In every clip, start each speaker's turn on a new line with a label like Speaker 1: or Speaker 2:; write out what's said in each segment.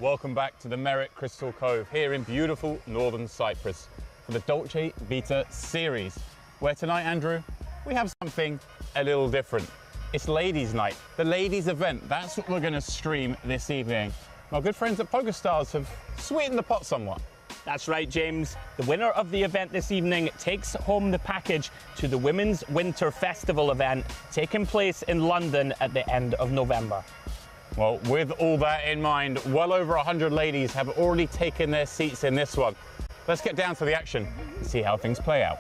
Speaker 1: Welcome back to the Merit Crystal Cove here in beautiful northern Cyprus for the Dolce Vita series, where tonight, Andrew, we have something a little different. It's Ladies' Night, the ladies' event. That's what we're going to stream this evening. My good friends at PokerStars have sweetened the pot somewhat.
Speaker 2: That's right, James. The winner of the event this evening takes home the package to the Women's Winter Festival event taking place in London at the end of November.
Speaker 1: Well, with all that in mind, well over 100 ladies have already taken their seats in this one. Let's get down to the action and see how things play out.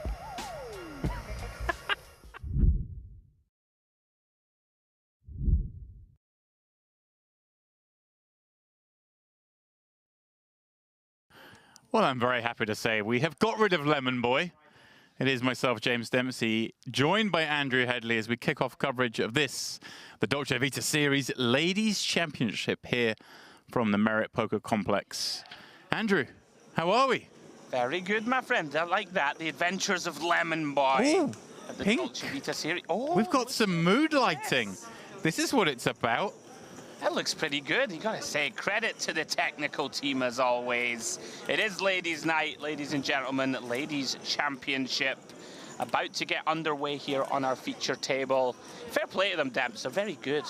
Speaker 1: Well, I'm very happy to say we have got rid of Lemon Boy. It is myself, James Dempsey, joined by Andrew Headley as we kick off coverage of this, the Dolce Vita Series Ladies Championship here from the Merit Poker Complex. Andrew, how are we?
Speaker 3: Very good, my friend. I like that. The Adventures of Lemon Boy.
Speaker 1: Ooh,
Speaker 3: At the
Speaker 1: pink.
Speaker 3: Dolce Vita series. Oh,
Speaker 1: We've got some mood lighting.
Speaker 3: yes.
Speaker 1: This is what it's about.
Speaker 3: That looks pretty good. You gotta say, credit to the technical team as always. It is Ladies' Night, ladies and gentlemen. Ladies Championship about to get underway here on our feature table. Fair play to them, Demps. They're very good.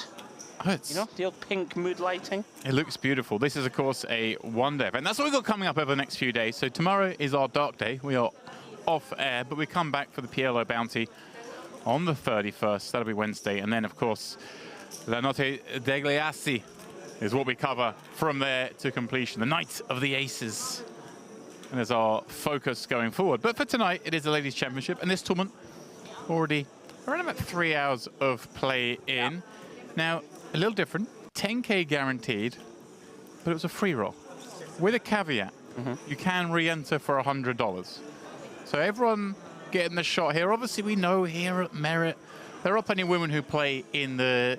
Speaker 1: Oh,
Speaker 3: You know, the old pink mood lighting.
Speaker 1: it looks beautiful. This is, of course, a one-day event. That's what we've got coming up over the next few days. So tomorrow is our dark day. We are off air, but we come back for the PLO bounty on the 31st. That'll be Wednesday. And then, of course, La Notte degli Assi is what we cover from there to completion. The Night of the Aces. And there's our focus going forward. But for tonight, it is the Ladies' Championship. And this tournament already around about 3 hours of play in. Now, a little different. 10K guaranteed, but it was a free roll. With a caveat, you can re-enter for $100. So everyone getting the shot here. Obviously, we know here at Merit, there are plenty of women who play in the,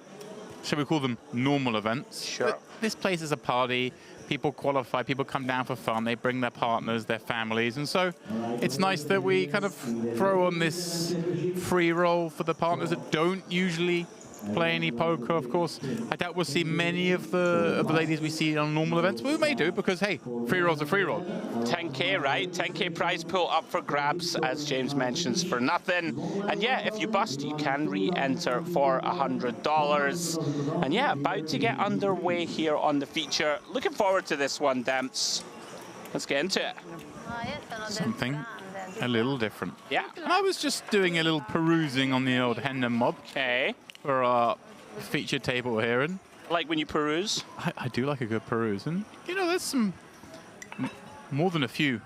Speaker 1: shall we call them, normal events.
Speaker 3: Sure.
Speaker 1: But this place is a party. People qualify, people come down for fun, they bring their partners, their families, and so it's nice that we kind of throw on this free roll for the partners that don't usually play any poker. Of course, I doubt we'll see many of the ladies we see on normal events, but we may do because, hey, free roll's a free roll.
Speaker 3: 10K, right? 10K prize pool up for grabs, as James mentions, for nothing. And yeah, if you bust, you can re-enter for $100. And yeah, about to get underway here on the feature. Looking forward to this one, Demps. Let's get into it.
Speaker 1: Something a little different.
Speaker 3: Yeah.
Speaker 1: And I was just doing a little perusing on the old Hendon Mob
Speaker 3: Okay.
Speaker 1: for our feature table here, and
Speaker 3: Like when you peruse.
Speaker 1: I do like a good peruse, and you know, there's some more than a few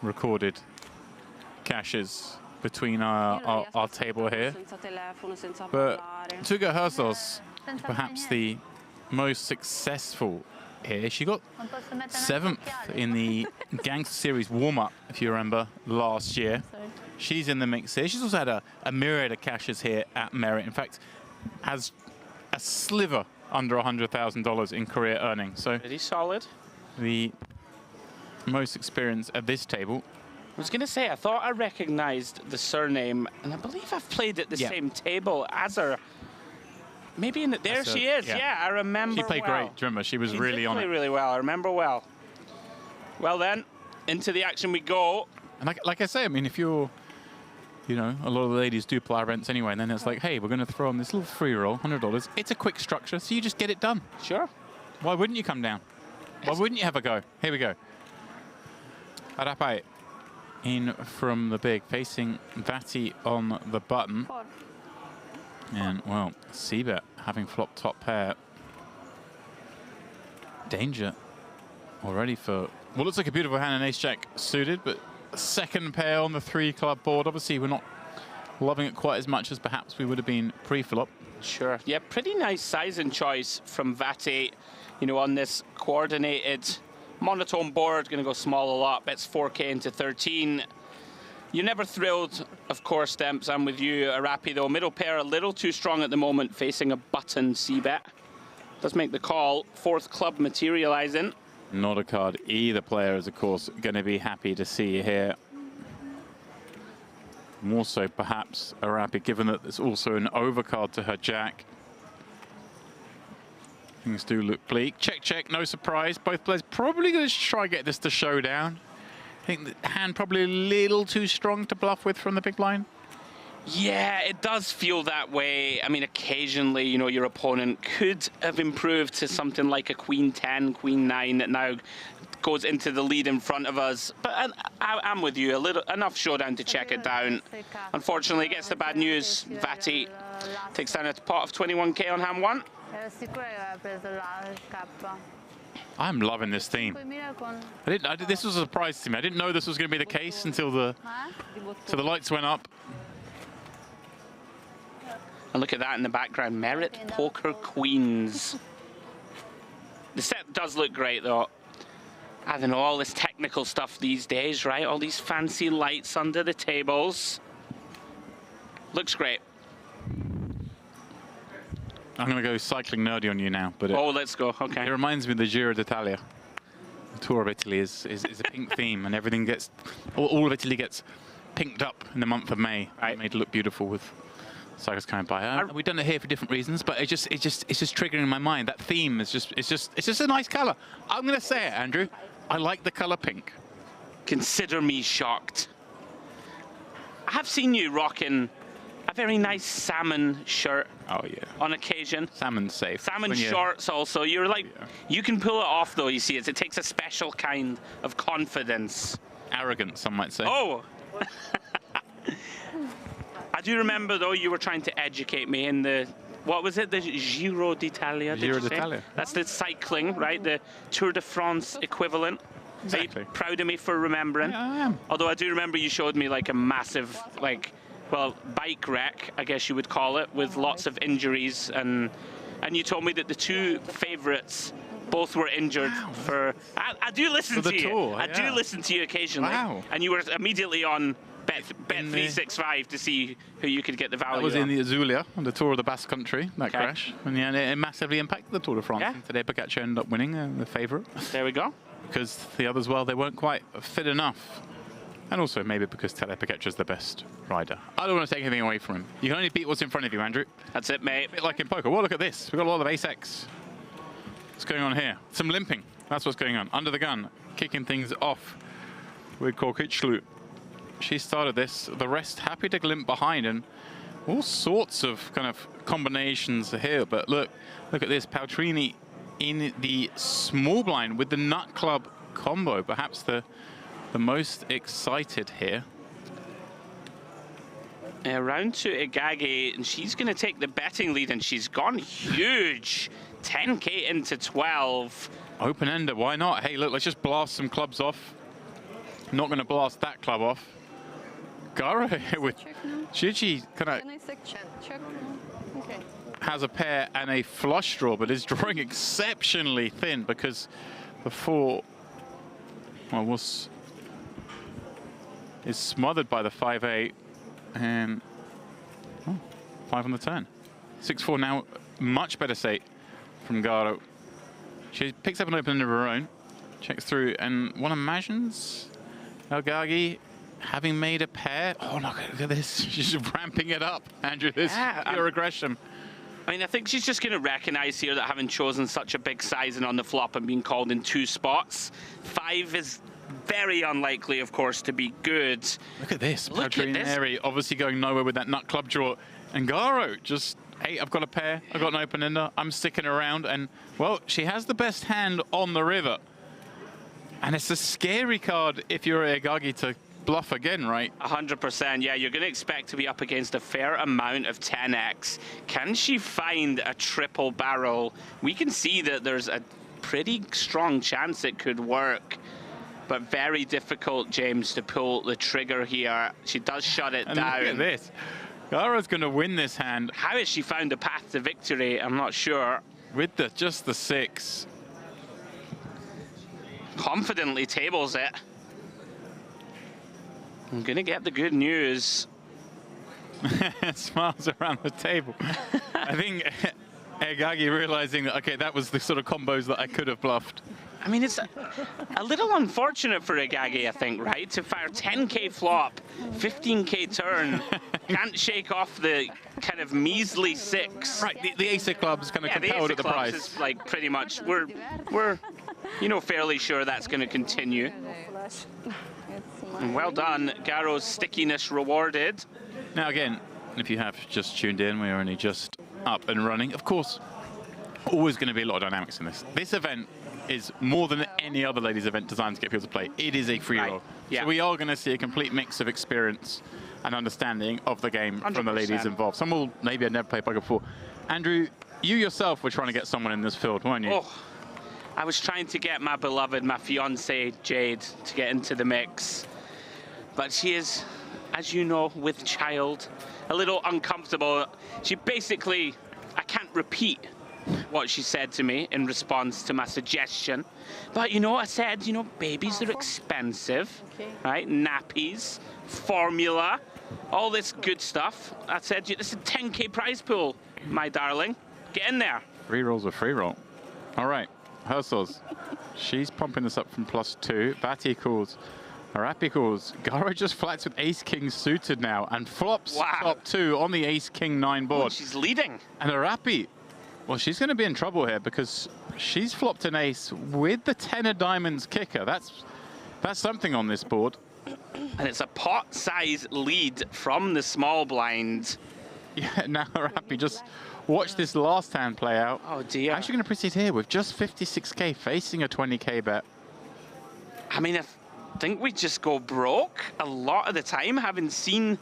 Speaker 1: recorded caches between our table here. But Tuga Herzog's perhaps the most successful here. She got 7th in the Gangster Series warm-up, if you remember, last year. She's in the mix here. She's also had a myriad of caches here at Merit. In fact, has a sliver under $100,000 in career earnings. So
Speaker 3: Pretty solid.
Speaker 1: the most experienced at this table.
Speaker 3: I was going to say, I thought I recognized the surname, and I believe I've played at the
Speaker 1: Yeah.
Speaker 3: same table as her. Maybe in the, there
Speaker 1: That's
Speaker 3: she
Speaker 1: her,
Speaker 3: is.
Speaker 1: yeah.
Speaker 3: Yeah, I remember.
Speaker 1: She played
Speaker 3: well.
Speaker 1: great. Do you remember? She was
Speaker 3: She
Speaker 1: really
Speaker 3: did
Speaker 1: on
Speaker 3: play
Speaker 1: it.
Speaker 3: really well. I remember well. Well then, into the action we go.
Speaker 1: And like I say, I mean, if you're, you know, a lot of the ladies do play events anyway, and then it's like, hey, we're going to throw on this little free roll, $100. It's a quick structure, so you just get it done.
Speaker 3: Sure.
Speaker 1: Why wouldn't you come down? Why wouldn't you have a go? Here we go. Arapai in from the big, facing Vati on the button. And, well, Seabet having flopped top pair. Danger already for what looks like a beautiful hand and ace-jack suited, but second pair on the 3-club board. Obviously, we're not loving it quite as much as perhaps we would have been pre-flop.
Speaker 3: Sure. Yeah, pretty nice size and choice from Vati. You know, on this coordinated monotone board, going to go small a lot. Bets 4K into 13. You're never thrilled, of course, Demps. I'm with you, Arapi, though. Middle pair a little too strong at the moment, facing a button C-bet. Does make the call. 4th club materializing.
Speaker 1: Not a card either player is, of course, going to be happy to see here. More so, perhaps, Arapi, given that there's also an overcard to her jack. Things do look bleak. Check, check, no surprise. Both players probably going to try get this to showdown. I think the hand probably a little too strong to bluff with from the big blind.
Speaker 3: Yeah, it does feel that way. I mean, occasionally, you know, your opponent could have improved to something like a queen 10, queen 9 that now goes into the lead in front of us. But I'm with you, enough showdown to check it down. Unfortunately, gets the bad news. Vati takes down a pot of 21k on hand 1.
Speaker 1: I'm loving this theme. This was a surprise to me. I didn't know this was going to be the case until the lights went up.
Speaker 3: And look at that in the background, Merit Poker Queens. The set does look great though. I don't know, all this technical stuff these days, right? All these fancy lights under the tables. Looks great.
Speaker 1: I'm going to go cycling nerdy on you now. But
Speaker 3: oh, let's go, okay.
Speaker 1: It reminds me of the Giro d'Italia. The Tour of Italy is a pink theme, and everything gets, all of Italy gets pinked up in the month of May. Right. Made it look beautiful with cyclists coming by. We've done it here for different reasons, but it's just triggering in my mind. That theme is it's just a nice color. I'm going to say it, Andrew. I like the color pink.
Speaker 3: Consider me shocked. I have seen you rocking a very nice salmon shirt.
Speaker 1: Oh yeah.
Speaker 3: On occasion.
Speaker 1: Salmon's safe.
Speaker 3: Salmon shorts also. You're like, you can pull it off though. You see, it takes a special kind of confidence.
Speaker 1: Arrogant, some might say.
Speaker 3: Oh. I do remember though you were trying to educate me in the, what was it, the Giro d'Italia?
Speaker 1: Giro d'Italia.
Speaker 3: That's the cycling, right? The Tour de France equivalent.
Speaker 1: Exactly.
Speaker 3: Are you proud of me for remembering?
Speaker 1: Yeah, I am.
Speaker 3: Although I do remember you showed me like a massive, like, well, bike wreck, I guess you would call it, with lots of injuries, and you told me that the two favourites both were injured for. I do listen to you.
Speaker 1: Tour,
Speaker 3: I do listen to you occasionally.
Speaker 1: Wow.
Speaker 3: And you were immediately on Bet365 to see who you could get the value.
Speaker 1: That was
Speaker 3: on.
Speaker 1: in the Azulia, on the Tour of the Basque Country, that crash. And yeah, it massively impacted the Tour de France.
Speaker 3: Yeah.
Speaker 1: And today, Pogacar ended up winning, the favourite.
Speaker 3: There we go.
Speaker 1: Because the others, well, they weren't quite fit enough. And also maybe because Tadej Pogacar's the best rider. I don't want to take anything away from him. You can only beat what's in front of you, Andrew.
Speaker 3: That's it, mate.
Speaker 1: A bit like in poker. Well, look at this. We've got a lot of ace-X. What's going on here? Some limping. That's what's going on. Under the gun. Kicking things off with Korkichlu. She started this. The rest happy to limp behind, and all sorts of kind of combinations here. But look at this. Paltrini in the small blind with the nut club combo. Perhaps the most excited here.
Speaker 3: Round to Igagi, and she's going to take the betting lead, and she's gone huge. 10k into 12.
Speaker 1: Open-ender, why not? Hey, look, let's just blast some clubs off. Not going to blast that club off. Gara here with Gigi kind of
Speaker 4: check? Okay.
Speaker 1: has a pair and a flush draw, but is drawing exceptionally thin because before, well, is smothered by the 5-8 and 5 on the turn. 6-4 now, much better state from Garo. She picks up an open end of her own, checks through, and one imagines Elgagi having made a pair. Oh, look at this. She's ramping it up, Andrew. This pure aggression.
Speaker 3: I mean, I think she's just going to recognize here that having chosen such a big sizing on the flop and being called in 2 spots, 5 is very unlikely, of course, to be good.
Speaker 1: Look at this.
Speaker 3: Look at this.
Speaker 1: Patrineri obviously going nowhere with that nut club draw. And Garo just, hey, I've got a pair. I've got an open ender. I'm sticking around. And, well, she has the best hand on the river. And it's a scary card if you're Egagi to bluff again, right?
Speaker 3: 100%, yeah. You're going to expect to be up against a fair amount of 10x. Can she find a triple barrel? We can see that there's a pretty strong chance it could work. But very difficult, James, to pull the trigger here. She does shut it down.
Speaker 1: Look at this. Gara's going to win this hand.
Speaker 3: How has she found a path to victory? I'm not sure.
Speaker 1: With just the 6.
Speaker 3: Confidently tables it. I'm going to get the good news.
Speaker 1: Smiles around the table. I think Egagi realizing that, okay, that was the sort of combos that I could have bluffed.
Speaker 3: I mean, it's a little unfortunate for Igagi, I think, right? To fire 10k flop, 15k turn, can't shake off the kind of measly 6.
Speaker 1: Right, the ace of clubs kind of
Speaker 3: Yeah, the ace
Speaker 1: compelled
Speaker 3: of
Speaker 1: at the
Speaker 3: clubs
Speaker 1: price.
Speaker 3: is like pretty much, we're you know, fairly sure that's going to continue. And well done, Garo's stickiness rewarded.
Speaker 1: Now again, if you have just tuned in, we're only just up and running. Of course, always going to be a lot of dynamics in this. This event is more than any other ladies event designed to get people to play. It is a free roll.
Speaker 3: Right. Yeah.
Speaker 1: So we are going to see a complete mix of experience and understanding of the game from the ladies
Speaker 3: 100%.
Speaker 1: involved. Some will maybe have never played poker before. Andrew, you yourself were trying to get someone in this field, weren't you?
Speaker 3: Oh, I was trying to get my beloved, my fiancée, Jade, to get into the mix. But she is, as you know, with child, a little uncomfortable. She basically, I can't repeat what she said to me in response to my suggestion. But, you know, I said, you know, babies are expensive, right? Nappies, formula, all this good stuff. I said, this is a 10k prize pool, my darling. Get in there.
Speaker 1: Free roll's a free roll. All right, Hersos. She's pumping this up from +2. That equals, Arap equals. Garo just flats with ace-king suited now and flops
Speaker 3: Wow.
Speaker 1: top 2 on the ace-king-9 board.
Speaker 3: Oh, she's leading.
Speaker 1: And Arapi, well, she's going to be in trouble here because she's flopped an ace with the 10 of diamonds kicker. That's something on this board.
Speaker 3: And it's a pot-size lead from the small blind.
Speaker 1: Yeah, now Arapi, just watch this last hand play out.
Speaker 3: Oh, dear.
Speaker 1: Actually going to proceed here with just 56k facing a 20k bet.
Speaker 3: I mean, I think we just go broke a lot of the time, having seen...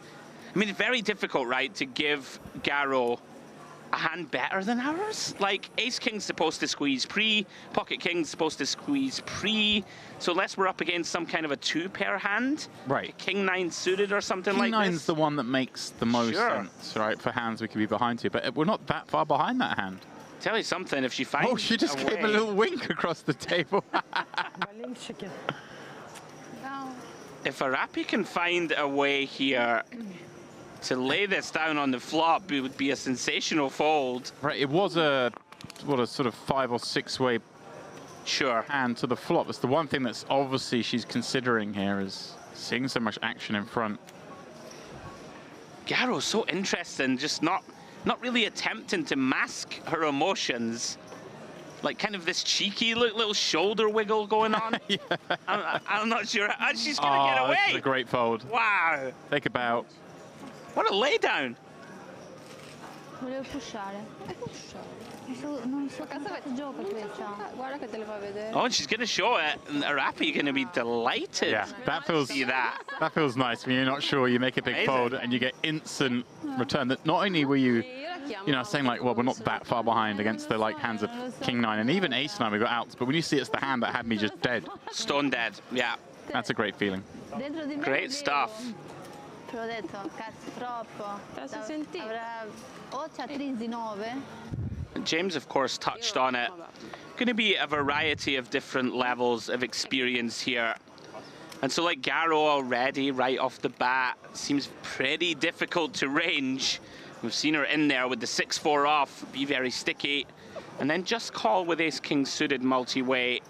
Speaker 3: I mean, it's very difficult, right, to give Garo a hand better than ours. Like, ace-king's supposed to squeeze pre, pocket-king's supposed to squeeze pre, so unless we're up against some kind of a 2-pair hand,
Speaker 1: Right.
Speaker 3: king-9 suited or something like
Speaker 1: King-9's
Speaker 3: this.
Speaker 1: the one that makes the most
Speaker 3: Sure.
Speaker 1: sense, right, for hands we could be behind to, but we're not that far behind that hand.
Speaker 3: Tell you something, if she finds
Speaker 1: Oh, she just
Speaker 3: a
Speaker 1: gave a
Speaker 3: way-
Speaker 1: little wink across the table.
Speaker 3: If Arapi can find a way here to lay this down on the flop, it would be a sensational fold.
Speaker 1: Right, it was a sort of 5 or 6 way
Speaker 3: Sure.
Speaker 1: hand to the flop. That's the one thing that's obviously she's considering here, is seeing so much action in front.
Speaker 3: Garo's so interesting, just not really attempting to mask her emotions. Like kind of this cheeky little shoulder wiggle going on.
Speaker 1: Yeah.
Speaker 3: I'm not sure. And she's going to get away.
Speaker 1: This is a great fold.
Speaker 3: Wow.
Speaker 1: Take a bow.
Speaker 3: What a laydown.
Speaker 4: Volevo pushare. Non so quanto gioco Freccia. Guarda che te le fa vedere.
Speaker 3: Oh, and she's going to show it. And Arapi going to be delighted.
Speaker 1: Yeah, that feels
Speaker 3: See that.
Speaker 1: that feels nice when you're not sure. You make a big
Speaker 3: Amazing.
Speaker 1: fold and you get instant return. That not only were you saying like, well, we're not that far behind against the like hands of King-9 and even Ace-9, we got outs, but when you see it's the hand that had me just dead,
Speaker 3: Stone dead. Yeah.
Speaker 1: that's a great feeling.
Speaker 3: Great stuff.
Speaker 4: Te l'ho detto, cazzo, troppo.
Speaker 5: Posso sentire?
Speaker 4: Avrà o c'ha trizzi 9.
Speaker 3: James, of course, touched on it. Going to be a variety of different levels of experience here. And so like Garo already, right off the bat, seems pretty difficult to range. We've seen her in there with the 6-4 off, be very sticky. And then just call with ace-king suited multi-way.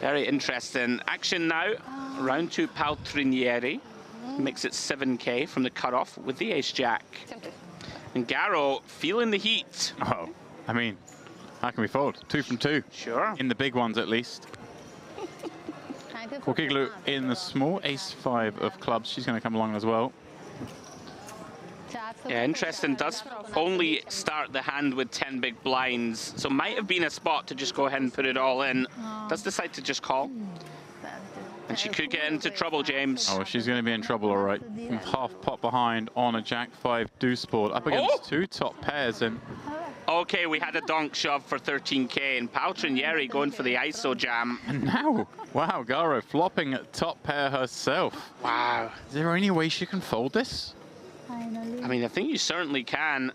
Speaker 3: Very interesting. Action now, round 2 Paltrinieri. Makes it 7k from the cutoff with the ace-jack. And Garo feeling the heat.
Speaker 1: Oh, I mean, how can we fold? 2 from 2.
Speaker 3: Sure.
Speaker 1: In the big ones, at least. Kokiglu in the small ace-5 of clubs. She's going to come along as well.
Speaker 3: Yeah, interesting. Does only start the hand with 10 big blinds. So might have been a spot to just go ahead and put it all in. Does decide to just call. And she could get into trouble, James.
Speaker 1: Oh, she's going to be in trouble, all right. Half pot behind on a Jack-5 deuce board. Up against 2 top pairs. And
Speaker 3: Okay, we had a donk shove for 13k, and Paltrinieri going for the ISO jam.
Speaker 1: now, wow, Garo flopping at top pair herself.
Speaker 3: Wow.
Speaker 1: Is there any way she can fold this?
Speaker 3: I mean, I think you certainly can.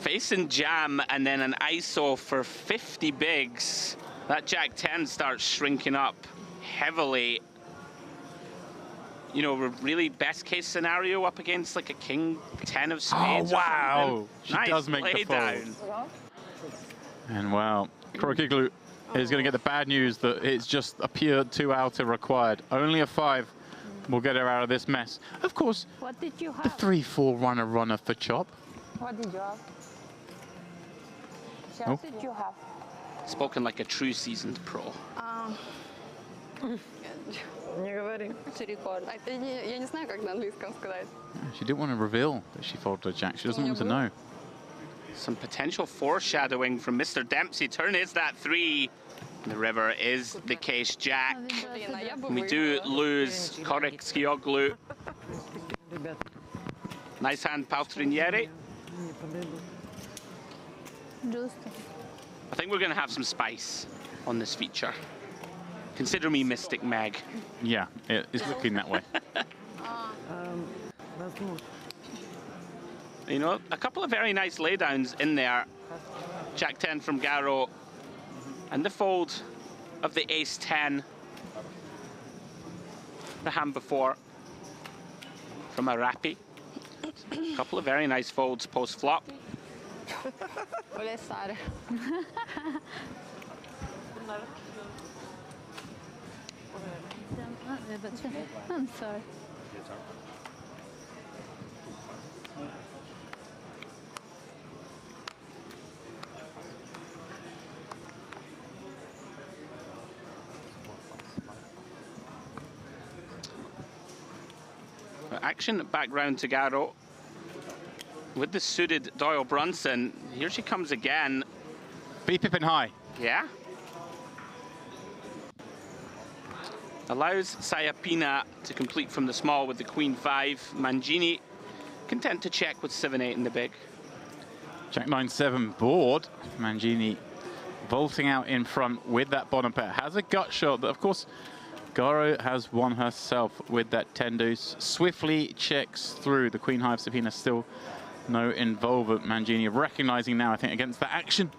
Speaker 3: Facing jam and then an ISO for 50 bigs. That Jack 10 starts shrinking up heavily. you know, really best case scenario up against like a king 10 of spades.
Speaker 1: Oh, wow. She
Speaker 3: nice
Speaker 1: does make the fold.
Speaker 3: down.
Speaker 1: And wow, Kurokiglu is going to get the bad news that it's just a pure 2-outer required. Only a 5 will get her out of this mess. Of course,
Speaker 4: What did you
Speaker 1: the
Speaker 4: have?
Speaker 1: 3-4 runner for chop.
Speaker 5: What did you have?
Speaker 1: Oh.
Speaker 5: What did you have?
Speaker 3: Spoken like a true seasoned pro.
Speaker 5: Не говори.
Speaker 6: Я не знаю, как на английском сказать.
Speaker 1: She didn't want to reveal that she folded a jack. She doesn't want to know.
Speaker 3: Some potential foreshadowing from Mr. Dempsey. Turn is that 3. The river is the case jack. We do lose Korek Skioglu. Nice hand, Paltrinieri.
Speaker 4: Just.
Speaker 3: I think we're going to have some spice on this feature. Consider me Mystic Meg.
Speaker 1: Yeah, it is looking that way.
Speaker 3: You know, a couple of very nice laydowns in there. Jack 10 from Garo. And the fold of the Ace 10. The hand before from Arapi. A couple of very nice folds post-flop.
Speaker 6: Volevo stare.
Speaker 4: I'm sorry.
Speaker 3: Action back round to Garo. With the suited Doyle Brunson. Here she comes again.
Speaker 1: B Pippin high.
Speaker 3: Yeah. Allows Sayapina to complete from the small with the Queen 5. Mangini content to check with 7-8 in the big.
Speaker 1: Jack 9-7 board. Mangini vaulting out in front with that bottom pair. Has a gut shot that, of course, Garo has won herself with that 10 deuce. Swiftly checks through the Queen High. Sabina still no involvement. Mangini recognizing now, I think, against the action.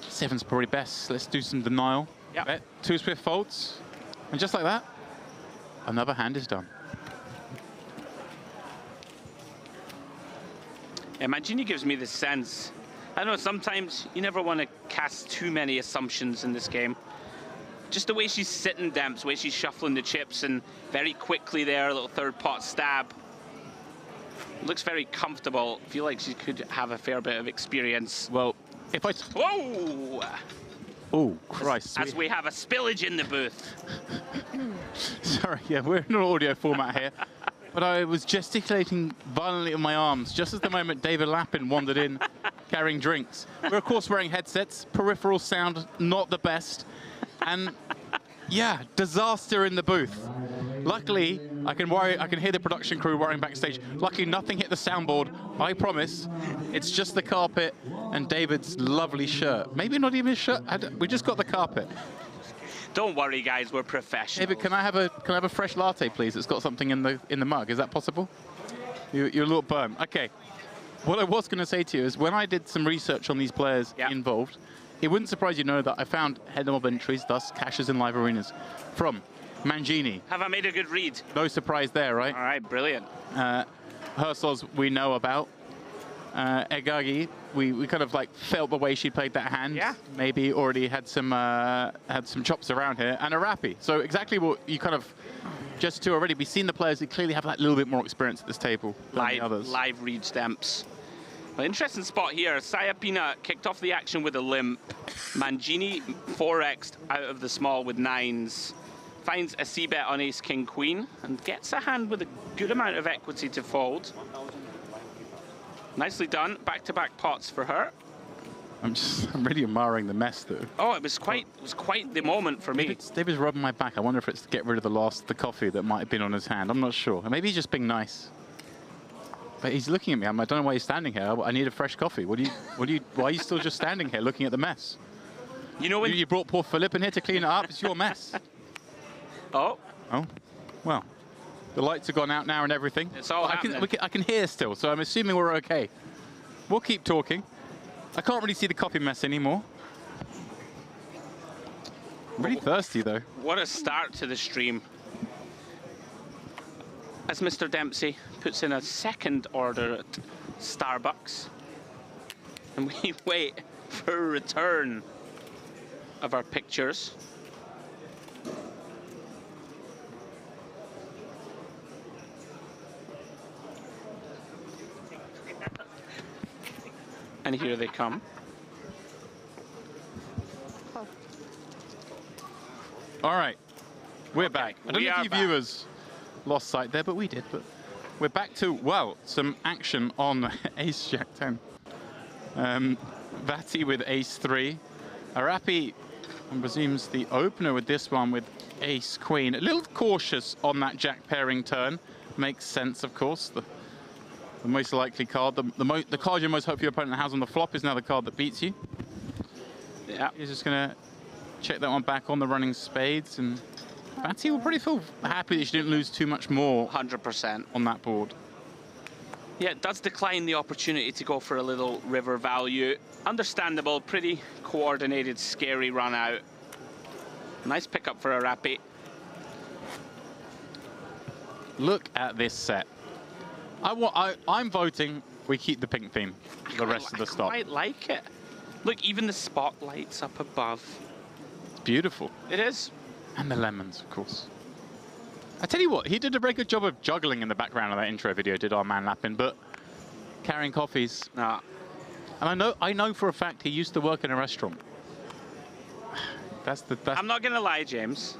Speaker 1: 7's probably best. Let's do some denial.
Speaker 3: Yep.
Speaker 1: Bet. 2 swift folds. And just like that, another hand is done.
Speaker 3: Yeah, Mangini gives me this sense. I know sometimes you never want to cast too many assumptions in this game. Just the way she's sitting, Demps, the way she's shuffling the chips, and very quickly there, a little third pot stab. Looks very comfortable. I feel like she could have a fair bit of experience.
Speaker 1: Well, if I...
Speaker 3: Whoa!
Speaker 1: Oh, Christ.
Speaker 3: As we have a spillage in the booth.
Speaker 1: Sorry, yeah, we're in an audio format here. But I was gesticulating violently with my arms just as the moment David Lappin wandered in carrying drinks. We're, of course, wearing headsets. Peripheral sound not the best. And, yeah, disaster in the booth. Luckily, I can hear the production crew worrying backstage. Luckily, nothing hit the soundboard. I promise. It's just the carpet and David's lovely shirt. Maybe not even his shirt. We just got the carpet.
Speaker 3: Don't worry, guys. We're professionals.
Speaker 1: David, can I have a fresh latte, please? It's got something in the mug. Is that possible? You're a little burnt. Okay. What I was going to say to you is when I did some research on these players involved, it wouldn't surprise you to know that I found head mob entries, thus cashes in live arenas, from Mangini.
Speaker 3: Have I made a good read?
Speaker 1: No surprise there, right?
Speaker 3: All right, brilliant.
Speaker 1: Hersos we know about. Egagi, we kind of like felt the way she played that hand.
Speaker 3: Yeah.
Speaker 1: Maybe already had some chops around here. And Arapi. So exactly what you kind of just to already. We've seen the players that clearly have that little bit more experience at this table than the others.
Speaker 3: Live read stamps. Well, interesting spot here. Sayapina kicked off the action with a limp. Mangini 4x'd out of the small with 9s. Finds a c-bet on ace, king, queen, and gets a hand with a good amount of equity to fold. Nicely done. Back-to-back pots for her.
Speaker 1: I'm really admiring the mess though.
Speaker 3: Oh, it was quite the moment for me.
Speaker 1: David's rubbing my back. I wonder if it's to get rid of the coffee that might have been on his hand. I'm not sure. Maybe he's just being nice. But he's looking at me. I don't know why he's standing here. I need a fresh coffee. Why are you still just standing here looking at the mess?
Speaker 3: You know when
Speaker 1: you brought poor Philip in here to clean it up. It's your mess.
Speaker 3: Oh.
Speaker 1: Well, the lights have gone out now and everything.
Speaker 3: It's all happening.
Speaker 1: I can hear still, so I'm assuming we're okay. We'll keep talking. I can't really see the coffee mess anymore. I'm really thirsty though.
Speaker 3: What a start to the stream. as Mr. Dempsey puts in a second order at Starbucks. And we wait for a return of our pictures. And here they come.
Speaker 1: All right, we're back. I don't
Speaker 3: we
Speaker 1: know if
Speaker 3: are
Speaker 1: you
Speaker 3: back.
Speaker 1: viewers lost sight there, but we did. But we're back to, well, some action on Ace Jack 10. Vati with Ace 3. Arapi, I presume, the opener with this one with Ace Queen. A little cautious on that Jack pairing turn. Makes sense, of course. The most likely card, the card you're most hopeful your opponent has on the flop is now the card that beats you.
Speaker 3: Yeah.
Speaker 1: He's just going to check that one back on the running spades, and Vati will probably feel happy that she didn't lose too much more
Speaker 3: 100%.
Speaker 1: on that board.
Speaker 3: Yeah, it does decline the opportunity to go for a little river value. Understandable, pretty coordinated, scary run out. Nice pickup for Arapi.
Speaker 1: Look at this set. I'm voting we keep the pink theme for the rest of the stop.
Speaker 3: I quite like it. Look, even the spotlights up above.
Speaker 1: It's beautiful.
Speaker 3: It is.
Speaker 1: And the lemons, of course. I tell you what, he did a very good job of juggling in the background of that intro video, did our man Lappin, but carrying coffees.
Speaker 3: Nah.
Speaker 1: And I know for a fact he used to work in a restaurant.
Speaker 3: I'm not gonna lie, James.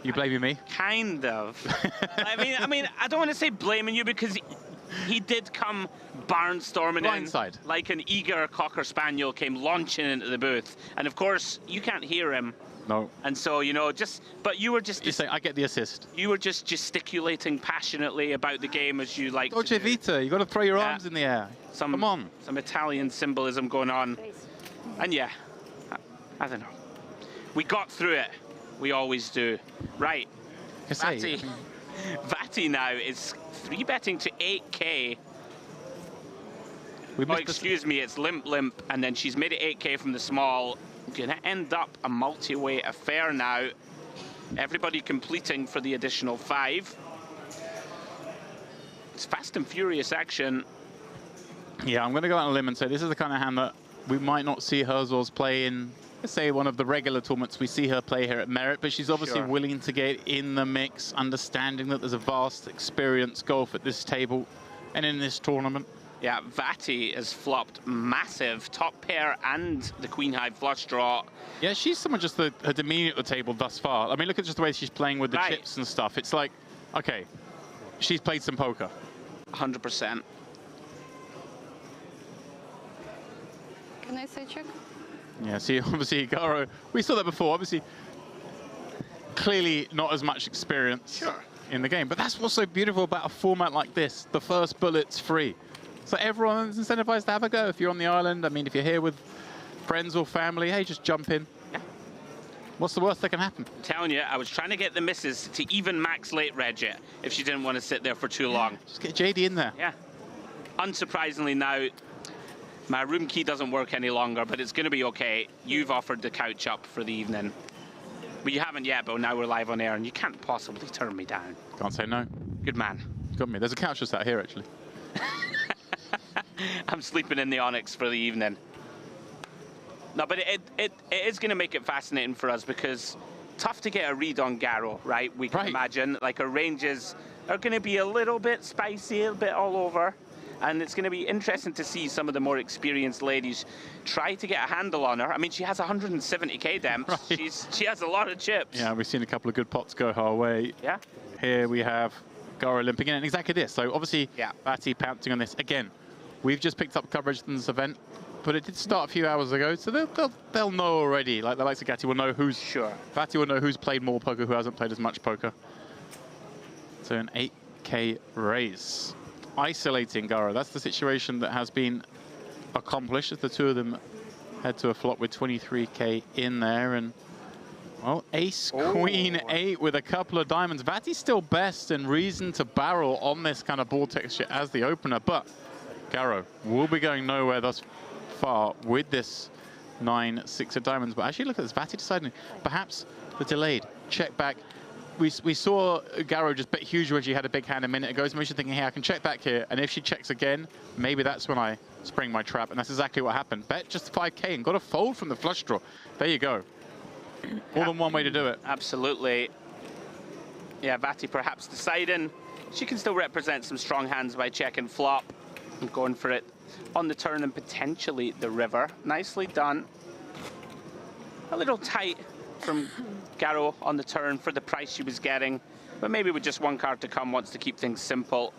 Speaker 1: You blaming me?
Speaker 3: Kind of. I mean, I don't want to say blaming you because he did come barnstorming
Speaker 1: Blindside.
Speaker 3: in like an eager Cocker Spaniel came launching into the booth. And of course, you can't hear him.
Speaker 1: No.
Speaker 3: And so, you know, but you were just...
Speaker 1: You say, I get the assist.
Speaker 3: You were just gesticulating passionately about the game as you like
Speaker 1: Dolce
Speaker 3: to do.
Speaker 1: Vita, you got to throw your arms in the air. Come on.
Speaker 3: Some Italian symbolism going on. And yeah, I don't know. We got through it. We always do. Right. Vati now is 3-betting to 8K. Oh, excuse me, it's limp, and then she's made it 8K from the small. Gonna end up a multi-way affair now. Everybody completing for the additional 5. It's fast and furious action.
Speaker 1: Yeah, I'm going to go out on a limb and say this is the kind of hand that we might not see Herzog's play in, let's say, one of the regular tournaments we see her play here at Merit, but she's obviously willing to get in the mix, understanding that there's a vast experience golf at this table and in this tournament.
Speaker 3: Yeah, Vati has flopped massive top pair and the queen high flush draw.
Speaker 1: Yeah, she's someone just her demeanor at the table thus far. I mean, look at just the way she's playing with the chips and stuff. It's like, okay, she's played some poker.
Speaker 3: 100%.
Speaker 6: Can I say check?
Speaker 1: Yeah, see, obviously, Garo, we saw that before. Obviously, clearly not as much experience in the game. But that's what's so beautiful about a format like this. The first bullet's free. So everyone's incentivized to have a go. If you're on the island, I mean, if you're here with friends or family, hey, just jump in.
Speaker 3: Yeah.
Speaker 1: What's the worst that can happen?
Speaker 3: I'm telling you, I was trying to get the missus to even max late reg it if she didn't want to sit there for too long.
Speaker 1: Just get JD in there.
Speaker 3: Yeah. Unsurprisingly now, my room key doesn't work any longer, but it's going to be okay. You've offered the couch up for the evening. But you haven't yet, but now we're live on air, and you can't possibly turn me down.
Speaker 1: Can't say no.
Speaker 3: Good man.
Speaker 1: Got me. There's a couch just out here, actually.
Speaker 3: I'm sleeping in the Onyx for the evening. No, but it is going to make it fascinating for us because tough to get a read on Garo, right? We can imagine. Like, her ranges are going to be a little bit spicy, a bit all over. And it's going to be interesting to see some of the more experienced ladies try to get a handle on her. I mean, she has 170K demps. She has a lot of chips.
Speaker 1: Yeah, we've seen a couple of good pots go her way.
Speaker 3: Yeah.
Speaker 1: Here we have Garo limping in, and exactly this. So obviously, Vati pouncing on this. Again, we've just picked up coverage in this event, but it did start a few hours ago, so they'll know already. Like the likes of Gatti will know who's... Vati will know who's played more poker, who hasn't played as much poker. So an 8K raise. Isolating Garo, that's the situation that has been accomplished as the two of them head to a flop with 23K in there. And, well, ace, queen, 8 with a couple of diamonds. Vati's still best and reason to barrel on this kind of ball texture as the opener, but Garo will be going nowhere thus far with this 9-6 of diamonds. But actually, look at this, Vati deciding perhaps the delayed check back we saw Garo just bet huge when she had a big hand a minute ago. So maybe she's thinking, hey, I can check back here. And if she checks again, maybe that's when I spring my trap. And that's exactly what happened. Bet just 5K and got a fold from the flush draw. There you go. More than one way to do it.
Speaker 3: Absolutely. Yeah, Vati perhaps deciding she can still represent some strong hands by checking flop and going for it on the turn and potentially the river. Nicely done. A little tight from Garo on the turn for the price she was getting, but maybe with just one card to come, wants to keep things simple.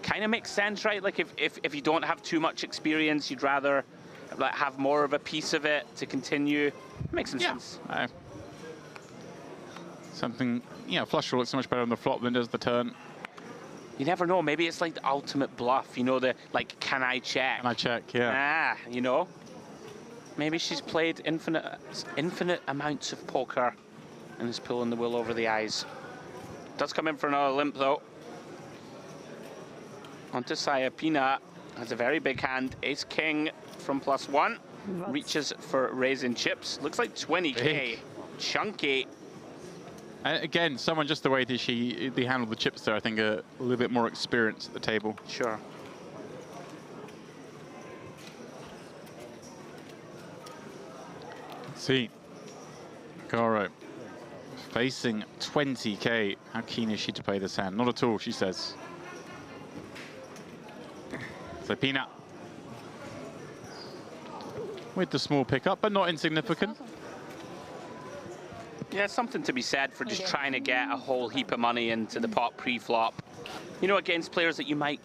Speaker 3: Kind of makes sense, right? Like if you don't have too much experience, you'd rather like have more of a piece of it to continue. Makes some sense.
Speaker 1: Something, you know, flush draw looks so much better on the flop than does the turn.
Speaker 3: You never know. Maybe it's like the ultimate bluff. You know, the like, can I check?
Speaker 1: Can I check? Yeah.
Speaker 3: You know. Maybe she's played infinite amounts of poker and is pulling the wool over the eyes. Does come in for another limp though. Onto Sayapina. Has a very big hand. Ace King from +1. Reaches for raising chips. Looks like 20K.
Speaker 1: Big.
Speaker 3: Chunky.
Speaker 1: Again, someone just the way that they handled the chips there, I think a little bit more experience at the table.
Speaker 3: Sure.
Speaker 1: Let's see. Garo facing 20K. How keen is she to play this hand? Not at all, she says. So Peanut with the small pickup, but not insignificant.
Speaker 3: Yeah, something to be said for just trying to get a whole heap of money into the pot pre-flop. You know, against players that you might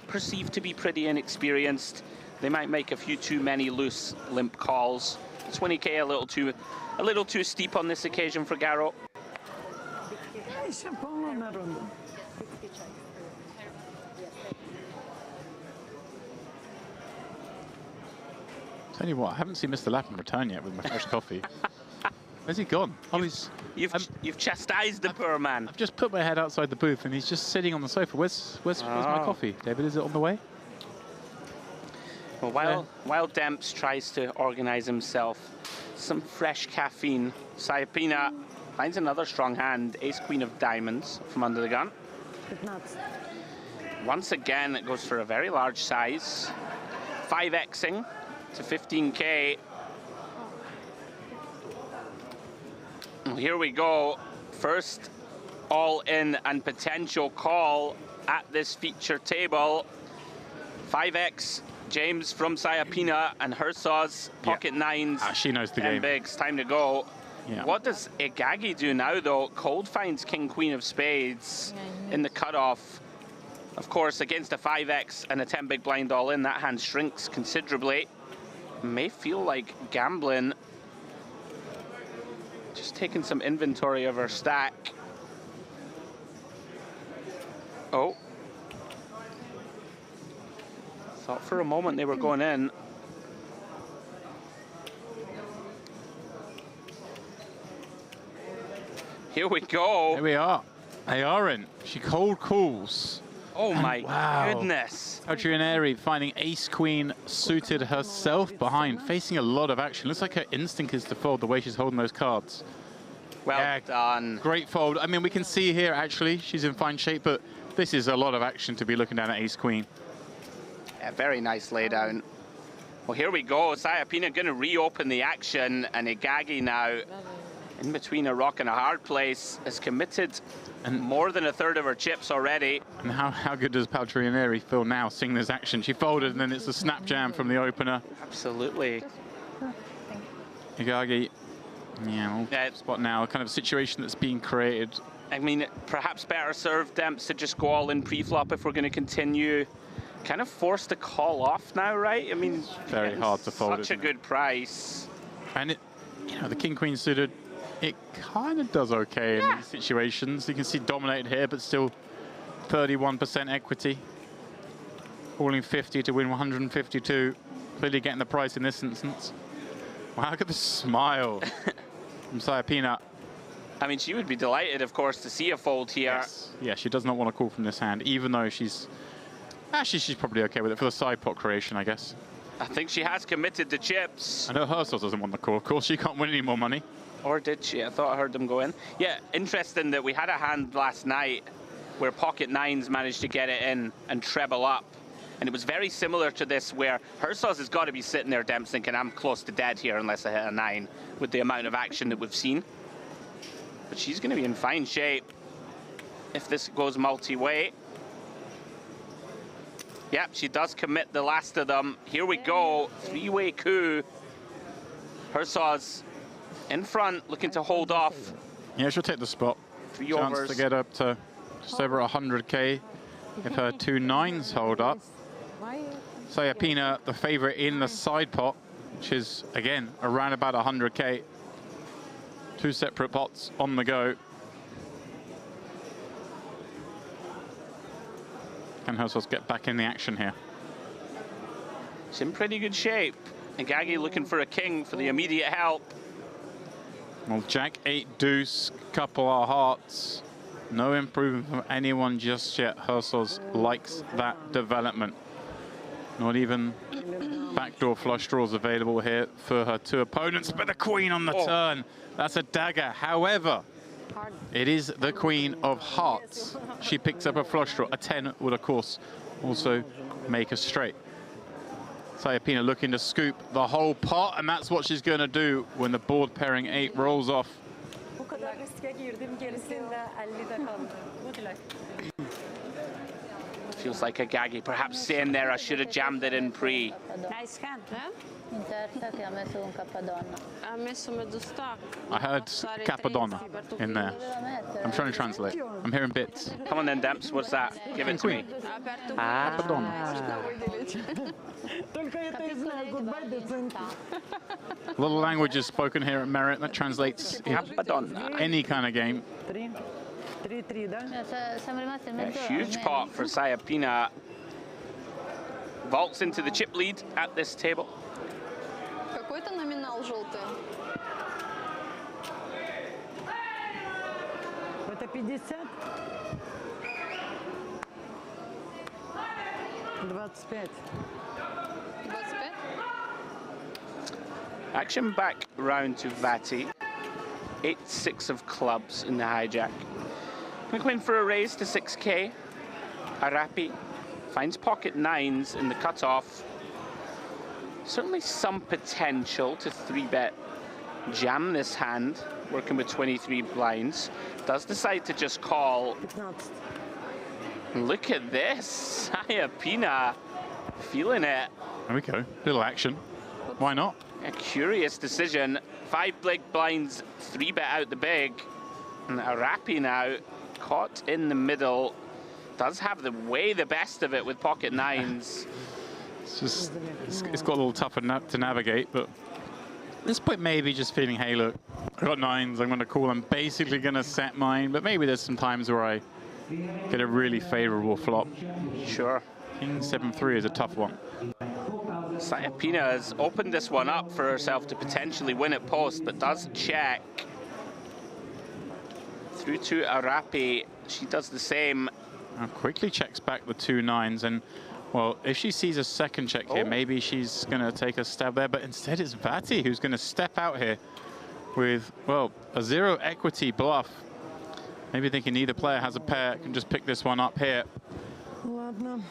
Speaker 3: perceive to be pretty inexperienced. They might make a few too many loose limp calls. 20K a little too steep on this occasion for Garo.
Speaker 1: Tell you what, I haven't seen Mr. Lappin return yet with my fresh coffee. Where's he gone? Oh,
Speaker 3: You've chastised the poor man.
Speaker 1: I've just put my head outside the booth and he's just sitting on the sofa. Where's my coffee? David, is it on the way?
Speaker 3: Well, while Demps tries to organize himself some fresh caffeine, Sayapina finds another strong hand, Ace Queen of Diamonds from under the gun. Once again, it goes for a very large size. 5xing to 15K. Well, here we go. First all-in and potential call at this feature table. 5x, James from Sayapina and Hersaw's pocket nines.
Speaker 1: She knows the
Speaker 3: 10
Speaker 1: game.
Speaker 3: bigs, time to go.
Speaker 1: Yeah.
Speaker 3: What does Igagi do now, though? Cold finds King, Queen of Spades in the cutoff. Of course, against a 5x and a 10 big blind all in, that hand shrinks considerably. May feel like gambling. Just taking some inventory of her stack. Oh. Thought for a moment they were going in. Here we go.
Speaker 1: Here we are. They are in. She cold calls.
Speaker 3: Oh my
Speaker 1: wow.
Speaker 3: goodness.
Speaker 1: Adrianeri finding ace queen suited herself behind, facing a lot of action. Looks like her instinct is to fold the way she's holding those cards.
Speaker 3: Well done.
Speaker 1: Great fold. I mean, we can see here actually she's in fine shape, but this is a lot of action to be looking down at ace queen.
Speaker 3: Yeah, very nice laydown. Well, here we go. Sayapina going to reopen the action, and Igagi now in between a rock and a hard place has committed and more than a third of her chips already.
Speaker 1: And how good does Paltrianeri feel now seeing this action? She folded and then it's a snap jam from the opener.
Speaker 3: Absolutely.
Speaker 1: Igagi, yeah, spot now, kind of situation that's being created.
Speaker 3: I mean, perhaps better served Demps to just go all in pre-flop if we're going to continue. Kind of forced to call off now, right? I mean,
Speaker 1: it's very hard to fold.
Speaker 3: Such a good price.
Speaker 1: And it, you know, the king-queen suited, it kind of does okay in these situations. You can see dominated here, but still 31% equity. Calling 50 to win 152. Clearly getting the price in this instance. Wow, look at the smile from Sayapina.
Speaker 3: I mean, she would be delighted, of course, to see a fold here.
Speaker 1: Yes. Yeah, she does not want to call from this hand, even though she's... Actually, she's probably okay with it for the side pot creation, I guess.
Speaker 3: I think she has committed the chips.
Speaker 1: I know Hersel doesn't want the call. Of course, she can't win any more money.
Speaker 3: Or did she? I thought I heard them go in. Yeah, interesting that we had a hand last night where pocket nines managed to get it in and treble up. And it was very similar to this where Herzog has got to be sitting there thinking, I'm close to dead here unless I hit a 9 with the amount of action that we've seen. But she's going to be in fine shape if this goes multi-way. Yep, she does commit the last of them. Here we go, 3-way coup. Herzog's in front, looking to hold off.
Speaker 1: Yeah, she'll take the spot.
Speaker 3: 3
Speaker 1: Chance
Speaker 3: overs.
Speaker 1: to get up to just over 100K if her 2 9s hold up. Sayapina, the favorite in the side pot, which is, again, around about 100K. 2 separate pots on the go. Can Herzog get back in the action here?
Speaker 3: She's in pretty good shape. And Gaggy looking for a king for the immediate help.
Speaker 1: Well, Jack 8 deuce, couple of hearts. No improvement from anyone just yet. Herzog likes that development. Not even backdoor flush draws available here for her 2 opponents, but the queen on the turn. That's a dagger. However, it is the queen of hearts. She picks up a flush draw. A 10 would, of course, also make a straight. Sayapina looking to scoop the whole pot, and that's what she's going to do when the board pairing 8 rolls off.
Speaker 3: Feels like a Gaggy perhaps saying there, I should have jammed it in pre.
Speaker 4: Nice hand. In terza che ha messo un cappadonna.
Speaker 6: Ha messo mezzo stack.
Speaker 1: I heard Capadonna in there. I'm trying to translate. I'm hearing bits.
Speaker 3: Come on then, Demps, what's that? Give it to me.
Speaker 6: Ha aperto
Speaker 1: Capadonna.
Speaker 5: Только это и знаю. Goodbye, доцент.
Speaker 1: A lot of languages spoken here at Merit that translates in
Speaker 3: Capadonna.
Speaker 1: any kind of game.
Speaker 5: 3-3, да?
Speaker 4: Siamo rimasti in
Speaker 3: A
Speaker 4: mezzo.
Speaker 3: huge pot for Sayapina. Vaults into the chip lead at this table.
Speaker 6: Какой-то номинал желтый.
Speaker 5: Это 50? 25.
Speaker 6: 25?
Speaker 3: Action back round to Vati. 8-6 of clubs in the hijack. Gonna go in for a raise to 6K. Arapi finds pocket 9s in the cutoff. Certainly some potential to 3-bet jam this hand, working with 23 blinds. Does decide to just call.
Speaker 5: 15.
Speaker 3: Look at this, Sayapina feeling it.
Speaker 1: There we go. Little action. Why not?
Speaker 3: A curious decision. 5 big blinds, 3-bet out the big. And Arapi now caught in the middle. Does have the best of it with pocket 9s.
Speaker 1: It's just, it's got a little tougher to navigate, but at this point maybe just feeling, hey, look, I got 9s, I'm going to call, I'm basically going to set mine, but maybe there's some times where I get a really favorable flop.
Speaker 3: Sure.
Speaker 1: King 7-3 is a tough one.
Speaker 3: Sayapina has opened this one up for herself to potentially win at post, but does check. Through to Arapi, she does the same.
Speaker 1: Now quickly checks back the 2 9s, and well, if she sees a second check here, maybe she's going to take a stab there, but instead it's Vati who's going to step out here with, well, a 0 equity bluff. Maybe thinking neither player has a pair, can just pick this one up here.
Speaker 5: Ладно.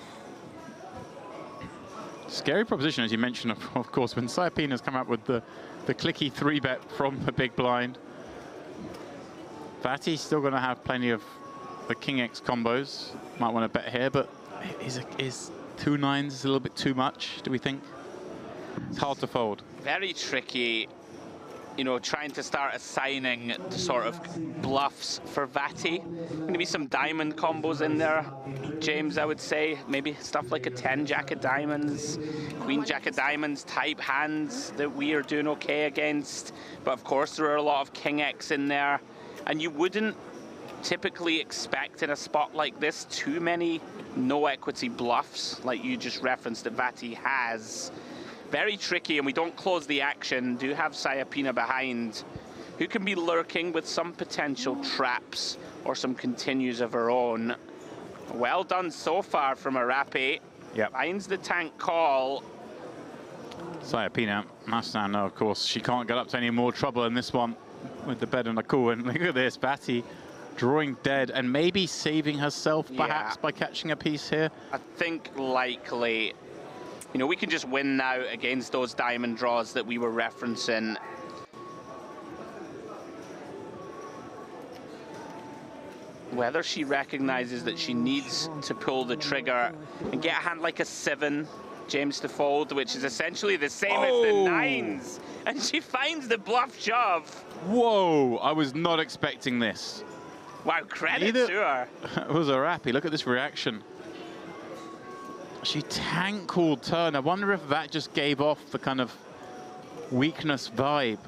Speaker 1: Scary proposition, as you mentioned, of course, when Sayapina's come out with the clicky 3-bet from the big blind. Vati's still going to have plenty of the King X combos. Might want to bet here, but is 2 9s a little bit too much, do we think? It's hard to fold.
Speaker 3: Very tricky, you know, trying to start assigning the sort of bluffs for Vati. Going to be some diamond combos in there, James, I would say. Maybe stuff like a 10 Jack of Diamonds, Queen Jack of Diamonds type hands that we are doing okay against. But of course, there are a lot of King X in there. And you wouldn't typically expect in a spot like this too many no equity bluffs like you just referenced that Vati has. Very tricky, and we don't close the action. Do have Sayapina behind, who can be lurking with some potential traps or some continues of her own. Well done so far from Arapi.
Speaker 1: Yep.
Speaker 3: Finds the tank call.
Speaker 1: Sayapina must now know, of course, she can't get up to any more trouble in this one. with the bed and a cool. And look at this, Vati drawing dead and maybe saving herself perhaps by catching a piece here.
Speaker 3: I think likely, you know, we can just win now against those diamond draws that we were referencing. Whether she recognizes that she needs to pull the trigger and get a hand like a 7, James, to fold, which is essentially the same as the 9s. And she finds the bluff shove.
Speaker 1: Whoa, I was not expecting this.
Speaker 3: Wow, credit to her.
Speaker 1: It was a rappy. Look at this reaction. She tank called turn. I wonder if that just gave off the kind of weakness vibe.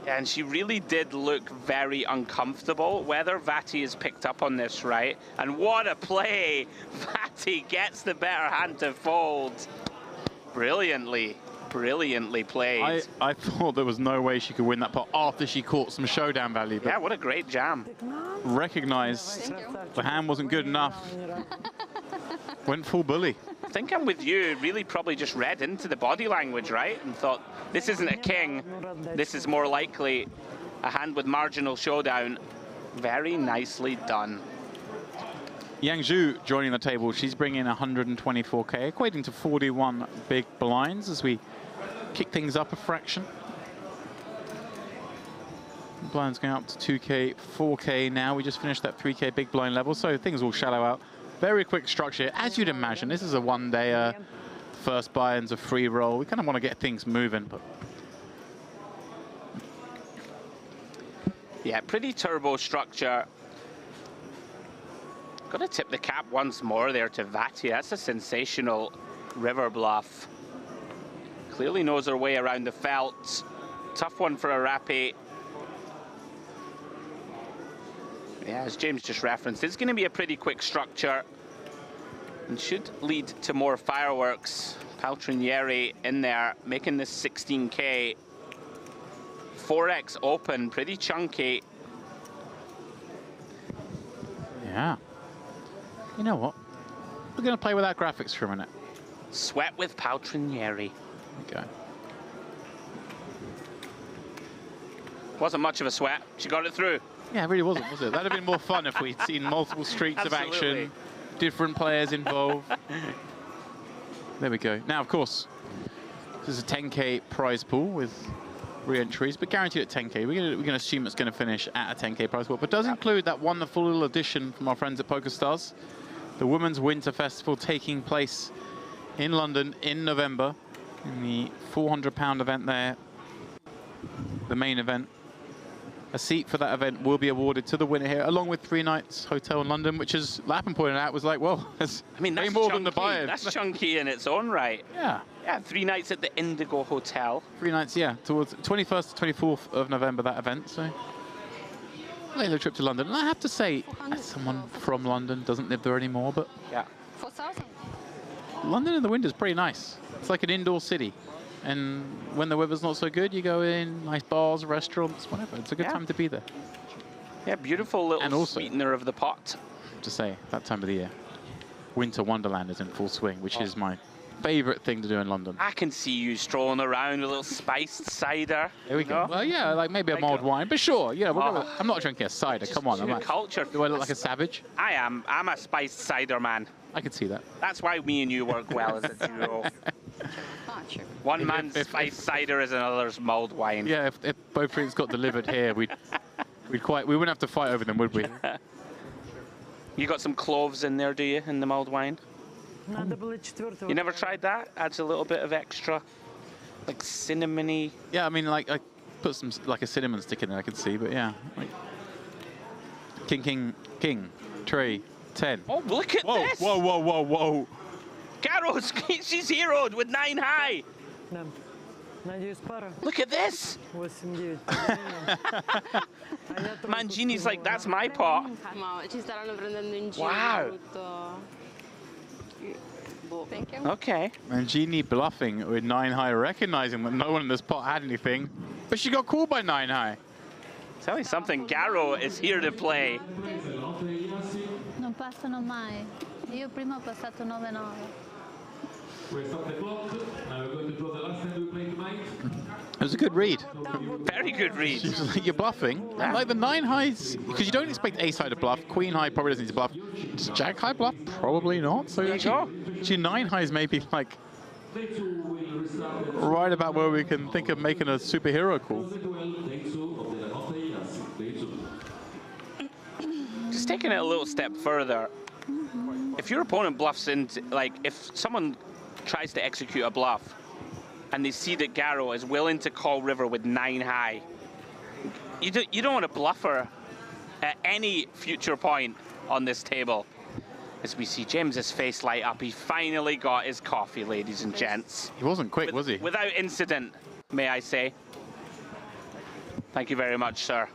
Speaker 3: Yeah, and she really did look very uncomfortable. Whether Vati has picked up on this, right? And what a play! Vati gets the better hand to fold. Brilliantly played.
Speaker 1: I thought there was no way she could win that pot after she caught some showdown value. But
Speaker 3: yeah, what a great jam.
Speaker 1: Recognized the hand wasn't good enough. Went full bully.
Speaker 3: I think I'm with you. Really probably just read into the body language, right? And thought, this isn't a king. This is more likely a hand with marginal showdown. Very nicely done.
Speaker 1: Yang Zhu joining the table. She's bringing 124k, equating to 41 big blinds as we kick things up a fraction. Blinds going up to 2k, 4k now. We just finished that 3k big blind level, so things will shallow out. Very quick structure, as you'd imagine. This is a one-day first buy-in's a free roll. We kind of want to get things moving, but
Speaker 3: yeah, pretty turbo structure. Got to tip the cap once more there to Vati. That's a sensational river bluff. Clearly knows her way around the felt. Tough one for a rappy. Yeah, as James just referenced, it's going to be a pretty quick structure and should lead to more fireworks. Paltrinieri in there, making this 16k. 4x open, pretty chunky.
Speaker 1: yeah. You know what? We're going to play without graphics for a minute.
Speaker 3: Sweat with Paltrinieri.
Speaker 1: Okay.
Speaker 3: Wasn't much of a sweat. She got it through.
Speaker 1: Yeah, it really wasn't, was it? That'd have been more fun if we'd seen multiple streaks of action, different players involved. There we go. Now, of course, this is a 10k prize pool with re-entries, but guaranteed at 10k. We're going to assume it's going to finish at a 10k prize pool, but does include that wonderful little addition from our friends at PokerStars, the Women's Winter Festival taking place in London in November, in the £400 event there, the main event. A seat for that event will be awarded to the winner here, along with 3 nights hotel in London, which, as Lappin pointed out, was like, well, that's way more than the buy-in.
Speaker 3: That's chunky in its own right.
Speaker 1: Yeah.
Speaker 3: Yeah, 3 nights at the Indigo Hotel.
Speaker 1: 3 nights, yeah, towards 21st to 24th of November, that event. So, later trip to London. And I have to say, as someone from London, doesn't live there anymore, but
Speaker 3: Yeah.
Speaker 6: 4,000.
Speaker 1: London in the winter is pretty nice. It's like an indoor city. And when the weather's not so good, you go in, nice bars, restaurants, whatever. It's a good time to be there.
Speaker 3: Yeah, beautiful little
Speaker 1: And also,
Speaker 3: sweetener of the pot.
Speaker 1: To say, that time of the year, Winter Wonderland is in full swing, which is my favorite thing to do in London.
Speaker 3: I can see you strolling around a little spiced cider.
Speaker 1: There we go. Well, yeah, like maybe a mulled wine, but sure, yeah, I'm not drinking a cider. Come on,
Speaker 3: Culture.
Speaker 1: Do I look like a savage?
Speaker 3: I am. I'm a spiced cider man.
Speaker 1: I could see that.
Speaker 3: That's why me and you work well as a duo. One man's spiced cider is another's mulled wine.
Speaker 1: Yeah, if both drinks got delivered here, we wouldn't have to fight over them, would we?
Speaker 3: You got some cloves in there, do you, in the mulled wine? You never tried that? Adds a little bit of extra, like cinnamony.
Speaker 1: Yeah, I mean, like I put some like a cinnamon stick in there, I could see, but yeah. Like, king, tray, 10.
Speaker 3: Oh, look at this!
Speaker 1: Whoa.
Speaker 3: Garros, she's heroed with 9 high. Look at this. Mangini's like, that's my pot. Wow.
Speaker 6: Thank you.
Speaker 3: Okay.
Speaker 1: Mangini bluffing with 9 high, recognizing that no one in this pot had anything, but she got called by 9 high.
Speaker 3: Tell me something, Garro is here to play.
Speaker 4: Non passano mai. Io prima ho passato 9-9.
Speaker 7: We're stopped the clock. Now we're going to draw the last hand we play tonight.
Speaker 1: was a good read.
Speaker 3: Very good read.
Speaker 1: She was like, you're bluffing.
Speaker 3: Yeah.
Speaker 1: Like the 9 highs, because you don't expect ace high to bluff. Queen high probably doesn't need to bluff. Does jack high bluff? Probably not. So
Speaker 3: There you go.
Speaker 1: actually 9 highs may be like right about where we can think of making a superhero call.
Speaker 3: Just taking it a little step further. If your opponent bluffs into, like, if someone tries to execute a bluff and they see that Garrow is willing to call river with 9 high, you don't want to bluff her at any future point on this table. As we see James's face light up, he finally got his coffee, ladies and gents.
Speaker 1: He wasn't quick, was he?
Speaker 3: Without incident, may I say. Thank you very much, sir.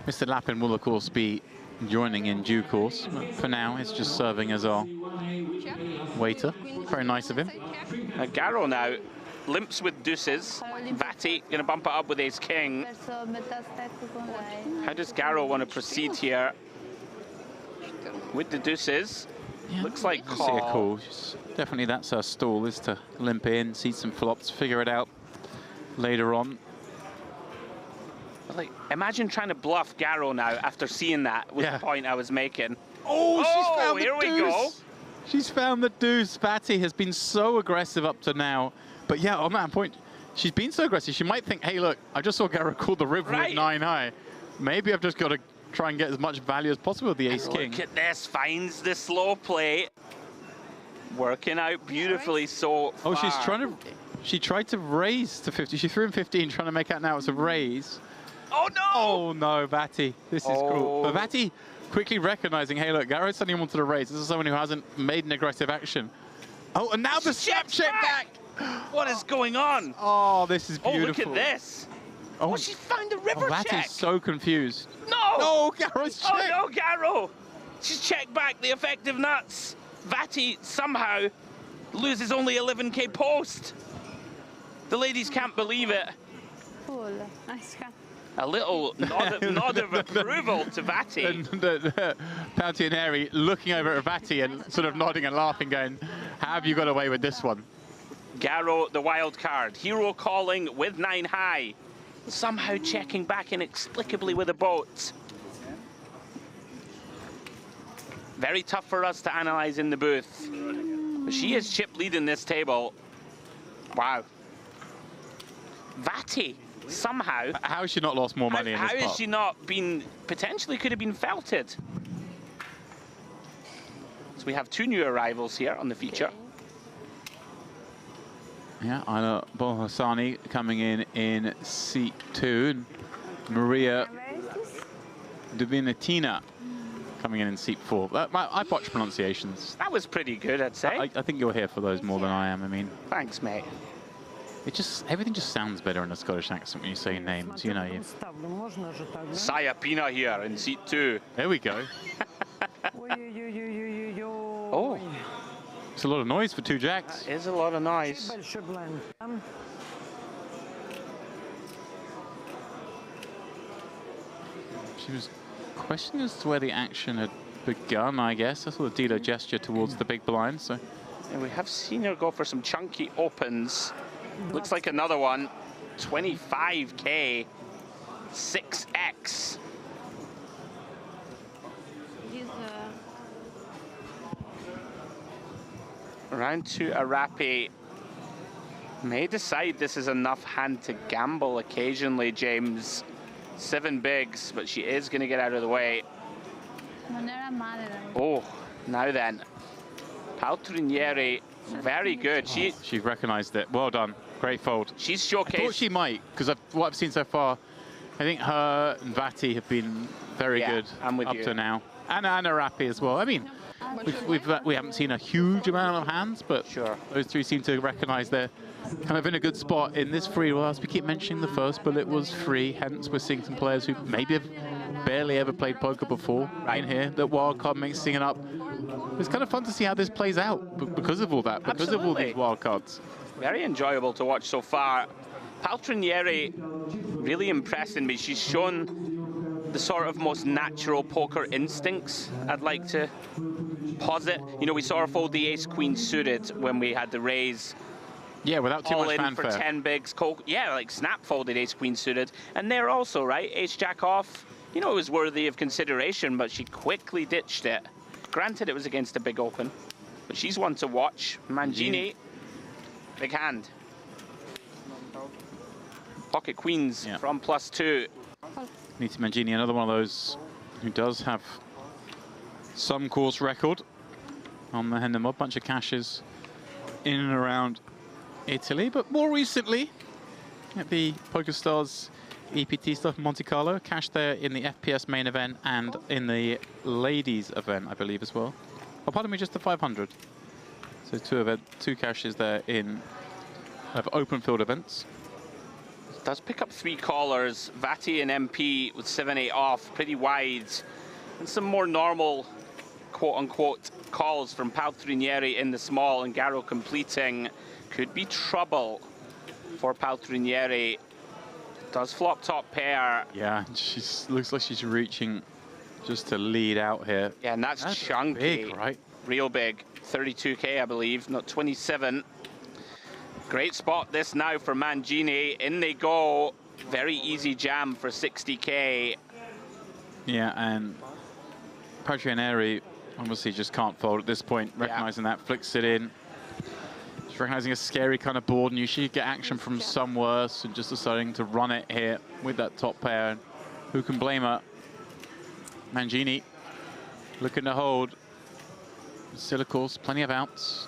Speaker 1: Mr. Lappin will, of course, be joining in due course. But for now, he's just serving as our waiter. Very nice of him.
Speaker 3: Garrow now limps with deuces. Vati going to bump it up with ace king. How does Garrow want to proceed here? With the deuces.
Speaker 1: Yeah,
Speaker 3: Looks like
Speaker 1: I see a
Speaker 3: call.
Speaker 1: call. Definitely that's her stall, is to limp in, see some flops, figure it out later on.
Speaker 3: Like, imagine trying to bluff Garrow now after seeing that was
Speaker 1: Yeah.
Speaker 3: the point I was making.
Speaker 1: Oh, she's found the
Speaker 3: here we
Speaker 1: deuce.
Speaker 3: go.
Speaker 1: She's found the deuce. Vati has been so aggressive up to now. But yeah, on that point, she's been so aggressive. She might think, hey, look, I just saw Garrow call the river
Speaker 3: Right.
Speaker 1: with 9 high. Maybe I've just got to try and get as much value as possible with the ace king.
Speaker 3: Look at this, finds the slow play. Working out beautifully so far.
Speaker 1: Oh, she's trying to... She tried to raise to 50. She threw in 15, trying to make out now it's a raise.
Speaker 3: Oh, no!
Speaker 1: Oh, no, Vati. This is cool.
Speaker 3: Oh.
Speaker 1: But Vati quickly recognizing, hey, look, Garrow suddenly wanted to raise. This is someone who hasn't made an aggressive action. Oh, and now the snap check back!
Speaker 3: What is going on?
Speaker 1: Oh, this is
Speaker 3: Oh,
Speaker 1: beautiful.
Speaker 3: look at this.
Speaker 1: Oh,
Speaker 3: Oh, she found the river check.
Speaker 1: Vati's so confused.
Speaker 3: No!
Speaker 1: No, Garrow's check!
Speaker 3: Oh, no, Garrow! She's checked back the effective nuts. Vati somehow loses only 11k post. The ladies can't believe it.
Speaker 4: Cool.
Speaker 3: A little nod of approval to Vati.
Speaker 1: And Pouty and Airy looking over at Vati and sort of nodding and laughing, going, how have you got away with this one?
Speaker 3: Garrow, the wild card. Hero calling with 9 high. Somehow checking back inexplicably with a boat. Very tough for us to analyze in the booth. But she is chip leading this table. Wow. Vati, somehow.
Speaker 1: How has she not lost more money in
Speaker 3: How
Speaker 1: this
Speaker 3: has
Speaker 1: part?
Speaker 3: she not been, potentially could have been felted? So we have 2 new arrivals here on the feature.
Speaker 1: Yeah, Ayla Bolhasani coming in seat 2. And Maria Duvinatina coming in seat 4. I botch pronunciations.
Speaker 3: That was pretty good, I'd say.
Speaker 1: I think you're here for those more than I am. I mean,
Speaker 3: Thanks, mate.
Speaker 1: everything just sounds better in a Scottish accent when you say names. You know,
Speaker 5: Ставлю, можно же так, да?
Speaker 3: Saya Pina here in seat 2.
Speaker 1: there we go.
Speaker 5: Ой-ой-ой-ой-ой-ой.
Speaker 3: Oh,
Speaker 1: It's a lot of noise for 2 jacks.
Speaker 3: is a lot of noise.
Speaker 5: Большой блайнд. Там.
Speaker 1: She was questioning as to where the action had begun, I guess. I saw the dealer gesture towards the big blind, so...
Speaker 3: And we have seen her go for some chunky opens. Looks like another one. 25k. 6x. Round 2, Arapi may decide this is enough hand to gamble occasionally, James. 7 bigs, but she is going to get out of the way. Oh, now then. Paltrinieri, very good.
Speaker 1: She recognized it. Well done. Great fold.
Speaker 3: She's
Speaker 1: I thought
Speaker 3: showcased.
Speaker 1: she might, because what I've seen so far, I think her and Vati have been very
Speaker 3: Yeah,
Speaker 1: good
Speaker 3: I'm with
Speaker 1: up
Speaker 3: you.
Speaker 1: to now. And Arapi as well. I mean, we haven't seen a huge amount of hands, but
Speaker 3: Sure.
Speaker 1: those 3 seem to recognize they're kind of in a good spot in this free. Well, as we keep mentioning, the first bullet was free, hence we're seeing some players who maybe have barely ever played poker before in here. That wildcard mixing it up. It's kind of fun to see how this plays out because of all that, because of all
Speaker 3: Absolutely.
Speaker 1: these wildcards.
Speaker 3: Very enjoyable to watch so far. Paltrinieri really impressing me. She's shown the sort of most natural poker instincts, I'd like to posit. You know, we saw her fold the ace-queen suited when we had the raise
Speaker 1: Yeah, without too
Speaker 3: all
Speaker 1: much
Speaker 3: in
Speaker 1: fanfare.
Speaker 3: for 10 bigs. Yeah, like snap folded ace queen suited. And there also, right, ace jack off. You know, it was worthy of consideration, but she quickly ditched it. Granted, it was against a big open, but she's one to watch. Mangini, big hand. Pocket queens from +2.
Speaker 1: Nita Mangini, another one of those who does have some course record on the Hendon Mob. Bunch of cashes in and around Italy, but more recently at the PokerStars EPT stuff in Monte Carlo, cashed there in the FPS main event and in the ladies event, I believe, as well. Oh, pardon me, just the 500. So two cashes there in open field events.
Speaker 3: Does pick up 3 callers. Vati and MP with 7-8 off, pretty wide. And some more normal, quote-unquote, calls from Paltrinieri in the small, and Garo completing. Could be trouble for Paltrinieri. Does flop top pair.
Speaker 1: Yeah, looks like she's reaching just to lead out here.
Speaker 3: Yeah, and that's chunky.
Speaker 1: Big, right?
Speaker 3: Real big. 32K, I believe, not 27. Great spot this now for Mangini. In they go. Very easy jam for 60K.
Speaker 1: Yeah, and Paltrinieri obviously just can't fold at this point, recognizing that, flicks it in. Just recognizing a scary kind of board, and you should get action from some worse, and just deciding to run it here with that top pair. Who can blame her? Mangini looking to hold. Still, of course, plenty of outs.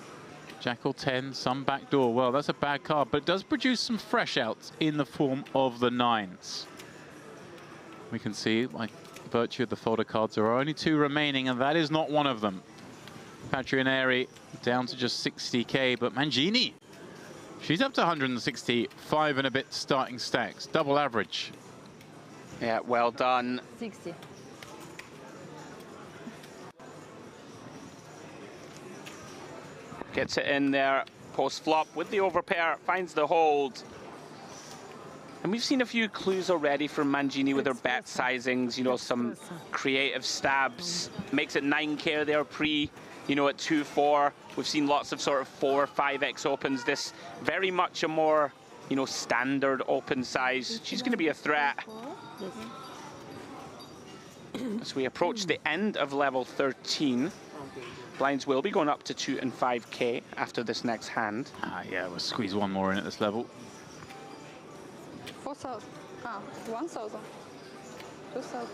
Speaker 1: Jack or 10, some backdoor. Well, that's a bad card, but it does produce some fresh outs in the form of the 9s. We can see, by virtue of the folder cards, there are only 2 remaining, and that is not one of them. Paltrinieri down to just 60K, but Mangini, she's up to 165 and a bit starting stacks, double average.
Speaker 3: Yeah, well done.
Speaker 6: 60.
Speaker 3: Gets it in there, post flop with the overpair, finds the hold. And we've seen a few clues already from Mangini with her bet sizings, you know, some creative stabs. Makes it 9K there pre, you know, at 2-4. We've seen lots of sort of 4, 5X opens. This very much a more, you know, standard open size. She's going to be a threat. As we approach the end of level 13, blinds will be going up to 2 and 5K after this next hand.
Speaker 1: Yeah, we'll squeeze one more in at this level.
Speaker 6: 4,000. 1,000. 2,000.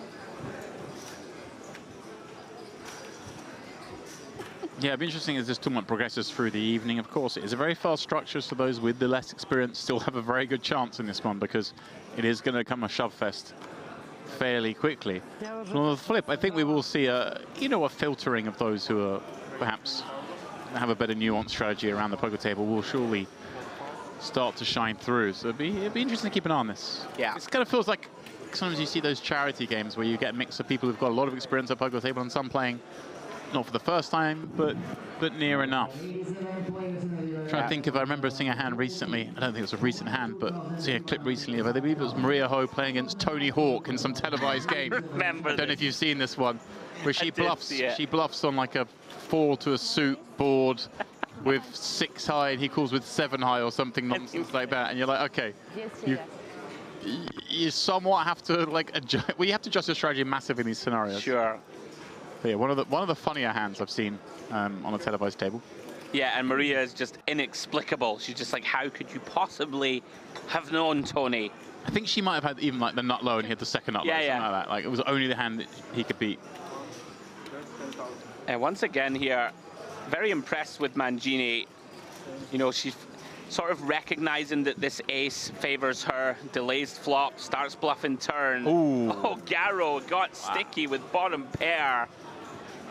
Speaker 1: Yeah, it'd be interesting as this tournament progresses through the evening. Of course, it is a very fast structure, so those with the less experience still have a very good chance in this one, because it is going to become a shove fest fairly quickly. On the flip, I think we will see a filtering of those who are perhaps have a better nuanced strategy around the poker table will surely start to shine through. So it'd be interesting to keep an eye on this.
Speaker 3: Yeah.
Speaker 1: It kind of feels like sometimes you see those charity games where you get a mix of people who've got a lot of experience at poker table and some playing not for the first time, but near enough. Trying to think if I remember seeing a hand recently. I don't think it was a recent hand, but seeing a clip recently of, I believe it was Maria Ho playing against Tony Hawk in some televised game. I don't know if you've seen this one, where she bluffs on like a 4 to a suit board with 6 high, and he calls with 7 high or something nonsense like that, and you're like, okay, you somewhat have to like adjust. Well, you have to adjust your strategy massively in these scenarios.
Speaker 3: Sure.
Speaker 1: But yeah, one of the funnier hands I've seen on a televised table.
Speaker 3: Yeah, and Maria is just inexplicable. She's just like, how could you possibly have known Tony?
Speaker 1: I think she might have had even like the nut low and he had the second nut low, something like that. Like it was only the hand that he could beat.
Speaker 3: And once again here, very impressed with Mangini. You know, she's sort of recognizing that this ace favors her, delays flop, starts bluffing turn.
Speaker 1: Ooh.
Speaker 3: Oh, Garo got sticky with bottom pair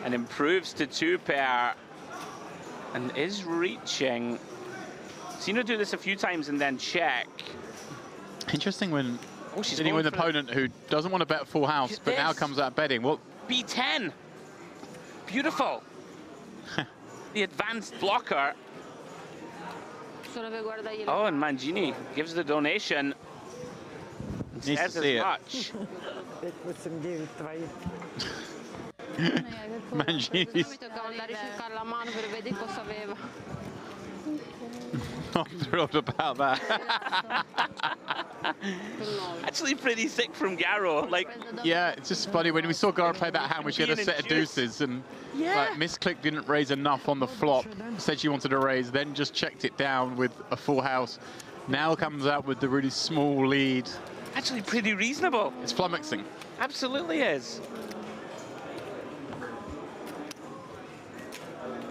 Speaker 3: and improves to 2 pair and is reaching. Seen her do this a few times and then check.
Speaker 1: Interesting when
Speaker 3: she's
Speaker 1: sitting with an opponent who doesn't want to bet full house, but now comes out betting. Well,
Speaker 3: B10. Beautiful. The advanced blocker. Oh, and Mangini gives the donation. And
Speaker 1: Needs
Speaker 3: says
Speaker 1: to see
Speaker 3: as
Speaker 1: it.
Speaker 3: much.
Speaker 1: Mangini's Not thrilled about that.
Speaker 3: Actually pretty sick from Garo. Like,
Speaker 1: Yeah, it's just funny when we saw Gara play that hand when she had a set of deuces and like, misclick didn't raise enough on the flop, said she wanted to raise, then just checked it down with a full house. Now comes out with the really small lead.
Speaker 3: actually pretty reasonable.
Speaker 1: It's flummoxing.
Speaker 3: Absolutely is.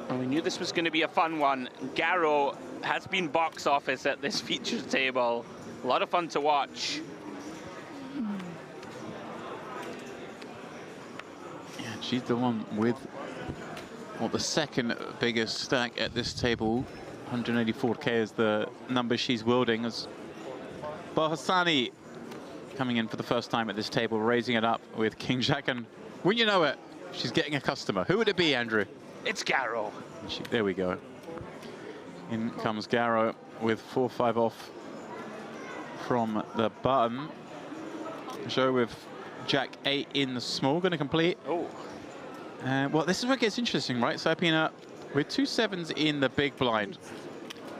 Speaker 3: Well, we knew this was going to be a fun one. Garo has been box office at this feature table. A lot of fun to watch.
Speaker 1: Yeah, she's the one with, well, the second biggest stack at this table. 184k is the number she's wielding, as Bahasani coming in for the first time at this table, raising it up with King Jack, and wouldn't you know it, she's getting a customer. Who would it be, Andrew?
Speaker 3: It's Garo.
Speaker 1: There we go. In comes Garo with 4-5 off from the button. Show with Jack 8 in the small, going to complete.
Speaker 3: Oh.
Speaker 1: Well, this is where it gets interesting, right? Saipina with 2 7s in the big blind.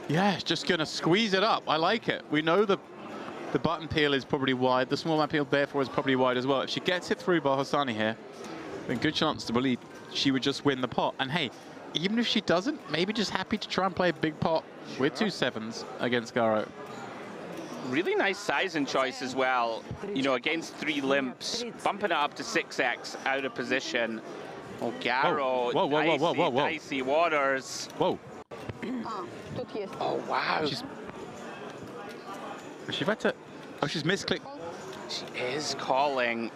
Speaker 1: Yeah, just going to squeeze it up. I like it. We know the button peel is probably wide. The small man peel, therefore, is probably wide as well. If she gets it through Bahasani here, then good chance to believe she would just win the pot. And hey, even if she doesn't, maybe just happy to try and play a big pot with 2 7s against Garo.
Speaker 3: Really nice size and choice as well. You know, against 3 limps, bumping it up to 6x out of position. Oh, Garo,
Speaker 1: whoa.
Speaker 3: dicey waters.
Speaker 1: Whoa.
Speaker 3: Oh, wow.
Speaker 1: Is she about to... Oh, she's misclicked.
Speaker 3: She is calling.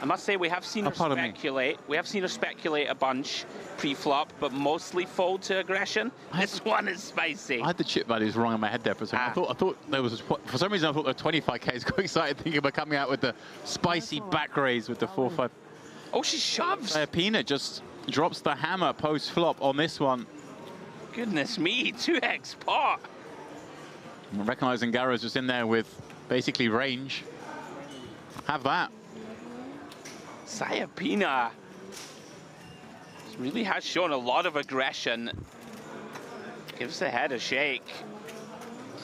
Speaker 3: I must say, we have seen her speculate. We have seen her speculate a bunch pre-flop, but mostly fold to aggression. This one is spicy.
Speaker 1: I had the chip values wrong in my head there for a second. I thought there was... For some reason, I thought there were 25Ks. Got excited thinking about coming out with the spicy back raise with the 4-5.
Speaker 3: Oh, she shoves.
Speaker 1: Pina just drops the hammer post-flop on this one.
Speaker 3: Goodness me, 2x pot.
Speaker 1: Recognizing Garo's just in there with basically range. Have that.
Speaker 3: Sayapina really has shown a lot of aggression. Gives the head a shake.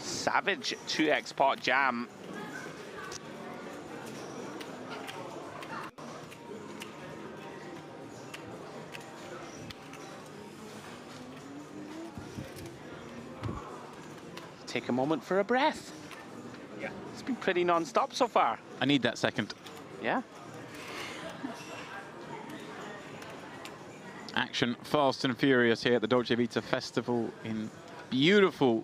Speaker 3: Savage 2x pot jam. Take a moment for a breath. Yeah. It's been pretty non-stop so far.
Speaker 1: I need that second.
Speaker 3: Yeah.
Speaker 1: Action fast and furious here at the Dolce Vita Festival in beautiful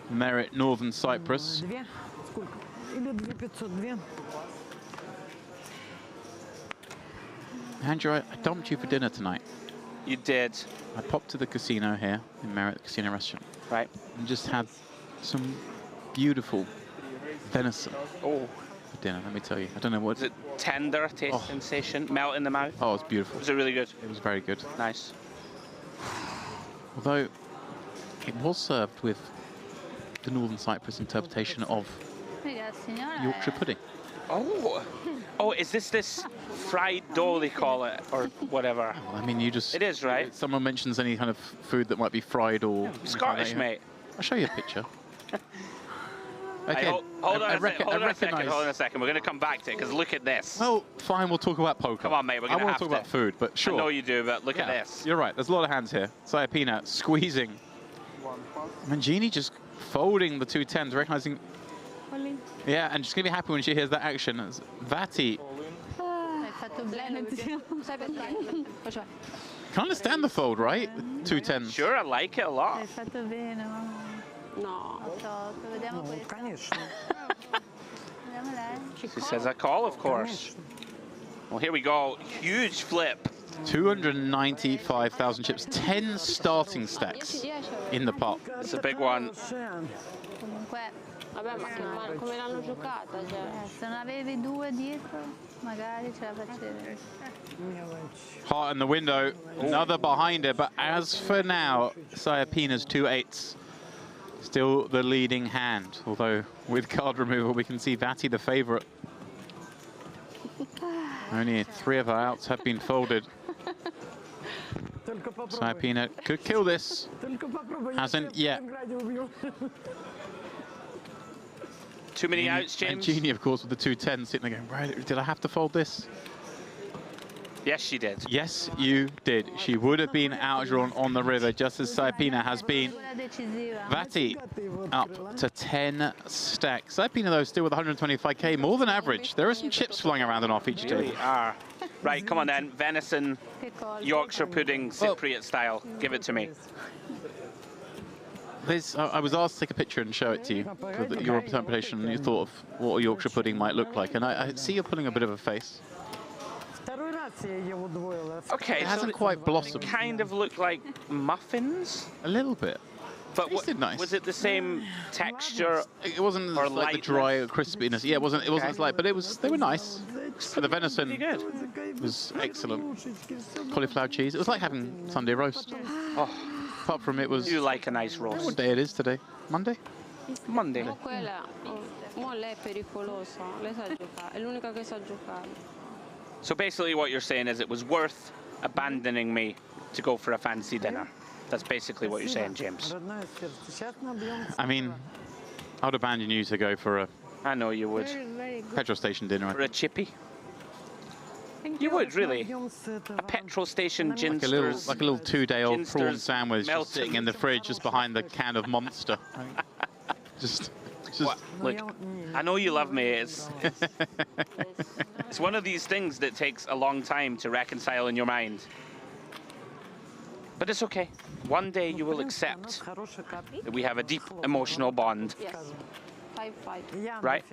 Speaker 1: Merritt, Northern Cyprus. Andrew, I dumped you for dinner tonight.
Speaker 3: You did.
Speaker 1: I popped to the casino here in Merritt, Casino Restaurant.
Speaker 3: Right.
Speaker 1: And just had some beautiful venison.
Speaker 3: Oh.
Speaker 1: For dinner, let me tell you. I don't know what...
Speaker 3: Was it tender taste sensation? Melt in the mouth?
Speaker 1: Oh, it's beautiful.
Speaker 3: Was it really good?
Speaker 1: It was very good.
Speaker 3: Nice.
Speaker 1: Although it was served with the Northern Cyprus interpretation of Yorkshire pudding.
Speaker 3: Oh. Oh, is this fried dough they call it, or whatever?
Speaker 1: Well, I mean, you just...
Speaker 3: It is, right?
Speaker 1: If someone mentions any kind of food that might be fried or...
Speaker 3: Scottish, mate.
Speaker 1: I'll show you a picture.
Speaker 3: Okay. Hold on a second. We're going to come back to it, because look at this.
Speaker 1: Well, fine, we'll talk about poker.
Speaker 3: Come on, mate, we're going to have to.
Speaker 1: I want to talk about food, but sure.
Speaker 3: I know you do, but look at this.
Speaker 1: You're right, there's a lot of hands here. Sayapina squeezing. Mangini just folding the 2 10s, recognizing... Yeah, and she's going to be happy when she hears that action. As Vati... Can understand the fold, right? 2 10s.
Speaker 3: Sure, I like it a lot.
Speaker 6: No.
Speaker 3: She says a call, of course. Well, here we go. Huge flip.
Speaker 1: 295,000 chips, 10 starting stacks in the pot.
Speaker 3: It's a big one.
Speaker 4: Vabbè, ma come l'hanno giocata? Se non avevi 2 dietro, magari ce la facevi.
Speaker 1: Heart in the window, another behind her, but as for now, Sayapina's 2 8s. Still the leading hand, although with card removal we can see Vati the favourite. Only 3 of her outs have been folded.
Speaker 5: Только попробуй.
Speaker 1: Cypina could kill this.
Speaker 5: Только попробуй.
Speaker 1: Hasn't yet.
Speaker 3: Too many outs,
Speaker 1: And
Speaker 3: James?
Speaker 1: Jeannie, of course, with the 210 sitting there going, right, did I have to fold this?
Speaker 3: Yes, she did.
Speaker 1: Yes, you did. She would have been outdrawn on the river, just as Cypina has been. Vati up to 10 stacks. Cypina, though, still with 125k, more than average. There are some chips flying around and off each
Speaker 3: Really
Speaker 1: table.
Speaker 3: are. Right, come on then. Venison, Yorkshire pudding, Cypriot style. Give it to me.
Speaker 1: I was asked to take a picture and show it to you, your interpretation and your thought of what a Yorkshire pudding might look like. And I see you're putting a bit of a face.
Speaker 3: Okay,
Speaker 1: It hasn't
Speaker 3: so
Speaker 1: quite blossomed.
Speaker 3: kind of look like muffins.
Speaker 1: A little bit.
Speaker 3: But
Speaker 1: Tasted nice.
Speaker 3: was it the same texture?
Speaker 1: It wasn't
Speaker 3: Or
Speaker 1: like the
Speaker 3: lightness.
Speaker 1: dry crispiness. Yeah, it wasn't as light, but they were nice. For the venison,
Speaker 3: Pretty good.
Speaker 1: was excellent. Cauliflower cheese. It was like having Sunday roast.
Speaker 3: Oh,
Speaker 1: Apart from it was.
Speaker 3: you like a nice
Speaker 1: What
Speaker 3: roast.
Speaker 1: day it is today? Monday?
Speaker 3: Monday.
Speaker 6: Quella, mo lei è pericolosa, lei sa giocare, è l'unica che sa giocare.
Speaker 3: So basically what you're saying is it was worth abandoning me to go for a fancy dinner. That's basically what you're saying, James.
Speaker 1: I mean, I would abandon you to go for a
Speaker 3: I know you would.
Speaker 1: petrol station dinner.
Speaker 3: For a chippy. You would, really. A petrol station ginsters.
Speaker 1: Like a little 2-day-old prawn
Speaker 3: Ginsters
Speaker 1: sandwich just
Speaker 3: melted.
Speaker 1: sitting in the fridge just behind the can of Monster. just
Speaker 3: Look, I know you love me. It's one of these things that takes a long time to reconcile in your mind. But it's okay. One day you will accept that we have a deep emotional bond.
Speaker 6: Yes. 5-5.
Speaker 3: Right.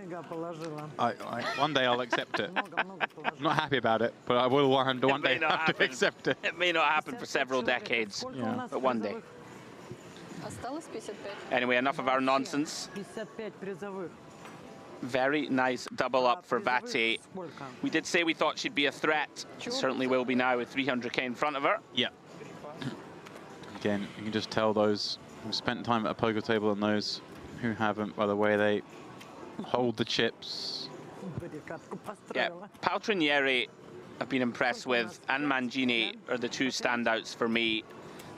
Speaker 1: One day I'll accept it. I'm not happy about it, but I will one day
Speaker 3: may not
Speaker 1: have to
Speaker 3: happen.
Speaker 1: accept it.
Speaker 3: It may not happen for several decades,
Speaker 1: Yeah.
Speaker 3: but one day.
Speaker 6: Осталось 55.
Speaker 3: Anyway, enough of our nonsense.
Speaker 5: 55 призовых.
Speaker 3: Very nice double up for Vati. We did say we thought she'd be a threat. Certainly will be now with 300k in front of her.
Speaker 1: Yeah. Again, you can just tell those who spent time at a poker table and those who haven't by the way they hold the chips.
Speaker 3: Yeah, Paltrinieri I've been impressed with, and Mangini are the two standouts for me.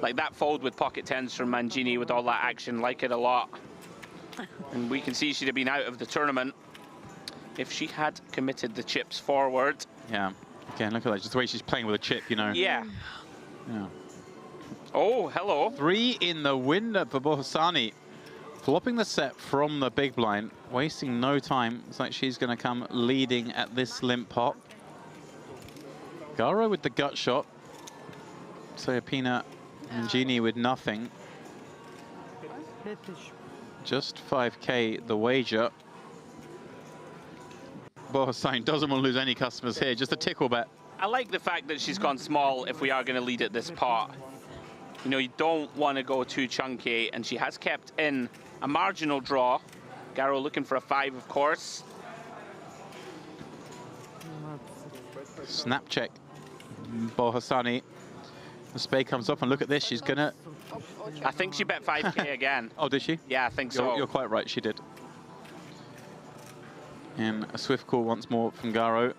Speaker 3: Like that fold with pocket tens from Mangini with all that action, like it a lot. And we can see she'd have been out of the tournament if she had committed the chips forward.
Speaker 1: Yeah. Again, look at that. Just the way she's playing with a chip, you know.
Speaker 3: Yeah.
Speaker 1: Yeah.
Speaker 3: Oh, hello.
Speaker 1: 3 in the window for Bohosani. Flopping the set from the big blind, wasting no time. It's like she's going to come leading at this limp pot. Garo with the gut shot. Sayapina and Genie with nothing. Just 5k the wager. Bohosani doesn't want to lose any customers here. Just a tickle bet.
Speaker 3: I like the fact that she's gone small if we are going to lead at this pot. You know, you don't want to go too chunky, and she has kept in a marginal draw. Garo looking for a 5, of course.
Speaker 1: Snap check. Bohosani. The spade comes off, and look at this. She's gonna.
Speaker 3: I think she bet 5k again.
Speaker 1: Oh, did she?
Speaker 3: Yeah, I think so.
Speaker 1: You're quite right. She did. And a swift call once more from Garo.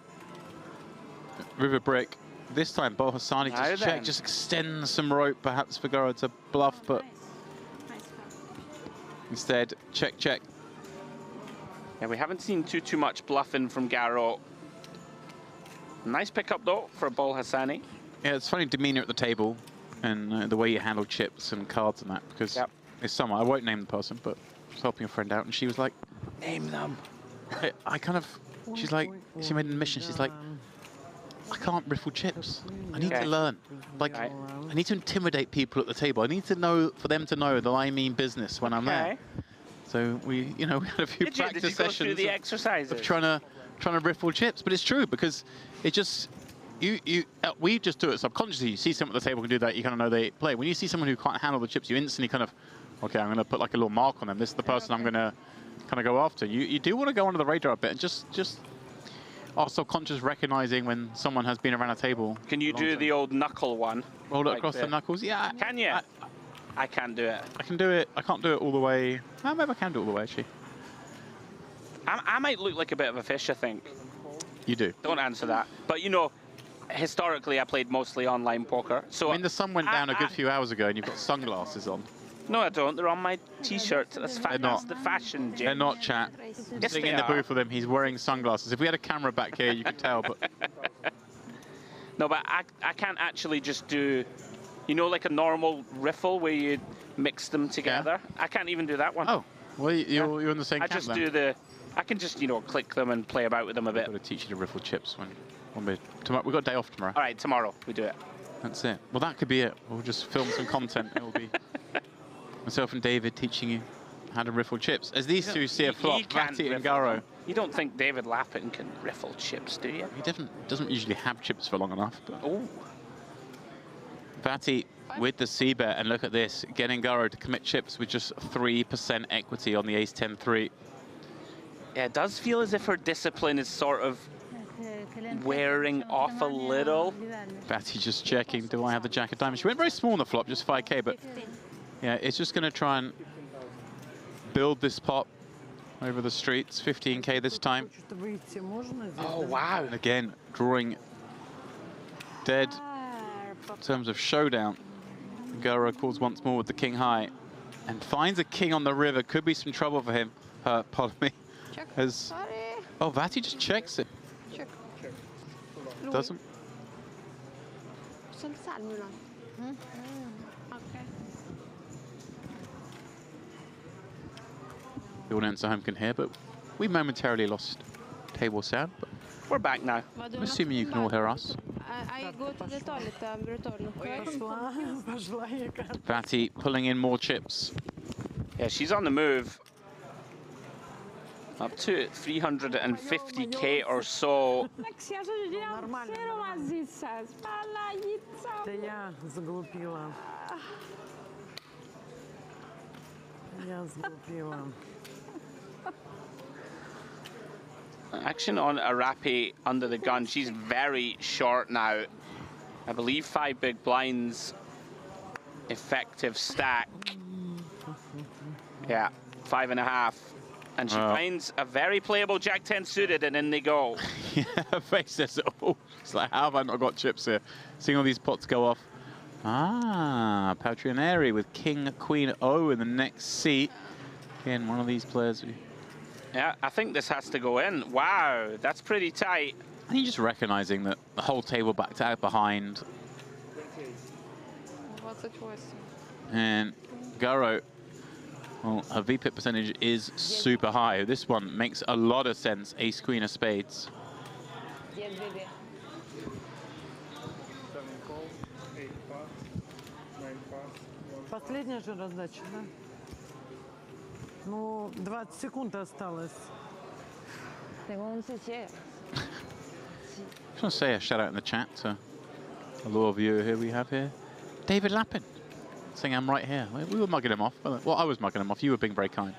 Speaker 1: River brick. This time, Bohosani just check, just extends some rope, perhaps for Garo to bluff, but instead, check, check.
Speaker 3: Yeah, we haven't seen too much bluffing from Garo. Nice pickup though for Bohosani.
Speaker 1: Yeah, it's funny demeanor at the table and the way you handle chips and cards and that, because it's someone, I won't name the person, but I was helping a friend out and she was like, name them. I kind of, she's like, she made an admission, she's like, I can't riffle chips. I need to learn. Like, I need to intimidate people at the table. I need to know, for them to know that I mean business when I'm there. So we, you know, we had a few practice sessions
Speaker 3: the exercises
Speaker 1: of trying to riffle chips. But it's true because it just, we just do it subconsciously. You see someone at the table can do that, you kind of know they play. When you see someone who can't handle the chips, you instantly kind of, okay, I'm going to put like a little mark on them. This is the person I'm going to kind of go after. You do want to go under the radar a bit and just are subconscious recognizing when someone has been around a table.
Speaker 3: Can you do the old knuckle one?
Speaker 1: Roll it across the knuckles? Yeah.
Speaker 3: Can you? I can't do it.
Speaker 1: I can do it. I can't do it all the way. Oh, maybe I can do it all the way, actually.
Speaker 3: I might look like a bit of a fish, I think.
Speaker 1: You do.
Speaker 3: Don't answer that. But, you know, historically, I played mostly online poker. So
Speaker 1: I mean, the sun went down a good few hours ago and you've got sunglasses on.
Speaker 3: No, I don't. They're on my T-shirt. That's
Speaker 1: not.
Speaker 3: the fashion, Jim.
Speaker 1: They're not, chat.
Speaker 3: Yes,
Speaker 1: Sitting
Speaker 3: they
Speaker 1: in the
Speaker 3: are.
Speaker 1: booth with him, he's wearing sunglasses. If we had a camera back here, you could tell, but
Speaker 3: No, but I can't actually just do, you know, like a normal riffle where you mix them together. I can't even do that one.
Speaker 1: oh, well, you're in the same
Speaker 3: I
Speaker 1: camp
Speaker 3: just
Speaker 1: then.
Speaker 3: do the, I can just, you know, click them and play about with them a bit.
Speaker 1: Got to teach you to riffle chips when we're tomorrow. We've got a day off tomorrow.
Speaker 3: All right, tomorrow we do it.
Speaker 1: That's it. Well, that could be it. We'll just film some content. It will be myself and David teaching you how to riffle chips. As these two see a flop,
Speaker 3: He can't
Speaker 1: Matty and
Speaker 3: riffle
Speaker 1: Garo.
Speaker 3: them. You don't think David Lappin can riffle chips, do you?
Speaker 1: He doesn't usually have chips for long enough. But
Speaker 3: Oh,
Speaker 1: Vati with the C-bet, and look at this, getting Garo to commit chips with just 3% equity on the ace-10-3.
Speaker 3: yeah, it does feel as if her discipline is sort of wearing off a little.
Speaker 1: Vati just checking, do I have the jack of diamonds? She went very small on the flop, just 5k, but yeah, it's just going to try and build this pot over the streets, 15k this time.
Speaker 3: Oh, wow.
Speaker 1: And again, drawing dead in terms of showdown. Garo calls once more with the king high and finds a king on the river. Could be some trouble for him. Pardon me. As, oh, Vati just checks it. Doesn't. The audience at home can hear, but we momentarily lost table sound. But
Speaker 3: We're back now.
Speaker 1: I'm assuming you can all hear us.
Speaker 6: I go to the toilet, return, okay?
Speaker 1: Vati pulling in more chips.
Speaker 3: Yeah, she's on the move. Up to 350k or so.
Speaker 5: Это я заглупила. Я заглупила.
Speaker 3: Action on Arapi under the gun. She's very short now. I believe 5 big blinds. Effective stack. Yeah, 5.5. And she finds a very playable Jack-10 suited, and in they go.
Speaker 1: Yeah, her face says it all. It's like, how have I not got chips here? Seeing all these pots go off. Ah, Patronary with King, Queen, O in the next seat. Again, one of these players.
Speaker 3: Yeah, I think this has to go in. Wow, that's pretty tight.
Speaker 1: I think just recognizing that the whole table backed out behind. And Garo, well, her VPIP percentage is super high. This one makes a lot of sense. Ace, Queen of Spades.
Speaker 5: Последняя же раздача, да? Ну, 20 секунд осталось.
Speaker 1: I just want to say a shout out in the chat to a loyal viewer here we have here. David Lappin, saying I'm right here. We were mugging him off. Well, I was mugging him off. You were being very kind.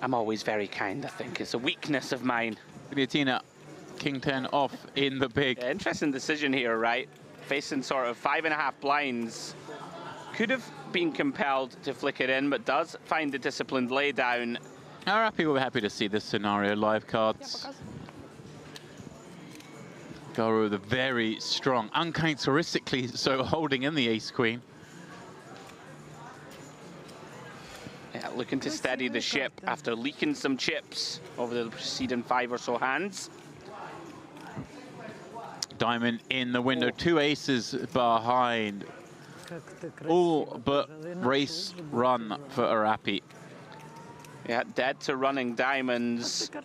Speaker 3: I'm always very kind, I think. It's a weakness of mine.
Speaker 1: Guillotina, King 10 off in the big.
Speaker 3: Yeah, interesting decision here, right? Facing sort of 5.5 blinds. Could have been compelled to flick it in, but does find the disciplined laydown.
Speaker 1: How happy we're happy to see this scenario live cards. Garo, the very strong, uncharacteristically so, holding in the ace queen.
Speaker 3: Yeah, looking to steady the ship after leaking some chips over the preceding 5 or so hands.
Speaker 1: Diamond in the window, 2 aces behind. All but race run for Arapi.
Speaker 3: Yeah, dead to running diamonds.
Speaker 1: And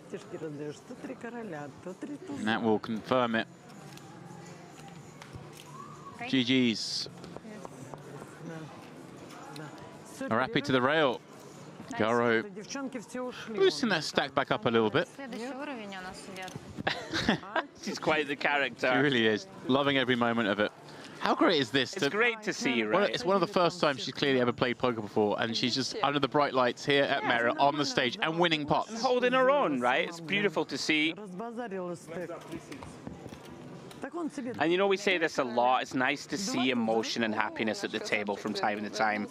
Speaker 1: that will confirm it. GG's. Arapi to the rail. Garo boosting that stack back up a little bit.
Speaker 3: She's quite the character.
Speaker 1: She really is. Loving every moment of it. How great is this?
Speaker 3: It's great to see,
Speaker 1: Well,
Speaker 3: right?
Speaker 1: it's one of the first times she's clearly ever played poker before, and she's just under the bright lights here at Mera on the stage and winning pots.
Speaker 3: Holding her own, right? It's beautiful to see. And you know, we say this a lot. It's nice to see emotion and happiness at the table from time to time.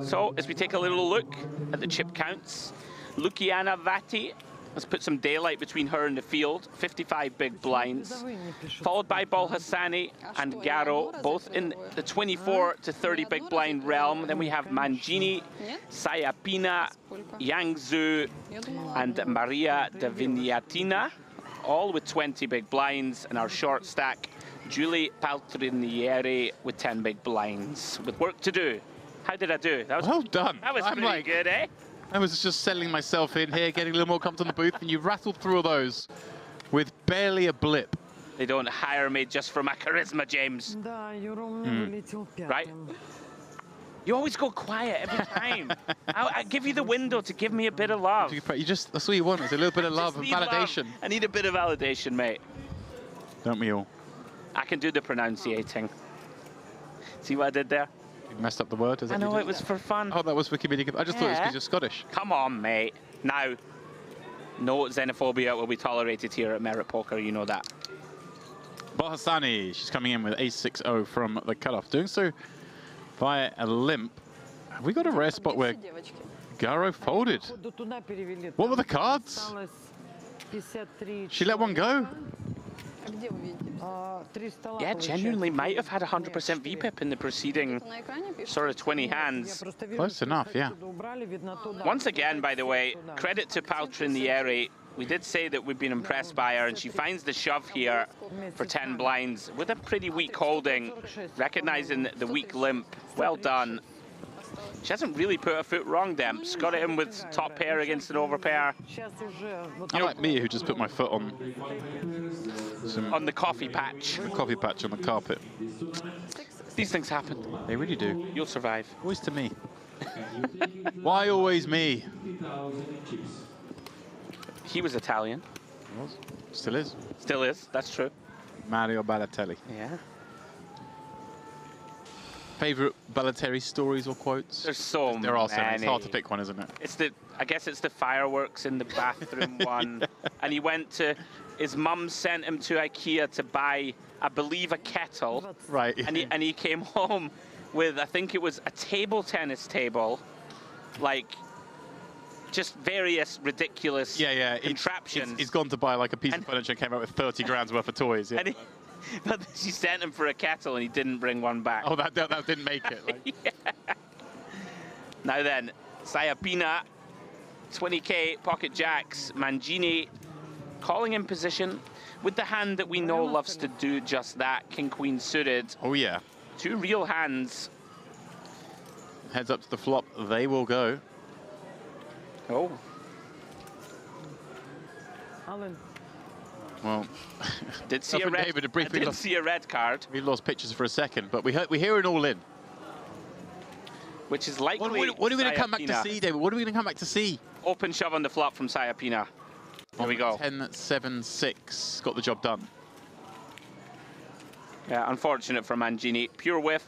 Speaker 3: So, as we take a little look at the chip counts, Luciana Vati Let's put some daylight between her and the field. 55 big blinds. Followed by Balhassani and Garo, both in the 24 to 30 big blind realm. Then we have Mangini, Sayapina, Yangzhou, and Maria de Vignatina, all with 20 big blinds. And our short stack, Julie Paltrinieri with 10 big blinds. With work to do. How did I do? That was
Speaker 1: Well done.
Speaker 3: That was pretty good, eh?
Speaker 1: I was just settling myself in here, getting a little more comfortable in the booth, and you rattled through all those with barely a blip.
Speaker 3: They don't hire me just for my charisma, James. Right? You always go quiet every time. I give you the window to give me a bit of love.
Speaker 1: That's all you want, is a little bit of love and
Speaker 3: Need love.
Speaker 1: validation.
Speaker 3: I need a bit of validation, mate.
Speaker 1: Don't we all?
Speaker 3: I can do the pronunciating. See what I did there?
Speaker 1: You messed up the word.
Speaker 3: I know, it was for fun.
Speaker 1: Oh, that was Wikimedia. I just thought it was
Speaker 3: Yeah.
Speaker 1: because you're Scottish.
Speaker 3: Come on, mate. Now, no xenophobia will be tolerated here at Merit Poker, you know that.
Speaker 1: Balhassani, she's coming in with ace-6-0 from the cutoff. Doing so via a limp. Have we got a rare spot where Garo folded? What were the cards? She let one go?
Speaker 3: Yeah, genuinely might have had 100% VPIP in the preceding sort of 20 hands.
Speaker 1: Close enough, yeah.
Speaker 3: Once again, by the way, credit to Paltrinieri. We did say that we've been impressed by her, and she finds the shove here for 10 blinds with a pretty weak holding, recognizing the weak limp. Well done. She hasn't really put her foot wrong, Demps. Got it in with top pair against an overpair.
Speaker 1: I like me, who just put my foot on
Speaker 3: On the coffee patch.
Speaker 1: the coffee patch on the carpet.
Speaker 3: These things happen.
Speaker 1: They really do.
Speaker 3: You'll survive.
Speaker 1: Always to me. Why always me?
Speaker 3: He was Italian.
Speaker 1: Still is.
Speaker 3: Still is, that's true.
Speaker 1: Mario Balotelli.
Speaker 3: Yeah.
Speaker 1: Favorite Balotelli stories or quotes?
Speaker 3: There's so
Speaker 1: There are so many. It's
Speaker 3: many.
Speaker 1: hard to pick one, isn't it?
Speaker 3: It's the, I guess it's the fireworks in the bathroom one. And he went to, his mum sent him to IKEA to buy, I believe, a kettle.
Speaker 1: Right.
Speaker 3: And he came home with, I think it was a table tennis table, like just various ridiculous contraptions.
Speaker 1: He's gone to buy like a piece of furniture and came out with 30 grand's worth of toys. Yeah.
Speaker 3: And but she sent him for a kettle and he didn't bring one back.
Speaker 1: Oh, that didn't make it. Like.
Speaker 3: Yeah. Now then, Sayapina, 20k, pocket jacks, Mangini, calling in position with the hand that we know loves to do just that, king, queen suited.
Speaker 1: Oh, yeah.
Speaker 3: Two real hands.
Speaker 1: Heads up to the flop, they will go.
Speaker 3: Oh.
Speaker 5: Alan.
Speaker 1: Well,
Speaker 3: Did see a red,
Speaker 1: David,
Speaker 3: I did see a red card.
Speaker 1: We lost pictures for a second, but we hear it all in.
Speaker 3: Which is likely.
Speaker 1: What are we going to come back to see, David? What are we going to come back to see?
Speaker 3: Open shove on the flop from Sayapina. There we go.
Speaker 1: 10-7-6. Got the job done.
Speaker 3: Yeah, unfortunate for Mangini. Pure whiff.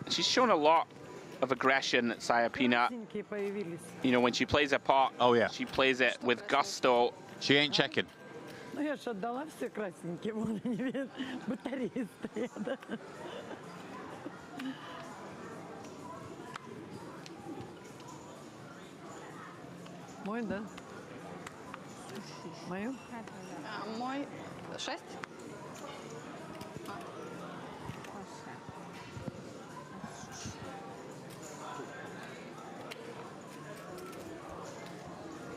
Speaker 3: She's shown a lot of aggression at Sayapina. You know, when she plays a pot,
Speaker 1: oh yeah,
Speaker 3: she plays it with gusto.
Speaker 1: She ain't checking.
Speaker 5: Ну я же отдала все красненькие, вон они, видят, батареи стоят. Мой, да? Мою?
Speaker 4: Мой 6.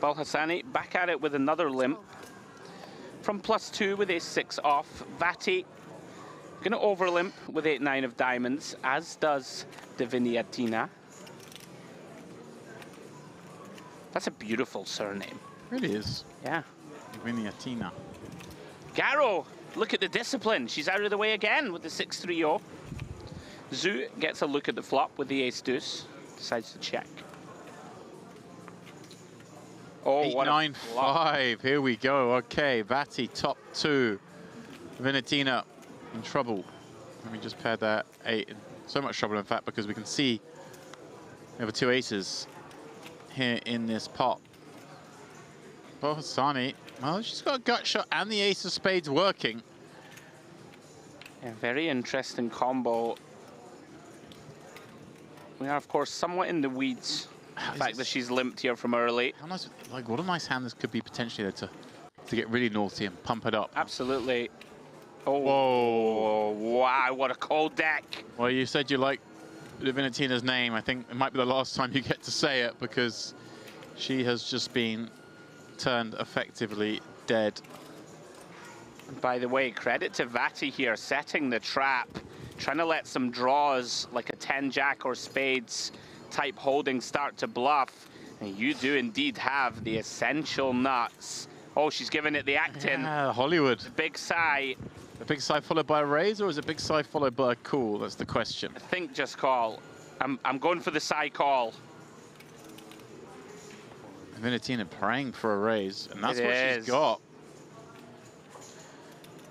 Speaker 3: Balhassani back at it with another limp. From +2 with ace-6 off. Vati going to over-limp with 8-9 of diamonds, as does Diviniatina. That's a beautiful surname.
Speaker 1: It really is.
Speaker 3: Yeah.
Speaker 1: Diviniatina.
Speaker 3: Garo, look at the discipline. She's out of the way again with the 6-3-0. Zhu gets a look at the flop with the ace-deuce. Decides to check. Oh,
Speaker 1: 8-9-5. Here we go. Okay, Vati top 2. Vinitina in trouble. Let me just pair that 8. So much trouble, in fact, because we can see we have 2 aces here in this pot. Balhassani, well, she's got a gut shot and the ace of spades working.
Speaker 3: Yeah, very interesting combo. We are, of course, somewhat in the weeds The fact that she's limped here from early.
Speaker 1: How nice, like, what a nice hand this could be potentially though, to get really naughty and pump it up.
Speaker 3: Absolutely. Oh,
Speaker 1: whoa.
Speaker 3: Wow, what a cold deck.
Speaker 1: Well, you said you like Vinatina's name. I think it might be the last time you get to say it because she has just been turned effectively dead.
Speaker 3: By the way, credit to Vati here, setting the trap, trying to let some draws like a 10-jack or spades type holding start to bluff. And you do indeed have the essential nuts. Oh, she's giving it the acting.
Speaker 1: Yeah, Hollywood.
Speaker 3: The big sigh.
Speaker 1: A big sigh followed by a raise, or is it a big sigh followed by a call? That's the question.
Speaker 3: I think just call. I'm going for the sigh call.
Speaker 1: Vinatina praying for a raise, and that's what she's got.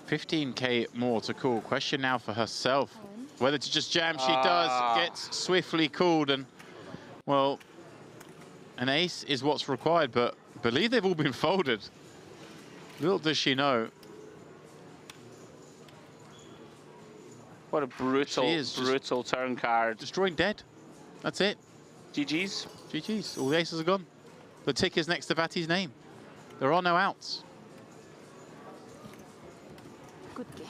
Speaker 1: 15k more to call. Question now for herself. Whether to just jam, she does. Gets swiftly called, and, well, an ace is what's required, but I believe they've all been folded. Little does she know.
Speaker 3: What a brutal turn card.
Speaker 1: Destroying dead. That's it.
Speaker 3: GG's.
Speaker 1: GG's. All the aces are gone. The tick is next to Vati's name. There are no outs.
Speaker 4: Good game.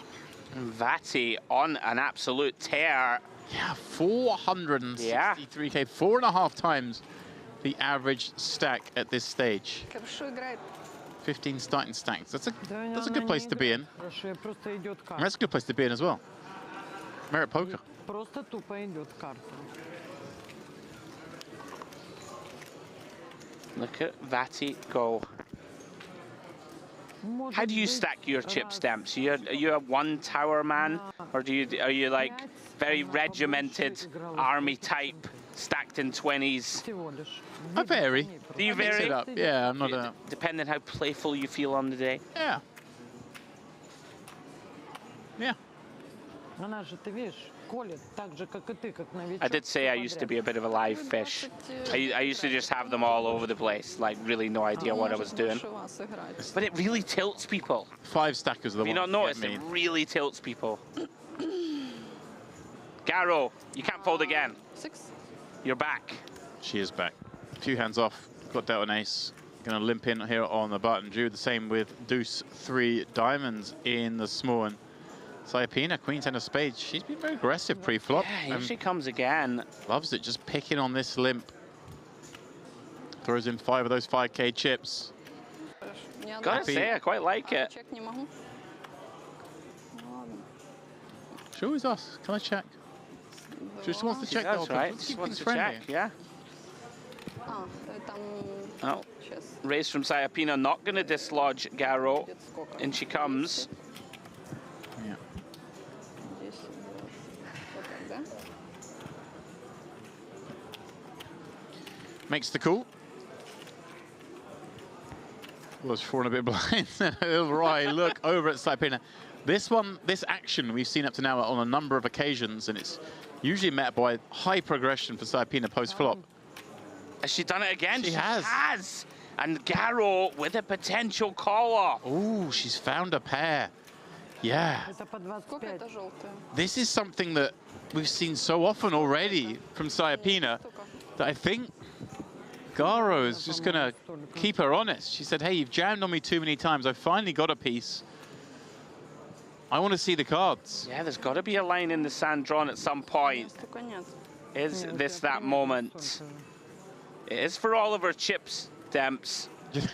Speaker 3: Vati on an absolute tear.
Speaker 1: Yeah, 463k, 4.5 times the average stack at this stage. 15 starting stacks. That's a good place to be in. That's a good place to be in as well. Merit poker.
Speaker 5: Просто тупо идет карта.
Speaker 3: Look at Vati go. How do you stack your chip stamps? Are you a one tower man, or are you like very regimented army type, stacked in 20s?
Speaker 1: I vary.
Speaker 3: Do you vary?
Speaker 1: Yeah, I'm not a...
Speaker 3: Depending how playful you feel on the day.
Speaker 1: Yeah. Yeah.
Speaker 5: Она же, ты видишь, колет так же, как и ты, как новичок.
Speaker 3: I did say I used to be a bit of a live fish. I used to just have them all over the place, like really no idea what I was doing. But it really tilts people.
Speaker 1: 5 stackers are the
Speaker 3: Have you
Speaker 1: ones
Speaker 3: not
Speaker 1: that
Speaker 3: noticed?
Speaker 1: get
Speaker 3: It
Speaker 1: me.
Speaker 3: really tilts people. Garo, you can't fold again.
Speaker 6: 6.
Speaker 3: You're back.
Speaker 1: She is back. A few hands off. Got dealt an ace. Going to limp in here on the button. Drew the same with deuce 3 diamonds in the small one. Cypina, queen 10 of spades. She's been very aggressive pre-flop.
Speaker 3: Yeah, here she comes again.
Speaker 1: Loves it, just picking on this limp. Throws in 5 of those 5k chips.
Speaker 3: Gotta say, I quite like it.
Speaker 1: She always asks, can I check? She just wants to check.
Speaker 3: That's
Speaker 1: the
Speaker 3: right.
Speaker 1: Let's
Speaker 3: Just
Speaker 1: keep
Speaker 3: wants
Speaker 1: things
Speaker 3: to
Speaker 1: friendly.
Speaker 3: check, yeah. Oh, raise from Sayapina, not going to dislodge Garo. In she comes.
Speaker 1: Yeah. Makes the call. Was falling a bit blind. Right, look over at Sayapina. This action we've seen up to now on a number of occasions, and it's usually met by high progression for Sayapina post-flop.
Speaker 3: Has she done it again?
Speaker 1: She has.
Speaker 3: And Garo with a potential call-off.
Speaker 1: Oh, she's found a pair. Yeah.
Speaker 5: Это по 25.
Speaker 1: This is something that we've seen so often already from Sayapina that I think Garo is just going to keep her honest. She said, hey, you've jammed on me too many times. I finally got a piece. I want to see the cards.
Speaker 3: Yeah, there's got to be a line in the sand drawn at some point. Is this that moment? It is for all of her chips, Demps.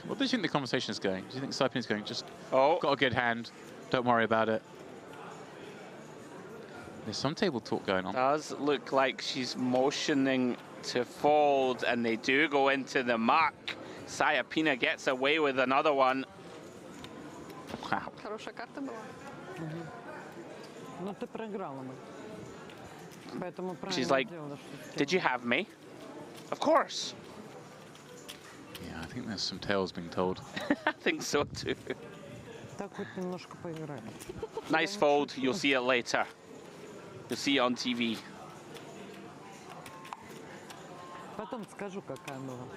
Speaker 1: What do you think the conversation is going? Do you think Sayapina's going, just
Speaker 3: got
Speaker 1: a good hand, don't worry about it? There's some table talk going on.
Speaker 3: Does look like she's motioning to fold, and they do go into the muck. Sayapina gets away with another one.
Speaker 1: Wow.
Speaker 5: Ну ты проиграла бы. Поэтому
Speaker 3: She's
Speaker 5: правильно
Speaker 3: like,
Speaker 5: сделала, что
Speaker 3: did you have me? Of course.
Speaker 1: Yeah, I think there's some tales being told.
Speaker 3: I think so too.
Speaker 5: так хоть немножко поиграли.
Speaker 3: Nice fold, you'll see it later. You'll see it on TV.
Speaker 5: Потом скажу, какая была.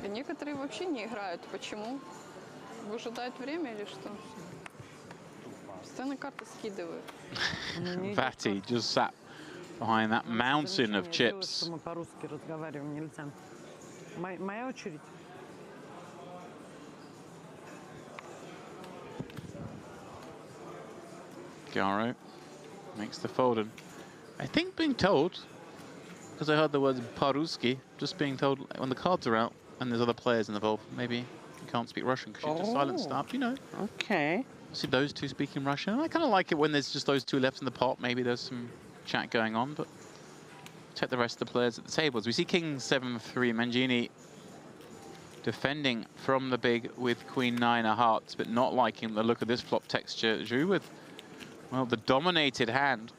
Speaker 6: Некоторые вообще не играют. Почему? Выжидают время или что? Та на карты скидываю.
Speaker 1: Vati just sat behind that mountain of chips.
Speaker 5: Мы по-русски разговариваем, нельзя. Моя очередь.
Speaker 1: Garo makes the fold, and I think being told, because I heard the words Paruski, just being told when the cards are out and there's other players involved, maybe you can't speak Russian because you just silent stuff, you know.
Speaker 3: Okay.
Speaker 1: See those two speaking Russian. I kind of like it when there's just those two left in the pot. Maybe there's some chat going on, but check the rest of the players at the tables. We see King 7-3, Mangini defending from the big with Queen 9 of hearts, but not liking the look of this flop texture. Zhu with, well, the dominated hand.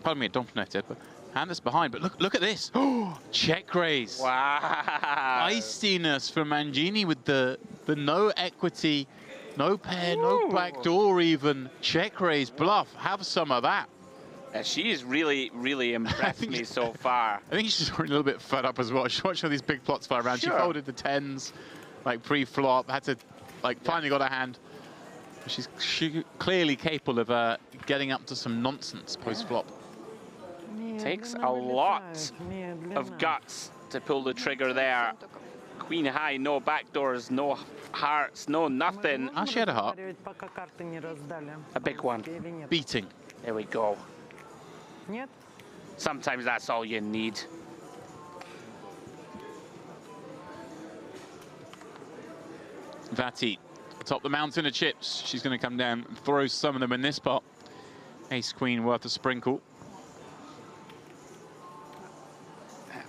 Speaker 1: Pardon me, dominated, but hand that's behind. But look at this. Oh, check raise.
Speaker 3: Wow.
Speaker 1: Iciness from Mangini with the no equity, no pair, no backdoor even. Check raise bluff. Have some of that.
Speaker 3: She is really, really impressed me so far.
Speaker 1: I think she's a little bit fed up as well. She's watching all these big plots fly around.
Speaker 3: Sure.
Speaker 1: She folded the 10s, like pre-flop, had to, like, finally got a hand. She's clearly capable of getting up to some nonsense post-flop.
Speaker 3: Takes a lot of guts to pull the trigger there. Queen high, no backdoors, no hearts, no nothing.
Speaker 1: Ah, she had a heart.
Speaker 3: A big one.
Speaker 1: Beating.
Speaker 3: There we go.
Speaker 5: Нет?
Speaker 3: Sometimes that's all you need.
Speaker 1: Vati, atop the mountain of chips. She's going to come down and throw some of them in this pot. Ace Queen worth a sprinkle.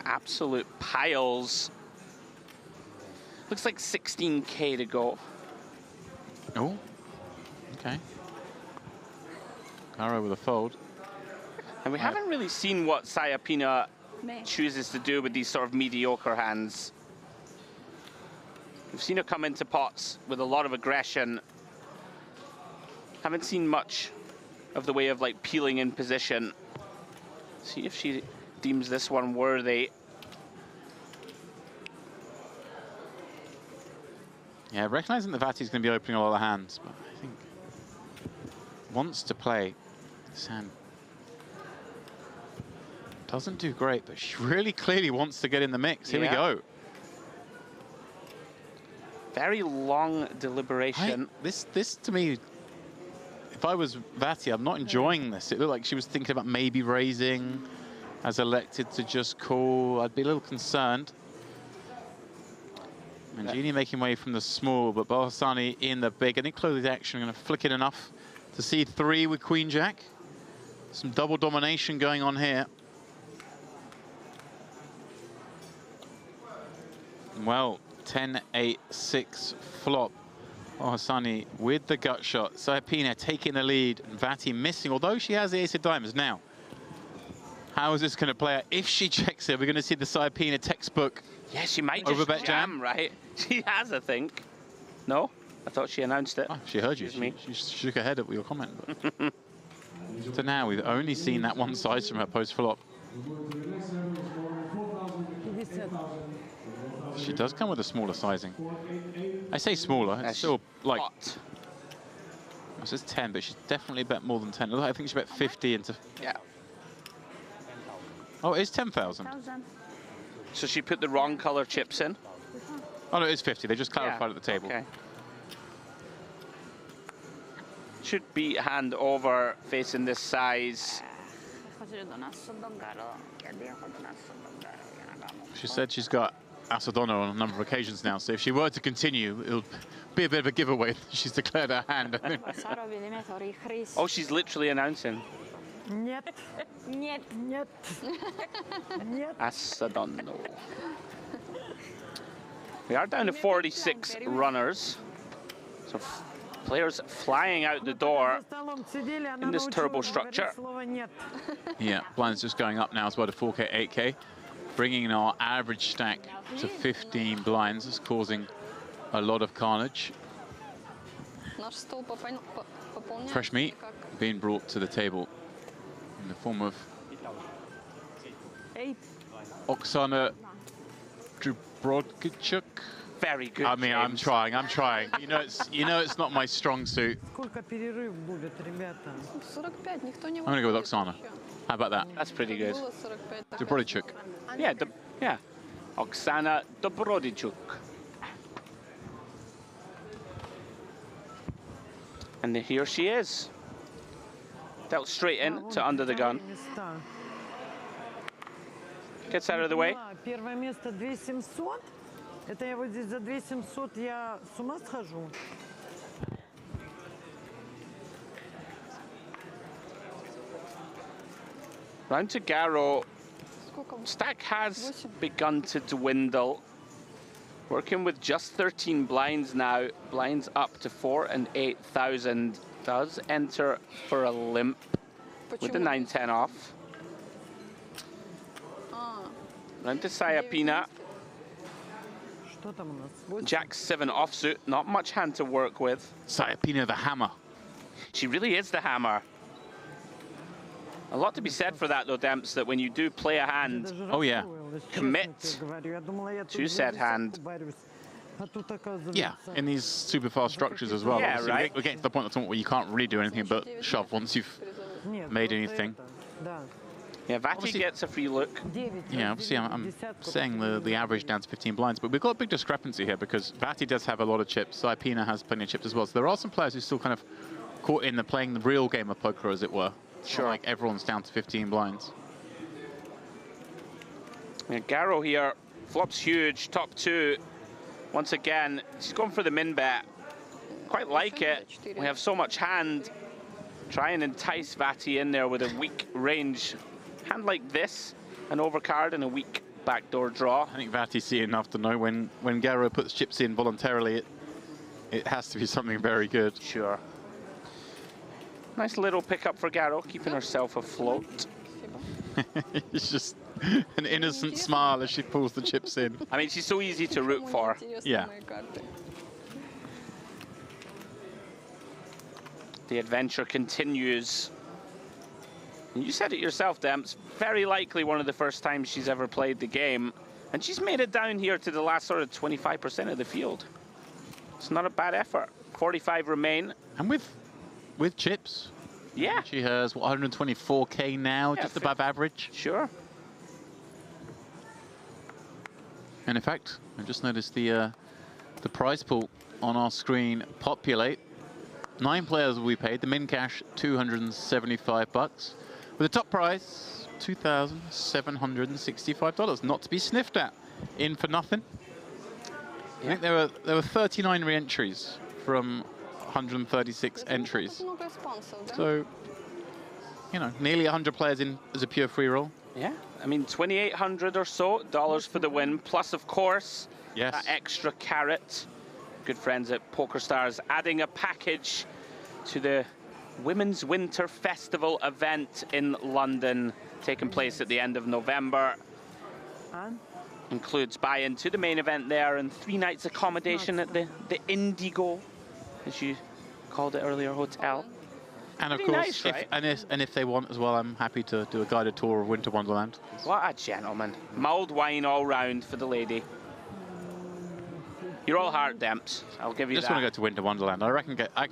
Speaker 3: Absolute piles. Looks like 16K to go.
Speaker 1: Oh, okay. Garo with a fold.
Speaker 3: And we haven't really seen what Sayapina chooses to do with these sort of mediocre hands. We've seen her come into pots with a lot of aggression. Haven't seen much of the way of like peeling in position. See if she deems this one worthy.
Speaker 1: Yeah, recognizing that Vati's going to be opening a lot of hands, but I think wants to play this hand. Doesn't do great, but she really clearly wants to get in the mix. Here we go.
Speaker 3: Very long deliberation.
Speaker 1: This to me, if I was Vati, I'm not enjoying this. It looked like she was thinking about maybe raising, has elected to just call. I'd be a little concerned. Mangini making way from the small, but Balsani in the big. I think close action, going to flick it enough to see 3 with Queen Jack. Some double domination going on here. Well, 10-8-6 flop. Balsani with the gut shot. Sayapina taking the lead, and Vati missing, although she has the ace of diamonds. Now, how is this going to play out? If she checks it, we're going to see the Sayapina textbook.
Speaker 3: Yeah, she might just
Speaker 1: overbet
Speaker 3: jam, right? She has, I think. No? I thought she announced it.
Speaker 1: Oh, she heard you. She shook her head at your comment. But so now we've only seen that one size from her post-flop. She does come with a smaller sizing. I say smaller, it's still like... It says 10, but she's definitely bet more than 10. I think she bet 50 into...
Speaker 3: Yeah.
Speaker 1: Oh, it is 10,000.
Speaker 3: So she put the wrong color chips in?
Speaker 1: Oh, no, it is 50. They just clarified at the table.
Speaker 3: Okay. Should be hand over facing this size.
Speaker 1: She said she's got Asadona on a number of occasions now, so if she were to continue, it'll be a bit of a giveaway. She's declared her hand.
Speaker 3: Oh, she's literally announcing.
Speaker 5: Нет. Нет. Нет. Нет.
Speaker 3: Asadano. We are down to 46 runners. So players flying out the door in this turbo structure.
Speaker 1: Yeah, blinds just going up now as well to 4K, 8K, bringing our average stack to 15 blinds. It's causing a lot of carnage. Fresh meat being brought to the table in the form of Oksana Dubrodkichuk
Speaker 3: very good.
Speaker 1: I mean, I'm
Speaker 3: James.
Speaker 1: trying. You know it's not my strong suit.
Speaker 5: Сколько перерыв будет, ребята?
Speaker 4: 45, никто не
Speaker 1: I'm gonna go with
Speaker 4: выходит
Speaker 1: Oksana.
Speaker 4: вообще.
Speaker 1: How about that?
Speaker 3: That's pretty good.
Speaker 4: Было 45, так
Speaker 1: Dobrodichuk.
Speaker 3: Yeah, yeah. Oksana Dobrodichuk. And here she is. Dealt straight in to under the gun.
Speaker 5: Места.
Speaker 3: Gets out of the way.
Speaker 5: Поняла, первое место 2700. Это я вот здесь за 2700 я с ума схожу.
Speaker 3: Round to Garrow.
Speaker 4: Сколько?
Speaker 3: Stack has begun to dwindle. Working with just 13 blinds now. Blinds up to 4 and 8,000. Does enter for a limp with the 9-10 off. Round to Sayapina.
Speaker 5: Что там у нас? 8.
Speaker 3: Jack 7 offsuit. Not much hand to work with.
Speaker 1: Sayapina the hammer.
Speaker 3: She really is the hammer. A lot to be said for that, though, Demps, that when you do play a hand,
Speaker 5: Даже
Speaker 1: Oh, yeah.
Speaker 5: расстроилась, честно
Speaker 3: Commit
Speaker 5: тебе говорю. Я думала, я тут
Speaker 3: to set
Speaker 5: за
Speaker 3: hand.
Speaker 5: высоту борюсь. А тут, оказывается,
Speaker 1: Yeah, in these super fast structures as well.
Speaker 3: Yeah,
Speaker 1: Obviously,
Speaker 3: right.
Speaker 1: we're getting to the point at the moment where you can't really do anything but shove once you've
Speaker 5: нет,
Speaker 1: made
Speaker 5: просто
Speaker 1: anything.
Speaker 5: это, да.
Speaker 3: yeah, Vati
Speaker 1: Obviously-
Speaker 3: gets a free look.
Speaker 5: 9
Speaker 1: Yeah, obviously I'm
Speaker 5: десятку
Speaker 1: saying the average down to 15 blinds, but we've got a big discrepancy here because Vati does have a lot of chips. Saipina has plenty of chips as well. So there are some players who still kind of caught in the playing the real game of poker, as it were. It's not like everyone's down to 15 blinds.
Speaker 3: Yeah, Garrow here, flops huge, top 2. Once again, she's going for the min bet. Quite like it. We have so much hand. Try and entice Vati in there with a weak range. Hand like this, an overcard and a weak backdoor draw.
Speaker 1: I think Vati's see enough to know when Garrow puts chips in voluntarily, it has to be something very good.
Speaker 3: Sure. Nice little pickup for Garrow, keeping herself afloat.
Speaker 1: It's just an innocent smile as she pulls the chips in.
Speaker 3: I mean, she's so easy to root for.
Speaker 1: Yeah.
Speaker 3: The adventure continues. You said it yourself, Demps. Very likely one of the first times she's ever played the game. And she's made it down here to the last sort of 25% of the field. It's not a bad effort. 45 remain.
Speaker 1: And with chips.
Speaker 3: Yeah.
Speaker 1: She has, what, 124K now,
Speaker 3: Yeah,
Speaker 1: just above average.
Speaker 3: Sure.
Speaker 1: And in fact, I just noticed the prize pool on our screen populate. 9 players will be paid. The min cash, $275. With the top prize, $2,765. Not to be sniffed at. In for nothing. I think there were 39 re-entries from 136 entries. So, you know, nearly 100 players in as a pure free roll.
Speaker 3: Yeah. I mean, 2,800 or so dollars for the win. Plus, of course,
Speaker 1: Yes.
Speaker 3: that extra carrot. Good friends at PokerStars adding a package to the Women's Winter Festival event in London, taking place at the end of November.
Speaker 5: А?
Speaker 3: Includes buy-in to the main event there and 3 nights accommodation at the Indigo, as you called it earlier, hotel.
Speaker 1: And of
Speaker 3: Pretty
Speaker 1: course,
Speaker 3: nice, right?
Speaker 1: and if they want as well, I'm happy to do a guided tour of Winter Wonderland.
Speaker 3: What a gentleman. Mulled wine all round for the lady. You're all heart, Demps. I'll give you
Speaker 1: Just
Speaker 3: that.
Speaker 1: want to go to Winter Wonderland. I reckon I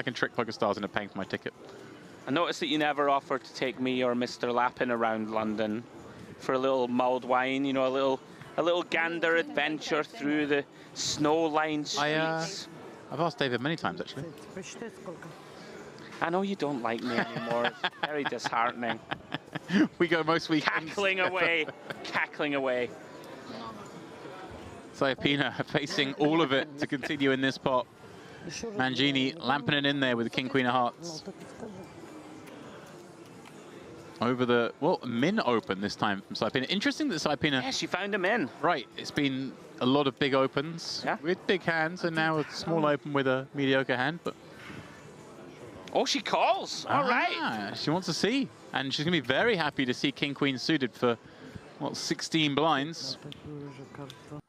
Speaker 1: can trick PokerStars into paying for my ticket.
Speaker 3: I noticed that you never offered to take me or Mr. Lappin around London for a little mulled wine, you know, a little gander adventure through the snow-lined streets.
Speaker 1: I've asked David many times, actually.
Speaker 5: Посчитай, сколько.
Speaker 3: I know you don't like me anymore. It's very disheartening.
Speaker 1: We go most weekends.
Speaker 3: Cackling away, cackling away.
Speaker 1: Sayapina facing all of it to continue in this pot.
Speaker 5: Еще раз
Speaker 1: Mangini
Speaker 5: говорю,
Speaker 1: lamping it in there with the King, Queen of
Speaker 5: ну,
Speaker 1: Hearts.
Speaker 5: так и скажи.
Speaker 1: Over the, well, min open this time from Sayapina. Interesting that Sayapina,
Speaker 3: Yeah, she found him in.
Speaker 1: right, it's been a lot of big opens
Speaker 3: Yeah.
Speaker 1: with big hands and now a small open with a mediocre hand, but
Speaker 3: Oh, she calls. All right.
Speaker 1: she wants to see. And she's going to be very happy to see King, Queen suited for, what, 16 blinds.
Speaker 5: Такую же карту.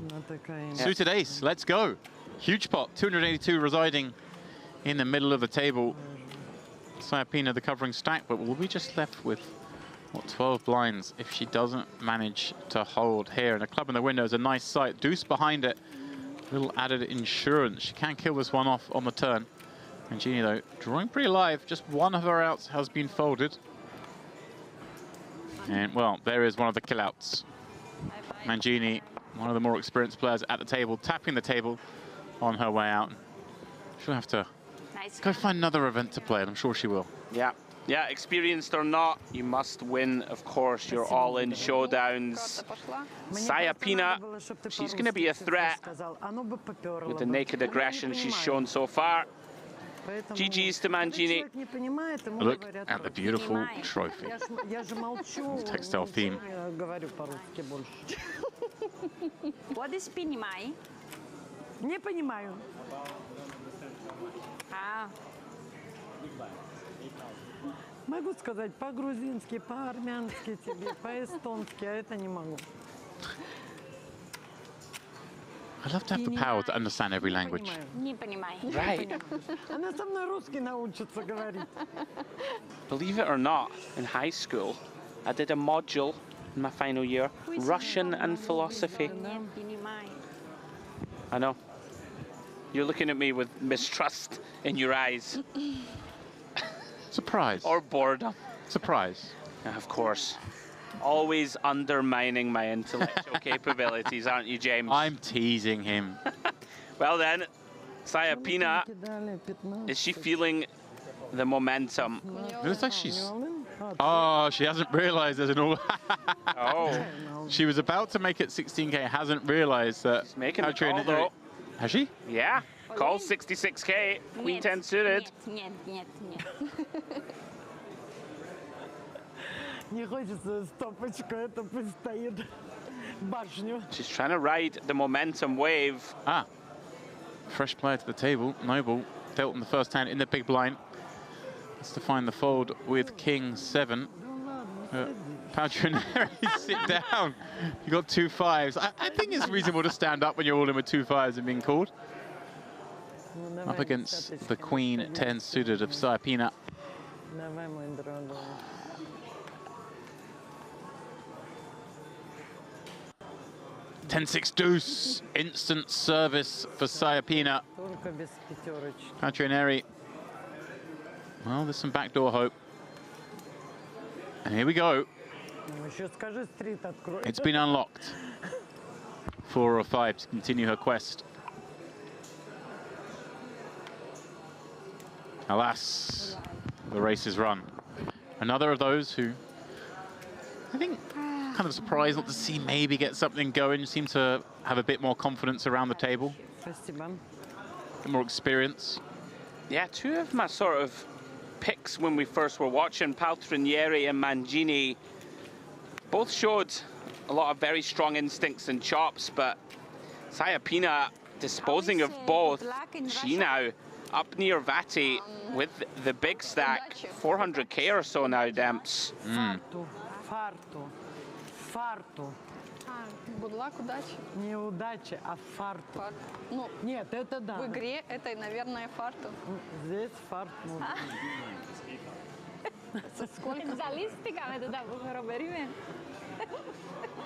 Speaker 5: Она такая.
Speaker 1: Suited ace, let's go. Huge pot, 282 residing in the middle of the table. Sayapina, the covering stack, but we'll be just left with What, 12 blinds if she doesn't manage to hold here. And a club in the window is a nice sight. Deuce behind it. Little added insurance. She can kill this one off on the turn. Mangini, though, drawing pretty live. Just one of her outs has been folded. And, well, there is one of the kill-outs. Mangini, one of the more experienced players at the table, tapping the table on her way out. She'll have to go find another event to play, and I'm sure she will.
Speaker 3: Yeah. Yeah, experienced or not, you must win, of course, your all-in showdowns. Sayapina, she's going to be a threat with the naked aggression she's shown so far. GG's to Mangini.
Speaker 1: Look at the beautiful trophy. Textile theme.
Speaker 4: What is понимай?
Speaker 5: Не понимаю. Могу сказать по-грузински, по-армянски тебе, по-эстонски, а это не могу.
Speaker 1: I love to have the power to understand every language.
Speaker 4: Не понимай.
Speaker 3: Right.
Speaker 5: Она со мной русский научится говорить.
Speaker 3: Believe it or not, in high school, I did a module in my final year, Russian and philosophy.
Speaker 4: Не понимай.
Speaker 3: I know. You're looking at me with mistrust in your eyes.
Speaker 1: Surprise.
Speaker 3: Or boredom.
Speaker 1: Surprise.
Speaker 3: Of course. Always undermining my intellectual capabilities, aren't you, James?
Speaker 1: I'm teasing him.
Speaker 3: Well then, Sayapina, is she feeling the momentum?
Speaker 1: It looks like she's... Oh, she hasn't realised there's an all...
Speaker 3: Oh.
Speaker 1: She was about to make it 16K, hasn't realised that...
Speaker 3: She's making the
Speaker 1: Adrian-
Speaker 3: call, though.
Speaker 1: Has she?
Speaker 3: Yeah. Call 66K, Queen 10 suited.
Speaker 4: Нет, нет, нет.
Speaker 5: Не хочется стопочку, это пусть стоит башню.
Speaker 3: She's trying to ride the momentum wave.
Speaker 1: Ah. Fresh player to the table. Noble dealt in the first hand in the big blind. Has to find the fold with King 7. Patronary, sit down. You got 2 5s. I think it's reasonable to stand up when you're all in with 2 5s and being called. Up against the Queen 10 suited of Sayapina.
Speaker 5: Давай, мой дорогой.
Speaker 1: 10-6 deuce. Instant service for Sayapina.
Speaker 5: Только без пятерочки.
Speaker 1: Patronary. Well, there's some backdoor hope. And here we go.
Speaker 5: Ну, еще скажи, стрит открой.
Speaker 1: It's been unlocked. 4 or 5 to continue her quest. Alas, the race is run. Another of those who, I think, kind of surprised not to see maybe get something going, seem to have a bit more confidence around the table,
Speaker 5: Спасибо.
Speaker 1: a bit more experience.
Speaker 3: Yeah, two of my sort of picks when we first were watching, Paltrinieri and Mangini, both showed a lot of very strong instincts and chops, but Sayapina disposing of both. She now up near Vati with the big stack, 400K or so now, Demps.
Speaker 5: Фарту, фарту, фарту.
Speaker 7: Good luck, удачи.
Speaker 5: Не удачи, а фарту.
Speaker 7: Фарт. Ну,
Speaker 5: Нет, это да.
Speaker 7: в игре это, наверное, фарту.
Speaker 5: Здесь фарт. Ну,
Speaker 7: Сколько?
Speaker 4: Залистикаме да да робериме.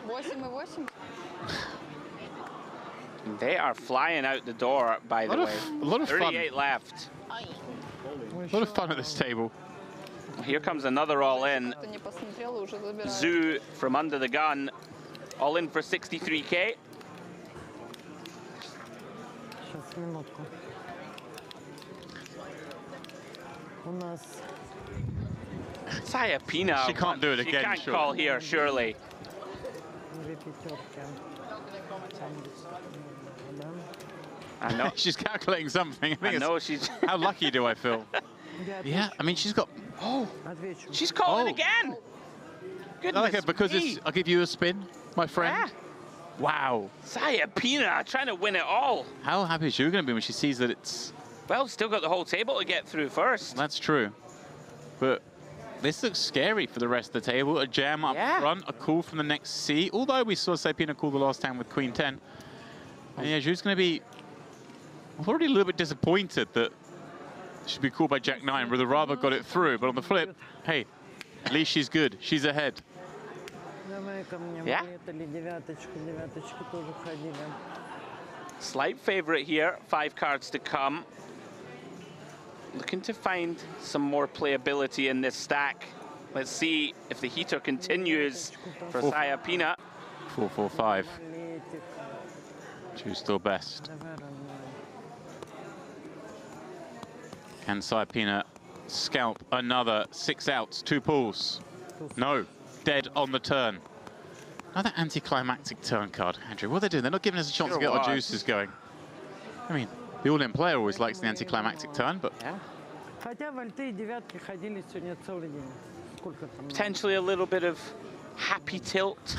Speaker 7: 8,8.
Speaker 3: They are flying out the door, by the way.
Speaker 1: A lot of fun.
Speaker 3: 38 left.
Speaker 1: A lot of fun at this table.
Speaker 3: Here comes another all-in.
Speaker 7: Кто не посмотрел, уже забирает.
Speaker 3: Zoo from under the gun, all in for 63K.
Speaker 5: сейчас, минутку. У нас
Speaker 3: Sayapina.
Speaker 1: She can't do it
Speaker 3: She
Speaker 1: again,
Speaker 3: can't
Speaker 1: sure.
Speaker 3: call here, surely.
Speaker 5: 2 пятерки. Да.
Speaker 3: I know.
Speaker 1: She's calculating something. I
Speaker 3: I
Speaker 1: think
Speaker 3: know
Speaker 1: it's,
Speaker 3: she's.
Speaker 1: how lucky do I feel? Yeah, I mean, she's got...
Speaker 5: Отвечу.
Speaker 3: She's calling
Speaker 1: Oh.
Speaker 3: again. Goodness
Speaker 1: Okay, because
Speaker 3: me.
Speaker 1: it's, I'll give you a spin, my friend.
Speaker 3: Yeah.
Speaker 1: Wow.
Speaker 3: Sayapina trying to win it all.
Speaker 1: How happy is she going to be when she sees that it's...
Speaker 3: Well, still got the whole table to get through first.
Speaker 1: That's true. But this looks scary for the rest of the table. A jam up
Speaker 3: Yeah.
Speaker 1: front, a call from the next C. Although we saw Sayapina call the last time with Queen 10. And yeah, she's going to be already a little bit disappointed that she'd be called by Jack 9. Would have rather got it through. But on the flip, hey, At least she's good. She's ahead.
Speaker 5: Давай ко мне,
Speaker 3: Yeah.
Speaker 5: вылетали девяточку, девяточки тоже ходили.
Speaker 3: Slight favourite here, 5 cards to come. Looking to find some more playability in this stack. Let's see if the heater continues for Sayapina.
Speaker 1: 4-4-5.
Speaker 5: Валетик,
Speaker 1: Choose still best.
Speaker 5: давай, родной.
Speaker 1: Can Sayapina scalp another 6 outs, 2 pulls? No, dead on the turn. Another anticlimactic turn card, Andrew. What are they doing? They're not giving us a chance to get our juices going. I mean, the all-in player always likes the anticlimactic turn, but
Speaker 3: Yeah.
Speaker 5: Хотя вальты и девятки ходили сегодня целый день. Сколько там?
Speaker 3: Potentially a little bit of happy tilt,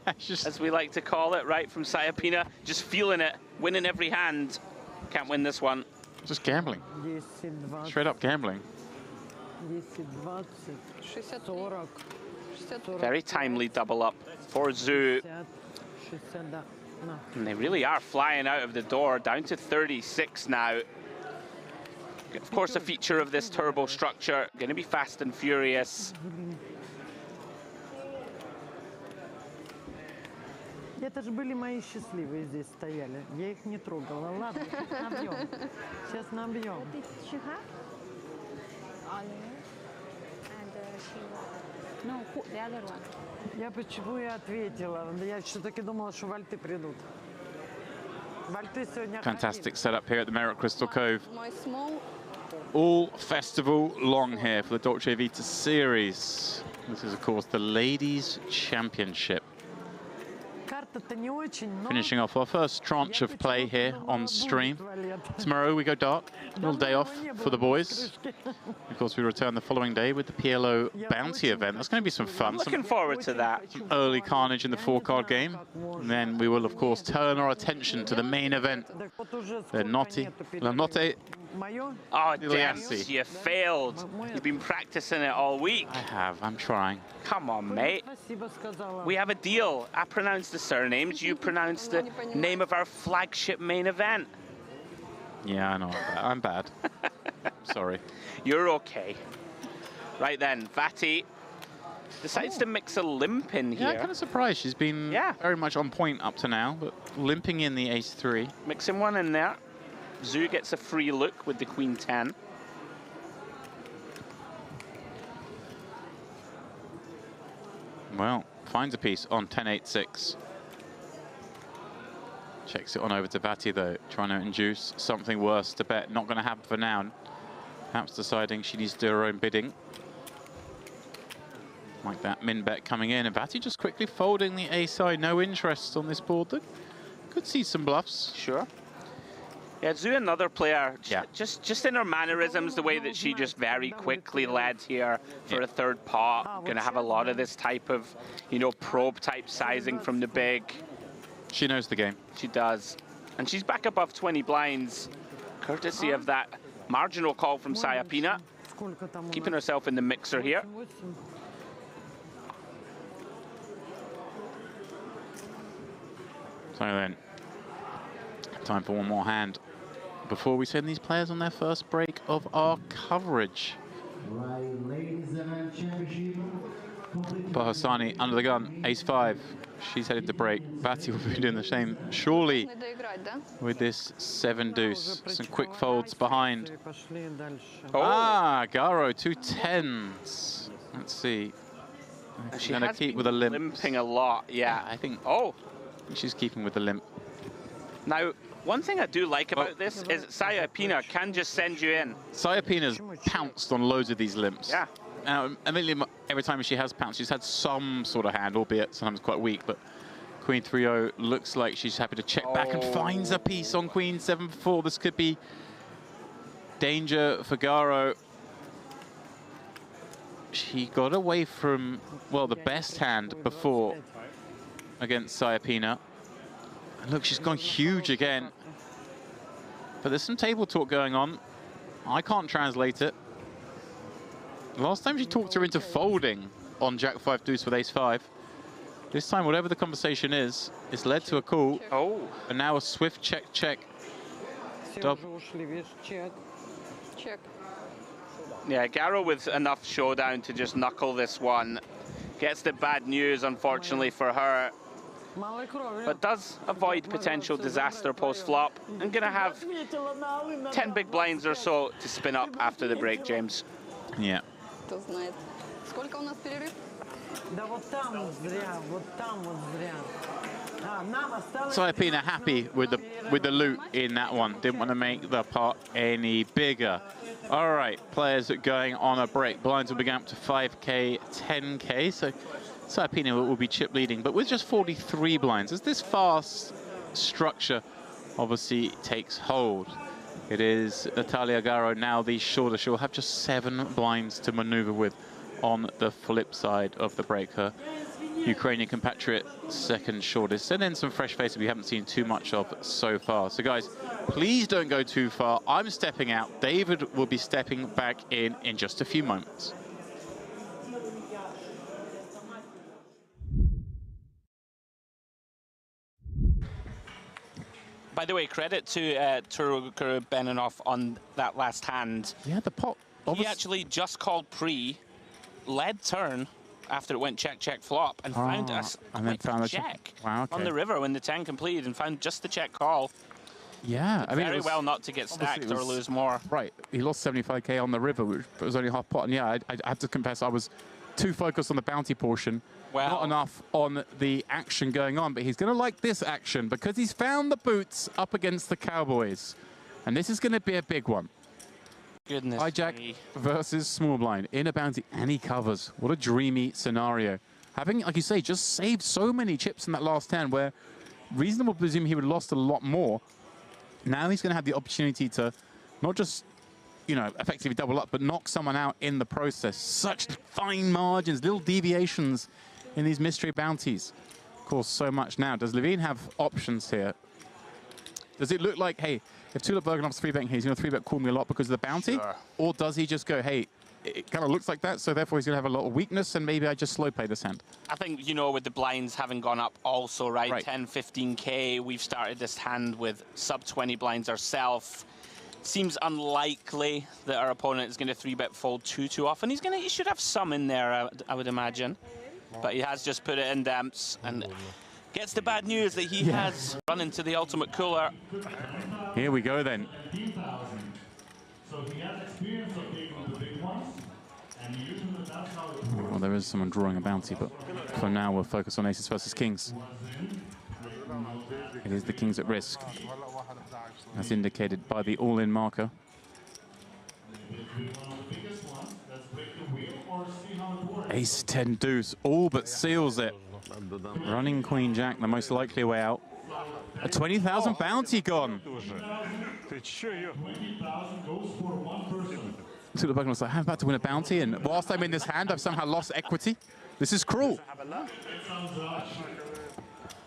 Speaker 1: it's just
Speaker 3: as we like to call it, right, from Sayapina. Just feeling it, winning every hand. Can't win this one.
Speaker 1: gambling.
Speaker 5: 10, 20,
Speaker 1: Straight up gambling.
Speaker 5: 10, 20,
Speaker 7: 63,
Speaker 5: 40,
Speaker 7: 63.
Speaker 3: Very timely double up for Zoo.
Speaker 5: 50, 60, да. На.
Speaker 3: And they really are flying out of the door, down to 36 now. Of course, a feature of this turbo structure, going to be fast and furious.
Speaker 5: Это же были мои счастливые здесь стояли. Я их не трогала. Ладно, сейчас набьем. Сейчас набьем.
Speaker 4: What did she have? Olive. And she was... No, the other one.
Speaker 5: Я почему и ответила. Я все-таки думала, что вальты придут. Вальты сегодня
Speaker 1: Fantastic setup here at the Merit Crystal Cove.
Speaker 7: Мой small.
Speaker 1: All festival long here for the Dolce Vita series. This is, of course, the Ladies' Championship.
Speaker 5: Карта-то не очень, но...
Speaker 1: Finishing off our first tranche of play here on stream. Tomorrow we go dark, a little day off for the boys. Of course, we return the following day with the PLO Bounty event. That's going to be some fun.
Speaker 3: Looking forward to that.
Speaker 1: Some early carnage in the 4-card game. And then we will, of course, turn our attention to the main event. The Notte.
Speaker 5: Мое?
Speaker 3: Oh,
Speaker 1: Little
Speaker 3: damn,
Speaker 1: Yassi.
Speaker 3: you failed. You've been practicing it all week.
Speaker 1: I have, I'm trying.
Speaker 3: Come on, mate.
Speaker 5: Спасибо сказала.
Speaker 3: We have a deal. I pronounce the surnames, you pronounce the name of our flagship main event.
Speaker 1: Yeah, I know. I'm bad. Sorry.
Speaker 3: You're okay. Right then, Vati decides to mix a limp in
Speaker 1: Yeah, I'm
Speaker 3: here.
Speaker 1: kind of surprised. She's been very much on point up to now, but limping in the ace-3.
Speaker 3: Mixing one in there. Zoo gets a free look with the queen 10.
Speaker 1: Well, finds a piece on 10-8-6. Checks it on over to Vati, though, trying to induce something worse to bet. Not going to happen for now. Perhaps deciding she needs to do her own bidding. Like that min bet coming in. And Vati just quickly folding the ace-high. No interest on this board. That could see some bluffs.
Speaker 3: Sure. Yeah, Zoo, another player,
Speaker 1: Yeah.
Speaker 3: just in her mannerisms, the way that she just very quickly led here for a third pot. Going to have a lot of this type of, you know, probe type sizing from the big.
Speaker 1: She knows the game.
Speaker 3: She does. And she's back above 20 blinds, courtesy of that marginal call from Sayapina.
Speaker 5: Сколько там у
Speaker 3: Keeping
Speaker 5: нас?
Speaker 3: herself in the mixer here.
Speaker 5: 8.
Speaker 1: So then, time for one more hand before we send these players on their first break of our coverage. Bahasani under the gun, ace-5. She's headed to break. Vati will be doing the same, surely,
Speaker 7: Не доиграть, да?
Speaker 1: with this 7-deuce. Some quick folds behind.
Speaker 5: Пошли дальше.
Speaker 1: Ah, Garo, 2 10s. Let's see.
Speaker 3: And
Speaker 1: She's
Speaker 3: she
Speaker 1: going to
Speaker 3: has
Speaker 1: keep
Speaker 3: been
Speaker 1: with a limp.
Speaker 3: limping a lot, yeah.
Speaker 1: I think
Speaker 3: Oh,
Speaker 1: she's keeping with the limp.
Speaker 3: now, one thing I do like about this is that Sayapina can just send you in.
Speaker 1: Sayapina's pounced on loads of these limps.
Speaker 3: Yeah.
Speaker 1: Admittedly, every time she has pounced, she's had some sort of hand, albeit sometimes quite weak, but Queen 3-0 looks like she's happy to check back and finds a piece on Queen 7-4. This could be danger for Garo. She got away from, well, the best hand before against Sayapina. And look, she's gone huge again. But there's some table talk going on. I can't translate it. Last time she talked her into folding on Jack 5 deuce with ace 5. This time, whatever the conversation is, it's led to a call.
Speaker 3: Oh.
Speaker 1: And now a swift check.
Speaker 5: Все
Speaker 1: Доб-
Speaker 5: уже ушли, видишь, чек.
Speaker 7: Чек.
Speaker 3: Yeah, Garo with enough showdown to just knuckle this one. Gets the bad news, unfortunately, for her, but does avoid potential disaster post-flop. I'm going to have 10 big blinds or so to spin up after the break, James.
Speaker 1: Yeah.
Speaker 7: Кто знает. Сколько у нас перерыв?
Speaker 5: Да вот там вот зря, вот там вот зря. Нам осталось...
Speaker 1: Cypina happy with the loot in that one. Didn't want to make the pot any bigger. All right, players going on a break. Blinds will be going up to 5K, 10K. So Cypina will be chip leading, but with just 43 blinds, as this fast structure obviously takes hold. It is Natalia Garo now the shorter. She'll have just 7 blinds to maneuver with on the flip side of the break. Her Ukrainian compatriot second shortest, and then some fresh faces we haven't seen too much of so far. So guys, please don't go too far. I'm stepping out. David will be stepping back in just a few moments.
Speaker 3: By the way, credit to Turuguru Beninoff on that last hand.
Speaker 1: Yeah, the pot.
Speaker 3: He actually just called pre, led turn after it went check, check, flop, and found us
Speaker 1: and then found a
Speaker 3: check
Speaker 1: wow,
Speaker 3: on the river when the 10 completed, and found just the check call.
Speaker 1: Yeah, I mean,
Speaker 3: very well not to get stacked or lose more.
Speaker 1: Right, he lost 75K on the river, which was only half pot. And yeah, I had to confess I was too focused on the bounty portion, not enough on the action going on. But he's going to like this action because he's found the boots up against the Cowboys, and this is going to be a big one.
Speaker 3: Goodness
Speaker 1: Hijack
Speaker 3: me.
Speaker 1: versus small blind in a bounty, and he covers. What a dreamy scenario. Having, like you say, just saved so many chips in that last 10, where reasonable to presume he would have lost a lot more. Now he's going to have the opportunity to not just, you know, effectively double up, but knock someone out in the process. Such fine margins, little deviations in these mystery bounties. Of course, so much now. Does Levine have options here? Does it look like, hey, if Tulip Bergenov's 3-betting here, he's going to 3-bet Call Me a lot because of the bounty?
Speaker 3: Sure.
Speaker 1: Or does he just go, hey, it kind of looks like that, so therefore he's going to have a lot of weakness, and maybe I just slow play this hand?
Speaker 3: I think, you know, with the blinds having gone up also, right? 10, 15K, we've started this hand with sub-20 blinds ourselves. Seems unlikely that our opponent is going to 3-bet fold too often. He should have some in there, I would imagine. But he has just put it in damps and gets the bad news that he has run into the ultimate cooler.
Speaker 1: Here we go then. Well, there is someone drawing a bounty, but for now we'll focus on aces versus kings. It is the kings at risk, as indicated by the all-in marker. Ace 10 deuce, all but seals it. Running queen jack, the most likely way out. A 20,000 bounty gone. So the Pokemon was like, I'm about to win a bounty, and whilst I'm in this hand, I've somehow lost equity. This is cruel.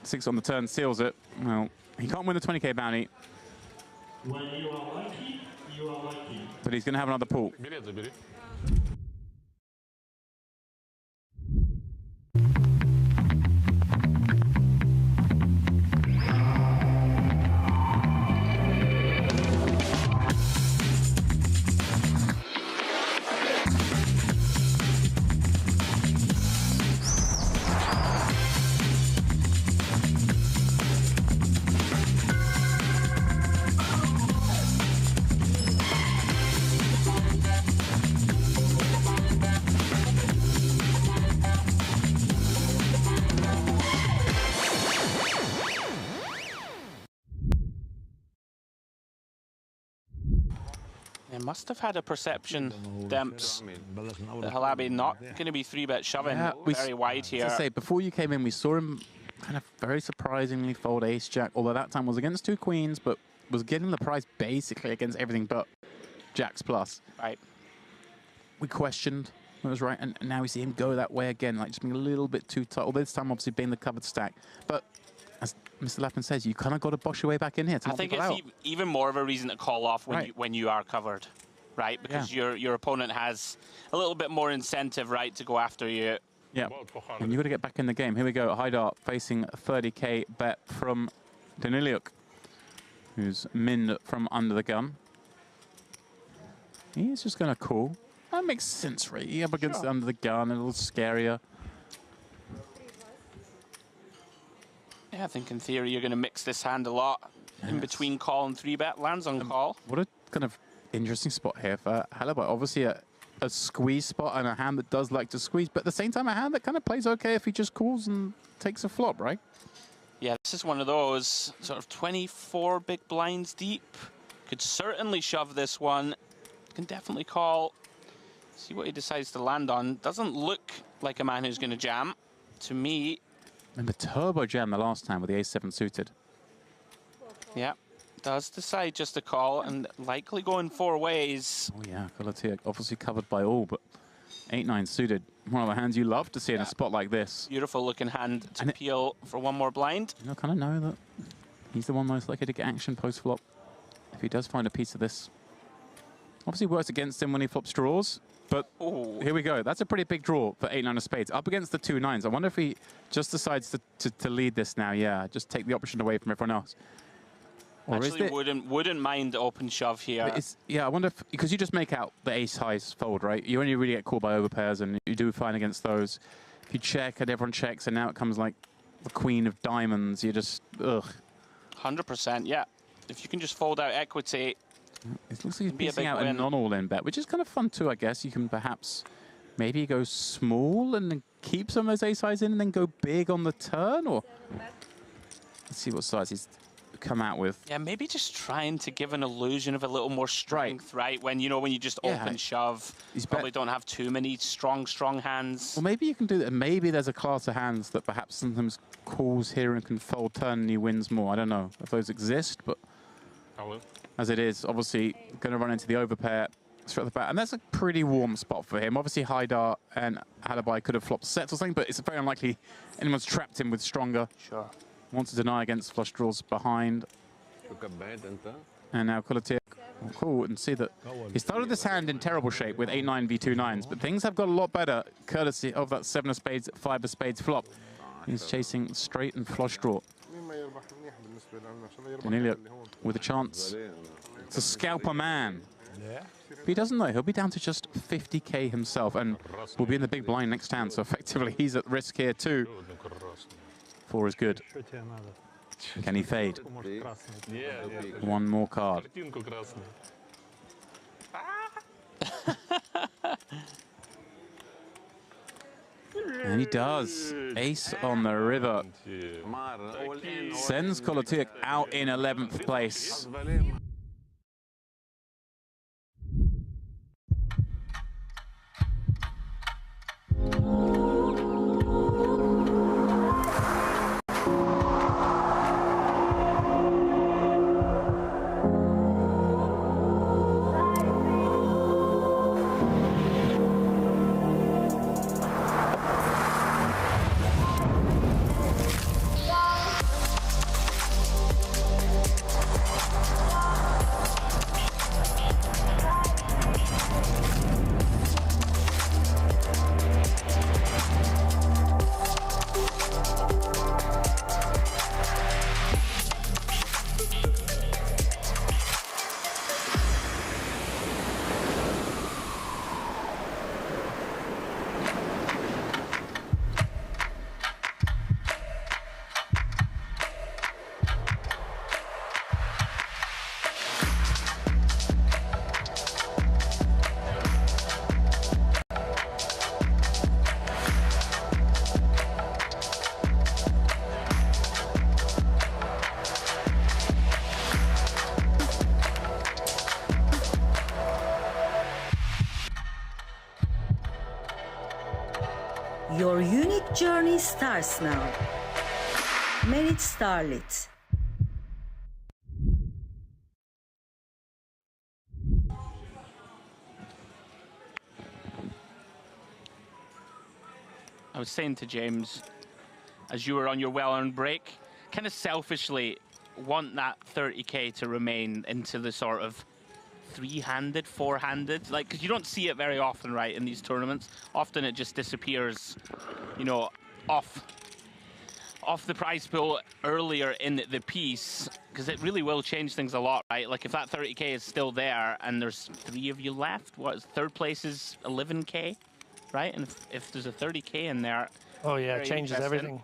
Speaker 1: 6 on the turn seals it. Well, he can't win the 20K bounty. But he's going to have another pull.
Speaker 3: They must have had a perception, Demps, that Halabi not going to be 3-bet shoving very wide here.
Speaker 1: As I say, before you came in, we saw him kind of very surprisingly fold ace-jack, although that time was against 2 queens, but was getting the prize basically against everything but jacks plus.
Speaker 3: Right.
Speaker 1: We questioned what was right, and now we see him go that way again, like just being a little bit too tight, although this time obviously being the covered stack. But as Mr. Lappin says, you kind of got to bosh your way back in here to
Speaker 3: I think it's even more of a reason to call off when you are covered, right? Because your opponent has a little bit more incentive, right, to go after you.
Speaker 1: Yeah, and you've got to get back in the game. Here we go, Haidar facing a 30K bet from Daniliuk, who's min from under the gun. He is just going to call. That makes sense, right? Up against under the gun, a little scarier.
Speaker 3: Yeah, I think in theory you're going to mix this hand a lot in between call and 3-bet. Lands on call.
Speaker 1: What a kind of interesting spot here for Halibut. Obviously a squeeze spot and a hand that does like to squeeze, but at the same time a hand that kind of plays okay if he just calls and takes a flop, right?
Speaker 3: Yeah, this is one of those sort of 24 big blinds deep. Could certainly shove this one. Can definitely call. See what he decides to land on. Doesn't look like a man who's going to jam. To me,
Speaker 1: Remember turbo jam the last time with the ace-7 suited.
Speaker 3: yeah, does decide just to call and likely going 4 ways.
Speaker 1: Oh yeah, Colotier obviously covered by all, but 8-9 suited. One of the hands you love to see in a spot like this.
Speaker 3: Beautiful looking hand to peel for one more blind.
Speaker 1: You kind of know that he's the one most likely to get action post-flop if he does find a piece of this. Obviously works against him when he flops draws, but here we go. That's a pretty big draw for 8-9 of spades. Up against the 2-9s. I wonder if he just decides to lead this now. Yeah, just take the option away from everyone else. Or
Speaker 3: Actually, wouldn't mind open shove here.
Speaker 1: Yeah, I wonder if, because you just make out the ace-highs fold, right? You only really get called by overpairs, and you do fine against those. If you check and everyone checks, and now it comes like the queen of diamonds, you just, ugh.
Speaker 3: 100%, yeah. If you can just fold out equity.
Speaker 1: It looks like he's piecing out a non-all-in bet, which is kind of fun too, I guess. You can perhaps maybe go small and then keep some of those ace-highs in and then go big on the turn, or let's see what size he's come out with.
Speaker 3: Yeah, maybe just trying to give an illusion of a little more strength, right? When you just open shove, you probably don't have too many strong hands.
Speaker 1: Well, maybe you can do that. Maybe there's a class of hands that perhaps sometimes calls here and can fold turn and he wins more. I don't know if those exist, but as it is, obviously going to run into the overpair straight off the bat. And that's a pretty warm spot for him. Obviously, Haidar and Halabai could have flopped sets or something, but it's very unlikely anyone's trapped him with stronger.
Speaker 3: Sure.
Speaker 1: Wants to deny against flush draws behind. And now Colotier will call and see that he started this hand in terrible shape with 8-9 v2-9s, but things have got a lot better courtesy of that 7 of spades, 5 of spades flop. He's chasing straight and flush draw. Danilo with a chance to scalp a man. If he doesn't know, he'll be down to just 50k himself and will be in the big blind next hand, so effectively he's at risk here too. 4 is good. Can he fade? One more card. And he does. Ace on the river. Sends Colotier out in 11th place.
Speaker 8: Your unique journey starts now. Merit Starlit.
Speaker 3: I was saying to James, as you were on your well-earned break, kind of selfishly want that 30k to remain into the sort of three-handed, four-handed, like, because you don't see it very often, right, in these tournaments. Often it just disappears, you know, off off the prize pool earlier in the piece, because it really will change things a lot, right? Like if that 30k is still there and there's 3 of you left, what is third place is 11k, right? And if there's a 30k in there,
Speaker 9: oh yeah, it changes everything.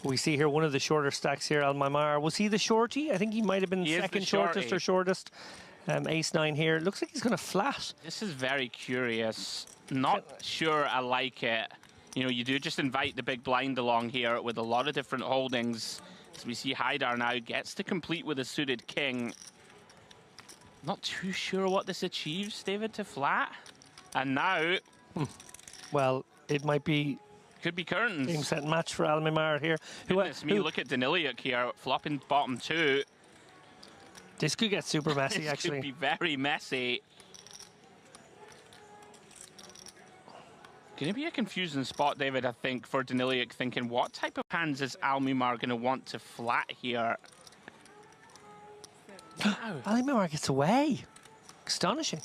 Speaker 9: We see here one of the shorter stacks here, Al-Maimar. Was he the shorty? I think he might have been second shortest or shortest. Ace-9 here. Looks like he's going to flat.
Speaker 3: This is very curious. Not sure I like it. You know, you do just invite the big blind along here with a lot of different holdings. As we see Haidar now gets to complete with a suited king. Not too sure what this achieves, David, to flat. And now...
Speaker 9: Well, it might be...
Speaker 3: Could be curtains.
Speaker 9: Game, set, match for Al-Maimar here.
Speaker 3: Goodness me, look at Daniliuk here, flopping bottom 2.
Speaker 9: This could get super messy,
Speaker 3: this
Speaker 9: actually.
Speaker 3: Could be very messy. Going to be a confusing spot, David, I think, for Daniliuk, thinking, what type of hands is Al-Maimar going to want to flat here?
Speaker 9: Al-Maimar gets away. Astonishing.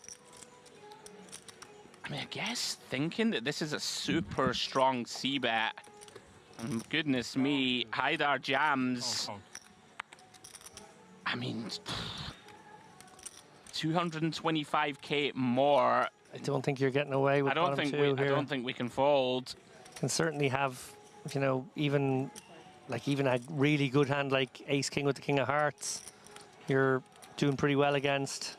Speaker 3: I mean, I guess thinking that this is a super strong c-bet. And goodness me, Haidar jams. I mean, 225k more.
Speaker 9: I don't think you're getting away with bottom 2 here.
Speaker 3: I don't think we can fold.
Speaker 9: Can certainly have, you know, even a really good hand like Ace King with the King of Hearts, you're doing pretty well against.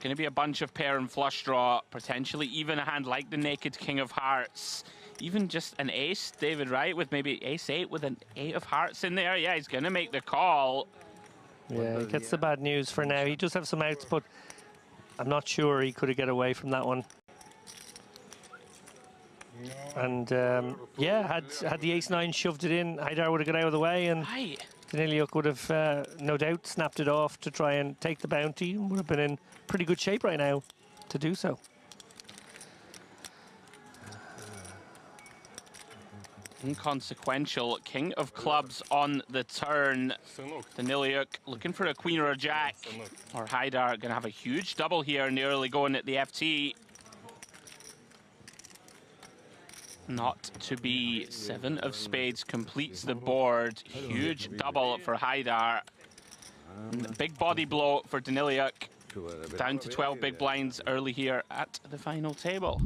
Speaker 3: Going to be a bunch of pair and flush draw, potentially even a hand like the naked King of Hearts. Even just an ace, David, right? With maybe ace-8 with an 8 of hearts in there. Yeah, he's going to make the call.
Speaker 9: Yeah, he gets the bad news for now. He does have some outs, but I'm not sure he could have got away from that one. And yeah, had the ace-9 shoved it in, Haidar would have got out of the way, and Daniliuk would have no doubt snapped it off to try and take the bounty, and would have been in pretty good shape right now to do so.
Speaker 3: Inconsequential. King of clubs on the turn. Daniliuk looking for a queen or a jack. Or Haidar going to have a huge double here in the early going at the FT. Not to be. 7 of spades completes the board. Huge double for Haidar. Big body blow for Daniliuk. Down to 12 big blinds early here at the final table.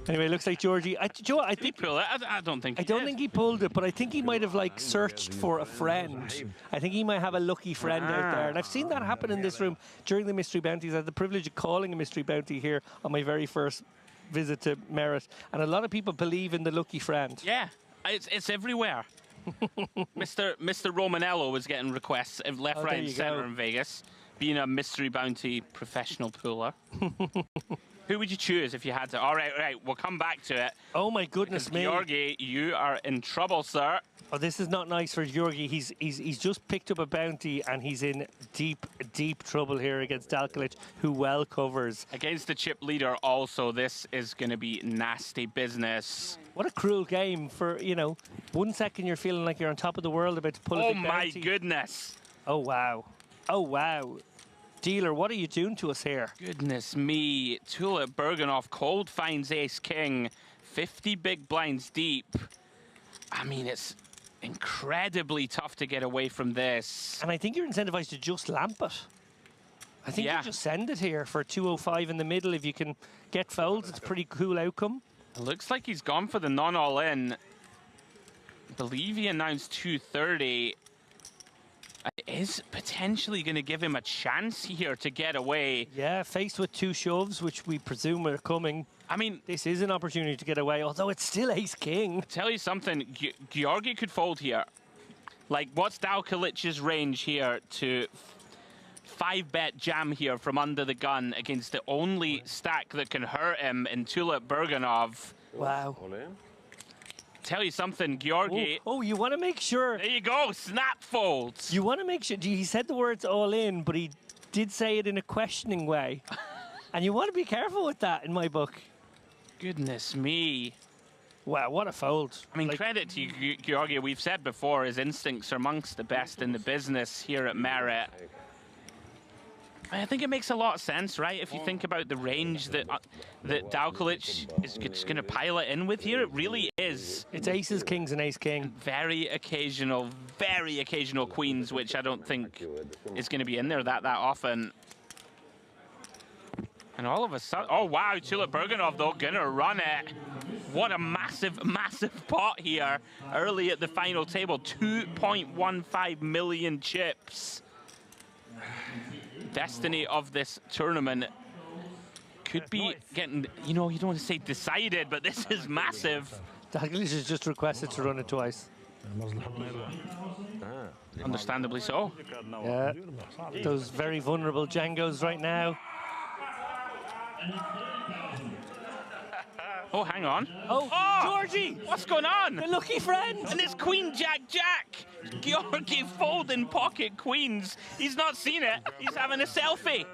Speaker 9: Anyway, looks like Georgie. Joe, I think
Speaker 3: did he pull it? I don't think.
Speaker 9: I don't think he pulled it, but I think he might have like searched for a friend. I think he might have a lucky friend out there, and I've seen that happen in this room during the mystery bounties. I had the privilege of calling a mystery bounty here on my very first visit to Merit, and a lot of people believe in the lucky friend.
Speaker 3: Yeah, it's everywhere. Mr. Romanello was getting requests of left, right, and centre in Vegas, being a mystery bounty professional pooler. Who would you choose if you had to? All right, we'll come back to it.
Speaker 9: Oh my goodness me.
Speaker 3: Georgi, you are in trouble, sir.
Speaker 9: Oh, this is not nice for Georgi. He's just picked up a bounty and he's in deep trouble here against Dalkalic, who well covers.
Speaker 3: Against the chip leader also, this is going to be nasty business.
Speaker 9: What a cruel game for, you know, 1 second you're feeling like you're on top of the world about to pull a big bounty.
Speaker 3: Oh my goodness.
Speaker 9: Oh wow. Oh wow. Dealer, what are you doing to us here?
Speaker 3: Goodness me. Tulip Berganoff cold finds ace king. 50 big blinds deep. I mean, it's incredibly tough to get away from this.
Speaker 9: And I think you're incentivized to just lamp it. I think you just send it here for 205 in the middle. If you can get folds, it's a pretty cool outcome.
Speaker 3: It looks like he's gone for the non-all-in. I believe he announced 230. It is potentially going to give him a chance here to get away.
Speaker 9: Yeah, faced with 2 shoves, which we presume are coming.
Speaker 3: I mean,
Speaker 9: this is an opportunity to get away, although it's still ace-king.
Speaker 3: Tell you something, Georgi could fold here. Like, what's Dalkalic's range here to 5-bet jam here from under the gun against the only stack that can hurt him in Tulip Burganov.
Speaker 9: Wow.
Speaker 3: Tell you something, Georgi.
Speaker 9: Oh, you want to make sure.
Speaker 3: There you go, snap folds.
Speaker 9: You want to make sure. He said the words all in, but he did say it in a questioning way. And you want to be careful with that in my book.
Speaker 3: Goodness me.
Speaker 9: Wow, what a fold.
Speaker 3: I mean, credit to you, Georgi. We've said before, his instincts are amongst the best in the business here at Merit. I think it makes a lot of sense, right? If you think about the range that Dalkalic is just going to pile it in with here, it really is.
Speaker 9: It's aces, kings, and ace-king.
Speaker 3: Very occasional queens, which I don't think is going to be in there that often. And all of a sudden, oh wow, Tulip Burganov though, gonna run it. What a massive, massive pot here early at the final table. 2.15 million chips. Destiny of this tournament could be getting, you know, you don't want to say decided, but this is massive.
Speaker 9: Dalkalic has just requested to run it twice.
Speaker 3: Understandably so.
Speaker 9: Yeah, those very vulnerable Django's right now.
Speaker 3: Oh, hang on.
Speaker 9: Oh, Georgie!
Speaker 3: What's going on?
Speaker 9: The lucky friend!
Speaker 3: And it's Queen Jack Jack. Georgi folding pocket queens. He's not seen it. He's having a selfie.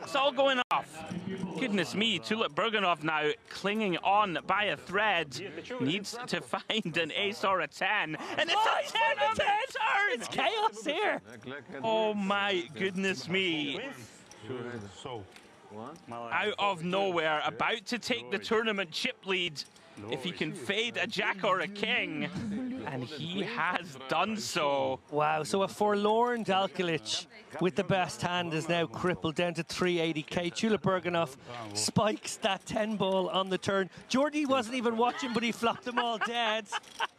Speaker 3: It's all going off. Goodness me, Tulip Burganov now clinging on by a thread. Needs to find an ace or a 10. And it's a 10 on the turn!
Speaker 9: It's chaos here!
Speaker 3: Oh my goodness me. Out of nowhere, about to take the tournament chip lead. If he can fade a jack or a king, and he has done so.
Speaker 9: Wow, so a forlorn Dalkalic with the best hand is now crippled down to 380k. Tulip Burganov spikes that 10 ball on the turn. Georgie wasn't even watching, but he flopped them all dead.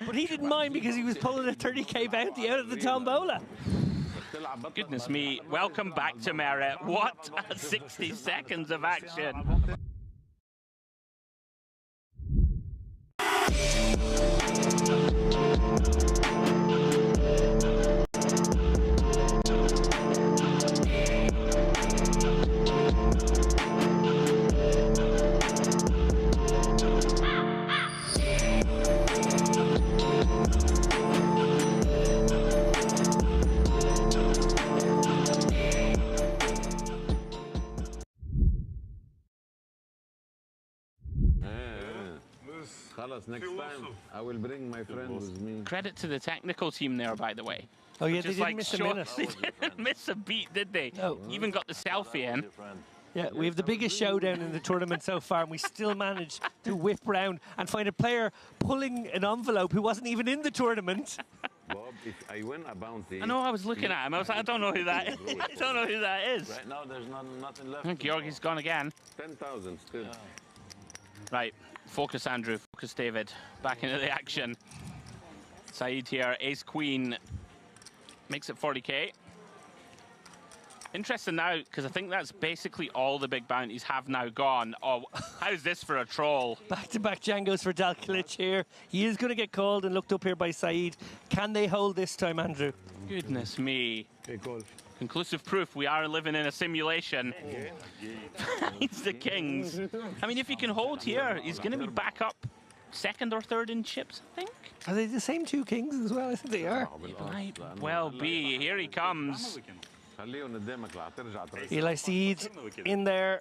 Speaker 9: But he didn't mind because he was pulling a 30k bounty out of the tombola.
Speaker 3: Goodness me, welcome back to Merit. What 60 seconds of action.
Speaker 10: Next time, I will bring my friend with me.
Speaker 3: Credit to the technical team there, by the way.
Speaker 9: Oh yeah, they didn't miss a minute.
Speaker 3: They didn't miss a beat, did they?
Speaker 9: No.
Speaker 3: Even got the selfie in.
Speaker 9: Yeah, we have the biggest showdown in the tournament so far, and we still managed to whip round and find a player pulling an envelope who wasn't even in the tournament.
Speaker 10: Bob, if I win a bounty...
Speaker 3: I know, I was looking at him. I was like, I don't know who that is. I don't know who that is.
Speaker 10: Right now, there's nothing left.
Speaker 3: I think Georgi's gone again.
Speaker 10: 10,000 still.
Speaker 3: Right, focus Andrew, focus David. Back into the action. Saeed here, ace queen, makes it 40k. Interesting now, because I think that's basically all the big bounties have now gone. Oh, how's this for a troll?
Speaker 9: Back-to-back Django's for Dalkalic here. He is going to get called and looked up here by Saeed. Can they hold this time, Andrew?
Speaker 3: Goodness me. Conclusive proof we are living in a simulation. It's the kings. I mean, if he can hold here, he's going to be back up second or third in chips, I think.
Speaker 9: Are they the same two kings as well? I think they are.
Speaker 3: It might well be. Here he comes.
Speaker 9: Eli Saeed in there.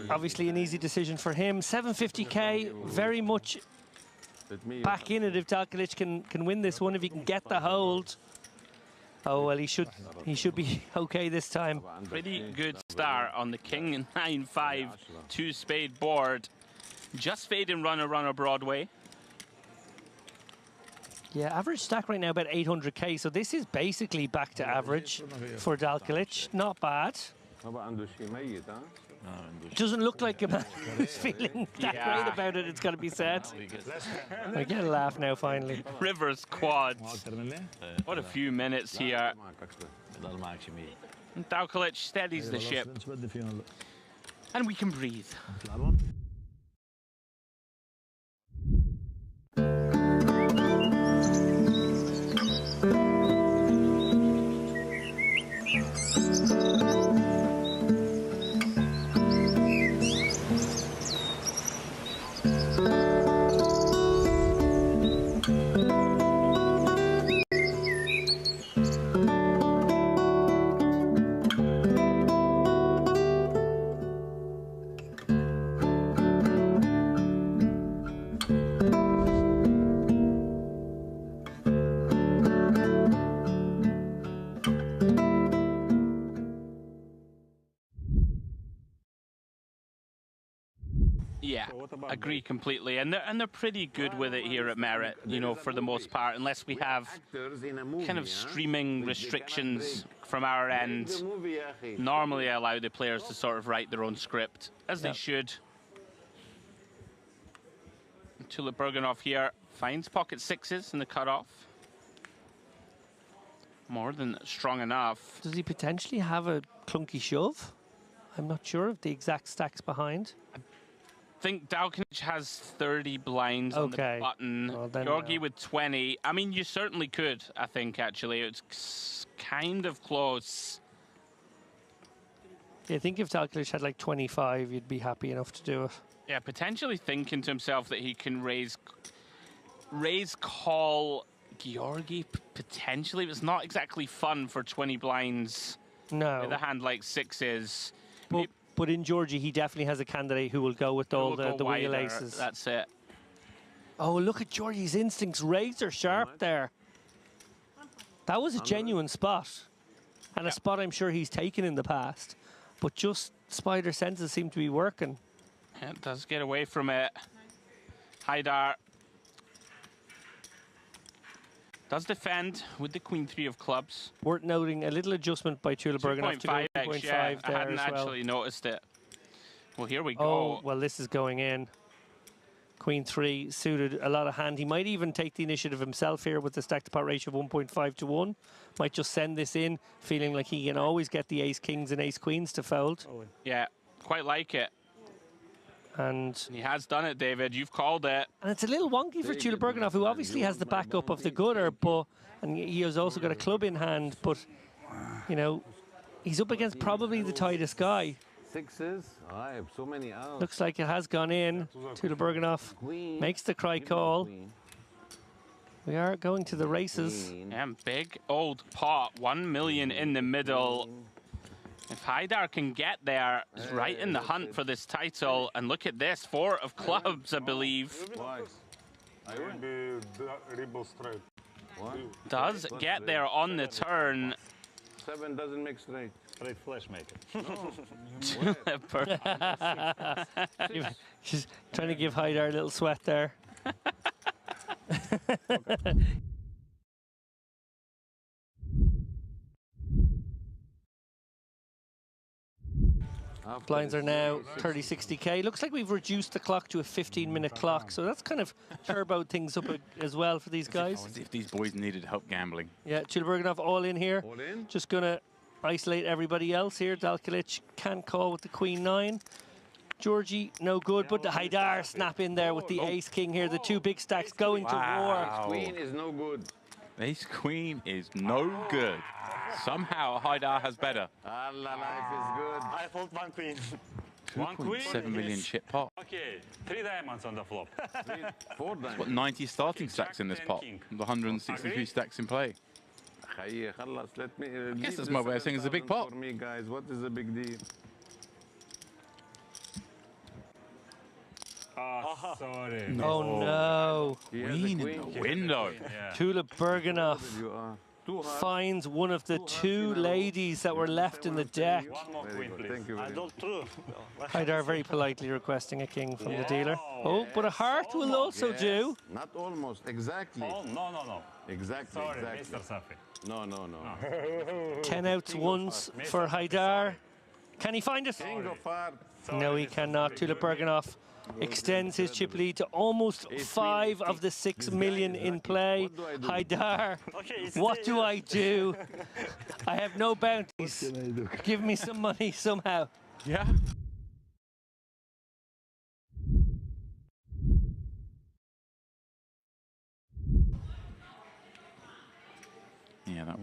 Speaker 9: Obviously an easy decision for him. 750k, very much back in it if Dalkalic can win this one, if he can get the hold. Oh, well, he should be okay this time.
Speaker 3: Pretty good start on the king 9-5 two-spade board. Just fading runner Broadway.
Speaker 9: Yeah, average stack right now about 800k, so this is basically back to average for Dalkalic. Not bad. Doesn't look like a man who's feeling that great about it, it's got to be said. I get a laugh now, finally.
Speaker 3: Rivers quads. What a few minutes here. Dalkalic steadies the ship. And we can breathe. Yeah, agree completely. And they're pretty good with it here at Merit, you know, for the most part, unless we have kind of streaming restrictions from our end. Normally I allow the players to sort of write their own script, as they should. Tulip Bergenhoff here finds pocket sixes in the cutoff. More than strong enough.
Speaker 9: Does he potentially have a clunky shove? I'm not sure of the exact stacks behind.
Speaker 3: I think Dalkinic has 30 blinds on the button.
Speaker 9: Well,
Speaker 3: Georgi with 20. I mean, you certainly could, I think, actually. It's kind of close.
Speaker 9: Yeah, I think if Dalkinic had like 25, you'd be happy enough to do it.
Speaker 3: Yeah, potentially thinking to himself that he can raise call Georgi, potentially. It's not exactly fun for 20 blinds.
Speaker 9: No.
Speaker 3: With a hand like sixes.
Speaker 9: But in Georgie, he definitely has a candidate who will go with all the wheel aces.
Speaker 3: That's it.
Speaker 9: Oh, look at Georgie's instincts, razor sharp there. That was a genuine spot. And a spot I'm sure he's taken in the past. But just spider senses seem to be working.
Speaker 3: Yeah, it does get away from it. Haidar does defend with the queen three of clubs.
Speaker 9: Worth noting a little adjustment by Tulip Bergenhoff to go 2.5
Speaker 3: yeah,
Speaker 9: there
Speaker 3: I hadn't
Speaker 9: as well.
Speaker 3: actually noticed it. Well, here we go.
Speaker 9: Oh, well, this is going in. Queen three suited a lot of hand. He might even take the initiative himself here with the stack to pot ratio of 1.5 to 1. Might just send this in, feeling like he can always get the ace kings and ace queens to fold.
Speaker 3: Yeah, quite like it.
Speaker 9: And
Speaker 3: he has done it, David. You've called it.
Speaker 9: And it's a little wonky for Tulip Bergenhoff, who obviously has the backup of the gutter, and he has also got a club in hand. But you know, he's up against probably the tightest guy.
Speaker 10: Sixes. I have so many outs.
Speaker 9: Looks like it has gone in. Tulip Bergenhoff makes the cry call. We are going to the races.
Speaker 3: Yeah, big old pot. 1 million in the middle. If Haidar can get there, he's right in the hunt for this title. And look at this, 4 of clubs, I believe. Does get there on the turn.
Speaker 10: 7 doesn't make straight.
Speaker 11: Straight flash maker.
Speaker 9: She's trying to give Haidar a little sweat there. Blinds are now 30-60K. Looks like we've reduced the clock to a 15-minute clock, so that's kind of turboed things up as well for these guys.
Speaker 1: As if these boys needed help gambling.
Speaker 9: Yeah, Tulip Bergenhoff all in here.
Speaker 10: All in.
Speaker 9: Just going to isolate everybody else here. Dalkilic can't call with the queen 9. Georgie, no good, but the Haidar snap in there with the ace king here. The 2 big stacks going to war.
Speaker 10: Queen is no good.
Speaker 1: Ace queen is no good. Somehow Haidar has better.
Speaker 10: Allah, life is good.
Speaker 11: I fold 1 queen. 1 queen.
Speaker 1: 7 million chip pot.
Speaker 11: Okay, 3 diamonds on the flop.
Speaker 10: 4 diamonds.
Speaker 1: What, 90 starting stacks in this pot? The 163 stacks in play.
Speaker 10: Let me,
Speaker 1: I guess that's my way of saying it's a big pot.
Speaker 10: For me, guys, what is the big deal?
Speaker 11: Oh, sorry.
Speaker 9: No. Oh, no.
Speaker 1: Queen in the window.
Speaker 11: Yeah.
Speaker 9: Tulip Bergenhoff finds one of the 2 ladies that were left in the deck.
Speaker 11: 1 more queen, please.
Speaker 10: Thank you.
Speaker 9: Haidar very politely requesting a king from the dealer. Oh, but a heart will also do.
Speaker 10: Not almost, exactly.
Speaker 11: Oh, no.
Speaker 10: Exactly,
Speaker 11: Sorry,
Speaker 10: exactly.
Speaker 11: Mr. Safi.
Speaker 10: No.
Speaker 9: 10 outs once for Haidar. Can he find it?
Speaker 10: King of hearts.
Speaker 9: No, he cannot. Tulip Bergenhoff extends his chip lead to almost 5 of the 6 million in play. Haidar, what do I do? I have no bounties. Give me some money somehow.
Speaker 1: Yeah. Yeah, that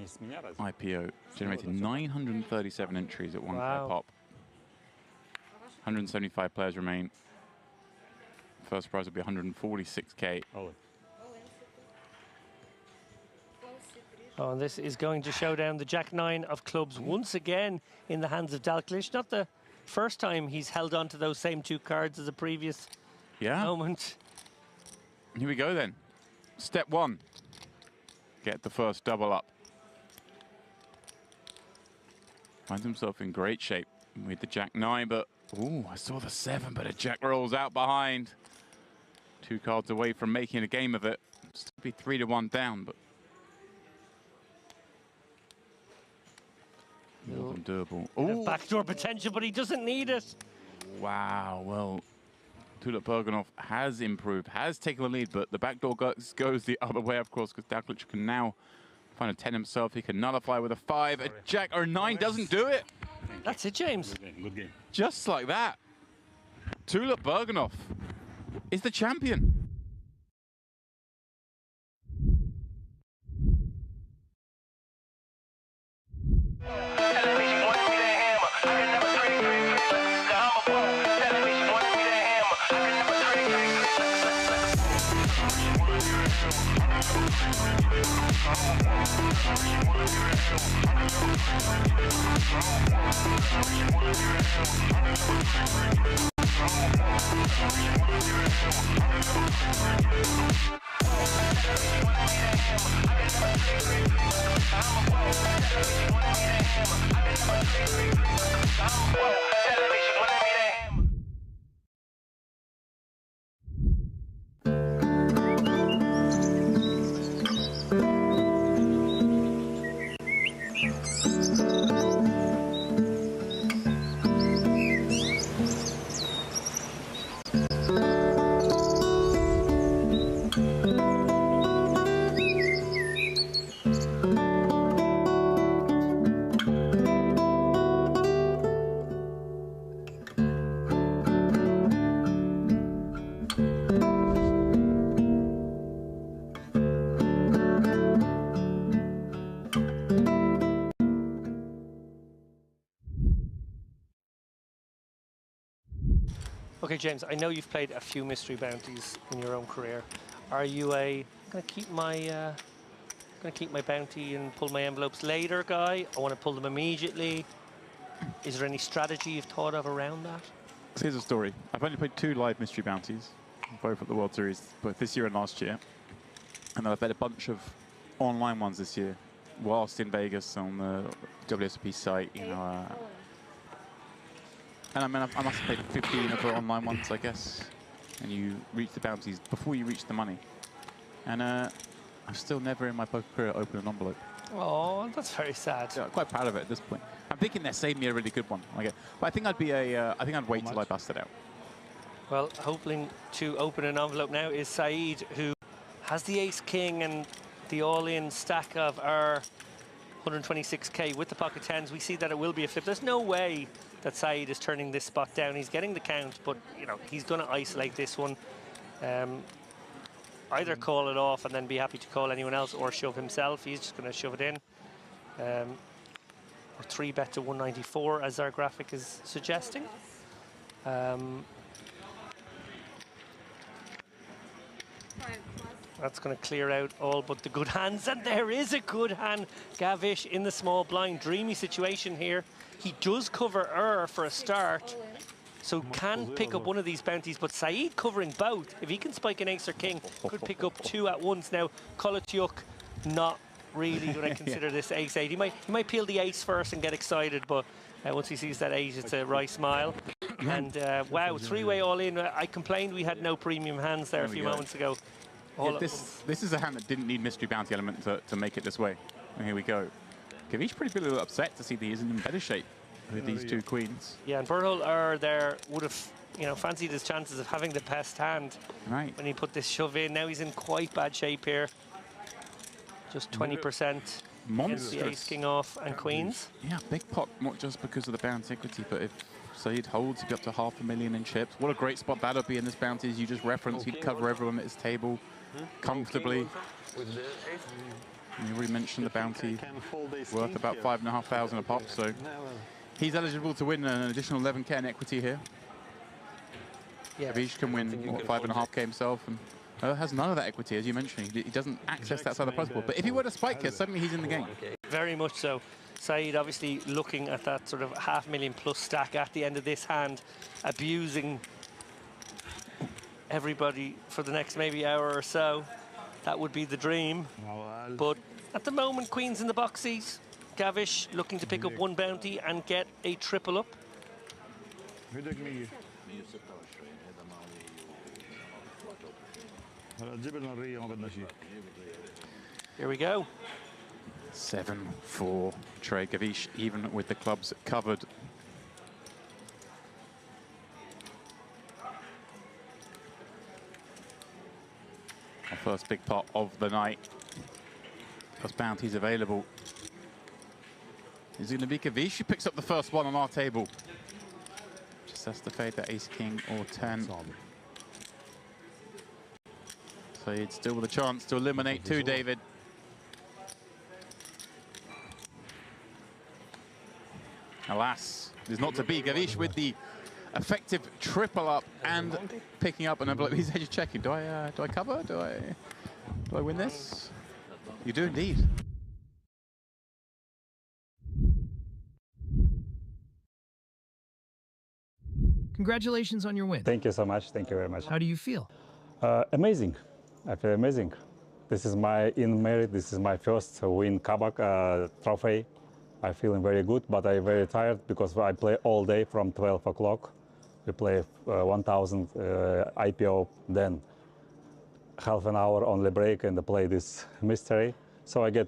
Speaker 1: IPO generated 937 entries at 1K pop. 175 players remain. First prize will be 146K.
Speaker 9: Oh, and this is going to show down the Jack-9 of clubs once again in the hands of Dalkilic. Not the first time he's held on to those same 2 cards as a previous moment.
Speaker 1: Here we go then. Step 1. Get the first double up. Finds himself in great shape with the Jack-9, but Ooh, I saw the 7, but a jack rolls out behind. 2 cards away from making a game of it. Still be 3-1 down, but more than doable. Ooh.
Speaker 9: Backdoor potential, but he doesn't need it.
Speaker 1: Wow, well, Tulip Bergenov has improved, has taken the lead, but the backdoor goes the other way, of course, because Dalglish can now find a 10 himself. He can nullify with a 5. A jack or 9 doesn't do it.
Speaker 9: That's it, James.
Speaker 11: Good game.
Speaker 1: Just like that. Tulip Bergenov is the champion.
Speaker 9: Okay, James, I know you've played a few mystery bounties in your own career. Are you gonna keep my bounty and pull my envelopes later guy? I want to pull them immediately. Is there any strategy you've thought of around that?
Speaker 1: So here's a story. I've only played 2 live mystery bounties, both at the World Series, both this year and last year. And then I've played a bunch of online ones this year, whilst in Vegas on the WSOP site, you know. And I mean, I must have played 15 of the online ones, I guess. And you reach the bounties before you reach the money. And I've still never in my poker career opened an envelope.
Speaker 9: Oh, that's very sad.
Speaker 1: Yeah, quite proud of it at this point. I'm thinking they're saving me a really good one. But I think I'd be I think I'd wait till I bust it out.
Speaker 9: Well, hoping to open an envelope now is Saeed, who has the ace-king and the all-in stack of our 126k with the pocket 10s. We see that it will be a flip. There's no way that Saeed is turning this spot down. He's getting the count, but you know he's going to isolate this one. Either call it off and then be happy to call anyone else, or shove himself. He's just going to shove it in. Or 3-bet to 194, as our graphic is suggesting. That's going to clear out all but the good hands, and there is a good hand. Gavish in the small blind. Dreamy situation here. He does cover for a start, so can pick up one of these bounties, but Saeed covering both. If he can spike an ace or king, could pick up 2 at once. Now, Kolotyuk not really going to consider this ace-8. He might peel the ace first and get excited, but once he sees that 8, it's a wry smile. And wow, 3-way all-in. I complained we had no premium hands there a few moments ago.
Speaker 1: Yeah, this is a hand that didn't need mystery bounty element to make it this way. And here we go. Gavish pretty a little upset to see that he isn't in better shape with these 2 queens.
Speaker 9: Yeah, and Berhol would have fancied his chances of having the best hand when he put this shove in. Now he's in quite bad shape here. Just 20%. Monstrous. The ace, king off, and queens.
Speaker 1: Yeah, big pot, not just because of the bounty equity, but if Saeed holds, he'd be up to $500,000 in chips. What a great spot that would be in this bounty, as you just referenced. He'd cover everyone at his table comfortably. You already mentioned the bounty worth about 5,500 a pop, so he's eligible to win an additional 11k in equity here. Gavish can win 5.5k himself, and has none of that equity, as you mentioned. He doesn't access that side of the prize pool. But if he were to spike here, suddenly he's in the game.
Speaker 9: Very much so. Saeed obviously looking at that sort of $500,000 plus stack at the end of this hand, abusing everybody for the next maybe hour or so. That would be the dream. But at the moment, queens in the boxies. Gavish looking to pick up 1 bounty and get a triple up.
Speaker 12: هدك 100 هلا تجيب لنا الريه ما بدنا شيء.
Speaker 9: Here we go.
Speaker 1: 7-4 Trey Gavish, even with the clubs covered. Our first big pot of the night. First bounties available. Is it going to be Gavish who picks up the first one on our table? Just has to fade that ace king or 10. So he'd still with a chance to eliminate two, David. Alas, it is not to be. Gavish with the effective triple up and picking up an envelope. He's just checking. Do I cover? Do I win this? You do indeed.
Speaker 13: Congratulations on your win.
Speaker 14: Thank you so much. Thank you very much.
Speaker 13: How do you feel?
Speaker 14: Amazing. I feel amazing. This is my first win Kabak trophy. I'm feeling very good, but I'm very tired because I play all day from 12 o'clock. We play 1,000 IPO, then half an hour only break and play this mystery. So I get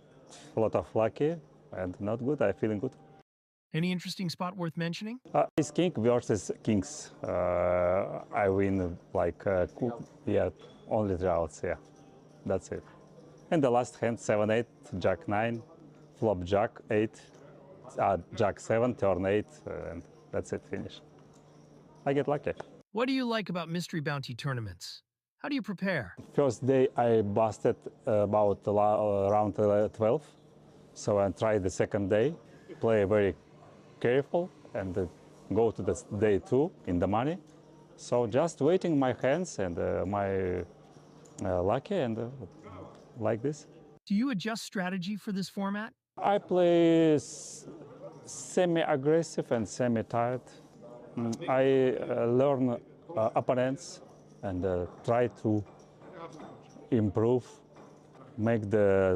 Speaker 14: a lot of lucky and not good. I'm feeling good.
Speaker 13: Any interesting spot worth mentioning?
Speaker 14: Ace King versus Kings. I win like, only 3 outs, yeah. That's it. And the last hand, 7-8, Jack 9, flop Jack 8, Jack 7, turn 8, and that's it, finish. I get lucky.
Speaker 13: What do you like about mystery bounty tournaments? How do you prepare?
Speaker 14: First day I busted about around 12, so I tried the second day, play very careful and go to the day 2 in the money. So just waiting my hands and my lucky and like this.
Speaker 13: Do you adjust strategy for this format?
Speaker 14: I play semi-aggressive and semi-tired. I learn opponents and try to improve, make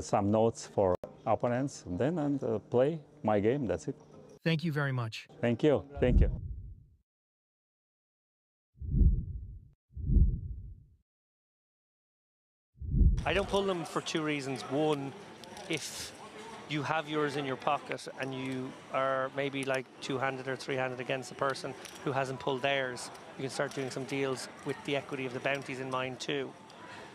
Speaker 14: some notes for opponents, then and play my game. That's it.
Speaker 13: Thank you very much.
Speaker 14: Thank you. Thank you.
Speaker 9: I don't pull them for 2 reasons. One, if you have yours in your pocket and you are maybe like 2-handed or 3-handed against the person who hasn't pulled theirs, you can start doing some deals with the equity of the bounties in mind too,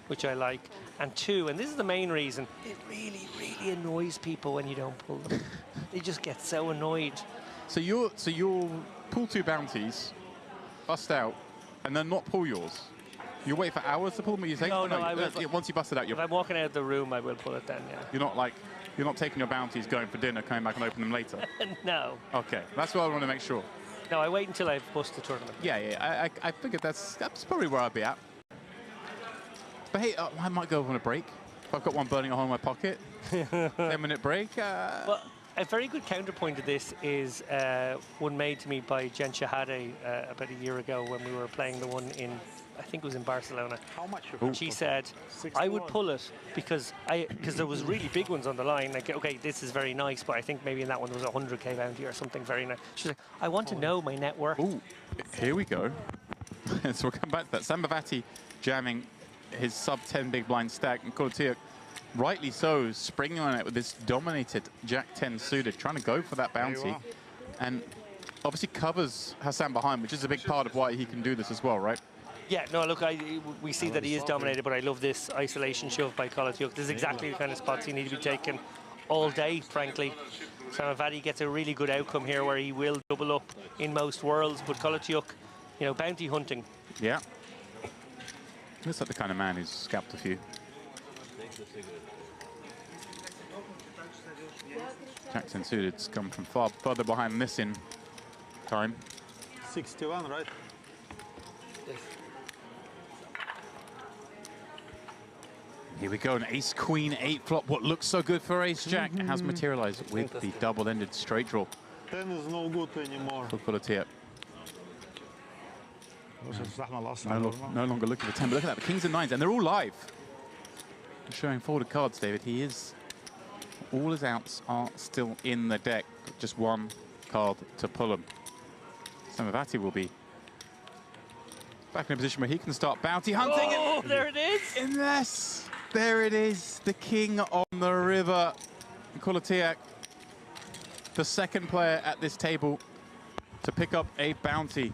Speaker 9: which I like. And 2, and this is the main reason, it really, really annoys people when you don't pull them. They just get so annoyed.
Speaker 1: So you'll pull 2 bounties, bust out, and then not pull yours. You wait for hours to pull them, you think?
Speaker 9: No, I will.
Speaker 1: Once you bust it out,
Speaker 9: if I'm walking out of the room, I will pull it then, yeah.
Speaker 1: You're not taking your bounties, going for dinner, coming back and open them later?
Speaker 9: No.
Speaker 1: Okay, that's what I want to make sure.
Speaker 9: No, I wait until I've busted the tournament.
Speaker 1: Yeah, I figured that's probably where I'd be at. But hey, I might go on a break. If I've got one burning a hole in my pocket, 10-minute break.
Speaker 9: Well, a very good counterpoint to this is one made to me by Jen Shahade about a year ago when we were playing the one in, I think it was in Barcelona.
Speaker 12: How much?
Speaker 9: She said, I would pull it because there was really big ones on the line. Like, okay, this is very nice, but I think maybe in that one there was a 100K bounty or something very nice. She's like, I want to know my net worth.
Speaker 1: Ooh, here we go. So we'll come back to that. Sambavati jamming his sub-10 big blind stack, and Kolotiuk, rightly so, springing on it with this dominated Jack-10 suited, trying to go for that bounty. And obviously covers Hassan behind, which is a big part of why he can do this as well, right?
Speaker 9: Yeah, no, look, we see that he is dominated, but I love this isolation shove by Kolotiuk. This is exactly the kind of spots he need to be taken all day, frankly. Samavati gets a really good outcome here where he will double up in most worlds, but Kolotiuk, you know, bounty hunting.
Speaker 1: Yeah. Looks like the kind of man who's scalped a few. Jackson suited's come from far further behind this in time.
Speaker 12: 61, right?
Speaker 1: Here we go, an ace-queen 8 flop. What looks so good for ace-jack has materialized with the double-ended straight draw.
Speaker 12: 10 is no good anymore.
Speaker 1: For Kolotiuk. No longer looking for 10, but look at that, the kings and 9s, and they're all live. Showing folded cards, David. All his outs are still in the deck, just one card to pull them. Samavati will be Back in a position where he can start bounty hunting.
Speaker 9: Oh, there it is.
Speaker 1: Unless, there it is, the king on the river. Kulatiak, the second player at this table to pick up a bounty.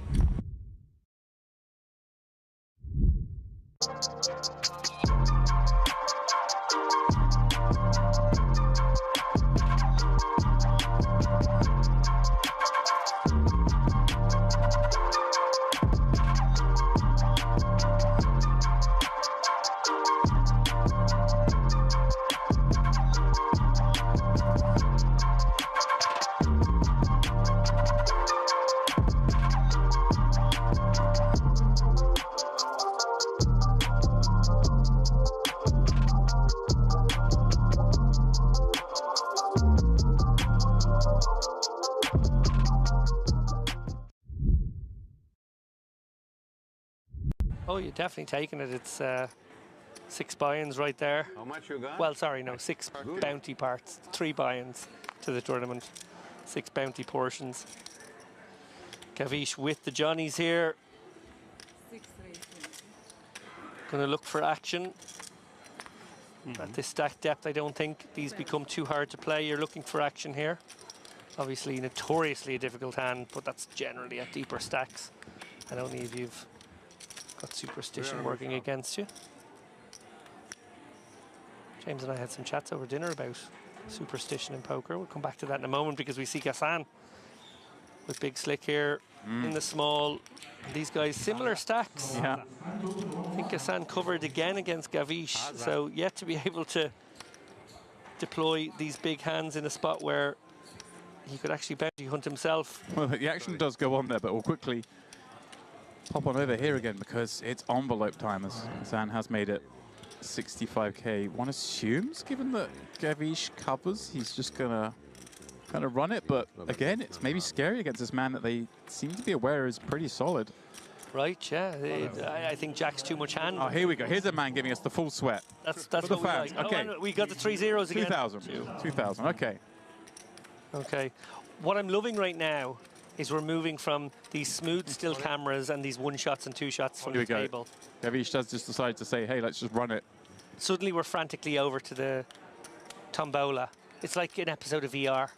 Speaker 9: Oh, you're definitely taking it. It's 6 buy-ins right there.
Speaker 10: How much you got?
Speaker 9: Well, sorry, no, 6 bounty parts, 3 buy-ins to the tournament, 6 bounty portions. Gavish with the Johnnies here. Going to look for action. At this stack depth, I don't think these become too hard to play. You're looking for action here. Obviously, notoriously a difficult hand, but that's generally at deeper stacks. And only if you've got superstition working against you. James and I had some chats over dinner about superstition in poker. We'll come back to that in a moment because we see Gassan with Big Slick here in the small. These guys, similar stacks.
Speaker 1: Yeah.
Speaker 9: I think Gassan covered again against Gavish, so yet to be able to deploy these big hands in a spot where he could actually bounty hunt himself.
Speaker 1: Well, the action does go on there, but we'll quickly pop on over here again because it's envelope time as Zan has made it 65k. One assumes, given that Gavish covers, he's just gonna kind of run it, but again, it's maybe scary against this man that they seem to be aware is pretty solid.
Speaker 9: Right, yeah. I think Jack's too much hand.
Speaker 1: Oh, here we go. Here's a man giving us the full sweat.
Speaker 9: That's
Speaker 1: For the
Speaker 9: what we
Speaker 1: fans.
Speaker 9: like.
Speaker 1: Okay.
Speaker 9: Oh, and we got the 3 zeros again.
Speaker 1: 2,000. 2,000, okay.
Speaker 9: Okay. What I'm loving right now is we're moving from these smooth still cameras and these 1 shots and 2 shots from
Speaker 1: Here we
Speaker 9: the
Speaker 1: go.
Speaker 9: table.
Speaker 1: Gavish does just decide to say, hey, let's just run it.
Speaker 9: Suddenly we're frantically over to the tombola. It's like an episode of VR.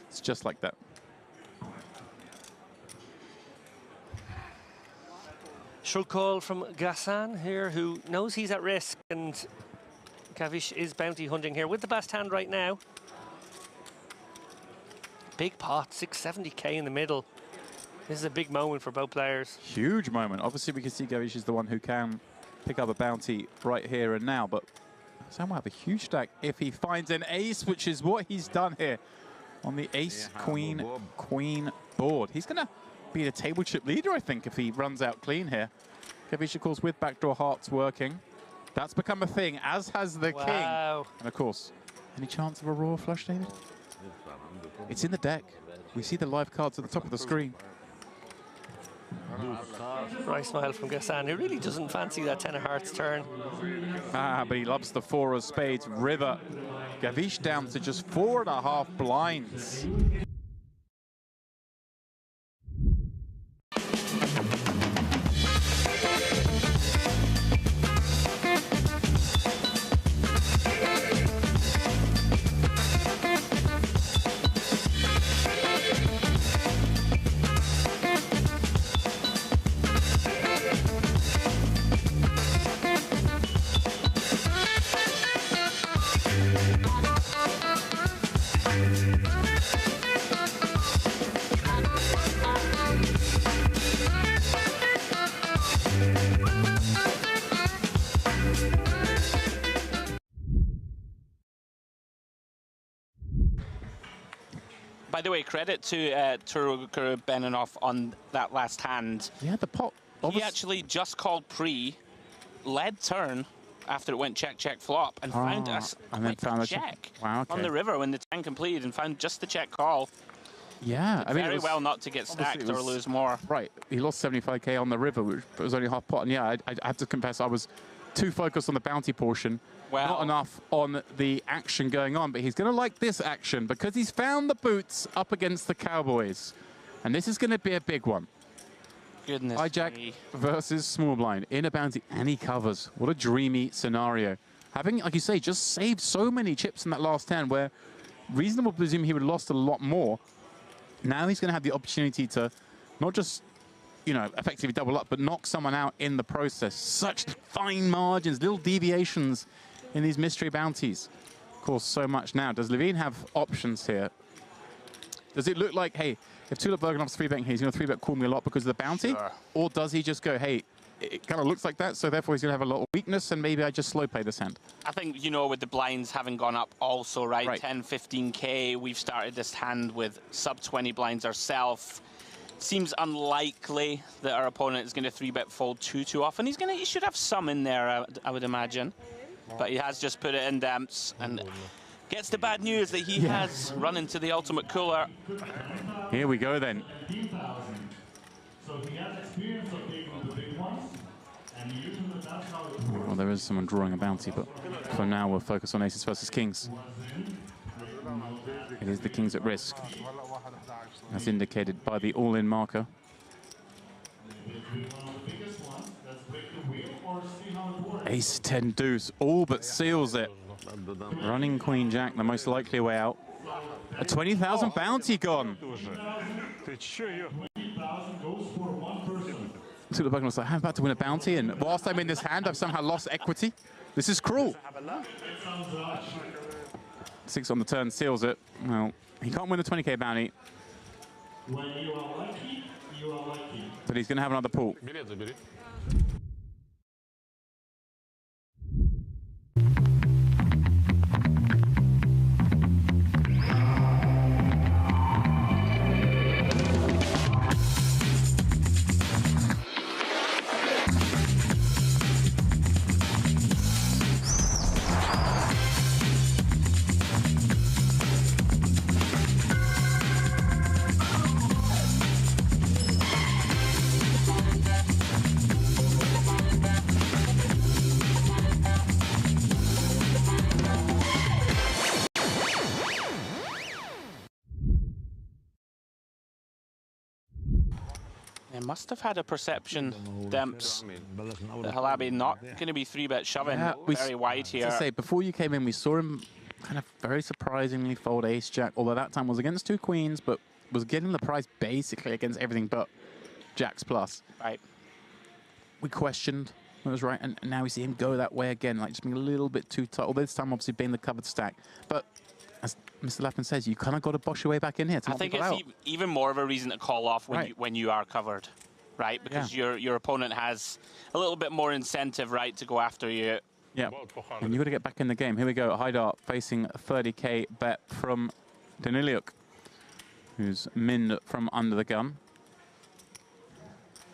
Speaker 1: It's just like that.
Speaker 9: Shrug call from Gassan here, who knows he's at risk, and Gavish is bounty hunting here with the best hand right now. Big pot, 670k in the middle. This is a big moment for both players.
Speaker 1: Huge moment. Obviously, we can see Gavish is the one who can pick up a bounty right here and now, but Sam will have a huge stack if he finds an ace, which is what he's done here on the ace, queen, queen board. He's going to be the table chip leader, I think, if he runs out clean here. Gavish, of course, with backdoor hearts working. That's become a thing, as has the king. And, of course, any chance of a raw flush, David? It's in the deck. We see the live cards at the top of the screen.
Speaker 9: Dry smile from Gassan, who really doesn't fancy that 10 of hearts turn.
Speaker 1: But he loves the 4 of spades river. Gavish down to just 4.5 blinds.
Speaker 3: By the way, credit to Turuguru Beninoff on that last hand.
Speaker 1: Yeah, the pot.
Speaker 3: He actually just called pre, led turn after it went check, check, flop, and found us
Speaker 1: and then found a
Speaker 3: check
Speaker 1: wow, okay.
Speaker 3: on the river when the turn completed and found just the check call.
Speaker 1: Yeah, I mean,
Speaker 3: very well not to get stacked or lose more.
Speaker 1: Right, he lost 75k on the river, which was only half pot. And yeah, I have to confess, I was too focused on the bounty portion. Not enough on the action going on, but he's going to like this action because he's found the boots up against the Cowboys. And this is going to be a big one.
Speaker 3: Goodness
Speaker 1: Hijack
Speaker 3: me.
Speaker 1: versus small blind in a bounty, and he covers. What a dreamy scenario. Having, like you say, just saved so many chips in that last hand where reasonable to presume he would have lost a lot more. Now he's going to have the opportunity to not just, you know, effectively double up, but knock someone out in the process. Such fine margins, little deviations in these mystery bounties. Of course, so much now. Does Levine have options here? Does it look like, hey, if Tulip Bergenov's 3-betting here, he's going to 3-bet Call Me a lot because of the bounty?
Speaker 3: Sure.
Speaker 1: Or does he just go, hey, it kind of looks like that, so therefore he's going to have a lot of weakness, and maybe I just slow play this hand?
Speaker 3: I think, you know, with the blinds having gone up also, right? 10, 15K, we've started this hand with sub-20 blinds ourselves. Seems unlikely that our opponent is going to 3-bet fold too often. He should have some in there, I would imagine. But he has just put it in damps and gets the bad news that he has run into the ultimate cooler.
Speaker 1: Here we go then. Well, there is someone drawing a bounty, but for now we'll focus on aces versus kings. It is the kings at risk, as indicated by the all-in marker. Ace 10 deuce, all but seals it. Running queen jack, the most likely way out. A 20,000 bounty gone. Tulip Bergenov's like, I'm about to win a bounty, and whilst I'm in this hand, I've somehow lost equity. This is cruel. 6 on the turn seals it. Well, he can't win the 20K bounty. But he's going to have another pool.
Speaker 3: They must have had a perception, Demps, that Halabi not going to be 3-bet shoving very wide here.
Speaker 1: To say, before you came in, we saw him kind of very surprisingly fold ace-jack, although that time was against 2 queens, but was getting the price basically against everything but jacks plus.
Speaker 3: Right.
Speaker 1: We questioned what was right, and now we see him go that way again, like just being a little bit too tight. Although this time obviously being the covered stack. But as Mr. Lappin says, you kind of got to bosh your way back in here to
Speaker 3: I think it's even more of a reason to call off when you are covered, right? Because your opponent has a little bit more incentive, right, to go after you.
Speaker 1: Yeah, and you've got to get back in the game. Here we go, Haidar facing a 30K bet from Daniliuk, who's min from under the gun.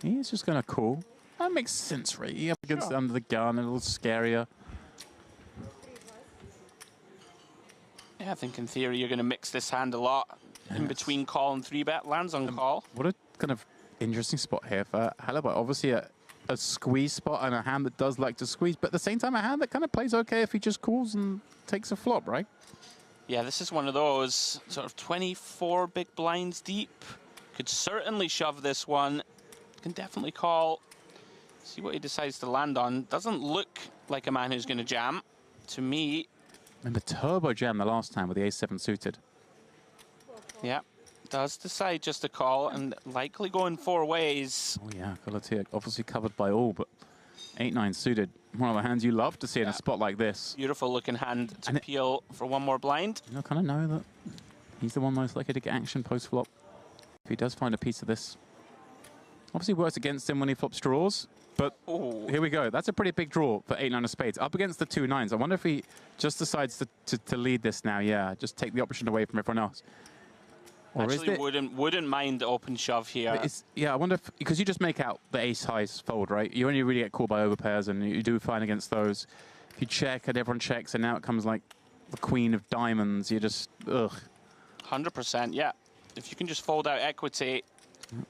Speaker 1: He's just going to call. That makes sense, right? He up against under the gun, a little scarier.
Speaker 3: Yeah, I think in theory you're going to mix this hand a lot in between call and 3-bet. Lands on call.
Speaker 1: What a kind of interesting spot here for Halabai. Obviously a squeeze spot and a hand that does like to squeeze, but at the same time a hand that kind of plays okay if he just calls and takes a flop, right?
Speaker 3: Yeah, this is one of those sort of 24 big blinds deep. Could certainly shove this one. Can definitely call. See what he decides to land on. Doesn't look like a man who's going to jam to me.
Speaker 1: Remember turbo jam the last time with the ace-7 suited.
Speaker 3: Yeah, does decide just to call and likely going 4 ways.
Speaker 1: Oh yeah, Galatea obviously covered by all, but 8-9 suited. One of the hands you love to see in a spot like this.
Speaker 3: Beautiful looking hand to peel for one more blind.
Speaker 1: You kind of know that he's the one most likely to get action post-flop. If he does find a piece of this. Obviously works against him when he flops draws. But here we go. That's a pretty big draw for 8-9 of spades. Up against the 2 9s. I wonder if he just decides to lead this now. Yeah, just take the option away from everyone else. Or
Speaker 3: Actually, wouldn't mind the open shove here.
Speaker 1: Yeah, I wonder if, because you just make out the ace-highs fold, right? You only really get called by overpairs, and you do fine against those. If you check and everyone checks, and now it comes like the queen of diamonds, you just, ugh.
Speaker 3: 100%, yeah. If you can just fold out equity,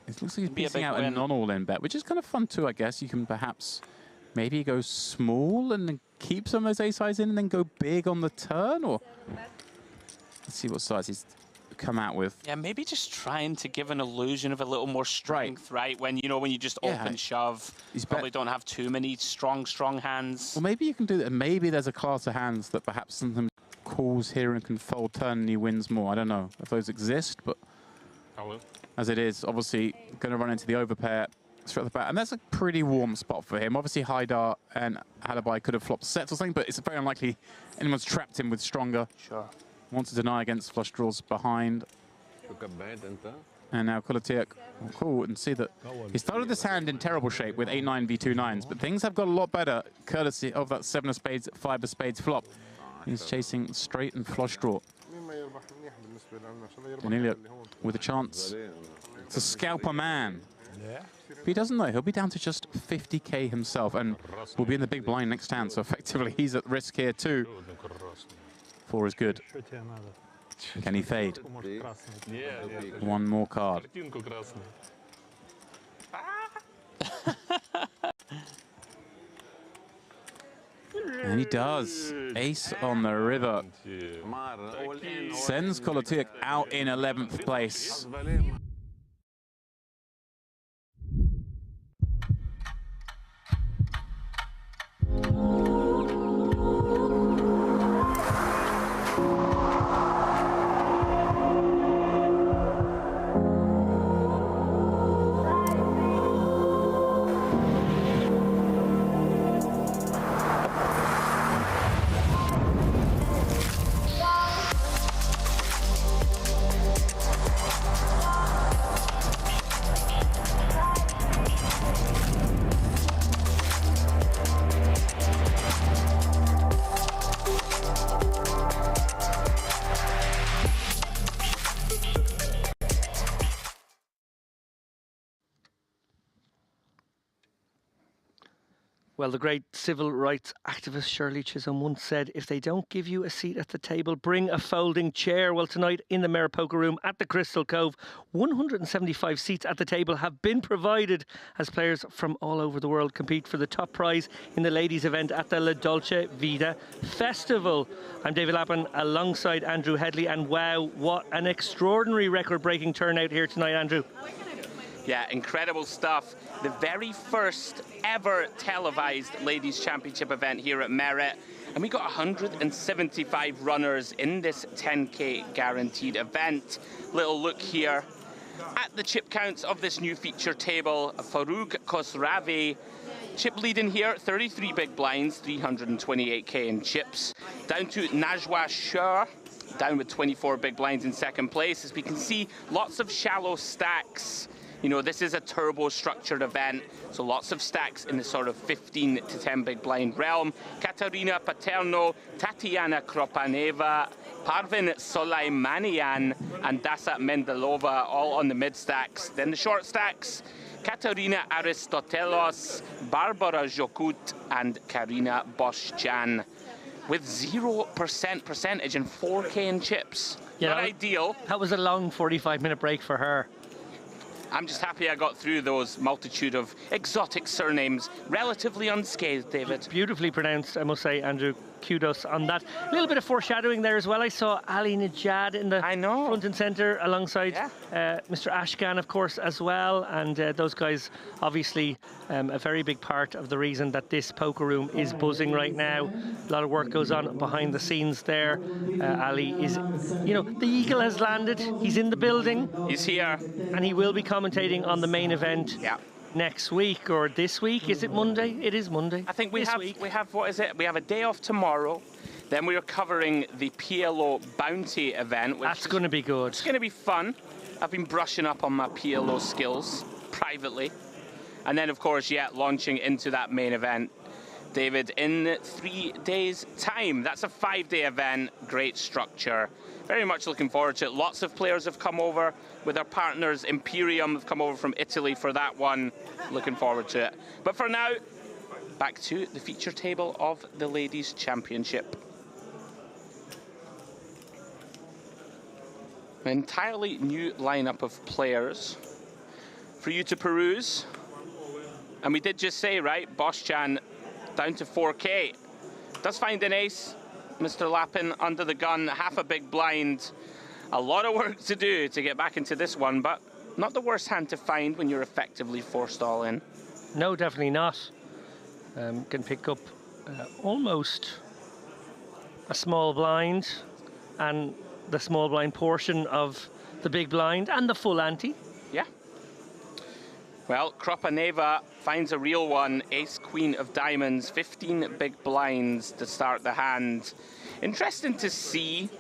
Speaker 1: it looks like he's piecing out a non-all-in bet, which is kind of fun too, I guess. You can perhaps maybe go small and then keep some of those ace highs in and then go big on the turn, or let's see what size he's come out with.
Speaker 3: Yeah, maybe just trying to give an illusion of a little more strength, right? When you just open shove, you probably don't have too many strong hands.
Speaker 1: Well, maybe you can do that. Maybe there's a class of hands that perhaps sometimes calls here and can fold turn and he wins more. I don't know if those exist, but as it is, obviously going to run into the overpair straight off the bat, and that's a pretty warm spot for him. Obviously, Haidar and Halabai could have flopped sets or something, but it's very unlikely anyone's trapped him with stronger.
Speaker 3: Sure.
Speaker 1: Wants to deny against flush draws behind. And now Kolotiuk will call and see that he started this hand in terrible shape with 8-9 v2 9s, but things have got a lot better courtesy of that 7 of spades, 5 of spades flop. He's chasing straight and flush draw. Daniliuk with a chance to scalp a man. If he doesn't know, he'll be down to just 50k himself and will be in the big blind next hand, so effectively he's at risk here too. 4 is good. Can he fade? One more card. And he does. Ace on the river. Sends Kolotiuk out in 11th place.
Speaker 9: Well, the great civil rights activist Shirley Chisholm once said, if they don't give you a seat at the table, bring a folding chair. Well, tonight in the Mera Poker Room at the Crystal Cove, 175 seats at the table have been provided as players from all over the world compete for the top prize in the ladies' event at the La Dolce Vita Festival. I'm David Lappin alongside Andrew Headley, and wow, what an extraordinary record-breaking turnout here tonight, Andrew.
Speaker 3: Yeah, incredible stuff. The very first ever televised Ladies Championship event here at Merit. And we got 175 runners in this 10k guaranteed event. Little look here at the chip counts of this new feature table. Farouk Khosravi, chip leading here, 33 big blinds, 328k in chips. Down to Najwa Shah, down with 24 big blinds in second place. As we can see, lots of shallow stacks. You know, this is a turbo structured event, so lots of stacks in the sort of 15 to 10 big blind realm. Katerina Paterno, Tatiana Kropaneva, Parvin Solaimanian, and Dasa Mendelova all on the mid stacks. Then the short stacks, Katerina Aristotelos, Barbara Jokut, and Karina Boschan, with 0% percentage and 4k in chips. Not ideal.
Speaker 9: That was a long 45-minute break for her.
Speaker 3: I'm just happy I got through those multitude of exotic surnames relatively unscathed, David.
Speaker 9: Beautifully pronounced, I must say, Andrew. Kudos on that. A little bit of foreshadowing there as well. I saw Ali Najad in the front and centre alongside Mr. Ashkan, of course, as well. And those guys, obviously, a very big part of the reason that this poker room is buzzing right now. A lot of work goes on behind the scenes there. Ali is, you know, the Eagle has landed. He's in the building.
Speaker 3: He's here.
Speaker 9: And he will be commentating on the main event.
Speaker 3: Yeah.
Speaker 9: Next week or this week. Is it Monday? It is Monday.
Speaker 3: I think we have what is it? We have a day off tomorrow. Then we are covering the PLO Bounty event.
Speaker 9: That's going to be good.
Speaker 3: It's going to be fun. I've been brushing up on my PLO skills privately. And then, of course, launching into that main event, David, in 3 days' time. That's a 5-day event. Great structure. Very much looking forward to it. Lots of players have come over with our partners. Imperium have come over from Italy for that one. Looking forward to it. But for now, back to the feature table of the Ladies' Championship. An entirely new lineup of players for you to peruse. And we did just say, right, Boschan down to 4k. Does find an ace. Mr. Lappin under the gun, half a big blind. A lot of work to do to get back into this one, but not the worst hand to find when you're effectively forced all in.
Speaker 9: No, definitely not. Can pick up almost a small blind and the small blind portion of the big blind and the full ante.
Speaker 3: Yeah. Well, Kropaneva finds a real one. Ace, queen of diamonds, 15 big blinds to start the hand. Interesting to see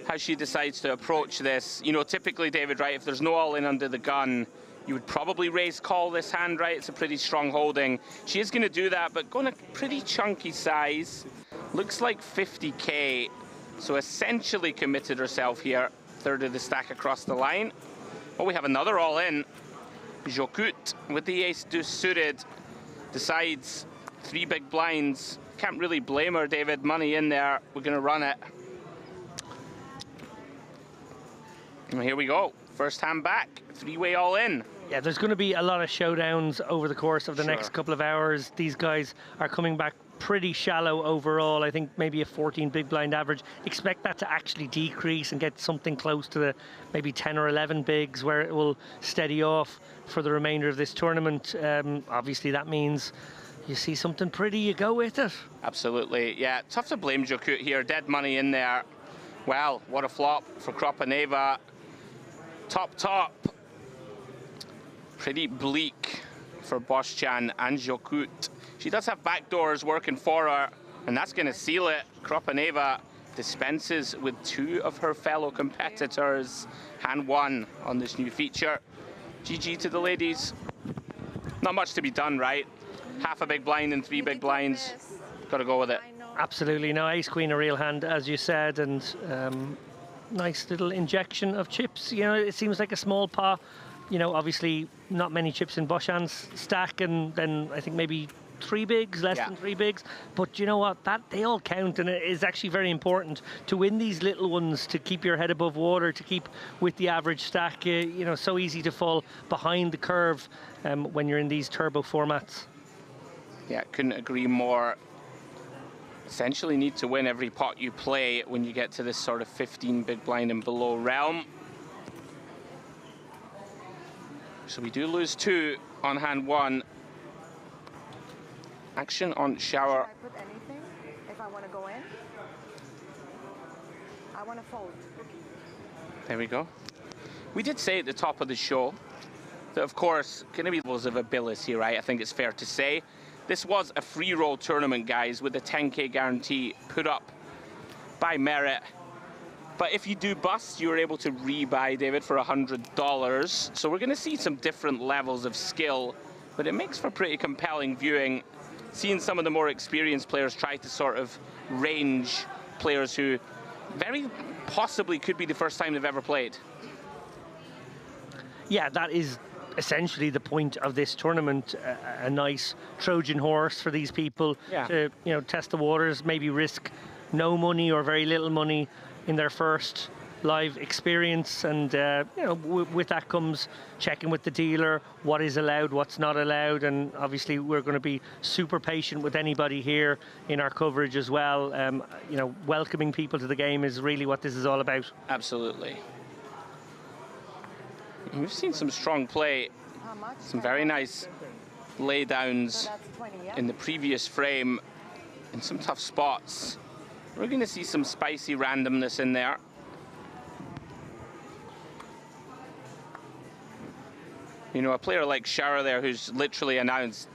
Speaker 3: how she decides to approach this. You know, typically, David, right, if there's no all-in under the gun, you would probably raise call this hand, right? It's a pretty strong holding. She is going to do that, but going a pretty chunky size. Looks like 50K, so essentially committed herself here. Third of the stack across the line. Oh, we have another all-in. Jokut with the ace deuce suited decides 3 big blinds. Can't really blame her, David. Money in there. We're going to run it. And here we go. First hand back. 3-way all in.
Speaker 9: Yeah, there's going to be a lot of showdowns over the course of the next couple of hours. These guys are coming back pretty shallow overall. I think maybe a 14 big blind average. Expect that to actually decrease and get something close to the maybe 10 or 11 bigs where it will steady off for the remainder of this tournament. Obviously that means you see something pretty, you go with it.
Speaker 3: Absolutely, yeah. Tough to blame Jokut here. Dead money in there. Well, what a flop for Kropaneva. Top. Pretty bleak for Boschan and Jokut. She does have backdoors working for her, and that's going to seal it. Kropaneva dispenses with 2 of her fellow competitors. Hand 1 on this new feature. GG to the ladies. Not much to be done, right? Half a big blind and 3 big blinds. Got to go with it.
Speaker 9: Absolutely. No, ace queen a real hand, as you said, and nice little injection of chips. You know, it seems like a small pot. You know, obviously not many chips in Boschan's stack, and then I think maybe 3 bigs, less than 3 bigs. But you know what? That they all count, and it is actually very important to win these little ones, to keep your head above water, to keep with the average stack. You know, so easy to fall behind the curve when you're in these turbo formats.
Speaker 3: Yeah, couldn't agree more. Essentially need to win every pot you play when you get to this sort of 15 big blind and below realm. So we do lose 2 on hand 1. Action on shower.
Speaker 15: Should I put anything if I want to go in? I want to fold.
Speaker 3: There we go. We did say at the top of the show that, of course, going to be levels of ability, right? I think it's fair to say. This was a free roll tournament, guys, with a 10K guarantee put up by Merit. But if you do bust, you're able to rebuy, David, for $100. So we're going to see some different levels of skill, but it makes for pretty compelling viewing. Seeing some of the more experienced players try to sort of range players who very possibly could be the first time they've ever played.
Speaker 9: Yeah, that is essentially the point of this tournament. A nice Trojan horse for these people to, you know, test the waters, maybe risk no money or very little money in their first live experience, and you know, with that comes checking with the dealer what is allowed, what's not allowed, and obviously we're going to be super patient with anybody here in our coverage as well. You know, welcoming people to the game is really what this is all about.
Speaker 3: Absolutely. We've seen some strong play, some very nice laydowns in the previous frame, in some tough spots. We're going to see some spicy randomness in there. You know, a player like Shara there who's literally announced,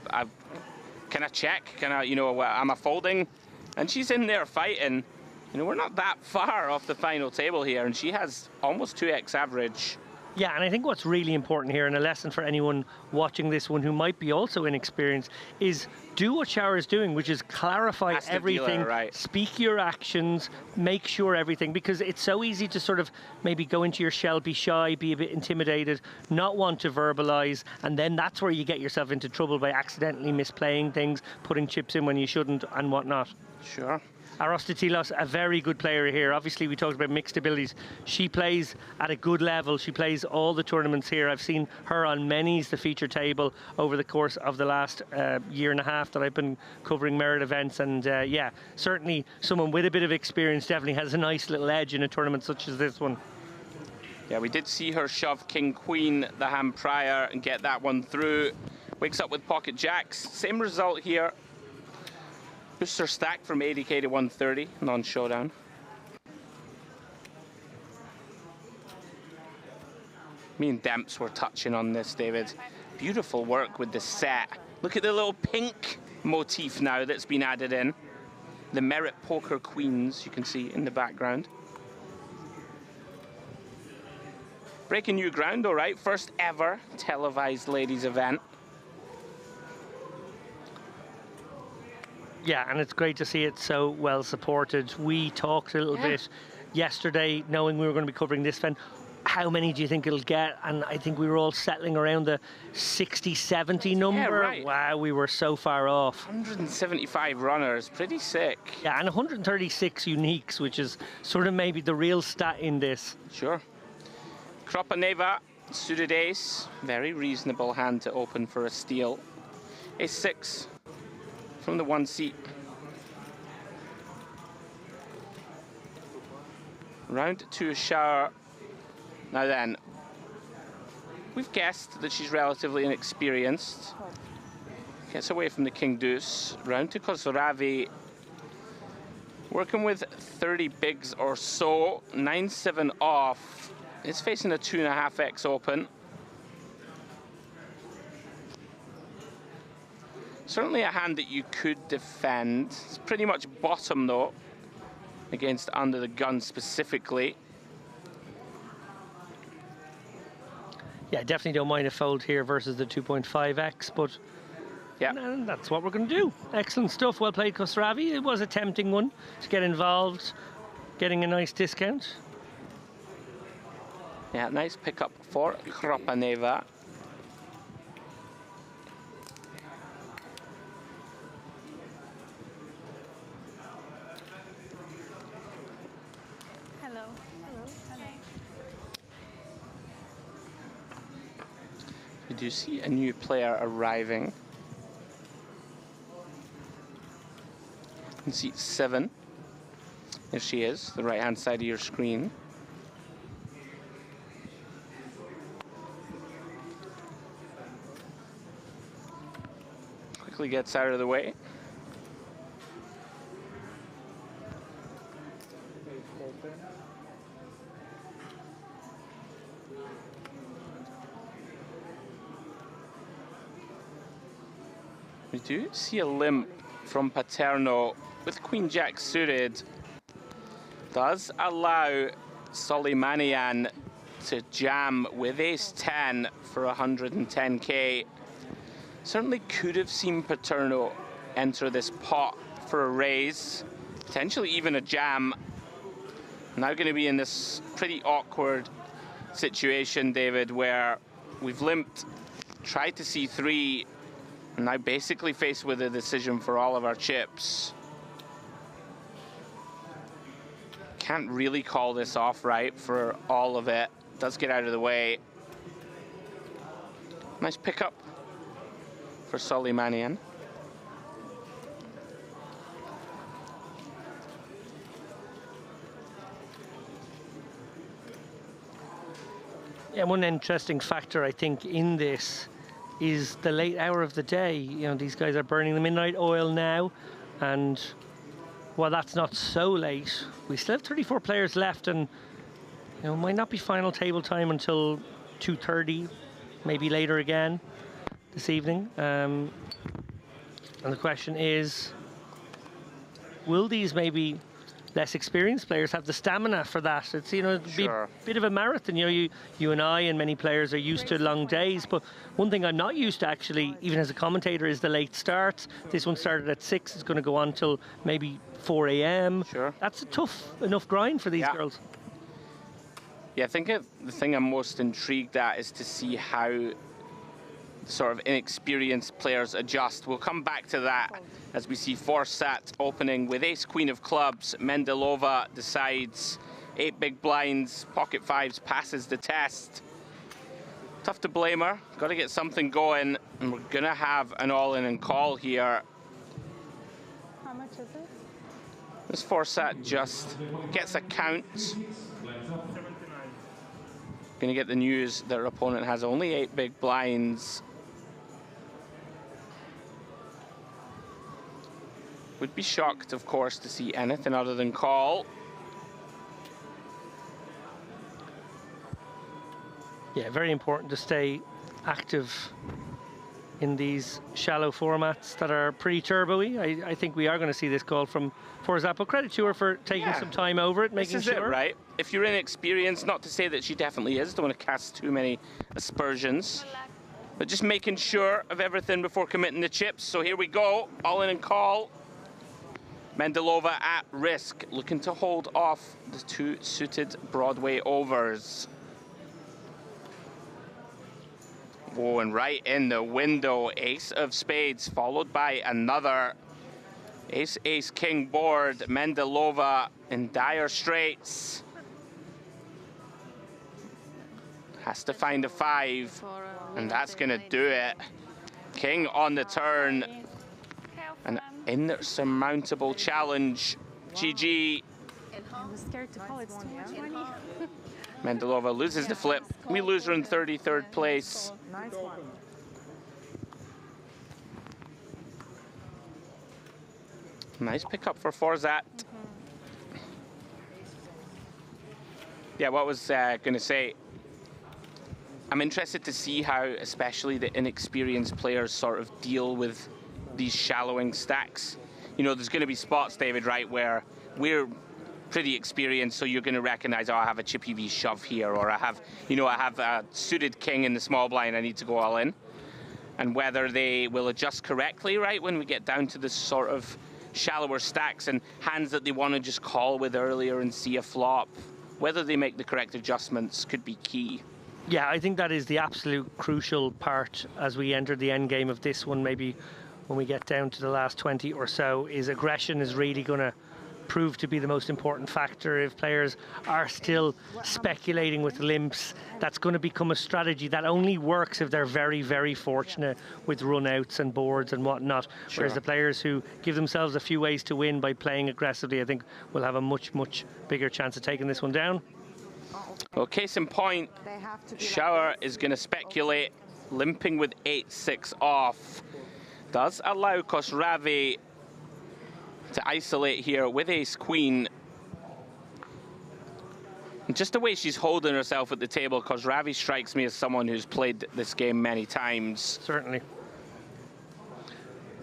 Speaker 3: can I check? Can I, you know, am I folding? And she's in there fighting. You know, we're not that far off the final table here, and she has almost 2x average.
Speaker 9: Yeah, and I think what's really important here, and a lesson for anyone watching this one who might be also inexperienced, is do what Shower is doing, which is clarify everything, speak your actions, make sure everything, because it's so easy to sort of maybe go into your shell, be shy, be a bit intimidated, not want to verbalize, and then that's where you get yourself into trouble by accidentally misplaying things, putting chips in when you shouldn't, and whatnot.
Speaker 3: Sure.
Speaker 9: Arostatilos, a very good player here. Obviously, we talked about mixed abilities. She plays at a good level. She plays all the tournaments here. I've seen her on many's the feature table over the course of the last year and a half that I've been covering Merit events. And yeah, certainly someone with a bit of experience definitely has a nice little edge in a tournament such as this one.
Speaker 3: Yeah, we did see her shove King Queen the hand prior and get that one through. Wakes up with pocket jacks. Same result here. Booster stack from 80k to 130, non-showdown. Me and Demps were touching on this, David. Beautiful work with the set. Look at the little pink motif now that's been added in. The Merit Poker Queens, you can see in the background. Breaking new ground, all right. First ever televised ladies event.
Speaker 9: Yeah, and it's great to see it so well supported. We talked a little bit yesterday, knowing we were going to be covering this event. How many do you think it'll get? And I think we were all settling around the 60, 70 number.
Speaker 3: Yeah, right.
Speaker 9: Wow, we were so far off.
Speaker 3: 175 runners, pretty sick.
Speaker 9: Yeah, and 136 uniques, which is sort of maybe the real stat in this.
Speaker 3: Sure. Kropaneva, suited ace. Very reasonable hand to open for a steal. Ace 6 from the 1 seat. Round to a shower. Now then, we've guessed that she's relatively inexperienced. Gets away from the King Deuce. Round to Kosoravi. Working with 30 bigs or so. 9-7 off. It's facing a 2.5x open. Certainly a hand that you could defend. It's pretty much bottom though, against under the gun specifically.
Speaker 9: Yeah, definitely don't mind a fold here versus the 2.5x, but
Speaker 3: yeah,
Speaker 9: that's what we're going to do. Excellent stuff. Well played, Kosoravi. It was a tempting one to get involved, getting a nice discount.
Speaker 3: Yeah, nice pickup for Kropaneva.
Speaker 4: Hello. Hello.
Speaker 3: We do see a new player arriving. In seat 7. There she is, the right-hand side of your screen. Quickly gets out of the way. We do see a limp from Paterno with Queen Jack suited. Does allow Soleimanian to jam with Ace 10 for 110k. Certainly could have seen Paterno enter this pot for a raise, potentially even a jam. Now going to be in this pretty awkward situation, David, where we've limped, tried to C3, and now basically faced with a decision for all of our chips. Can't really call this off right for all of it. Does get out of the way. Nice pickup for Soleimanian.
Speaker 9: Yeah, one interesting factor I think in this is the late hour of the day. You know, these guys are burning the midnight oil now, and while that's not so late, we still have 34 players left, and you know, might not be final table time until 2:30, maybe later again this evening. And the question is, will these maybe less experienced players have the stamina for that? It's, you know, it'd be a bit of a marathon. You know, you and I and many players are used to long days, but one thing I'm not used to actually, even as a commentator, is the late starts. This one started at 6, it's going to go on till maybe 4 a.m.
Speaker 3: Sure.
Speaker 9: That's a tough enough grind for these girls.
Speaker 3: Yeah, I think the thing I'm most intrigued at is to see how sort of inexperienced players adjust. We'll come back to that as we see Forsat opening with Ace Queen of Clubs. Mendelova decides 8 big blinds, pocket 5s, passes the test. Tough to blame her. Got to get something going, and we're gonna have an all-in and call here.
Speaker 4: How much is it?
Speaker 3: This Forsat just gets a count. Going to get the news that her opponent has only 8 big blinds. Would be shocked, of course, to see anything other than call.
Speaker 9: Yeah, very important to stay active in these shallow formats that are pretty turbo-y. I think we are going to see this call from Forzat, but credit to her for taking some time over it, making
Speaker 3: This is
Speaker 9: sure.
Speaker 3: it, right? If you're inexperienced, not to say that she definitely is, don't want to cast too many aspersions, but just making sure of everything before committing the chips. So here we go, all in and call. Mendelova at risk, looking to hold off the 2 suited Broadway overs. Oh, and right in the window, ace of spades, followed by another ace, ace, king board. Mendelova in dire straits. Has to find a 5, and that's gonna do it. King on the turn. An insurmountable challenge. GG.
Speaker 15: I was scared to call. It's too much money.
Speaker 3: Mendelova loses the flip. We lose her in 33rd place.
Speaker 15: Nice one.
Speaker 3: Nice pickup for Forzat. Yeah, what was going to say, I'm interested to see how especially the inexperienced players sort of deal with these shallowing stacks. You know, there's going to be spots, David, right, where we're pretty experienced, so you're going to recognize, oh, I have a chippy V shove here, or I have, you know, I have a suited king in the small blind, I need to go all in. And whether they will adjust correctly, right, when we get down to this sort of shallower stacks and hands that they want to just call with earlier and see a flop, whether they make the correct adjustments could be key.
Speaker 9: Yeah, I think that is the absolute crucial part as we enter the end game of this one. Maybe when we get down to the last 20 or so, is aggression is really going to prove to be the most important factor. If players are still speculating with limps, that's going to become a strategy that only works if they're very, very fortunate with run-outs and boards and whatnot.
Speaker 3: Sure.
Speaker 9: Whereas the players who give themselves a few ways to win by playing aggressively, I think will have a much, much bigger chance of taking this one down.
Speaker 3: Well, case in point, Shower is going to speculate, limping with 8-6 off. Does allow Khosravi to isolate here with ace-queen. And just the way she's holding herself at the table, Khosravi strikes me as someone who's played this game many times.
Speaker 9: Certainly.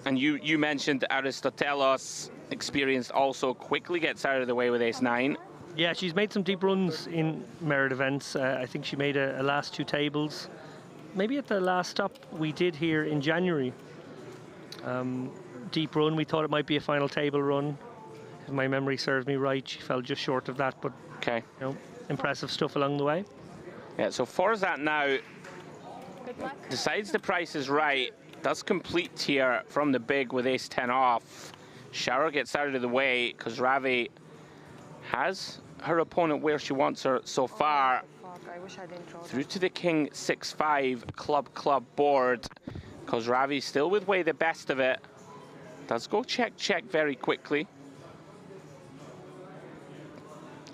Speaker 3: And you mentioned Aristotelos, experienced also, quickly gets out of the way with ace-9.
Speaker 9: Yeah, she's made some deep runs in merit events. I think she made a last 2 tables. Maybe at the last stop we did here in January. Deep run, we thought it might be a final table run. If my memory serves me right, she fell just short of that, but
Speaker 3: okay,
Speaker 9: you know, impressive stuff along the way.
Speaker 3: Yeah, so Forzat now decides the price is right, does complete here from the big with ace-10 off. Shower gets out of the way, Khosravi has her opponent where she wants her so far.
Speaker 15: I wish I didn't draw
Speaker 3: Through to the king 6-5 club board. Khosravi still with way the best of it. Does go check very quickly.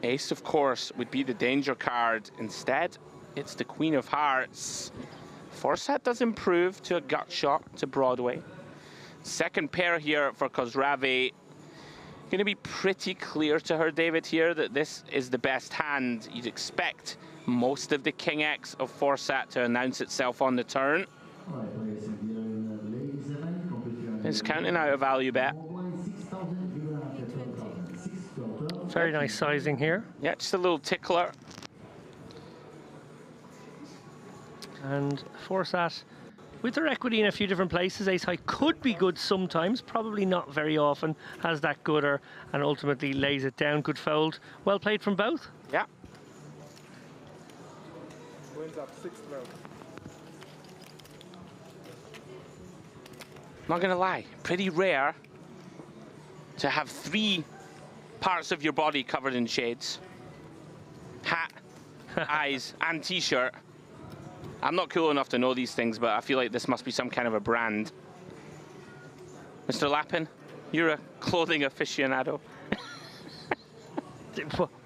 Speaker 3: Ace, of course, would be the danger card. Instead, it's the Queen of Hearts. Forzat does improve to a gut shot to Broadway. Second pair here for Khosravi. Going to be pretty clear to her, David, here that this is the best hand. You'd expect most of the King X of Forzat to announce itself on the turn. It's counting out a value bet.
Speaker 9: Very nice sizing here.
Speaker 3: Yeah, just a little tickler.
Speaker 9: And Forzat, with her equity in a few different places, ace high could be good sometimes, probably not very often, has that gooder and ultimately lays it down. Good fold. Well played from both.
Speaker 3: Yeah.
Speaker 16: Wins up 6th round.
Speaker 3: Not gonna lie, pretty rare to have 3 parts of your body covered in shades. Hat, eyes, and t-shirt. I'm not cool enough to know these things, but I feel like this must be some kind of a brand. Mr. Lappin, you're a clothing aficionado.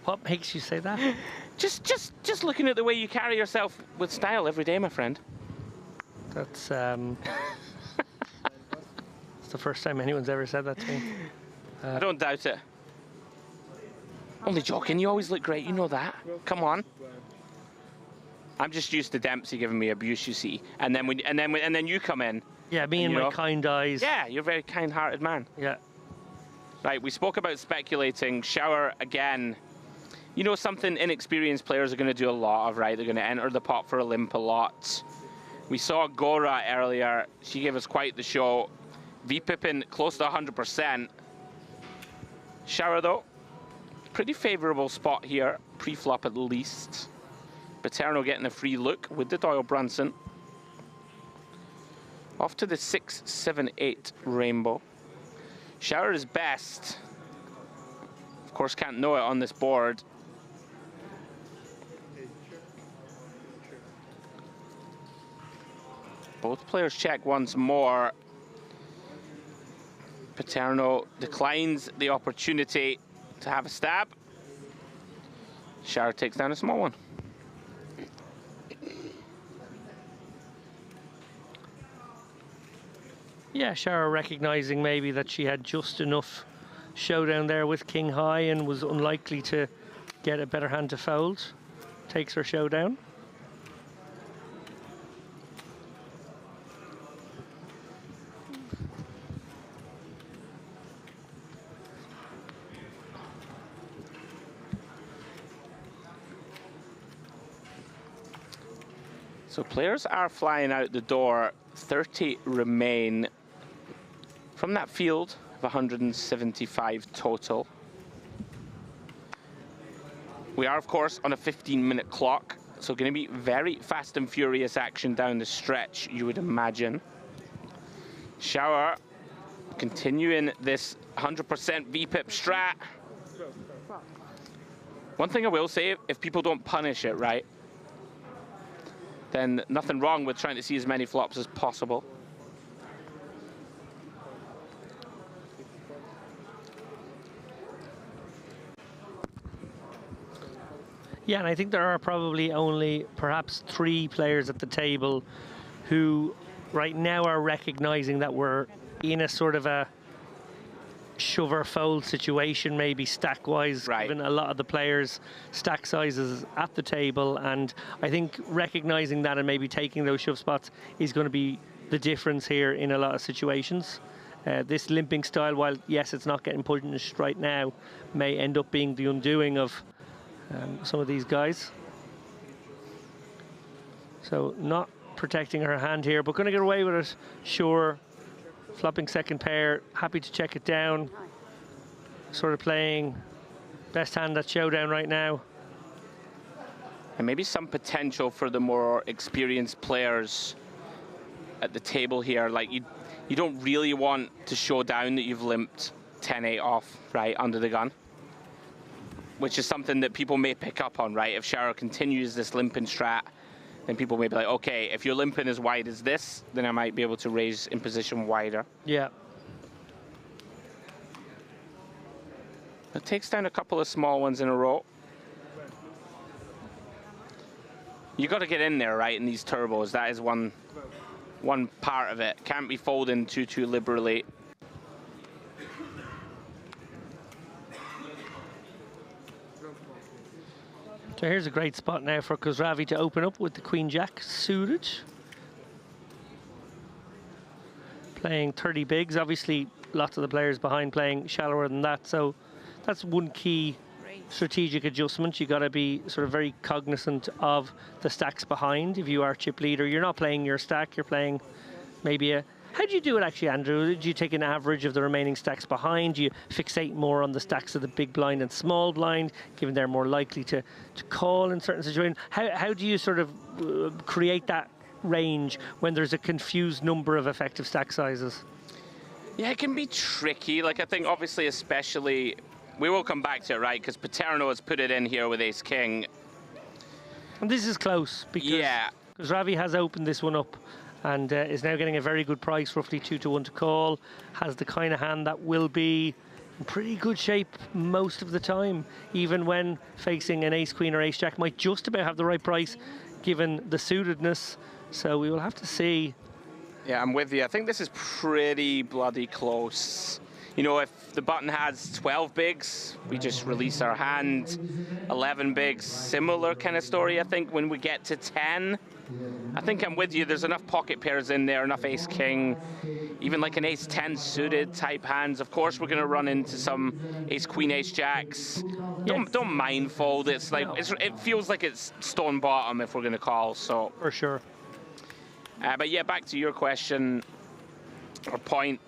Speaker 9: What makes you say that?
Speaker 3: Just looking at the way you carry yourself with style every day, my friend.
Speaker 9: That's it's the first time anyone's ever said that to me.
Speaker 3: I don't doubt it. Only joking. You always look great. You know that. Come on. I'm just used to Dempsey giving me abuse, you see, and then you come in.
Speaker 9: Yeah, me and my kind eyes.
Speaker 3: Yeah, you're a very kind-hearted man.
Speaker 9: Yeah.
Speaker 3: Right, we spoke about speculating. Shower again. You know something inexperienced players are going to do a lot of, right? They're going to enter the pot for a limp a lot. We saw Gora earlier. She gave us quite the show. V-pipping close to 100%. Shower, though, pretty favourable spot here. Pre-flop at least. Paterno getting a free look with the Doyle Brunson. Off to the 6, 7, 8 rainbow. Shower is best. Of course, can't know it on this board. Both players check once more. Paterno declines the opportunity to have a stab. Shower takes down a small one.
Speaker 9: Yeah, Shower recognising maybe that she had just enough showdown there with King High and was unlikely to get a better hand to fold. Takes her showdown.
Speaker 3: So players are flying out the door. 30 remain from that field of 175 total. We are, of course, on a 15-minute clock, so going to be very fast and furious action down the stretch, you would imagine. Shower continuing this 100% VPIP strat. One thing I will say, if people don't punish it, right, then nothing wrong with trying to see as many flops as possible.
Speaker 9: Yeah, and I think there are probably only perhaps 3 players at the table who right now are recognizing that we're in a sort of a shove or fold situation, maybe stack-wise, given a lot of the players' stack sizes at the table. And I think recognizing that and maybe taking those shove spots is going to be the difference here in a lot of situations. This limping style, while yes, it's not getting punished right now, may end up being the undoing of some of these guys. So not protecting her hand here, but going to get away with it, sure. Flopping second pair, happy to check it down. Sort of playing best hand at showdown right now.
Speaker 3: And maybe some potential for the more experienced players at the table here. Like you don't really want to show down that you've limped 10-8 off, right, under the gun. Which is something that people may pick up on, right? If Shower continues this limping strat, then people may be like, okay, if you're limping as wide as this, then I might be able to raise in position wider.
Speaker 9: Yeah.
Speaker 3: It takes down a couple of small ones in a row. You got to get in there, right, in these turbos. That is one part of it. Can't be folding too liberally.
Speaker 9: So here's a great spot now for Khosravi to open up with the Queen Jack suited. Playing 30 bigs. Obviously, lots of the players behind playing shallower than that. So that's one key strategic adjustment. You got to be sort of very cognizant of the stacks behind. If you are chip leader, you're not playing your stack. You're playing maybe a... How do you do it actually, Andrew? Do you take an average of the remaining stacks behind? Do you fixate more on the stacks of the big blind and small blind, given they're more likely to call in certain situations? How do you sort of create that range when there's a confused number of effective stack sizes?
Speaker 3: Yeah, it can be tricky. Like, I think obviously especially, we will come back to it, right? Because Paterno has put it in here with Ace-King.
Speaker 9: And this is close because Ravi has opened this one up and is now getting a very good price, roughly 2-1 to call. Has the kind of hand that will be in pretty good shape most of the time, even when facing an ace-queen or ace-jack. Might just about have the right price given the suitedness. So we will have to see.
Speaker 3: Yeah, I'm with you. I think this is pretty bloody close. You know, if the button has 12 bigs, we just release our hand. 11 bigs, similar kind of story, I think. When we get to 10, I think I'm with you. There's enough pocket pairs in there, enough ace-king, even like an ace-10 suited type hands. Of course, we're going to run into some ace-queen, ace-jacks. Don't mind fold. It's like it feels like it's stone bottom if we're going to call. So
Speaker 9: for sure.
Speaker 3: But yeah, back to your question or point.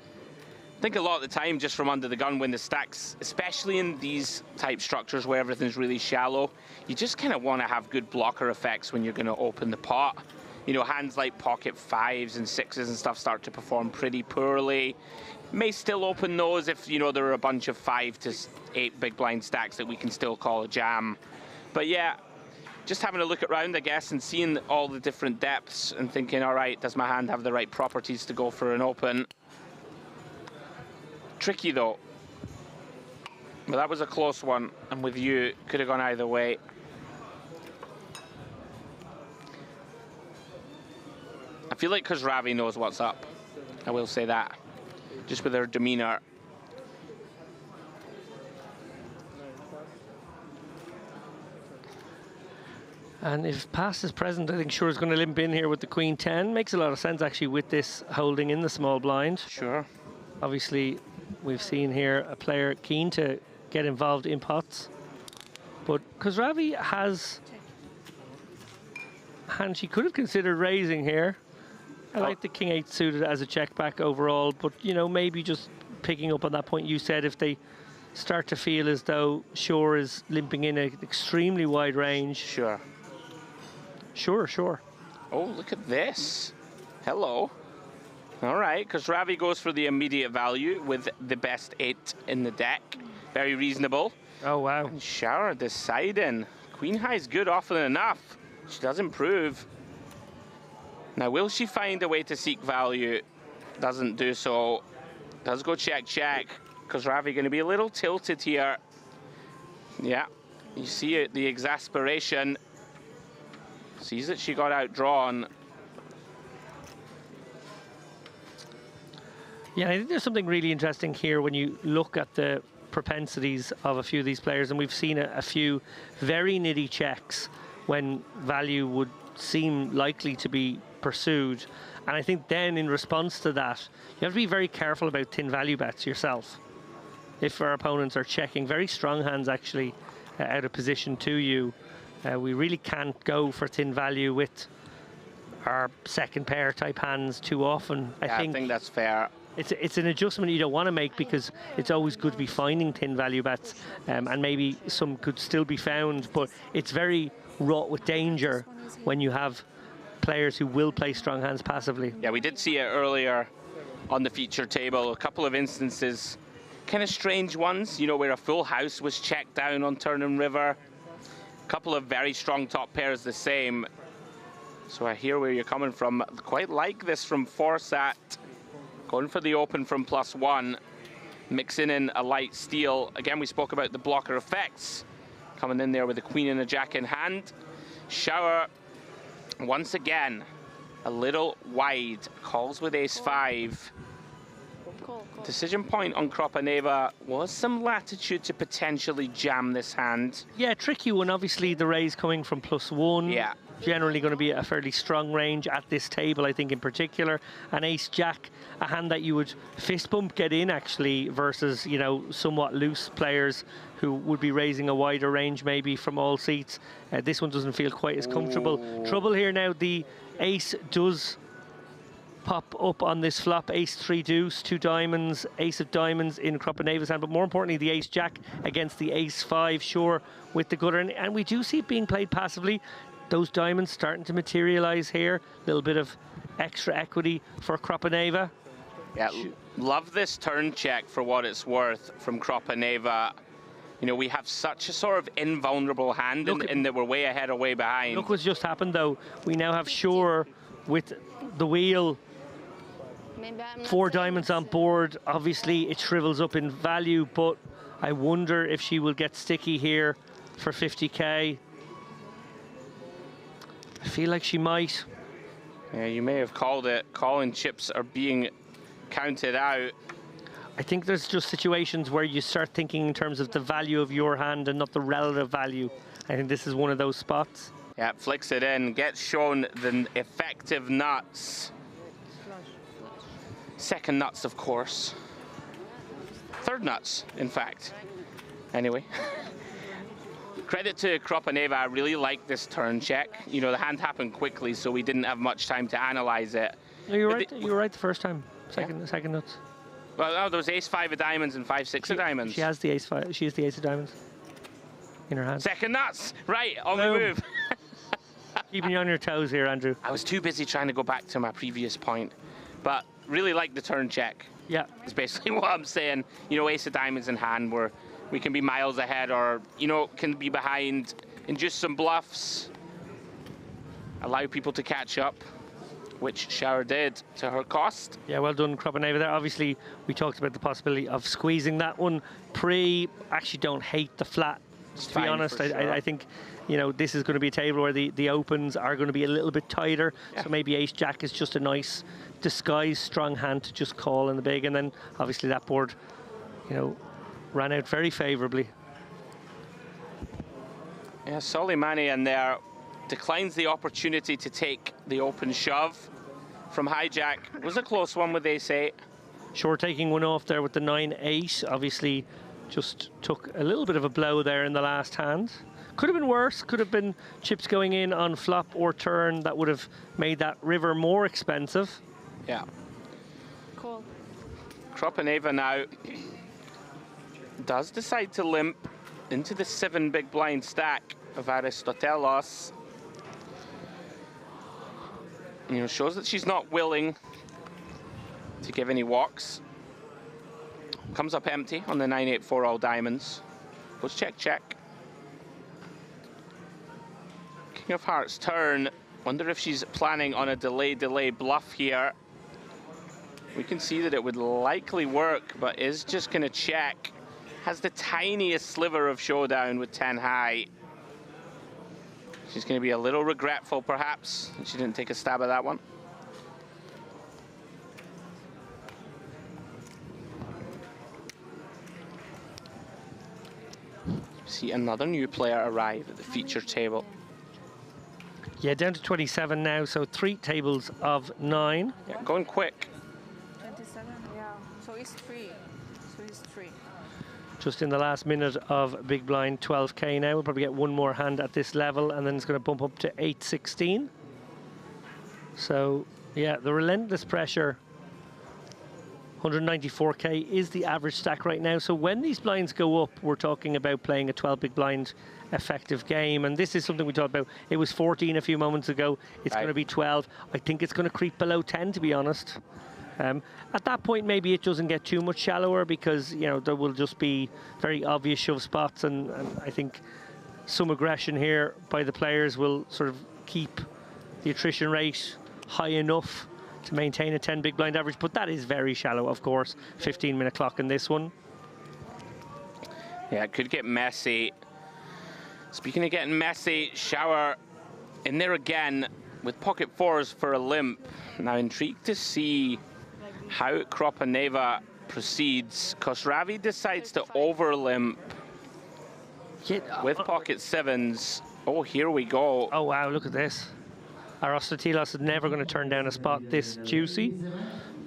Speaker 3: I think a lot of the time, just from under the gun, when the stacks, especially in these type structures where everything's really shallow, you just kind of want to have good blocker effects when you're going to open the pot. You know, hands like pocket 5s and 6s and stuff start to perform pretty poorly. May still open those if, you know, there are a bunch of 5 to 8 big blind stacks that we can still call a jam. But yeah, just having a look around, I guess, and seeing all the different depths and thinking, all right, does my hand have the right properties to go for an open? Tricky though. But that was a close one. I'm with you. Could have gone either way. I feel like Khosravi knows what's up. I will say that. Just with her demeanor.
Speaker 9: And if past is present, I think Sure is going to limp in here with the Queen 10. Makes a lot of sense actually with this holding in the small blind.
Speaker 3: Sure.
Speaker 9: Obviously, we've seen here a player keen to get involved in pots. But Khosravi has a hand she could have considered raising here. I like the King 8 suited as a check back overall, but you know, maybe just picking up on that point you said, if they start to feel as though Sure is limping in an extremely wide range.
Speaker 3: Sure.
Speaker 9: Sure.
Speaker 3: Oh, look at this. Hello. All right, Khosravi goes for the immediate value with the best 8 in the deck. Very reasonable.
Speaker 9: Oh, wow.
Speaker 3: And Shower deciding. Queen high is good often enough. She does improve. Now, will she find a way to seek value? Doesn't do so. Does go check. Khosravi going to be a little tilted here. Yeah, you see it, the exasperation. Sees that she got outdrawn.
Speaker 9: Yeah, I think there's something really interesting here when you look at the propensities of a few of these players, and we've seen a few very nitty checks when value would seem likely to be pursued. And I think then in response to that, you have to be very careful about thin value bets yourself. If our opponents are checking very strong hands actually out of position to you, we really can't go for thin value with our second pair type hands too often.
Speaker 3: I think that's fair.
Speaker 9: It's an adjustment you don't want to make, because it's always good to be finding thin value bets, and maybe some could still be found, but it's very wrought with danger when you have players who will play strong hands passively.
Speaker 3: Yeah, we did see it earlier on the feature table, a couple of instances, kind of strange ones, you know, where a full house was checked down on turn and river. A couple of very strong top pairs the same. So I hear where you're coming from. Quite like this from Forsat. Going for the open from +1, mixing in a light steal. Again, we spoke about the blocker effects. Coming in there with a queen and a jack in hand. Shower, once again, a little wide. Calls with ace-5. Decision point on Kropaneva was some latitude to potentially jam this hand.
Speaker 9: Yeah, tricky one. Obviously, the raise coming from +1.
Speaker 3: Yeah.
Speaker 9: Generally going to be a fairly strong range at this table, I think, in particular. An ace-jack, a hand that you would fist bump get in, actually, versus, you know, somewhat loose players who would be raising a wider range, maybe, from all seats. This one doesn't feel quite as comfortable.
Speaker 3: Ooh.
Speaker 9: Trouble here now, the ace does pop up on this flop. Ace-3 deuce, 2 diamonds, ace of diamonds in Kropaneva's hand, but more importantly, the ace-jack against the ace-5, Sure, with the gutter. And we do see it being played passively. Those diamonds starting to materialize here. A little bit of extra equity for Kropaneva.
Speaker 3: Yeah, love this turn check for what it's worth from Kropaneva. You know, we have such a sort of invulnerable hand in that we're way ahead or way behind.
Speaker 9: Look what's just happened, though. We now have Sure with the wheel
Speaker 6: Maybe I'm not
Speaker 9: 4
Speaker 6: saying
Speaker 9: diamonds on board. Obviously, it shrivels up in value, but I wonder if she will get sticky here for 50k. I feel like she might.
Speaker 3: Yeah, you may have called it. Calling chips are being counted out.
Speaker 9: I think there's just situations where you start thinking in terms of the value of your hand and not the relative value. I think this is one of those spots.
Speaker 3: Yeah, flicks it in, gets shown the effective nuts. Second nuts, of course. Third nuts, in fact. Anyway. Credit to Kropaneva, I really like this turn check. You know, the hand happened quickly, so we didn't have much time to analyze it.
Speaker 9: No, you were right the first time. Second nuts.
Speaker 3: Well, no, there was ace-5 of diamonds and 5-6 of diamonds.
Speaker 9: She has the ace-5. She has the ace of diamonds in her hand.
Speaker 3: Second nuts! Right, on the move.
Speaker 9: Keeping you on your toes here, Andrew.
Speaker 3: I was too busy trying to go back to my previous point, but really like the turn check.
Speaker 9: Yeah.
Speaker 3: It's basically what I'm saying. You know, ace of diamonds in hand where we can be miles ahead or, you know, can be behind, induce some bluffs, allow people to catch up, which Shower did to her cost.
Speaker 9: Yeah, well done, Kropaneva there. Obviously, we talked about the possibility of squeezing that one actually don't hate the flat, to be honest. I think, you know, this is going to be a table where the opens are going to be a little bit tighter. Yeah. So maybe ace-jack is just a nice disguised strong hand to just call in the big. And then, obviously, that board, you know, ran out very favourably.
Speaker 3: Yeah, Soleimani in there declines the opportunity to take the open shove from hijack. It was a close one with ace-8.
Speaker 9: Shore taking one off there with the 9-8. Obviously, just took a little bit of a blow there in the last hand. Could have been worse. Could have been chips going in on flop or turn that would have made that river more expensive.
Speaker 3: Yeah.
Speaker 6: Cool.
Speaker 3: Kropaneva now does decide to limp into the 7 big blind stack of Aristotelos. You know, shows that she's not willing to give any walks. Comes up empty on the 9-8 4 all diamonds. Goes check, check. King of Hearts turn. Wonder if she's planning on a delay bluff here. We can see that it would likely work, but is just gonna check. Has the tiniest sliver of showdown with 10 high. She's going to be a little regretful, perhaps, that she didn't take a stab at that one. See another new player arrive at the feature table.
Speaker 9: Yeah, down to 27 now, so 3 tables of 9.
Speaker 3: Yeah, going quick.
Speaker 15: 27, yeah. So it's 3. So it's 3.
Speaker 9: Just in the last minute of big blind, 12k now. We'll probably get one more hand at this level, and then it's going to bump up to 8-16. So, yeah, the relentless pressure. 194k is the average stack right now. So when these blinds go up, we're talking about playing a 12 big blind effective game. And this is something we talked about. It was 14 a few moments ago. It's going to be 12. I think it's going to creep below 10, to be honest. At that point, maybe it doesn't get too much shallower because, you know, there will just be very obvious shove spots, and I think some aggression here by the players will sort of keep the attrition rate high enough to maintain a 10 big blind average, but that is very shallow, of course. 15-minute clock in this one.
Speaker 3: Yeah, it could get messy. Speaking of getting messy, Shower in there again with pocket 4s for a limp. Now intrigued to see how Kropaneva proceeds. Khosravi decides to over-limp with pocket 7s. Oh, here we go.
Speaker 9: Oh, wow, look at this. Aristotelos is never going to turn down a spot this juicy.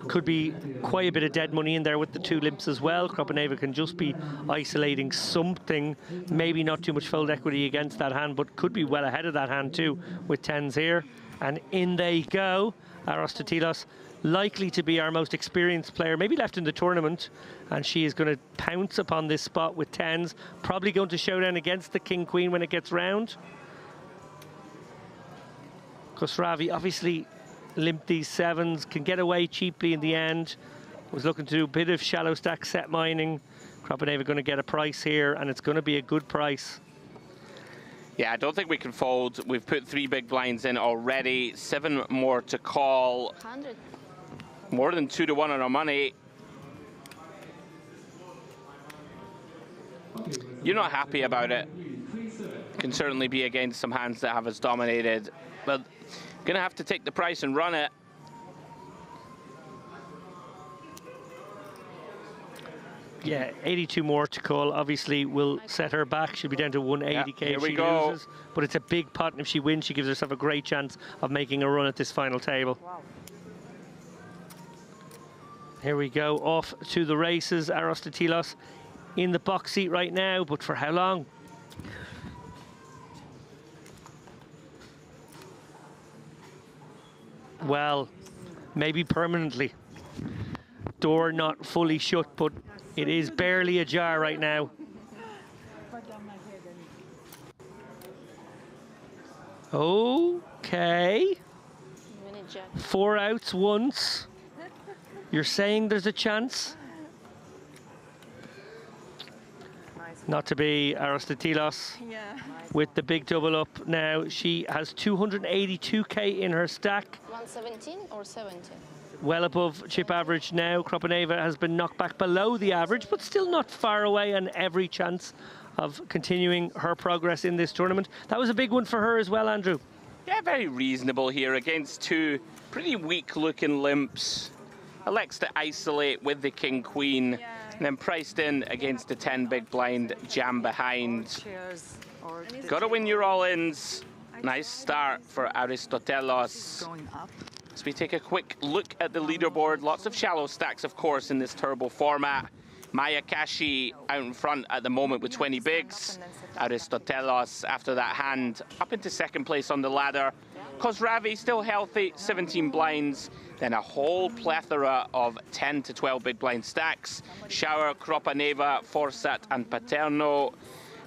Speaker 9: Could be quite a bit of dead money in there with the 2 limps as well. Kropaneva can just be isolating something. Maybe not too much fold equity against that hand, but could be well ahead of that hand too with 10s here. And in they go. Aristotelos, likely to be our most experienced player, maybe left in the tournament, and she is going to pounce upon this spot with 10s, probably going to showdown against the king-queen when it gets round. Khosravi obviously limped these 7s, can get away cheaply in the end, was looking to do a bit of shallow stack set mining. Kropaneva going to get a price here, and it's going to be a good price.
Speaker 3: Yeah, I don't think we can fold. We've put 3 big blinds in already, 7 more to call.
Speaker 6: 100.
Speaker 3: More than 2 to 1 on our money. You're not happy about it. Can certainly be against some hands that have us dominated, but gonna have to take the price and run it.
Speaker 9: Yeah, 82 more to call. Obviously, will set her back. She'll be down to 180k
Speaker 3: Here
Speaker 9: if
Speaker 3: we
Speaker 9: she
Speaker 3: go.
Speaker 9: loses. But it's a big pot, and if she wins, she gives herself a great chance of making a run at this final table.
Speaker 15: Wow.
Speaker 9: Here we go, off to the races. Aristotelios in the box seat right now, but for how long? Well, maybe permanently. Door not fully shut, but it is barely ajar right now. Okay. 4 outs once. You're saying there's a chance? Not to be Aristotelios with the big double up now. She has 282k in her stack.
Speaker 17: 117 or 70?
Speaker 9: Well above chip average now. Kropaneva has been knocked back below the average, but still not far away, and every chance of continuing her progress in this tournament. That was a big one for her as well, Andrew.
Speaker 3: Yeah, very reasonable here against two pretty weak-looking limps. Elects to isolate with the king-queen, and then priced in against the 10 big blind jam behind. Got to win your all-ins. Nice start for Aristotelos. As we take a quick look at the leaderboard, lots of shallow stacks, of course, in this turbo format. Maya Kashi out in front at the moment with 20 bigs. Aristotelos, after that hand, up into second place on the ladder. Khosravi, still healthy, 17 blinds. Then a whole plethora of 10 to 12 big blind stacks. Shower, Kropaneva, Forsat, and Paterno.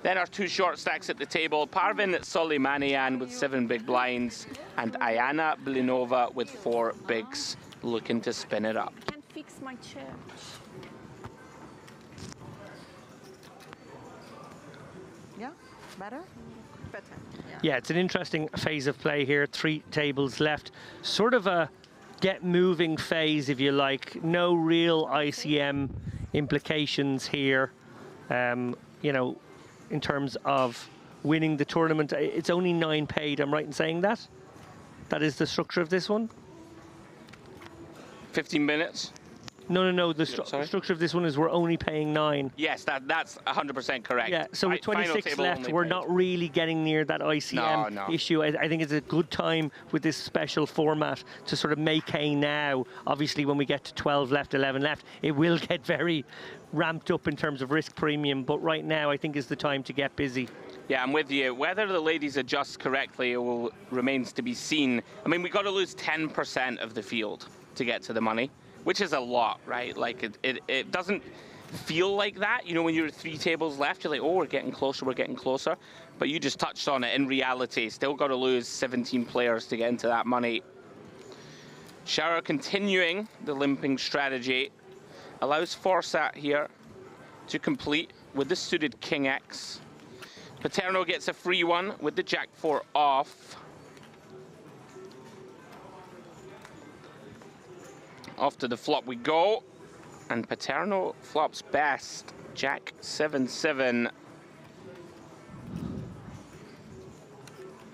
Speaker 3: Then our two short stacks at the table, Parvin Soleimanian with 7 big blinds, and Ayana Blinova with 4 bigs, looking to spin it up.
Speaker 15: I can't fix my chair. Yeah, better? Better.
Speaker 9: Yeah, it's an interesting phase of play here. 3 tables left. Sort of a get moving phase, if you like. No real ICM implications here. You know, in terms of winning the tournament, it's only 9 paid. I'm right in saying that? That is the structure of this one?
Speaker 3: 15 minutes?
Speaker 9: No. The structure of this one is we're only paying 9.
Speaker 3: Yes, that's 100% correct.
Speaker 9: Yeah, so with 26 left, we're not really getting near that ICM issue. I think it's a good time with this special format to sort of make hay now. Obviously, when we get to 12 left, 11 left, it will get very ramped up in terms of risk premium. But right now, I think is the time to get busy.
Speaker 3: Yeah, I'm with you. Whether the ladies adjust correctly remains to be seen. I mean, we got to lose 10% of the field to get to the money, which is a lot, right? Like, it doesn't feel like that. You know, when you're 3 tables left, you're like, oh, we're getting closer. But you just touched on it. In reality, still got to lose 17 players to get into that money. Shower continuing the limping strategy. Allows Forsat here to complete with the suited King X. Paterno gets a free one with the Jack 4 off. Off to the flop we go, and Paterno flops best. Jack 7-7.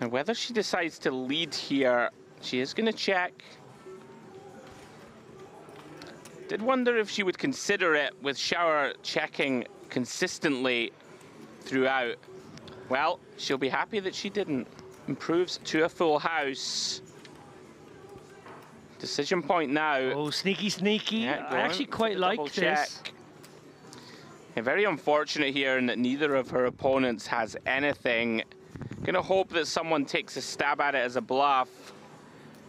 Speaker 3: And whether she decides to lead here, she is going to check. Did wonder if she would consider it with Shower checking consistently throughout. Well, she'll be happy that she didn't. Improves to a full house. Decision point now.
Speaker 9: Oh, sneaky. Yeah, I actually quite like this.
Speaker 3: Yeah, very unfortunate here in that neither of her opponents has anything. Gonna hope that someone takes a stab at it as a bluff.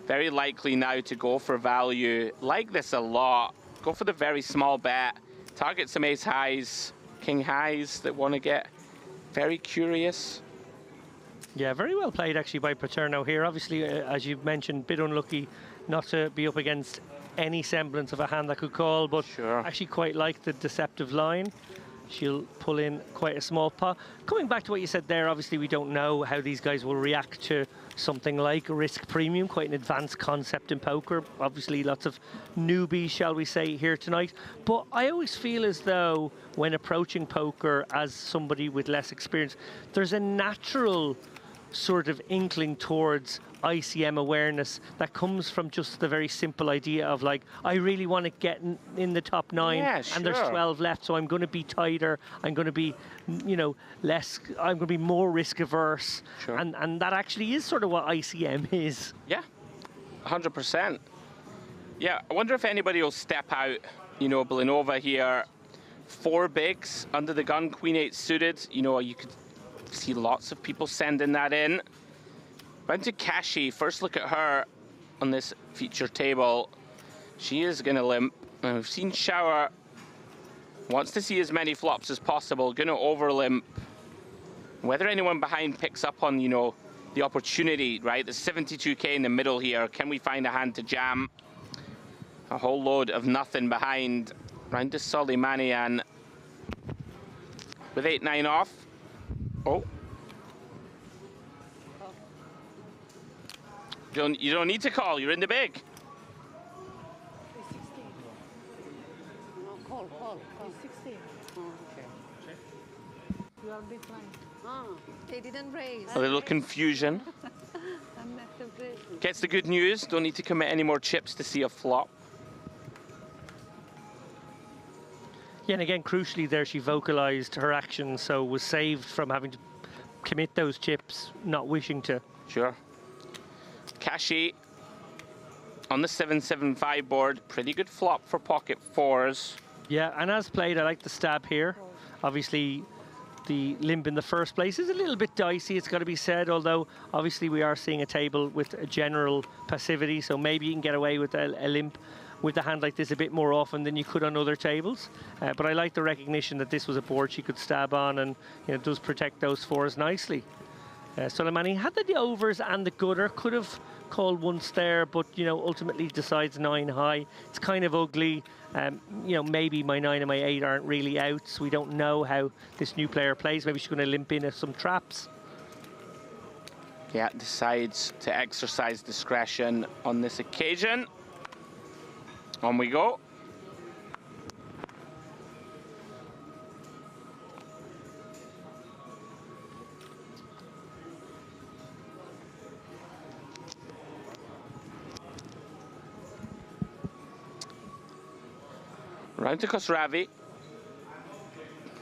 Speaker 3: Very likely now to go for value. Like this a lot. Go for the very small bet. Target some ace highs, king highs that want to get very curious.
Speaker 9: Yeah, very well played actually by Paterno here. Obviously, as you've mentioned, bit unlucky not to be up against any semblance of a hand that could call, but actually quite like the deceptive line. she'll pull in quite a small pot. Coming back to what you said there, obviously we don't know how these guys will react to something like a risk premium, quite an advanced concept in poker. Obviously lots of newbies, shall we say, here tonight. But I always feel as though when approaching poker as somebody with less experience, there's a natural sort of inkling towards ICM awareness that comes from just the very simple idea of like, I really want to get in the top 9,
Speaker 3: Yeah, sure.
Speaker 9: and there's 12 left, so I'm going to be tighter, I'm going to be, you know, less, I'm going to be more risk averse.
Speaker 3: Sure.
Speaker 9: And that actually is sort of what ICM is.
Speaker 3: Yeah, 100%. Yeah, I wonder if anybody will step out. You know, Blinova here, 4 bigs under the gun, Queen 8 suited. You know, you could see lots of people sending that in. Round to Kashi. First look at her on this feature table. She is going to limp. And we've seen Shower wants to see as many flops as possible. Going to over limp. Whether anyone behind picks up on, you know, the opportunity, right? There's 72k in the middle here. Can we find a hand to jam? A whole load of nothing behind. Round to Soleimanian with 8-9 off. Oh. You don't need to call, you're in the big.
Speaker 15: Call. It's 16. Oh, okay. You are big blind.
Speaker 7: They didn't raise.
Speaker 3: A little confusion.
Speaker 15: I'm not the big.
Speaker 3: Gets the good news, don't need to commit any more chips to see a flop.
Speaker 9: Yeah, and again, crucially there, she vocalized her action, so was saved from having to commit those chips, not wishing to.
Speaker 3: Sure. Kashi on the 7-7-5 board. Pretty good flop for pocket 4s.
Speaker 9: Yeah, and as played, I like the stab here. Obviously, the limp in the first place is a little bit dicey, it's got to be said, although obviously we are seeing a table with a general passivity, so maybe you can get away with a limp with a hand like this a bit more often than you could on other tables. But I like the recognition that this was a board she could stab on, and you know, it does protect those 4s nicely. Soleimani had the overs and the gutter, could have called once there, but you know, ultimately decides 9 high. It's kind of ugly. You know, maybe my 9 and my 8 aren't really out, so we don't know how this new player plays. Maybe she's going to limp in some traps.
Speaker 3: Yeah, decides to exercise discretion on this occasion. On we go. Round to Khosravi.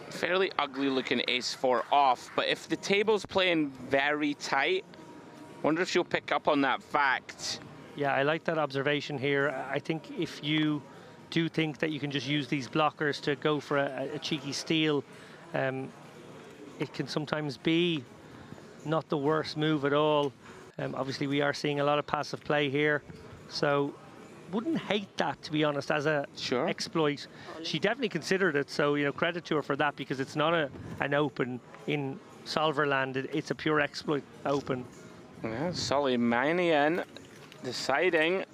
Speaker 3: Fairly ugly looking ace-4 off, but if the table's playing very tight, wonder if she'll pick up on that fact.
Speaker 9: Yeah, I like that observation here. I think if you do think that you can just use these blockers to go for a cheeky steal, it can sometimes be not the worst move at all. Obviously, we are seeing a lot of passive play here, so wouldn't hate that, to be honest, as a exploit. She definitely considered it, so you know, credit to her for that, because it's not an open in solver land. It's a pure exploit open.
Speaker 3: Yeah, Soleimanian deciding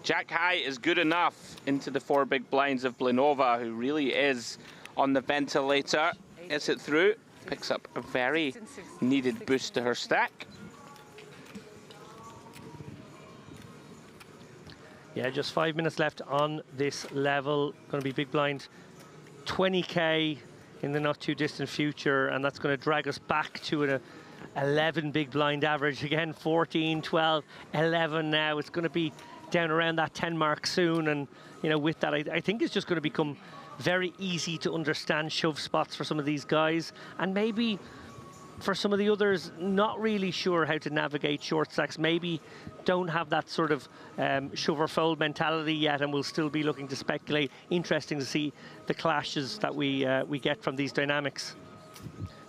Speaker 3: Jack high is good enough into the 4 big blinds of Blinova, who really is on the ventilator. Gets it through, picks up a very needed boost to her stack.
Speaker 9: Yeah, just 5 minutes left on this level. Going to be big blind 20k in the not too distant future, and that's going to drag us back to an 11 big blind average. Again, 14, 12, 11 now. It's going to be down around that 10 mark soon, and you know, with that, I think it's just going to become very easy to understand shove spots for some of these guys, and maybe for some of the others not really sure how to navigate short stacks, maybe don't have that sort of shove or fold mentality yet, and will still be looking to speculate. Interesting to see the clashes that we get from these dynamics.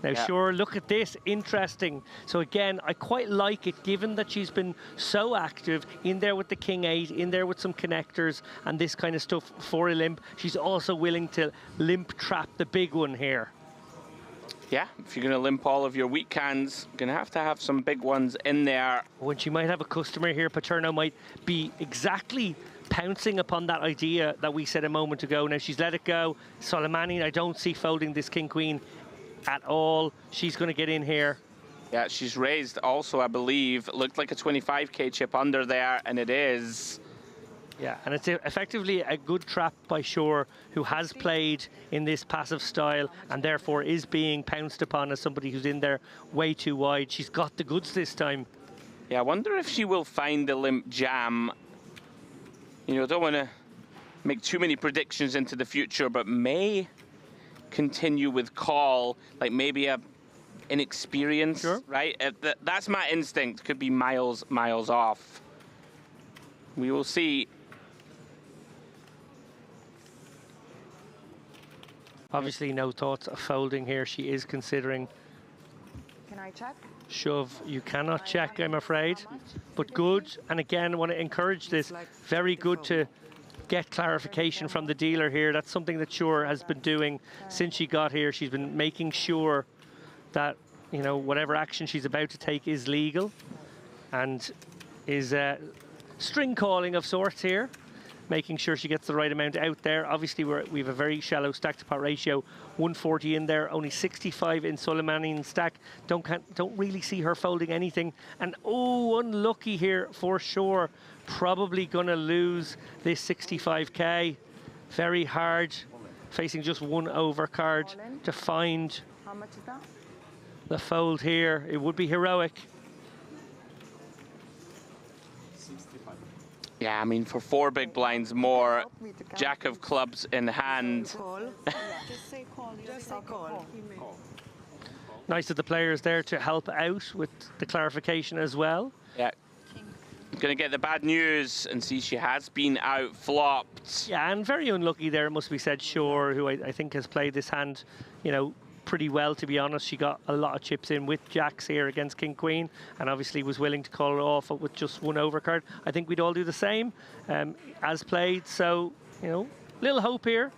Speaker 9: Now, sure, look at this, interesting. So again, I quite like it, given that she's been so active in there with the King 8, in there with some connectors and this kind of stuff for a limp. She's also willing to limp trap the big one here.
Speaker 3: Yeah, if you're going to limp all of your weak hands, you're going to have some big ones in there.
Speaker 9: When she might have a customer here, Paterno might be exactly pouncing upon that idea that we said a moment ago. Now she's let it go. Soleimani, I don't see folding this king-queen at all. She's going to get in here.
Speaker 3: Yeah, she's raised also, I believe. It looked like a 25k chip under there, and it is.
Speaker 9: Yeah, and it's effectively a good trap by Shore, who has played in this passive style and therefore is being pounced upon as somebody who's in there way too wide. She's got the goods this time.
Speaker 3: Yeah, I wonder if she will find the limp jam. You know, don't want to make too many predictions into the future, but may continue with call, like maybe a inexperience, right? That's my instinct. Could be miles off. We will see.
Speaker 9: Obviously no thoughts of folding here. She is considering.
Speaker 17: Can I check?
Speaker 9: Shove. You cannot check, I'm afraid, but good. And again, I want to encourage this. Very good to get clarification from the dealer here. That's something that Shore has been doing since she got here. She's been making sure that, you know, whatever action she's about to take is legal and is string calling of sorts here, making sure she gets the right amount out there. Obviously, we have a very shallow stack to pot ratio, 140 in there, only 65 in Soleimani's stack. Don't really see her folding anything. And oh, unlucky here for Shore. Probably gonna lose this 65k. Very hard, facing just one overcard to find
Speaker 17: How much is that?
Speaker 9: the fold here. It would be heroic.
Speaker 3: Yeah, I mean, for 4 big blinds more, jack of clubs in hand.
Speaker 17: Just say call. Just say call.
Speaker 9: Nice of the players there to help out with the clarification as well.
Speaker 3: Yeah. Going to get the bad news and see she has been out flopped.
Speaker 9: Yeah, and very unlucky there, it must be said. Shore, who I think has played this hand, you know, pretty well, to be honest. She got a lot of chips in with jacks here against king queen, and obviously was willing to call it off with just one overcard. I think we'd all do the same as played. So, you know, little hope here,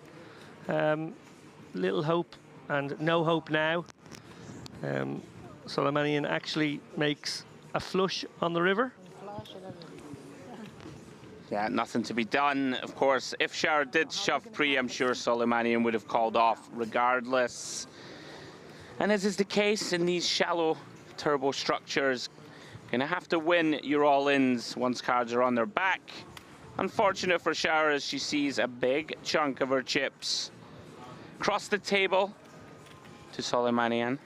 Speaker 9: little hope and no hope now. Soleimanian actually makes a flush on the river.
Speaker 3: Yeah, nothing to be done. Of course, if Shower did shove pre, I'm sure Soleimanian would have called off regardless. And as is the case in these shallow turbo structures, gonna have to win your all-ins once cards are on their back. Unfortunate for Shower as she sees a big chunk of her chips cross the table to Soleimanian.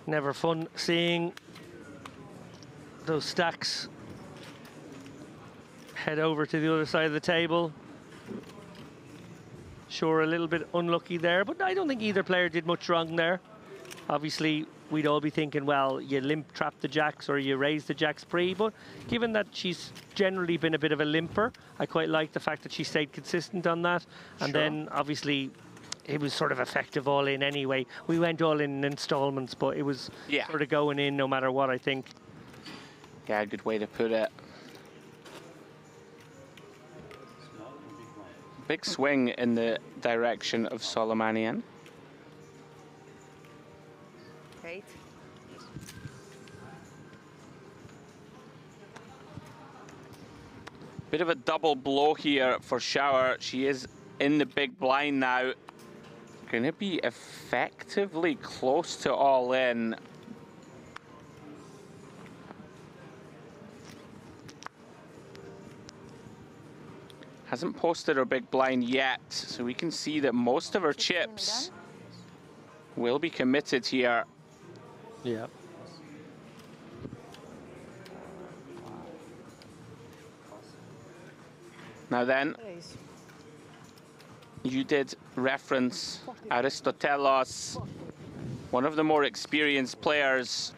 Speaker 9: Never fun seeing those stacks head over to the other side of the table. Sure, a little bit unlucky there, but I don't think either player did much wrong there. Obviously, we'd all be thinking, well, you limp trap the jacks or you raise the jacks pre, but given that she's generally been a bit of a limper, I quite like the fact that she stayed consistent on that. And then, obviously, it was sort of effective all in anyway. We went all in installments, but it was sort of going in no matter what, I think.
Speaker 3: Yeah, good way to put it. Big swing in the direction of Soleimanian.
Speaker 17: 8.
Speaker 3: Bit of a double blow here for Shower. She is in the big blind now. Going to be effectively close to all in. Hasn't posted her big blind yet, so we can see that most of her chips will be committed here.
Speaker 9: Yeah.
Speaker 3: Now then, you did reference Aristotelos, one of the more experienced players.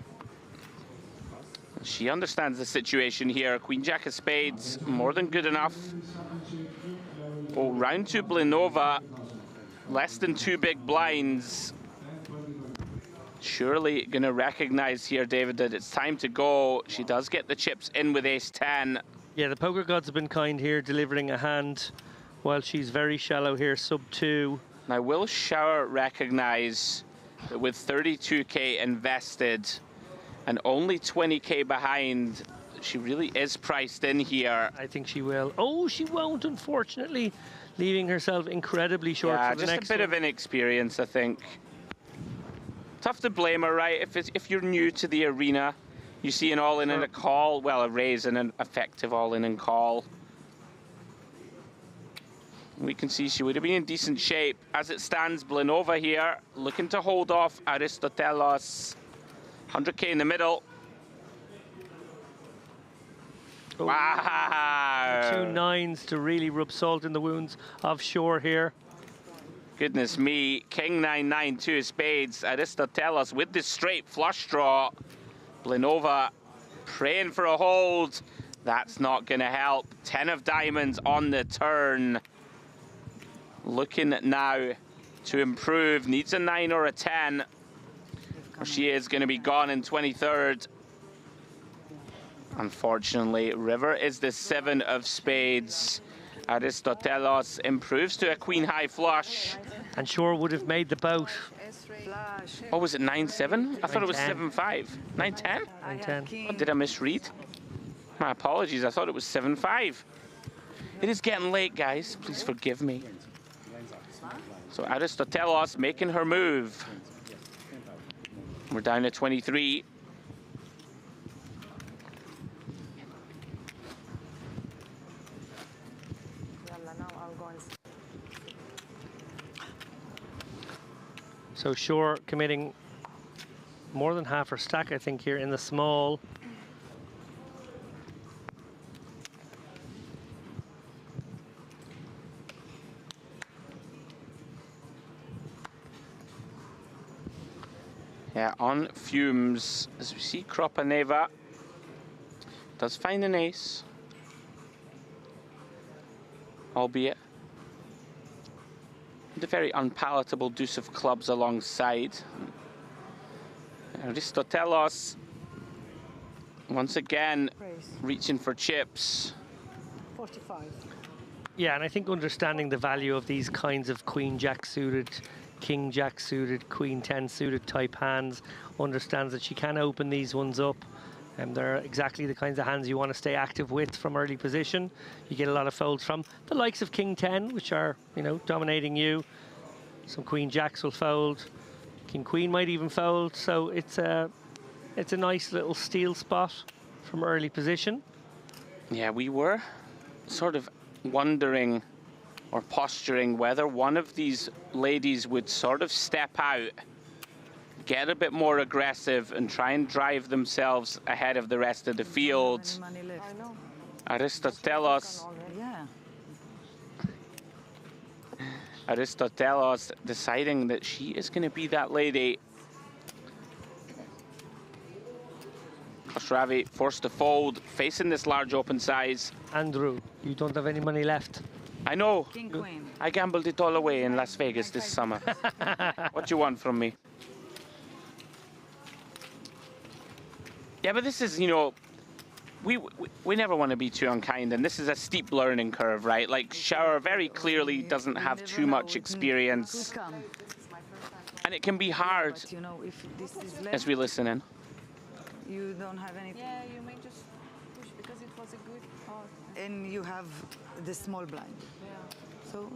Speaker 3: She understands the situation here. Queen Jack of Spades, more than good enough. Oh, round to Blinova, less than 2 big blinds. Surely gonna recognize here, David, that it's time to go. She does get the chips in with ace-10.
Speaker 9: Yeah, the poker gods have been kind here, delivering a hand while she's very shallow here, sub 2.
Speaker 3: Now, will Shower recognize that with 32K invested and only 20K behind, she really is priced in here.
Speaker 9: I think she will. Oh, she won't, unfortunately, leaving herself incredibly short for the
Speaker 3: just
Speaker 9: next
Speaker 3: a bit
Speaker 9: one.
Speaker 3: of inexperience, I think. Tough to blame her, right? If you're new to the arena, you see an all-in and a call, well, a raise and an effective all-in and call. We can see she would have been in decent shape. As it stands, Blinova here, looking to hold off Aristotelos. 100K in the middle.
Speaker 9: Oh,
Speaker 3: wow!
Speaker 9: 2 9s to really rub salt in the wounds of Shore here.
Speaker 3: Goodness me, King 9-9, 2 of spades. Aristotelos with the straight flush draw. Blinova praying for a hold. That's not going to help. 10 of diamonds on the turn. Looking now to improve. Needs a 9 or a 10. Or she is going to be gone in 23rd. Unfortunately, River is the 7 of spades. Aristotelos improves to a queen high flush.
Speaker 9: And Shore would have made the boat.
Speaker 3: Oh, was it 9-7? I thought it was
Speaker 9: 9-10.
Speaker 3: 7-5. 9-10?
Speaker 9: 9-10.
Speaker 3: Oh, did I misread? My apologies, I thought it was 7-5. It is getting late, guys. Please forgive me. So Aristotelos making her move. We're down to 23.
Speaker 9: So Shore committing more than half her stack, I think, here in the small.
Speaker 3: Yeah, on fumes, as we see Kropaneva does find an ace, albeit the very unpalatable deuce of clubs alongside. Aristotelos once again reaching for chips.
Speaker 5: 45.
Speaker 9: Yeah, and I think understanding the value of these kinds of Queen Jack suited, King Jack suited, Queen 10 suited type hands, understands that she can open these ones up. And they're exactly the kinds of hands you want to stay active with from early position. You get a lot of folds from the likes of King 10, which are, you know, dominating you. Some Queen Jacks will fold. King Queen might even fold. So it's a nice little steal spot from early position.
Speaker 3: Yeah, we were sort of wondering or posturing whether one of these ladies would sort of step out, get a bit more aggressive and try and drive themselves ahead of the rest of the field. Aristotelos. Aristotelos deciding that she is going to be that lady. Khosravi forced to fold, facing this large open size.
Speaker 9: Andrew, you don't have any money left.
Speaker 3: I know.
Speaker 17: King Queen.
Speaker 3: I gambled it all away in Las Vegas this summer. What do you want from me? Yeah, but this is, you know, we never want to be too unkind, and this is a steep learning curve, right? Like, Shower very clearly doesn't have too much experience, and it can be hard
Speaker 17: But you know, if this is
Speaker 3: as
Speaker 17: left,
Speaker 3: we listen in.
Speaker 17: you don't have anything.
Speaker 7: Yeah, you may just push because it was a good part.
Speaker 17: And you have the small blind.
Speaker 7: Yeah.
Speaker 17: So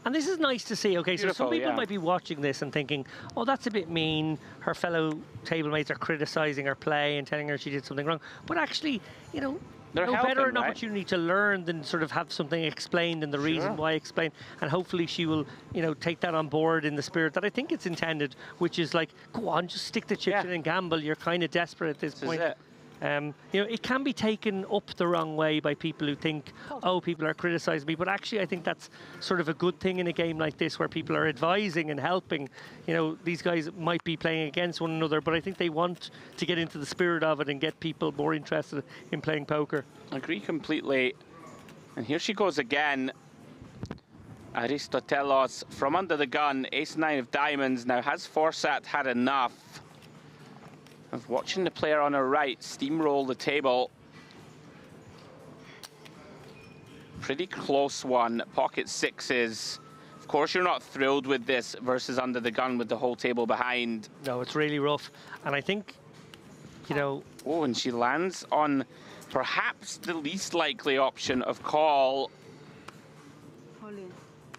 Speaker 9: And this is nice to see. Okay, so some
Speaker 3: Beautiful,
Speaker 9: people
Speaker 3: yeah.
Speaker 9: might be watching this and thinking, oh, that's a bit mean. Her fellow tablemates are criticizing her play and telling her she did something wrong. But actually, you know,
Speaker 3: They're
Speaker 9: no better
Speaker 3: helping,
Speaker 9: an
Speaker 3: right?
Speaker 9: opportunity to learn than sort of have something explained and the reason why explained. And hopefully she will, you know, take that on board in the spirit that I think it's intended, which is like, go on, just stick the chips in and gamble. You're kind of desperate at this point.
Speaker 3: Is it.
Speaker 9: You know, it can be taken up the wrong way by people who think, oh, people are criticizing me. But actually, I think that's sort of a good thing in a game like this where people are advising and helping. You know, these guys might be playing against one another, but I think they want to get into the spirit of it and get people more interested in playing poker.
Speaker 3: Agree completely. And here she goes again. Aristotelos from under the gun, ace-9 of diamonds. Now, has Forsat had enough of watching the player on her right steamroll the table? Pretty close one. Pocket sixes. Of course, you're not thrilled with this versus under the gun with the whole table behind.
Speaker 9: No, it's really rough. And I think, you know...
Speaker 3: Oh, and she lands on perhaps the least likely option of call.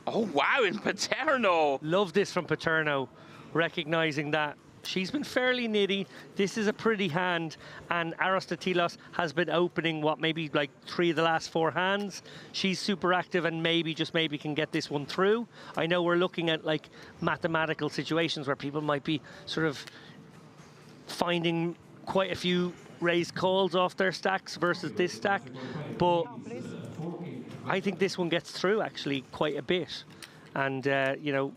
Speaker 3: Oh, wow, in Paterno.
Speaker 9: Love this from Paterno, recognizing that she's been fairly nitty. This is a pretty hand, and Aristotelos has been opening, what, maybe like 3 of the last 4 hands. She's super active and maybe, just maybe, can get this one through. I know we're looking at like mathematical situations where people might be sort of finding quite a few raised calls off their stacks versus this stack, but I think this one gets through actually quite a bit. And, you know,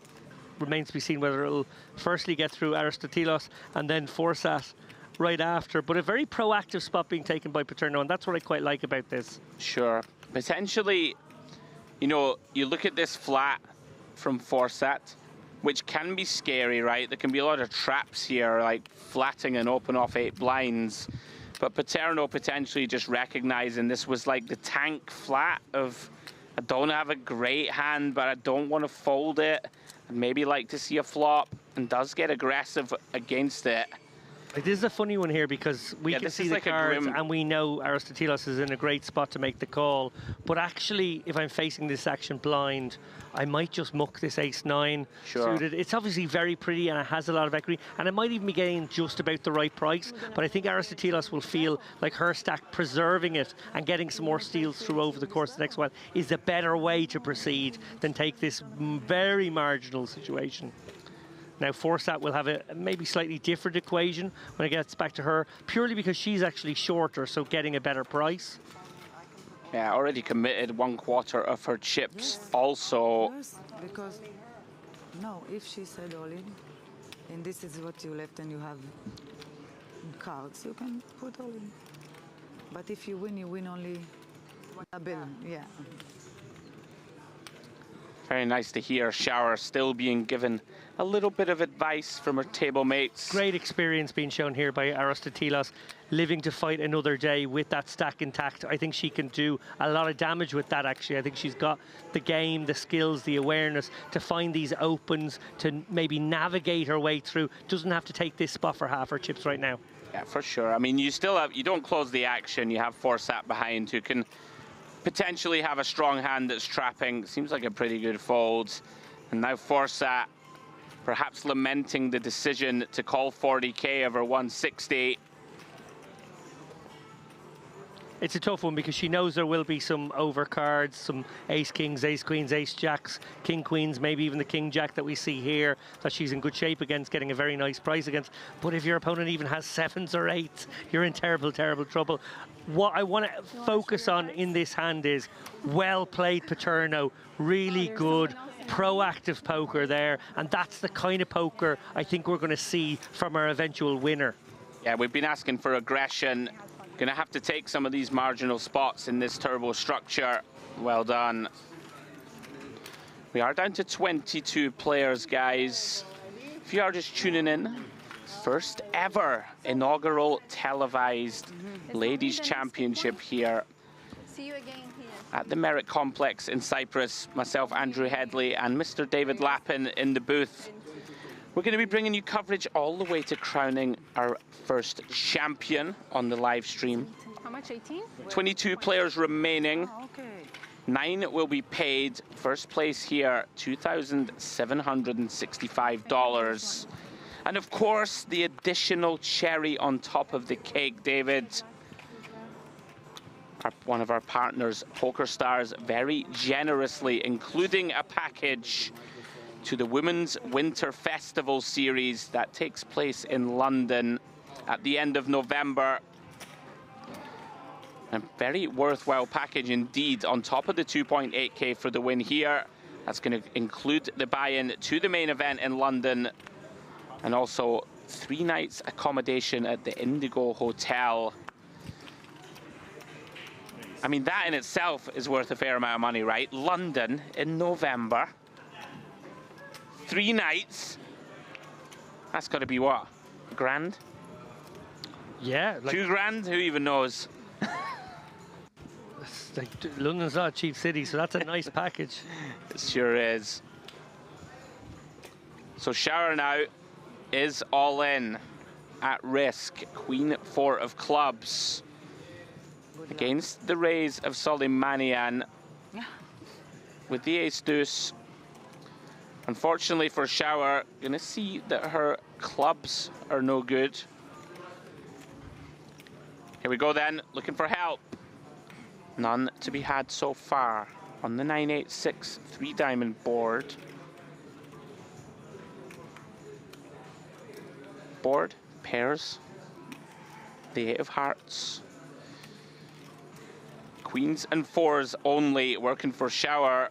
Speaker 9: remains to be seen whether it'll firstly get through Aristotelos and then Forsat right after. But a very proactive spot being taken by Paterno, and that's what I quite like about this.
Speaker 3: Sure. Potentially, you know, you look at this flat from Forsat, which can be scary, right? There can be a lot of traps here, like flatting and open off 8 blinds. But Paterno potentially just recognizing this was like the tank flat of, I don't have a great hand, but I don't want to fold it. I'd maybe like to see a flop, and does get aggressive against it.
Speaker 9: This is a funny one here because we can see the
Speaker 3: like
Speaker 9: cards and we know Aristotelos is in a great spot to make the call. But actually, if I'm facing this action blind, I might just muck this ace-9 suited. It's obviously very pretty and it has a lot of equity, and it might even be getting just about the right price. But I think Aristotelos will feel like her stack preserving it and getting some more steals through over the course of the next while is a better way to proceed than take this very marginal situation. Now, Forsat will have a maybe slightly different equation when it gets back to her, purely because she's actually shorter, so getting a better price.
Speaker 3: Yeah, already committed 1/4 of her chips. Also,
Speaker 17: because no, if she said all in, and this is what you left, and you have cards, you can put all in. But if you win only a bill. Yeah.
Speaker 3: very nice to hear Shower still being given a little bit of advice from her table mates.
Speaker 9: Great experience being shown here by Aristotelos, living to fight another day with that stack intact. I think she can do a lot of damage with that, actually. I think she's got the game, the skills, the awareness to find these opens, to maybe navigate her way through. Doesn't have to take this spot for half her chips right now.
Speaker 3: Yeah, for sure. I mean, you still have, you don't close the action. You have Forsat behind who can potentially have a strong hand that's trapping. Seems like a pretty good fold. And now Forsat perhaps lamenting the decision to call 40K over 160.
Speaker 9: It's a tough one because she knows there will be some overcards, some ace-kings, ace-queens, ace-jacks, king-queens, maybe even the king-jack that we see here, that she's in good shape against, getting a very nice price against. But if your opponent even has 7s or 8s, you're in terrible, terrible trouble. What I want to focus on in this hand is well played Paterno, really good, proactive poker there, and that's the kind of poker I think we're going to see from our eventual winner.
Speaker 3: Yeah, we've been asking for aggression. Going to have to take some of these marginal spots in this turbo structure. Well done. We are down to 22 players, guys. If you are just tuning in, first ever inaugural televised Ladies Championship here
Speaker 4: See you again here.
Speaker 3: at the Merit Complex in Cyprus. Myself, Andrew Headley, and Mr. David Lappin in the booth. We're going to be bringing you coverage all the way to crowning our first champion on the live stream.
Speaker 4: How much, 18?
Speaker 3: 22 players remaining.
Speaker 17: Oh, okay.
Speaker 3: 9 will be paid. First place here, $2,765. And of course, the additional cherry on top of the cake, David. One of our partners, PokerStars, very generously including a package to the Women's Winter Festival series that takes place in London at the end of November. A very worthwhile package indeed, on top of the 2.8K for the win here. That's going to include the buy-in to the main event in London, and also 3 nights accommodation at the Indigo Hotel. I mean, that in itself is worth a fair amount of money, right? London in November. 3 nights. That's got to be what? $1,000?
Speaker 9: Yeah. Like,
Speaker 3: $2,000? Who even knows?
Speaker 9: Like, London's not a cheap city, so that's a nice package.
Speaker 3: It sure is. So Shower now is all in, at risk. Queen 4 of clubs against the raise of Soleimanian with the ace deuce. Unfortunately for Shower, gonna see that her clubs are no good. Here we go then, looking for help. None to be had so far on the 9-8-6 3-diamond board. Board, pairs, the 8 of hearts. Queens and 4s only working for Shower.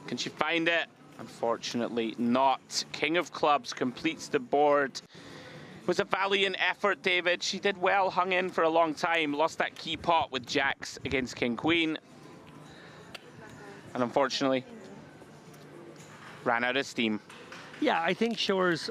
Speaker 3: Can she find it? Unfortunately not. King of clubs completes the board. It was a valiant effort, David. She did well, hung in for a long time, lost that key pot with jacks against King Queen. And unfortunately, ran out of steam.
Speaker 9: Yeah, I think Shore's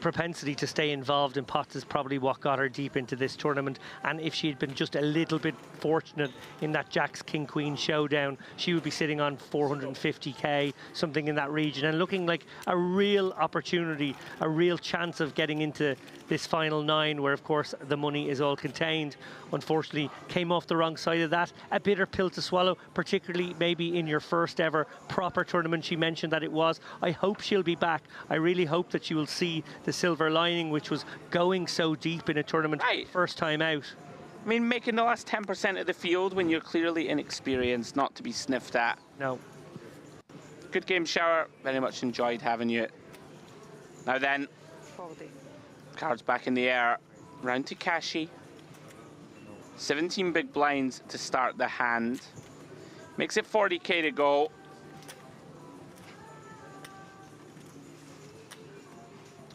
Speaker 9: propensity to stay involved in pots is probably what got her deep into this tournament. And if she had been just a little bit fortunate in that Jacks King Queen showdown, she would be sitting on 450k, something in that region, and looking like a real opportunity, a real chance of getting into this final 9, where of course the money is all contained. Unfortunately, came off the wrong side of that. A bitter pill to swallow, particularly maybe in your first ever proper tournament. She mentioned that it was. I hope she'll be back. I really hope that she will see the silver lining, which was going so deep in a tournament first time out.
Speaker 3: I mean, making the last 10% of the field when you're clearly inexperienced, not to be sniffed at.
Speaker 9: No.
Speaker 3: Good game, Shower. Very much enjoyed having you. Now then, cards back in the air. Round to Kashi. 17 big blinds to start the hand. Makes it 40k to go.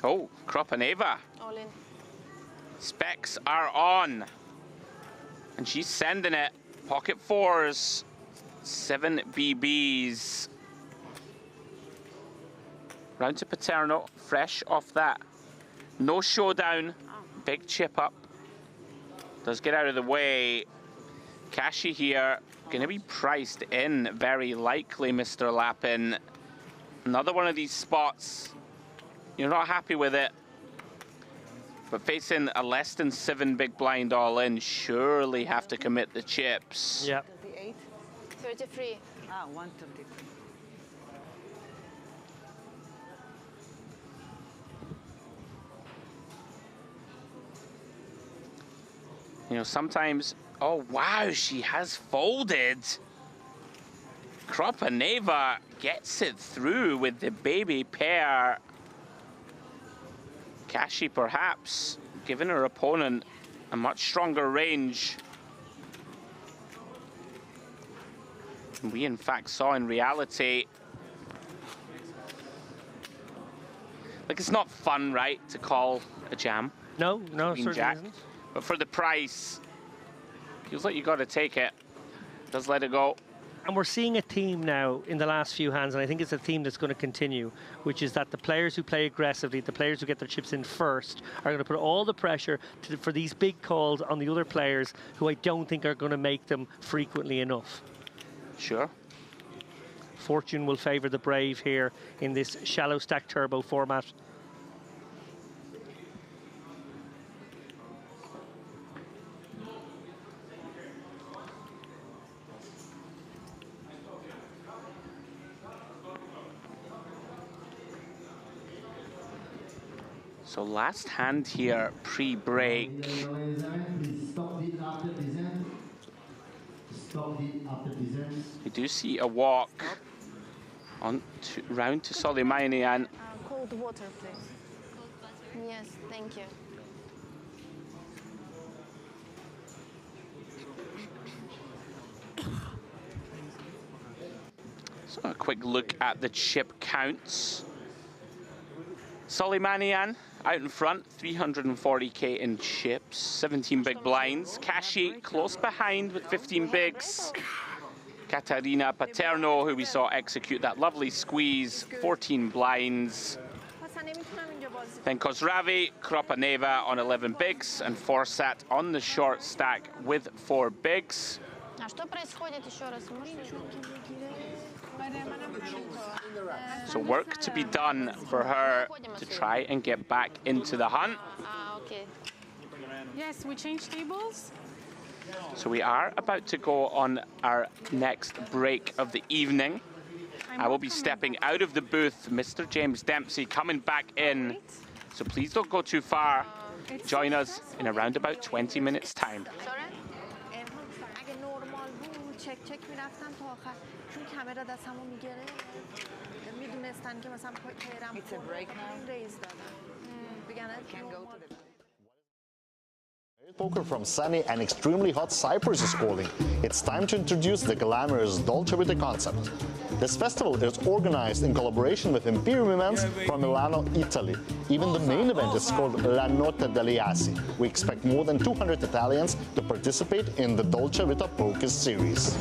Speaker 3: Oh, Kropaneva.
Speaker 6: All in.
Speaker 3: Specs are on. And she's sending it. Pocket 4s. 7 BBs. Round to Paterno. Fresh off that. No showdown. Big chip up. Does get out of the way. Kashi here. Going to be priced in, very likely, Mr. Lappin. Another one of these spots. You're not happy with it. But facing a less than 7 big blind all in, surely have to commit the chips.
Speaker 9: Yeah.
Speaker 17: 38?
Speaker 6: 33.
Speaker 17: 133.
Speaker 3: You know, sometimes, oh wow, she has folded. Kropaneva gets it through with the baby pair. Kashi perhaps giving her opponent a much stronger range. And we in fact saw in reality. Like, it's not fun, right, to call a jam?
Speaker 9: No,
Speaker 3: Queen
Speaker 9: certainly
Speaker 3: Jack.
Speaker 9: isn't.
Speaker 3: But for the price, feels like you got to take it. Does let it go.
Speaker 9: And we're seeing a theme now in the last few hands, and I think it's a theme that's going to continue, which is that the players who play aggressively, the players who get their chips in first, are going to put all the pressure for these big calls on the other players who I don't think are going to make them frequently enough.
Speaker 3: Sure.
Speaker 9: Fortune will favour the brave here in this shallow stack turbo format.
Speaker 3: So last hand here, pre-break. We do see a walk on round to Soleimanian.
Speaker 6: Cold water, please. Yes, thank you.
Speaker 3: So a quick look at the chip counts. Soleimanian out in front, 340k in chips, 17 big blinds. Kashi close behind with 15 bigs. Katarina Paterno, who we saw execute that lovely squeeze, 14 blinds. Then Kozravi, Kropaneva on 11 bigs, and Forsat on the short stack with 4 bigs.
Speaker 6: А что происходит еще раз?
Speaker 3: So work to be done for her to try and get back into the hunt.
Speaker 4: Okay.
Speaker 6: Yes, we changed tables.
Speaker 3: So we are about to go on our next break of the evening. I will be stepping out of the booth. Mr. James Dempsey coming back in. So please don't go too far. Join us in around about 20 minutes time.
Speaker 4: اگه نورمال بود چک میرفتم تا آخر چون کامera دستمو میگیره میدونستن که مثلا پیرم ریز دادم بگن
Speaker 18: Poker from sunny and extremely hot Cyprus is calling. It's time to introduce the glamorous Dolce Vita concept. This festival is organized in collaboration with Imperium Events from Milano, Italy. Even the main event is called La Notte degli Assi. We expect more than 200 Italians to participate in the Dolce Vita Poker series.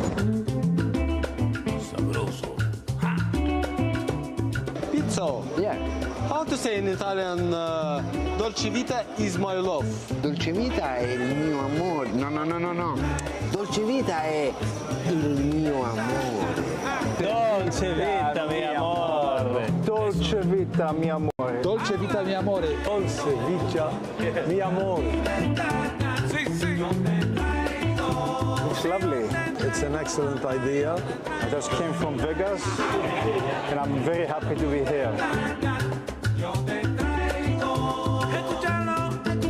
Speaker 19: Pizza. Yeah. How to say in Italian, Dolce Vita is my love.
Speaker 20: Dolce Vita è il mio amore. No. Dolce Vita è il mio amore.
Speaker 9: Dolce Vita, mi amore.
Speaker 12: Dolce Vita, mi amore.
Speaker 19: Dolce Vita, mi amore.
Speaker 12: Dolce Vita, mi amore. It's lovely. It's an excellent idea. I just came from Vegas and I'm very happy to be here.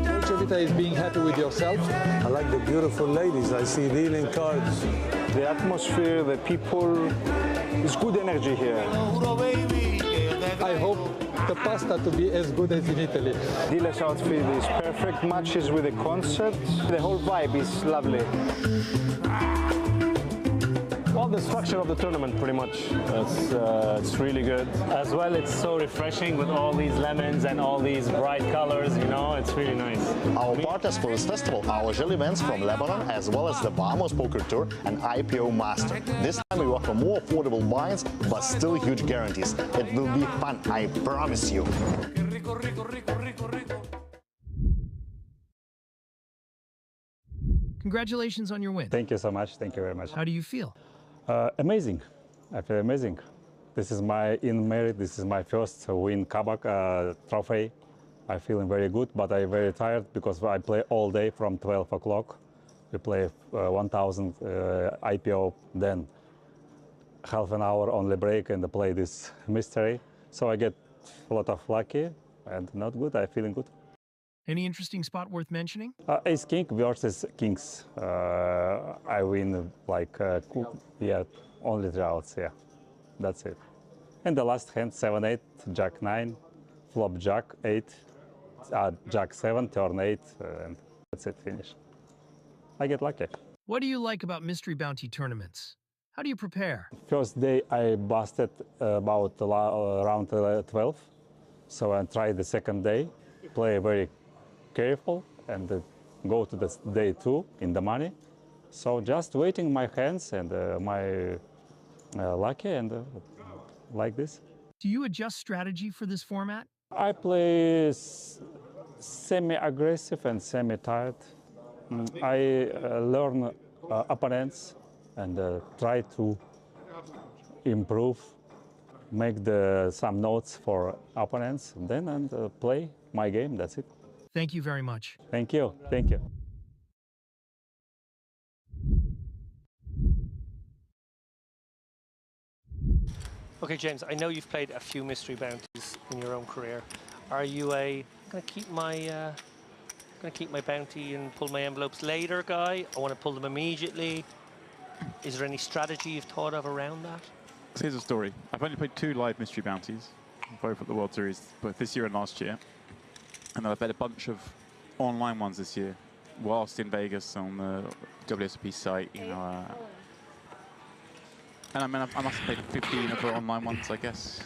Speaker 19: Dolce Vita is being happy with yourself.
Speaker 12: I like the beautiful ladies. I see dealing cards. The atmosphere, the people, it's good energy here.
Speaker 19: I hope the pasta to be as good as in Italy.
Speaker 12: Dila's outfit is perfect, matches with the concept. The whole vibe is lovely. Well, the structure of the tournament, pretty much. It's really good.
Speaker 2: As well, it's so refreshing with all these lemons and all these bright colors, you know, it's really nice.
Speaker 18: Our partners for this festival are Agile Events from Lebanon, as well as the Bahamas Poker Tour and IPO Master. This time we offer more affordable buys, but still huge guarantees. It will be fun, I promise you.
Speaker 13: Congratulations on your win.
Speaker 14: Thank you so much. Thank you very much.
Speaker 13: How do you feel?
Speaker 14: Amazing. I feel amazing. This is my This is my first win Kabak trophy. I'm feeling very good, but I'm very tired because I play all day from 12 o'clock. We play 1,000 IPO, then half an hour only break and play this mystery. So I get a lot of lucky and not good. I'm feeling good.
Speaker 13: Any interesting spot worth mentioning?
Speaker 14: Ace King versus Kings. I win like only 3 outs. Yeah, that's it. And the last hand 7-8, Jack 9, flop Jack 8, Jack 7, turn 8, and that's it. Finish. I get lucky.
Speaker 13: What do you like about mystery bounty tournaments? How do you prepare?
Speaker 14: First day I busted about around 12, so I tried the second day, play very careful and go to the day 2 in the money. So just waiting my hands and my lucky and like this.
Speaker 13: Do you adjust strategy for this format?
Speaker 14: I play semi-aggressive and semi-tired. I learn opponents and try to improve, make some notes for opponents, then and play my game. That's it.
Speaker 13: Thank you very much.
Speaker 14: Thank you. Thank you.
Speaker 9: Okay, James, I know you've played a few mystery bounties in your own career. Are you a going to keep my bounty and pull my envelopes later guy? I want to pull them immediately. Is there any strategy you've thought of around that?
Speaker 1: So here's a story. I've only played 2 live mystery bounties, both at the World Series, both this year and last year. And then I played a bunch of online ones this year, whilst in Vegas on the WSOP site, you know. And I mean, I must have played 15 of the online ones, I guess.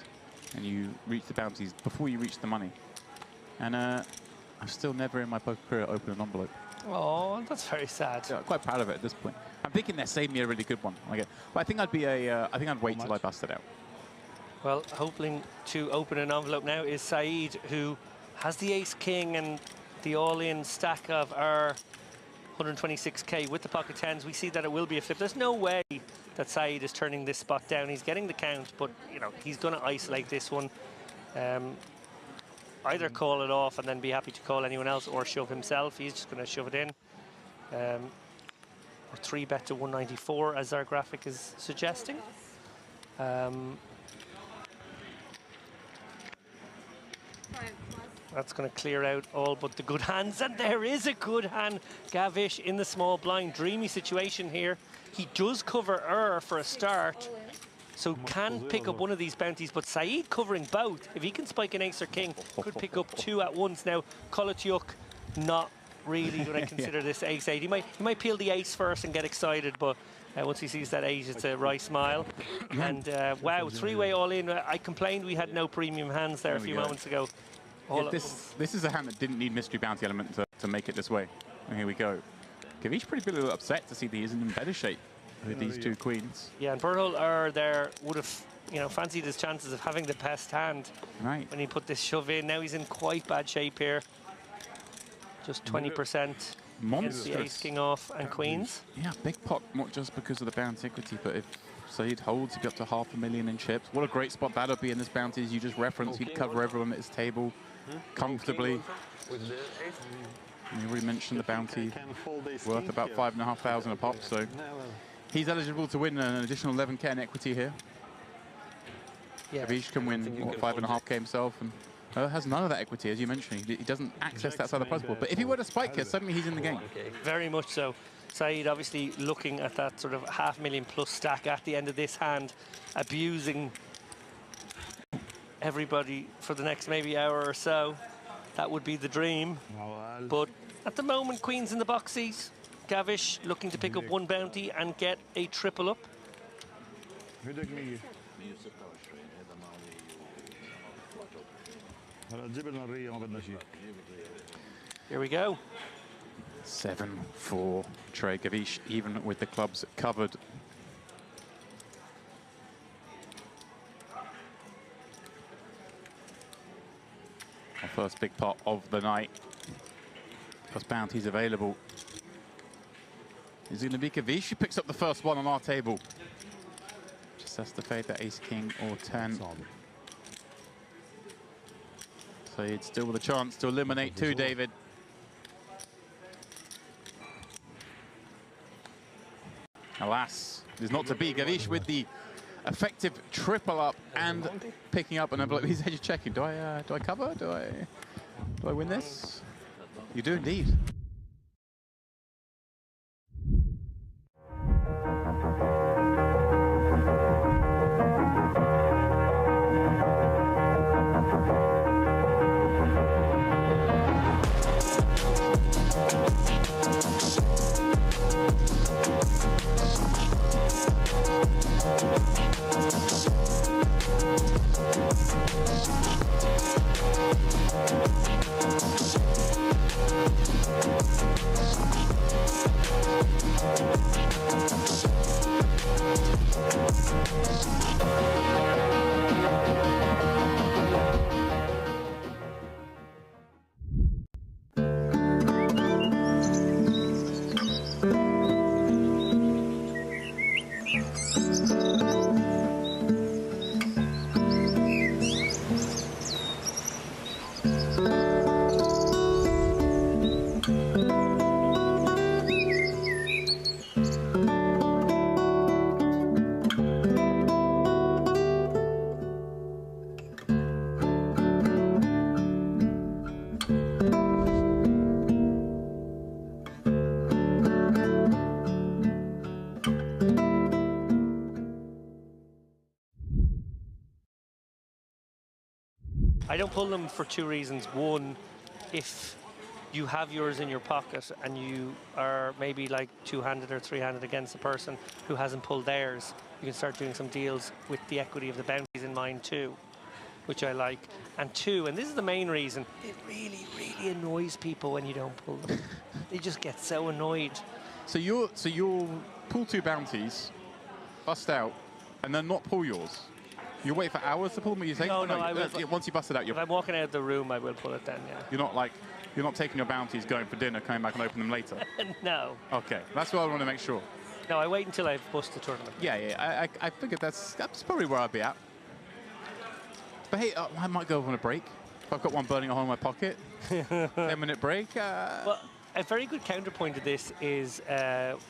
Speaker 1: And you reach the bounties before you reach the money. And I've still never in my poker career opened an envelope.
Speaker 9: Oh, that's very sad.
Speaker 1: Yeah, quite proud of it at this point. I'm thinking they're saving me a really good one. But I think I'd be I think I'd wait till I bust it out.
Speaker 9: Well, hoping to open an envelope now is Saeed, who has the ace-king and the all-in stack of our 126k with the pocket tens. We see that it will be a flip. There's no way that Saeed is turning this spot down. He's getting the count, but you know he's going to isolate this one. Either call it off and then be happy to call anyone else, or shove himself. He's just going to shove it in. Or 3-bet to 194, as our graphic is suggesting. That's going to clear out all but the good hands, and there is a good hand. Gavish in the small blind, dreamy situation here. He does cover for a start, so can pick up one of these bounties, but Saeed covering both. If he can spike an ace or king, could pick up 2 at once. Now, Kolotyuk, not really what I consider this ace-8. He might peel the ace first and get excited, but once he sees that ace, it's a wry smile. And wow, 3-way all-in. I complained we had no premium hands there a few moments ago.
Speaker 1: Yeah, this is a hand that didn't need mystery bounty element to make it this way. And here we go. Gavish pretty a little upset to see that he isn't in better shape with these 2 queens.
Speaker 9: Yeah, and Berthold would have, you know, fancied his chances of having the best hand when he put this shove in. Now he's in quite bad shape here. Just 20%.
Speaker 1: Monstrous.
Speaker 9: The ace, king off, and queens.
Speaker 1: Yeah, big pot, not just because of the bounty equity, but if Saeed holds, he'd be up to $500,000 in chips. What a great spot that'll be in this bounty, as you just referenced. He'd cover everyone at his table comfortably. You already mentioned the bounty worth about 5,500 a pop, so he's eligible to win an additional 11K in equity here.
Speaker 9: Yeah.
Speaker 1: Gavish can win 5.5K himself, and has none of that equity, as you mentioned. He doesn't access that side of the prize pool. But if he were to spike here, suddenly he's in the game.
Speaker 9: Very much so. Saeed obviously looking at that sort of $500,000 plus stack at the end of this hand, abusing everybody for the next maybe hour or so. That would be the dream. But at the moment, queens in the boxies. Gavish looking to pick up 1 bounty and get a triple up. Here we go.
Speaker 1: 7-4 Trey Gavish, even with the clubs covered. Our first big pot of the night. Plus bounties available. Is it going to be Gavish who picks up the first one on our table? Just has to fade that ace, king, or 10. So it's still with a chance to eliminate 2, David. Alas, it is not to be. Gavish with the effective triple up and picking up an envelope. He's edge checking. Do I cover? Do I win this? You do indeed.
Speaker 9: I don't pull them for 2 reasons. One, if you have yours in your pocket and you are maybe like 2-handed or 3-handed against a person who hasn't pulled theirs, you can start doing some deals with the equity of the bounties in mind too, which I like. And 2, and this is the main reason, it really, really annoys people when you don't pull them. They just get so annoyed.
Speaker 1: So you'll pull 2 bounties, bust out, and then not pull yours. You wait for hours to pull them? You say,
Speaker 9: No, I will.
Speaker 1: Once you bust it out,
Speaker 9: if I'm walking out of the room, I will pull it then, yeah.
Speaker 1: You're not taking your bounties, going for dinner, coming back and open them later?
Speaker 9: No.
Speaker 1: Okay, that's what I want to make sure.
Speaker 9: No, I wait until I've bust the tournament.
Speaker 1: Yeah. I figured that's probably where I'd be at. But hey, I might go on a break. If I've got one burning a hole in my pocket, 10-minute break.
Speaker 9: Well, a very good counterpoint to this is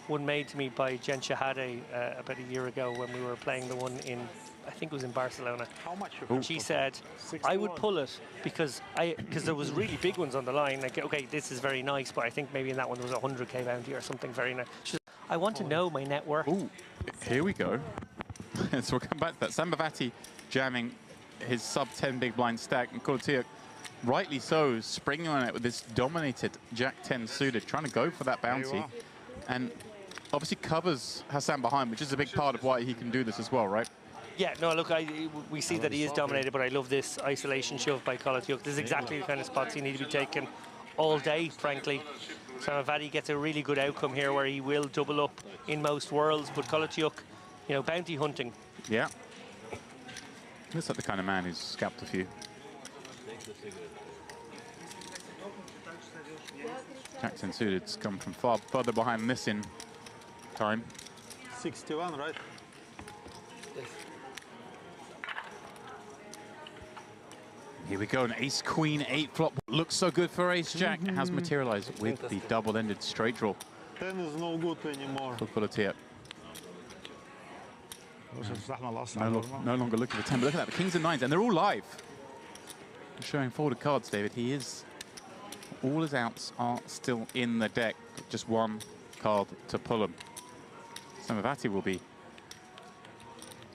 Speaker 9: one made to me by Jen Shahade about a year ago when we were playing the one in, I think it was in Barcelona.
Speaker 12: How much?
Speaker 9: And she said, I would pull it because there was really big ones on the line. Like, okay, this is very nice, but I think maybe in that one there was a 100k bounty or something very nice. She said, I want to know my net worth.
Speaker 1: Ooh, here we go. So we'll come back to that. Sambavati jamming his sub-10 big blind stack, and Kolotiuk, rightly so, springing on it with this dominated Jack-10 suited, trying to go for that bounty. And obviously covers Hassan behind, which is a big part of why he can do this as well, right?
Speaker 9: Yeah, no, look, we see that he is dominated, but I love this isolation shove by Kolotiuk. This is exactly the kind of spots he need to be taken all day, frankly. Samavati gets a really good outcome here where he will double up in most worlds, but Kolotiuk, you know, bounty hunting.
Speaker 1: Yeah. Looks like the kind of man who's scalped a few. Jackson suited's come from far further behind this in time.
Speaker 12: 61, right?
Speaker 1: Here we go, an ace-queen 8 flop. Looks so good for ace-jack. Has materialized with the double-ended straight draw.
Speaker 12: 10 is no good anymore.
Speaker 1: For Kolotiuk. No longer looking for 10, but look at that, the kings and nines, and they're all live. Showing folded cards, David. He is, all his outs are still in the deck. Just one card to pull them. Samavati will be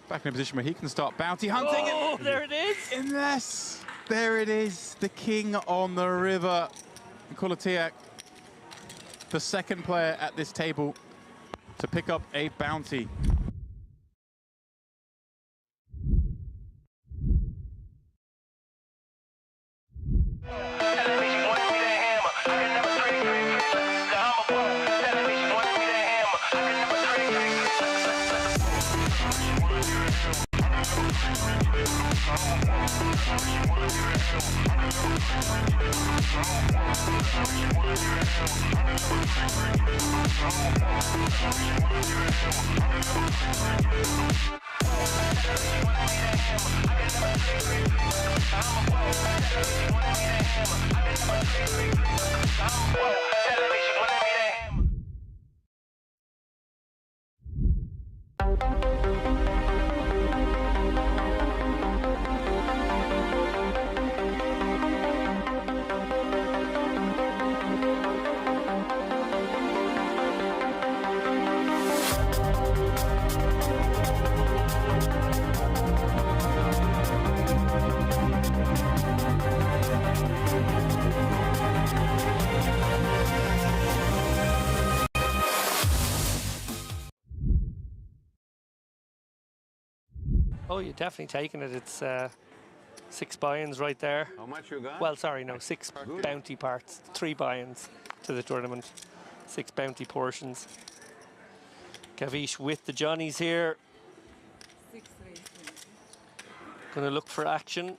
Speaker 1: back in a position where he can start bounty hunting.
Speaker 9: Oh, there it is.
Speaker 1: Yes, there it is. The king on the river. Kolotiuk, the second player at this table to pick up a bounty.
Speaker 9: Oh, you're definitely taking it. It's 6 buy-ins right there.
Speaker 10: How much you got?
Speaker 9: Well, sorry, no, 6 bounty parts, 3 buy-ins to the tournament, 6 bounty portions. Gavish with the Johnnies here. Going to look for action.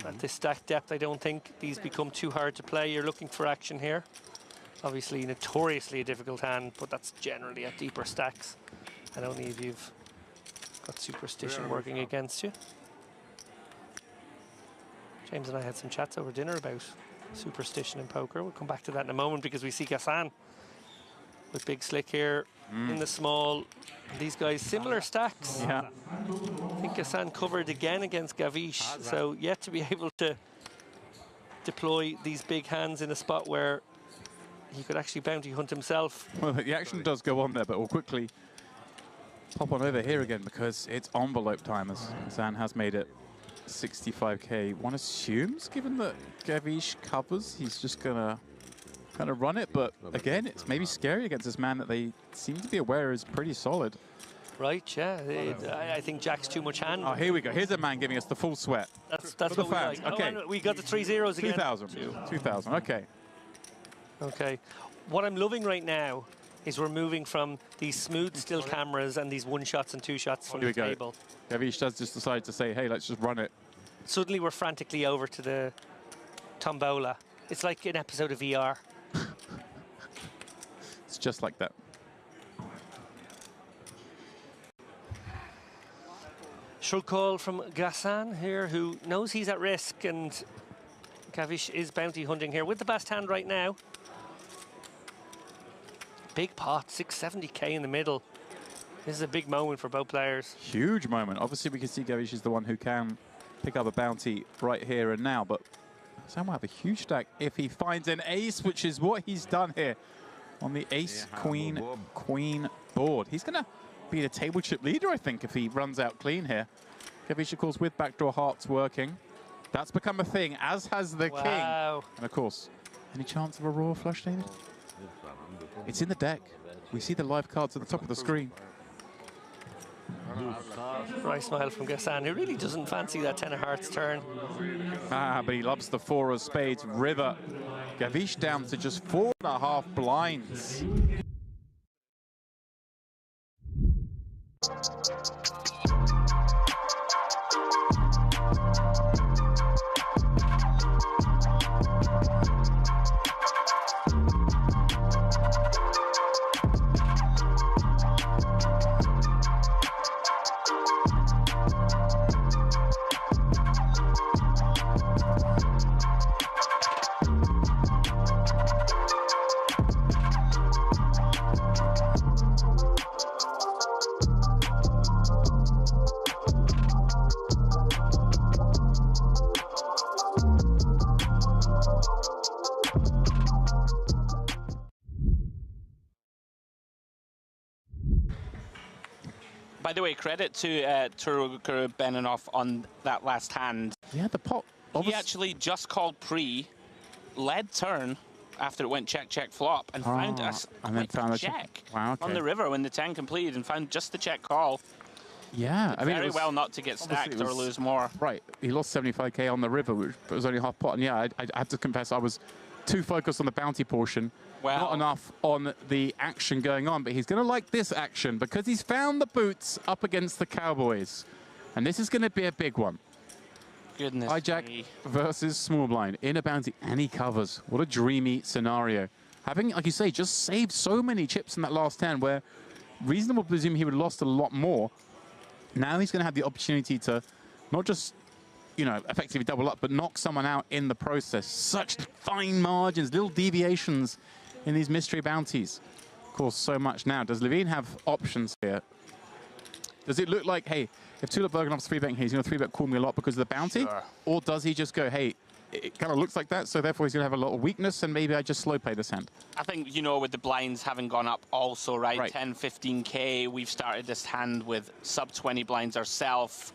Speaker 9: At this stack depth, I don't think these become too hard to play. You're looking for action here. Obviously, notoriously a difficult hand, but that's generally at deeper stacks. And only if you've got superstition working against you. James and I had some chats over dinner about superstition in poker. We'll come back to that in a moment because we see Gassan with Big Slick here in the small. These guys, similar stacks.
Speaker 1: Yeah.
Speaker 9: I think Gassan covered again against Gavish, so yet to be able to deploy these big hands in a spot where he could actually bounty hunt himself.
Speaker 1: Well, the action does go on there, but we'll quickly pop on over here again because it's envelope time as Zan has made it 65k. One assumes, given that Gavish covers, he's just gonna kind of run it, but again, it's maybe scary against this man that they seem to be aware is pretty solid.
Speaker 9: Right, yeah. I think Jack's too much hand.
Speaker 1: Oh, here we go. Here's a man giving us the full sweat.
Speaker 9: That's
Speaker 1: for the
Speaker 9: what we
Speaker 1: fans.
Speaker 9: like.
Speaker 1: Okay.
Speaker 9: Oh, we got the 3 zeros again.
Speaker 1: 2,000. 2,000. Okay.
Speaker 9: Okay. What I'm loving right now is we're moving from these smooth still cameras and these 1 shots and 2 shots from
Speaker 1: Here
Speaker 9: the
Speaker 1: we
Speaker 9: table.
Speaker 1: go. Gavish does just decide to say, hey, let's just run it.
Speaker 9: Suddenly we're frantically over to the tombola. It's like an episode of VR.
Speaker 1: It's just like that.
Speaker 9: natural call from Gassan here, who knows he's at risk, and Gavish is bounty hunting here with the best hand right now. Big pot, 670k in the middle. This is a big moment for both players.
Speaker 1: Huge moment. Obviously, we can see Gavish is the one who can pick up a bounty right here and now, but Sam will have a huge stack if he finds an ace, which is what he's done here on the ace, queen, queen board. He's going to be the table chip leader, I think, if he runs out clean here. Gavish, of course, with backdoor hearts working. That's become a thing, as has the king. And, of course, any chance of a raw flush, David? It's in the deck. We see the live cards at the top of the screen.
Speaker 9: Dry smile from Gassan, who really doesn't fancy that 10 of hearts turn.
Speaker 1: But he loves the 4 of spades river. Gavish down to just 4.5 blinds.
Speaker 3: By the way, credit to Turuguru Beninoff on that last hand.
Speaker 1: Yeah, the pot.
Speaker 3: He actually just called pre, led turn after it went check, check, flop, and found us check on the river when the 10 completed, and found just the check call.
Speaker 1: Yeah, I mean,
Speaker 3: very well not to get stacked or lose more.
Speaker 1: Right, he lost 75k on the river, which was only half pot. And yeah, I have to confess, I was too focused on the bounty portion. Not enough on the action going on, but he's going to like this action because he's found the boots up against the Cowboys. And this is going to be a big one.
Speaker 3: Goodness
Speaker 1: Hijack versus small blind in a bounty, and he covers. What a dreamy scenario. Having, like you say, just saved so many chips in that last 10 where reasonable to presume he would have lost a lot more. Now he's going to have the opportunity to not just, you know, effectively double up, but knock someone out in the process. Such fine margins, little deviations in these mystery bounties. Of course, so much now. Does Levine have options here? Does it look like, hey, if Tulip Bergenov's 3-betting here, he's going to 3-bet Call Me a lot because of the bounty?
Speaker 3: Sure.
Speaker 1: Or does he just go, hey, it kind of looks like that, so therefore he's going to have a lot of weakness, and maybe I just slow play this hand?
Speaker 3: I think, you know, with the blinds having gone up also, right? 10, 15k, we've started this hand with sub 20 blinds ourselves.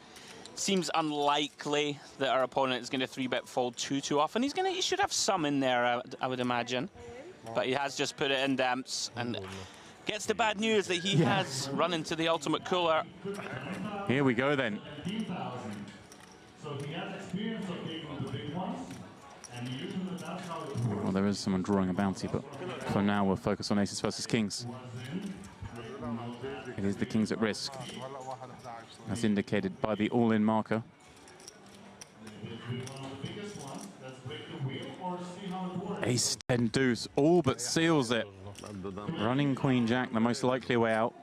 Speaker 3: Seems unlikely that our opponent is going to 3-bet fold too often. He should have some in there, I would imagine. But he has just put it in damps and gets the bad news that he has run into the ultimate cooler.
Speaker 1: Here we go then. Well, there is someone drawing a bounty, but for now we'll focus on aces versus kings. It is the kings at risk, as indicated by the all-in marker. Ace 10 deuce, all but seals it. Running queen jack, the most likely way out.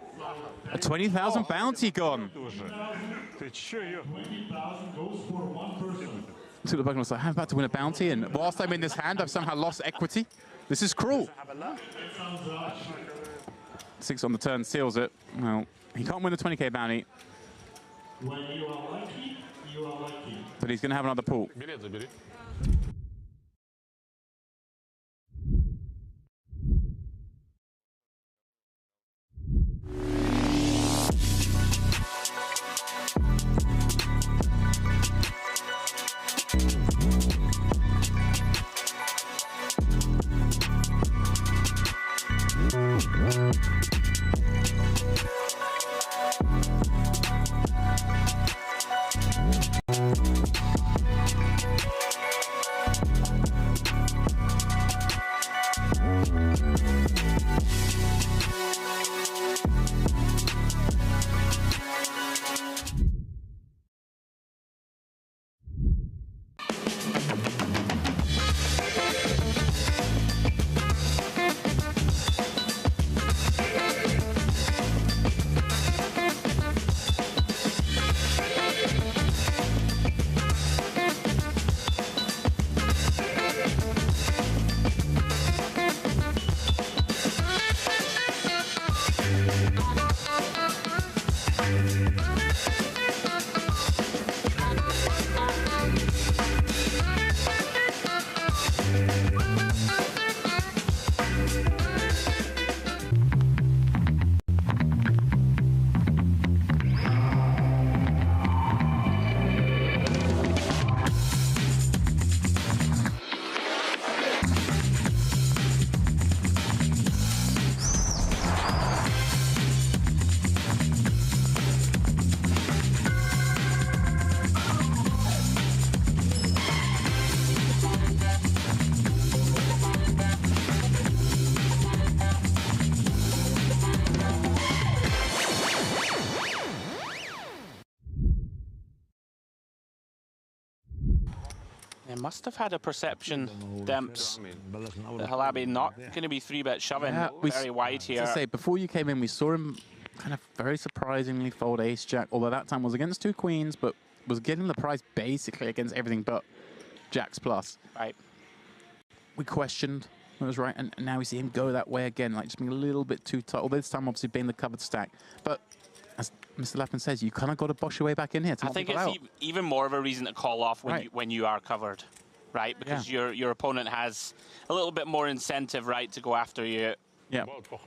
Speaker 1: A 20,000 bounty gone. Tulip Bergenov's like, I'm about to win a bounty, and whilst I'm in this hand, I've somehow lost equity. This is cruel. 6 on the turn seals it. Well, he can't win the 20k bounty. But he's going to have another pull.
Speaker 3: It must have had a perception, Demps, that Halabi not going to be 3-bet shoving very wide here.
Speaker 1: As I say, before you came in, we saw him kind of very surprisingly fold ace-jack, although that time was against 2 queens, but was getting the price basically against everything but jacks plus.
Speaker 3: Right.
Speaker 1: We questioned it was right, and now we see him go that way again, like just being a little bit too tight, although this time obviously being the covered stack. But as Mr. Lappin says, you kind of got to bosh your way back in here to
Speaker 3: I think it's even more of a reason to call off when you are covered, right? Because your opponent has a little bit more incentive, right, to go after you.
Speaker 1: Yeah,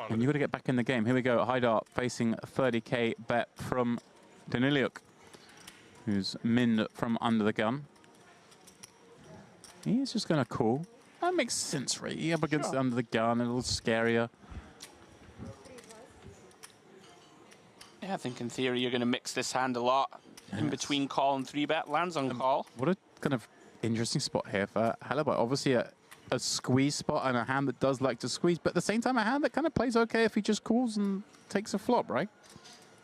Speaker 1: and you got to get back in the game. Here we go, High Dart facing a 30k bet from Daniliuk, who's min from under the gun. He's just going to call. That makes sense, right? He up against under the gun, a little scarier.
Speaker 3: Yeah, I think in theory you're going to mix this hand a lot in between call and 3-bet. Lands on call.
Speaker 1: What a kind of interesting spot here for Halabi. Obviously a squeeze spot and a hand that does like to squeeze, but at the same time a hand that kind of plays okay if he just calls and takes a flop, right?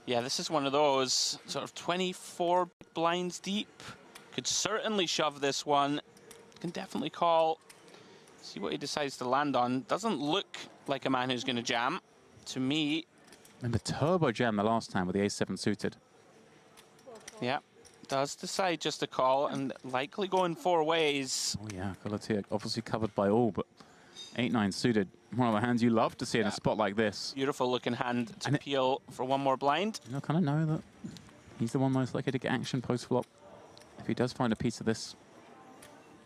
Speaker 3: Yeah, this is one of those sort of 24 blinds deep. Could certainly shove this one. Can definitely call. See what he decides to land on. Doesn't look like a man who's going to jam. To me...
Speaker 1: And the turbo jam the last time with the ace-7 suited.
Speaker 3: Yeah, does decide just to call and likely going 4 ways.
Speaker 1: Oh yeah, Kolatiuk obviously covered by all, but 8-9 suited. One of the hands you love to see in a spot like this.
Speaker 3: Beautiful looking hand to peel for one more blind.
Speaker 1: You know, kind of know that he's the one most likely to get action post-flop if he does find a piece of this.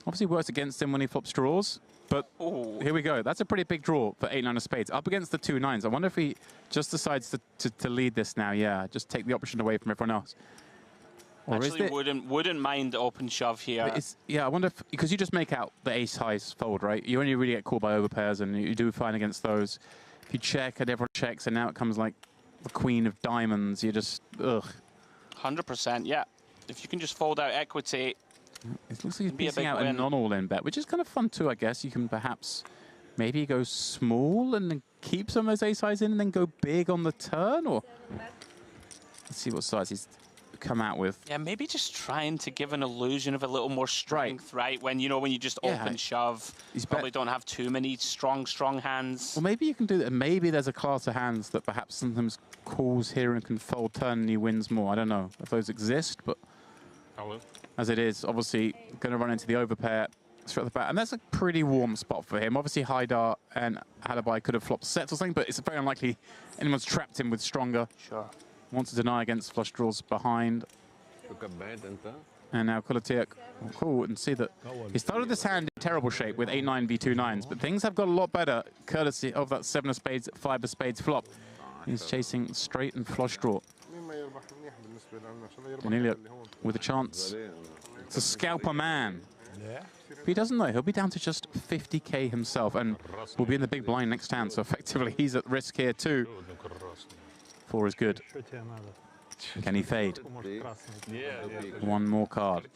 Speaker 1: Obviously works against him when he flops draws, but here we go. That's a pretty big draw for 8-9 of spades. Up against the 2 9s. I wonder if he just decides to lead this now. Yeah, just take the option away from everyone else. Or
Speaker 3: actually, wouldn't mind the open shove here.
Speaker 1: Yeah, I wonder if, because you just make out the ace highs fold, right? You only really get called by overpairs, and you do fine against those. If you check and everyone checks, and now it comes like the queen of diamonds, you just, ugh.
Speaker 3: 100%, yeah. If you can just fold out equity,
Speaker 1: it looks like he's piecing out a non-all-in bet, which is kind of fun too, I guess. You can perhaps maybe go small and then keep some of those ace highs in and then go big on the turn, or let's see what size he's come out with.
Speaker 3: Yeah, maybe just trying to give an illusion of a little more strength, right? When when you just open shove, you probably don't have too many strong hands.
Speaker 1: Well, maybe you can do that. Maybe there's a class of hands that perhaps sometimes calls here and can fold turn and he wins more. I don't know if those exist, but as it is, obviously going to run into the overpair straight off the bat, and that's a pretty warm spot for him. Obviously, High Dart and Halabi could have flopped sets or something, but it's very unlikely anyone's trapped him with stronger.
Speaker 3: Sure.
Speaker 1: Wants to deny against flush draws behind. And now Kolatiuk will call and see that he started this hand in terrible shape with 8-9 v2 9s, but things have got a lot better courtesy of that 7 of spades, 5 of spades flop. He's chasing straight and flush draw. Daniliuk with a chance to scalp a man. If he doesn't know, he'll be down to just 50k himself and will be in the big blind next hand, so effectively he's at risk here too. 4 is good. Can he fade? One more card.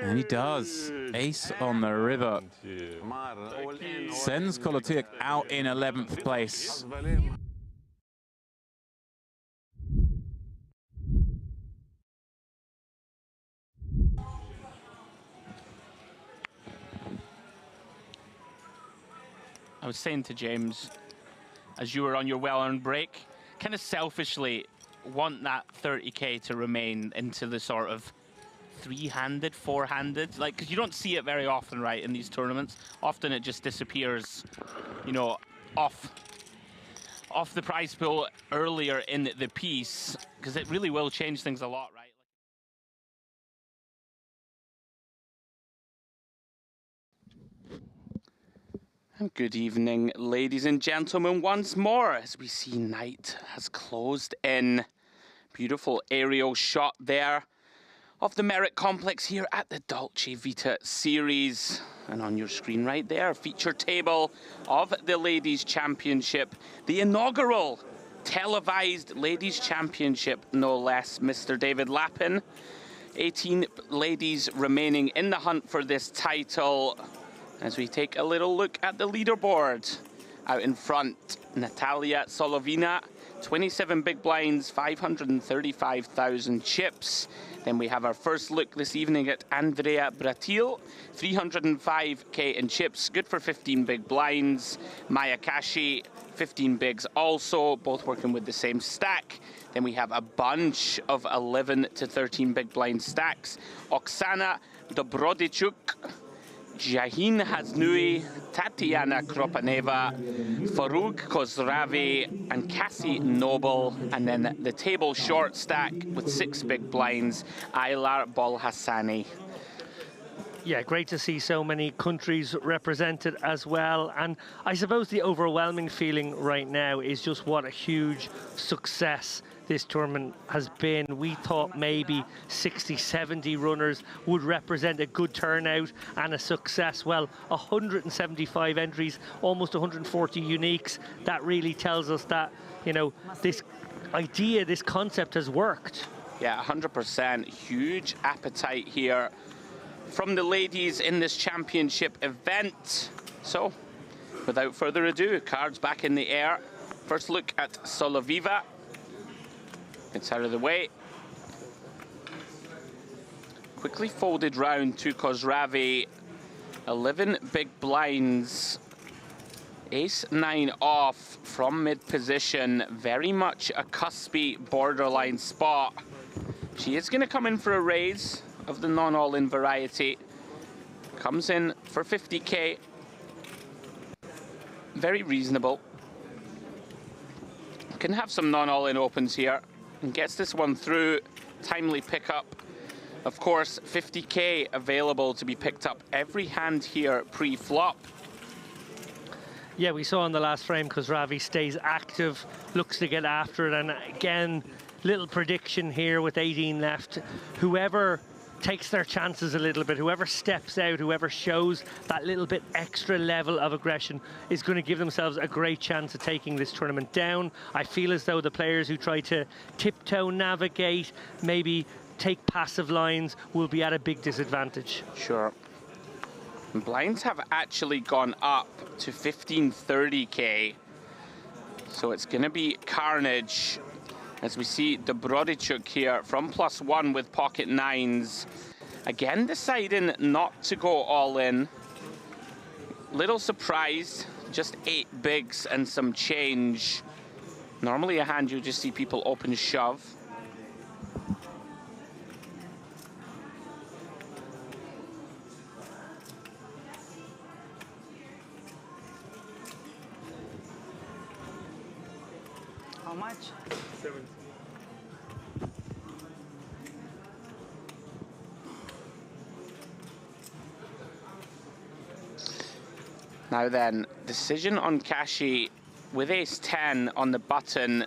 Speaker 1: And he does. Ace on the river. Sends Kolatiuk out in 11th place.
Speaker 3: I was saying to James, as you were on your well-earned break, kind of selfishly want that 30k to remain into the sort of 3-handed, 4-handed, like, because you don't see it very often, right, in these tournaments. Often it just disappears, you know, off the prize pool earlier in the piece, because it really will change things a lot, right? And good evening, ladies and gentlemen, once more, as we see night has closed in. Beautiful aerial shot there of the Merit Complex here at the Dolce Vita series. And on your screen right there, feature table of the Ladies Championship, the inaugural televised Ladies Championship, no less, Mr. David Lappin. 18 ladies remaining in the hunt for this title. As we take a little look at the leaderboard. Out in front, Natalia Solovina, 27 big blinds, 535,000 chips. Then we have our first look this evening at Andrea Bratil, 305k in chips, good for 15 big blinds. Maya Kashi, 15 bigs also, both working with the same stack. Then we have a bunch of 11 to 13 big blind stacks. Oksana Dobrodichuk, Jahin Haznui, Tatiana Kropaneva, Farouk Kozravi, and Cassie Noble. And then the table short stack with 6 big blinds, Aylar Bolhassani.
Speaker 9: Yeah, great to see so many countries represented as well. And I suppose the overwhelming feeling right now is just what a huge success this tournament has been. We thought maybe 60, 70 runners would represent a good turnout and a success. Well, 175 entries, almost 140 uniques. That really tells us that, you know, this idea, this concept has worked.
Speaker 3: Yeah, 100%. Huge appetite here from the ladies in this championship event. So, without further ado, cards back in the air. First look at Soloviva. It's out of the way. Quickly folded round to Kozravi. 11 big blinds. Ace-9 off from mid-position. Very much a cuspy borderline spot. She is going to come in for a raise of the non-all-in variety. Comes in for 50k. Very reasonable. Can have some non-all-in opens here. And gets this one through. Timely pickup. Of course, 50k available to be picked up every hand here pre-flop.
Speaker 9: Yeah, we saw in the last frame Kozravi stays active, looks to get after it, and again, little prediction here with 18 left. Whoever takes their chances a little bit, whoever steps out, whoever shows that little bit extra level of aggression is going to give themselves a great chance of taking this tournament down. I feel as though the players who try to tiptoe, navigate, maybe take passive lines will be at a big disadvantage.
Speaker 3: Sure. And blinds have actually gone up to 1530k. So it's going to be carnage. As we see Dobrodichuk here from +1 with pocket nines. Again, deciding not to go all in. Little surprised, just 8 bigs and some change. Normally a hand you just see people open shove.
Speaker 17: How much?
Speaker 16: 70.
Speaker 3: Now then, decision on Kashi with ace-10 on the button.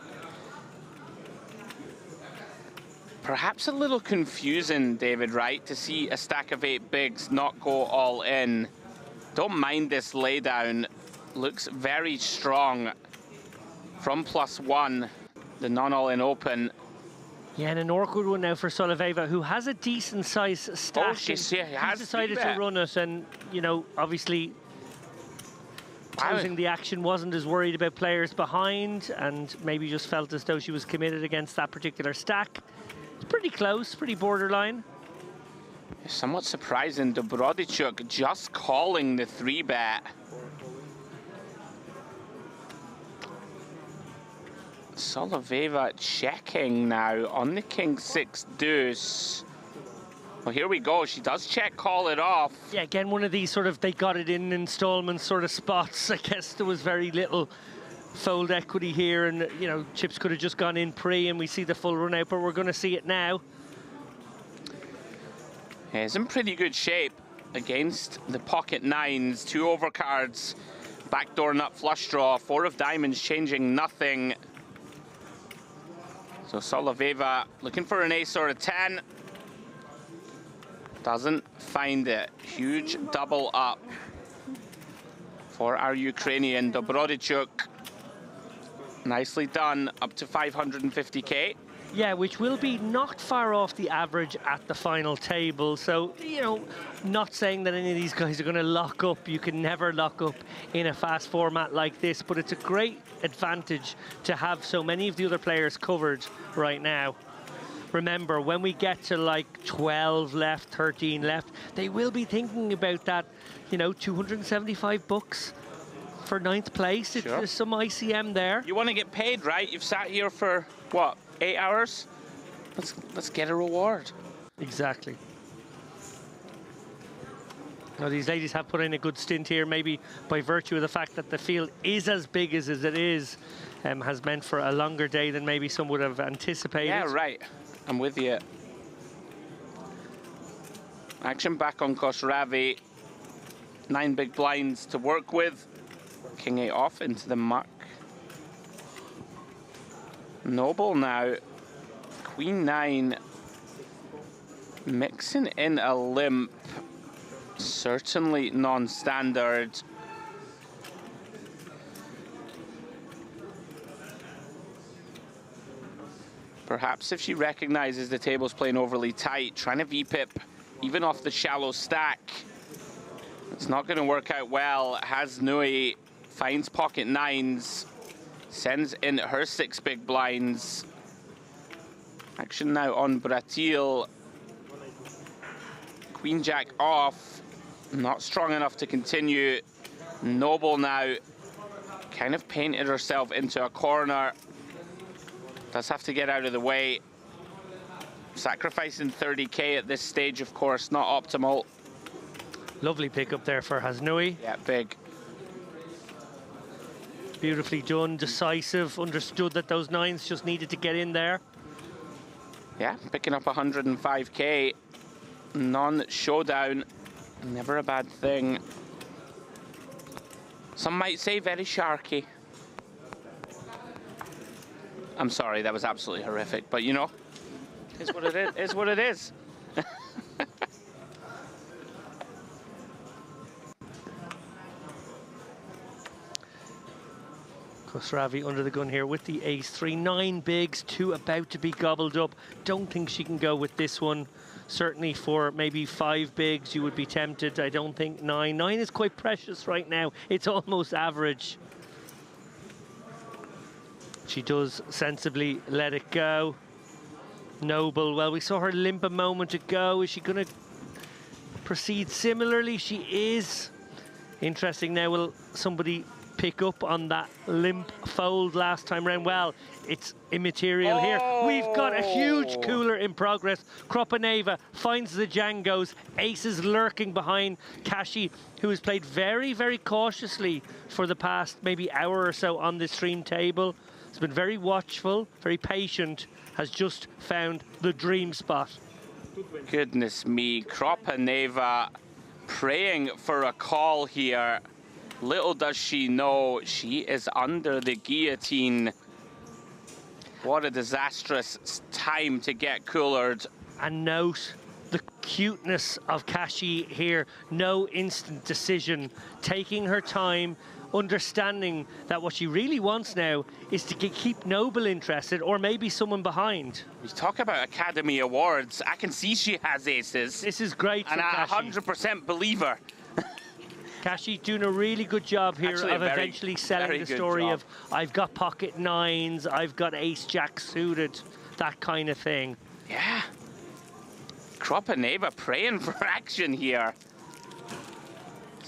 Speaker 3: Perhaps a little confusing, David, right? To see a stack of 8 bigs not go all in. Don't mind this laydown. Looks very strong from +1, the non-all-in open.
Speaker 9: Yeah, and an awkward one now for Soloveva, who has a decent size stack.
Speaker 3: Oh, she's
Speaker 9: decided to run it, and, you know, obviously closing the action, wasn't as worried about players behind, and maybe just felt as though she was committed against that particular stack. It's pretty close, pretty borderline.
Speaker 3: Somewhat surprising, Dobrodichuk just calling the 3-bet. Soloveva checking now on the king-6 deuce. Well, here we go. She does check, call it off.
Speaker 9: Yeah, again, one of these sort of, they got it in installments sort of spots. I guess there was very little fold equity here, and, you know, chips could have just gone in pre, and we see the full run out, but we're going to see it now.
Speaker 3: Yeah, it's in pretty good shape against the pocket nines. 2 overcards, backdoor nut flush draw, 4 of diamonds changing nothing. So Soloveva looking for an ace or a 10. Doesn't find it. Huge double up for our Ukrainian Dobrodichuk. Nicely done, up to 550k.
Speaker 9: Yeah, which will be not far off the average at the final table. So, you know, not saying that any of these guys are going to lock up. You can never lock up in a fast format like this, but it's a great advantage to have so many of the other players covered right now. Remember, when we get to like 12 left, 13 left, they will be thinking about that, you know, 275 bucks for 9th place.
Speaker 3: Sure.
Speaker 9: There's some ICM there.
Speaker 3: You want to get paid, right? You've sat here for, what, 8 hours? Let's get a reward.
Speaker 9: Exactly. Now, these ladies have put in a good stint here, maybe by virtue of the fact that the field is as big as it is, has meant for a longer day than maybe some would have anticipated.
Speaker 3: Yeah, right. I'm with you. Action back on Khosravi. 9 big blinds to work with. King 8 off into the muck. Noble now. Queen 9. Mixing in a limp. Certainly non-standard. Perhaps if she recognizes the table's playing overly tight, trying to VPip even off the shallow stack. It's not going to work out well. Has Nui, finds pocket 9s, sends in her 6 big blinds. Action now on Bratil. Queen Jack off, not strong enough to continue. Noble now kind of painted herself into a corner. Does have to get out of the way. Sacrificing 30k at this stage, of course, not optimal.
Speaker 9: Lovely pickup there for Hasnui.
Speaker 3: Yeah, big.
Speaker 9: Beautifully done, decisive, understood that those 9s just needed to get in there.
Speaker 3: Yeah, picking up 105k. Non-showdown, never a bad thing. Some might say very sharky. I'm sorry, that was absolutely horrific, but you know, it's what it is. It's what it is.
Speaker 9: Khosravi under the gun here with the ace-3. 9 bigs, 2 about to be gobbled up. Don't think she can go with this one. Certainly for maybe 5 bigs, you would be tempted. I don't think 9. 9 is quite precious right now. It's almost average. She does sensibly let it go. Noble, well, we saw her limp a moment ago. Is she going to proceed similarly? She is. Interesting now, will somebody pick up on that limp fold last time round? Well, it's immaterial here. We've got a huge cooler in progress. Kropaneva finds the Django's. Aces lurking behind Kashi, who has played very, very cautiously for the past maybe hour or so on the stream table. Has been very watchful, very patient, has just found the dream spot.
Speaker 3: Goodness me, Kropaneva praying for a call here. Little does she know, she is under the guillotine. What a disastrous time to get coolered.
Speaker 9: And note the cuteness of Kashi here. No instant decision, taking her time, understanding that what she really wants now is to keep Noble interested, or maybe someone behind.
Speaker 3: We talk about Academy Awards. I can see she has aces.
Speaker 9: This is great for
Speaker 3: and I
Speaker 9: Kashi.
Speaker 3: 100% believe her.
Speaker 9: Kashi doing a really good job here of eventually selling the story of I've got pocket 9s, I've got ace-jack suited, that kind of thing.
Speaker 3: Yeah. Kropaneva praying for action here.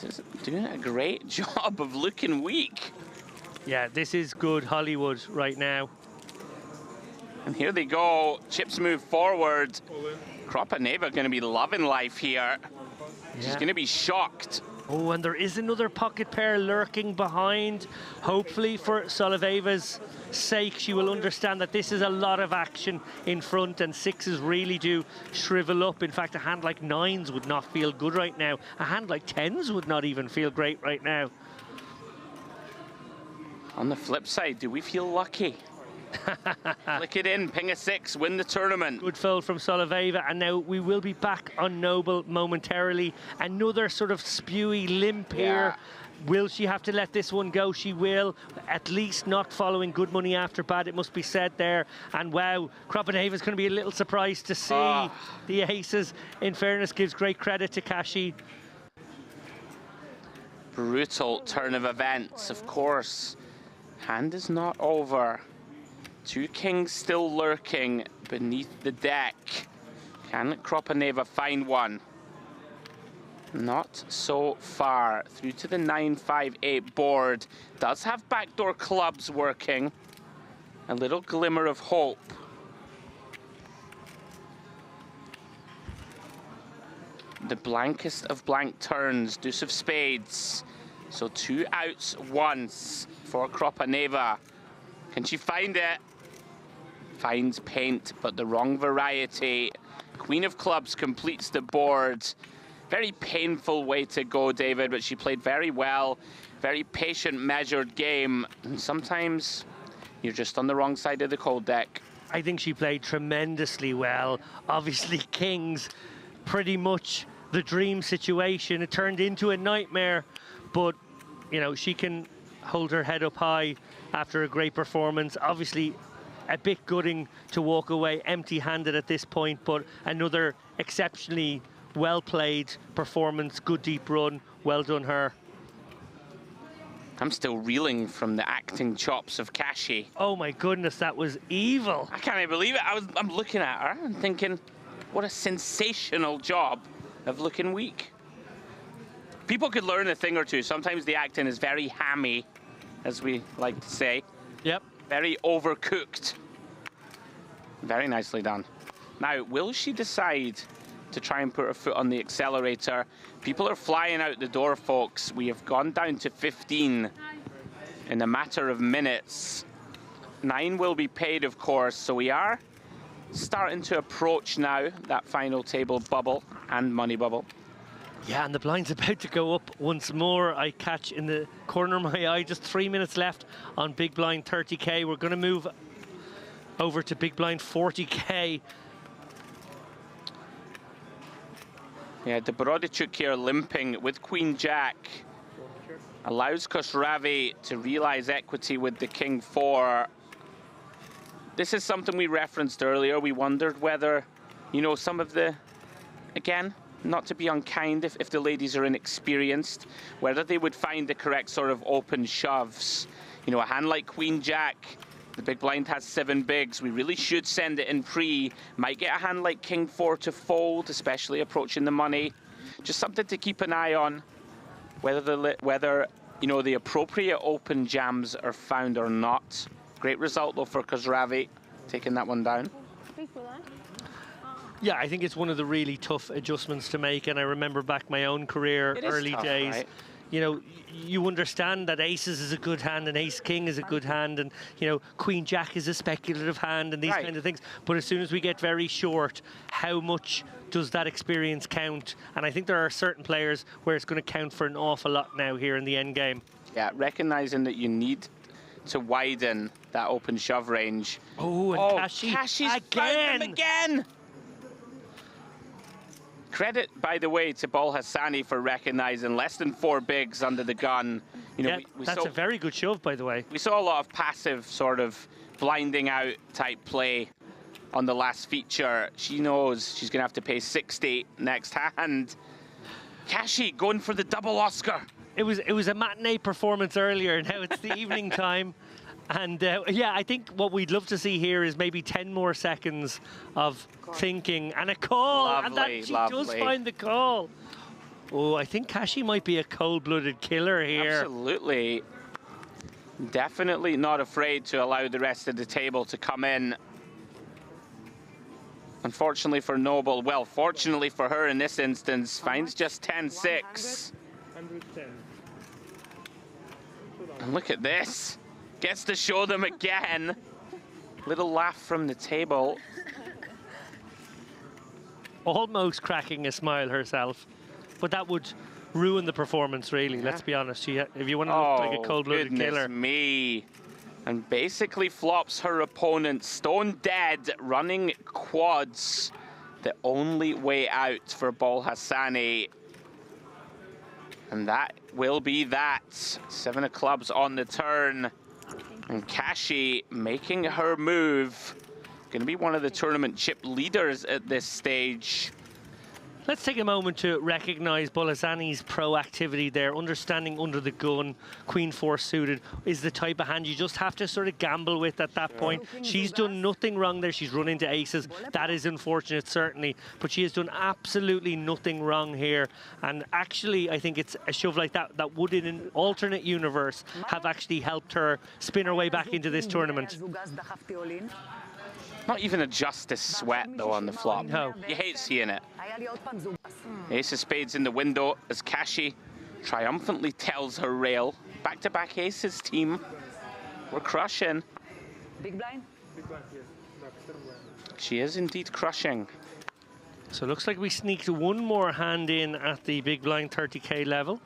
Speaker 3: This is doing a great job of looking weak.
Speaker 9: Yeah, this is good Hollywood right now.
Speaker 3: And here they go. Chips move forward. Kropaneva going to be loving life here. She's going to be shocked.
Speaker 9: Oh, and there is another pocket pair lurking behind. Hopefully for Soliveva's sake, she will understand that this is a lot of action in front, and 6s really do shrivel up. In fact, a hand like 9s would not feel good right now. A hand like 10s would not even feel great right now.
Speaker 3: On the flip side, do we feel lucky? Flick it in, ping a 6, win the tournament.
Speaker 9: Good fold from Soloveva, and now we will be back on Noble momentarily. Another sort of spewy limp here. Will she have to let this one go? She will, at least not following good money after bad, it must be said there. And wow, Kropaneva's going to be a little surprised to see the aces. In fairness, gives great credit to Kashi.
Speaker 3: Brutal turn of events, of course. Hand is not over. 2 kings still lurking beneath the deck. Can Kropaneva find one? Not so far. Through to the 9-5-8 board. Does have backdoor clubs working. A little glimmer of hope. The blankest of blank turns. Deuce of spades. So 2 outs once for Kropaneva. Can she find it? Finds paint, but the wrong variety. Queen of clubs completes the board. Very painful way to go, David, but she played very well. Very patient, measured game. And sometimes you're just on the wrong side of the cold deck.
Speaker 9: I think she played tremendously well. Obviously, kings, pretty much the dream situation. It turned into a nightmare, but, you know, she can hold her head up high after a great performance. Obviously, a bit gutting to walk away empty-handed at this point, but another exceptionally well-played performance, good deep run, well done her.
Speaker 3: I'm still reeling from the acting chops of Kashi.
Speaker 9: Oh my goodness, that was evil.
Speaker 3: I can't even believe it. I'm looking at her and thinking, what a sensational job of looking weak. People could learn a thing or two. Sometimes the acting is very hammy, as we like to say.
Speaker 9: Yep.
Speaker 3: Very overcooked. Very nicely done. Now, will she decide to try and put her foot on the accelerator? People are flying out the door, folks. We have gone down to 15 in a matter of minutes. 9 will be paid, of course, so we are starting to approach now that final table bubble and money bubble.
Speaker 9: Yeah, and the blind's about to go up once more. I catch in the corner of my eye, just 3 minutes left on big blind 30K. We're going to move over to big blind 40K.
Speaker 3: Yeah, the Borodicuk here limping with Queen Jack. Allows Khosravi to realize equity with the King 4. This is something we referenced earlier. We wondered whether, you know, some of the, again, not to be unkind if the ladies are inexperienced, whether they would find the correct sort of open shoves. You know, a hand like Queen Jack, the big blind has 7 bigs. We really should send it in pre. Might get a hand like King 4 to fold, especially approaching the money. Just something to keep an eye on, whether you know, the appropriate open jams are found or not. Great result though for Khosravi, taking that one down.
Speaker 9: Yeah, I think it's one of the really tough adjustments to make, and I remember back my own career, early
Speaker 3: tough,
Speaker 9: days.
Speaker 3: right?
Speaker 9: You know, you understand that aces is a good hand and ace king is a good hand, and, you know, queen jack is a speculative hand and these kind of things. But as soon as we get very short, how much does that experience count? And I think there are certain players where it's going to count for an awful lot now here in the end game.
Speaker 3: Yeah, recognizing that you need to widen that open shove range.
Speaker 9: Oh, and
Speaker 3: Kashi's found them again! Credit, by the way, to Bal Hassani for recognizing less than 4 bigs under the gun. You know,
Speaker 9: yeah, that's a very good shove, by the way.
Speaker 3: We saw a lot of passive sort of blinding out type play on the last feature. She knows she's going to have to pay 60 next hand. Kashi going for the double Oscar.
Speaker 9: It was a matinee performance earlier. Now it's the evening time. And yeah, I think what we'd love to see here is maybe 10 more seconds of thinking and a call.
Speaker 3: Lovely,
Speaker 9: and that she does find the call. Oh, I think Kashi might be a cold-blooded killer here.
Speaker 3: Absolutely. Definitely not afraid to allow the rest of the table to come in. Unfortunately for Noble, well, fortunately for her in this instance, finds just 10-6.
Speaker 9: 110.
Speaker 3: And look at this. Gets to show them again. Little laugh from the table.
Speaker 9: Almost cracking a smile herself. But that would ruin the performance, really, let's be honest. If you want to look like a cold-blooded killer.
Speaker 3: Me. and basically flops her opponent stone dead, running quads. The only way out for Bolhasani. And that will be that. 7 of clubs on the turn. And Kashi making her move. Going to be one of the tournament chip leaders at this stage.
Speaker 9: Let's take a moment to recognise Bolhasani's proactivity there. Understanding under the gun, Queen 4 suited is the type of hand you just have to sort of gamble with at that point. She's done nothing wrong there. She's run into aces. That is unfortunate, certainly. But she has done absolutely nothing wrong here. And actually, I think it's a shove like that that would, in an alternate universe, have actually helped her spin her way back into this tournament.
Speaker 3: Not even a Justice Sweat, though, on the flop.
Speaker 9: No.
Speaker 3: You hate seeing it. Ace of spades in the window as Kashi triumphantly tells her rail. Back-to-back aces, team. We're crushing.
Speaker 17: Big blind?
Speaker 3: She is indeed crushing.
Speaker 9: So it looks like we sneaked one more hand in at the big blind 30k level.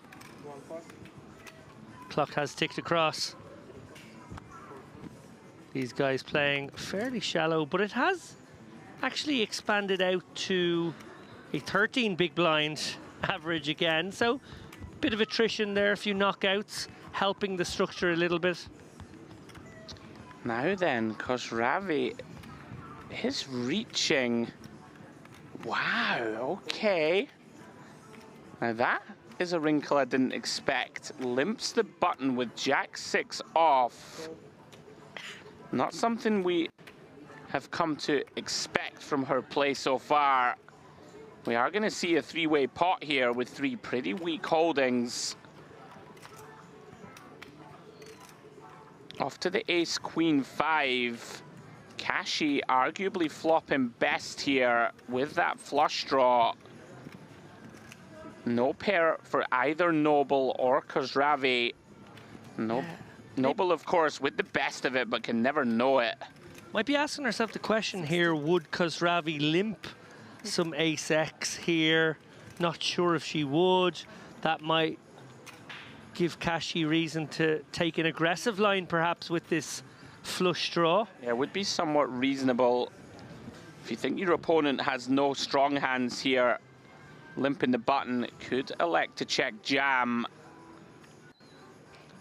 Speaker 9: Clock has ticked across. These guys playing fairly shallow, but it has actually expanded out to a 13 big blind average again. So a bit of attrition there, a few knockouts, helping the structure a little bit.
Speaker 3: Now then, Khosravi is reaching. Wow, okay. Now that is a wrinkle I didn't expect. Limps the button with Jack-6 off. Not something we have come to expect from her play so far. We are going to see a three-way pot here with 3 pretty weak holdings. Off to the ace, queen 5. Kashi arguably flopping best here with that flush draw. No pair for either Noble or Khosravi. No. Noble, of course, with the best of it, but can never know it.
Speaker 9: Might be asking herself the question here, would Khosravi limp some ace-X here? Not sure if she would. That might give Kashi reason to take an aggressive line, perhaps, with this flush draw.
Speaker 3: Yeah, it would be somewhat reasonable. If you think your opponent has no strong hands here, limping the button, could elect to check jam.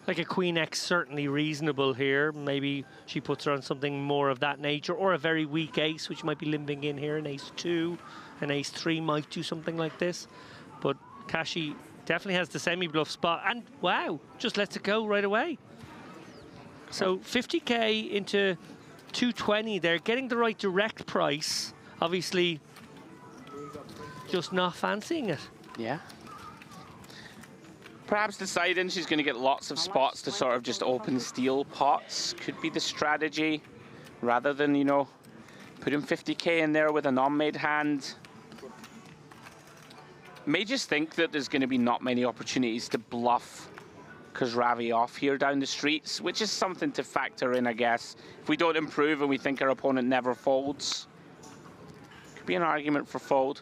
Speaker 9: Like a queen X, certainly reasonable here. Maybe she puts her on something more of that nature, or a very weak ace, which might be limping in here. An ace 2, an ace 3 might do something like this. But Kashi definitely has the semi-bluff spot, and wow, just lets it go right away. So 50k into 220 there, getting the right direct price. Obviously, just not fancying it.
Speaker 3: Yeah. Perhaps deciding she's going to get lots of spots to sort of just open steel pots could be the strategy, rather than, you know, putting 50k in there with a non-made hand. May just think that there's going to be not many opportunities to bluff Khosravi off here down the streets, which is something to factor in, I guess. If we don't improve and we think our opponent never folds, could be an argument for fold.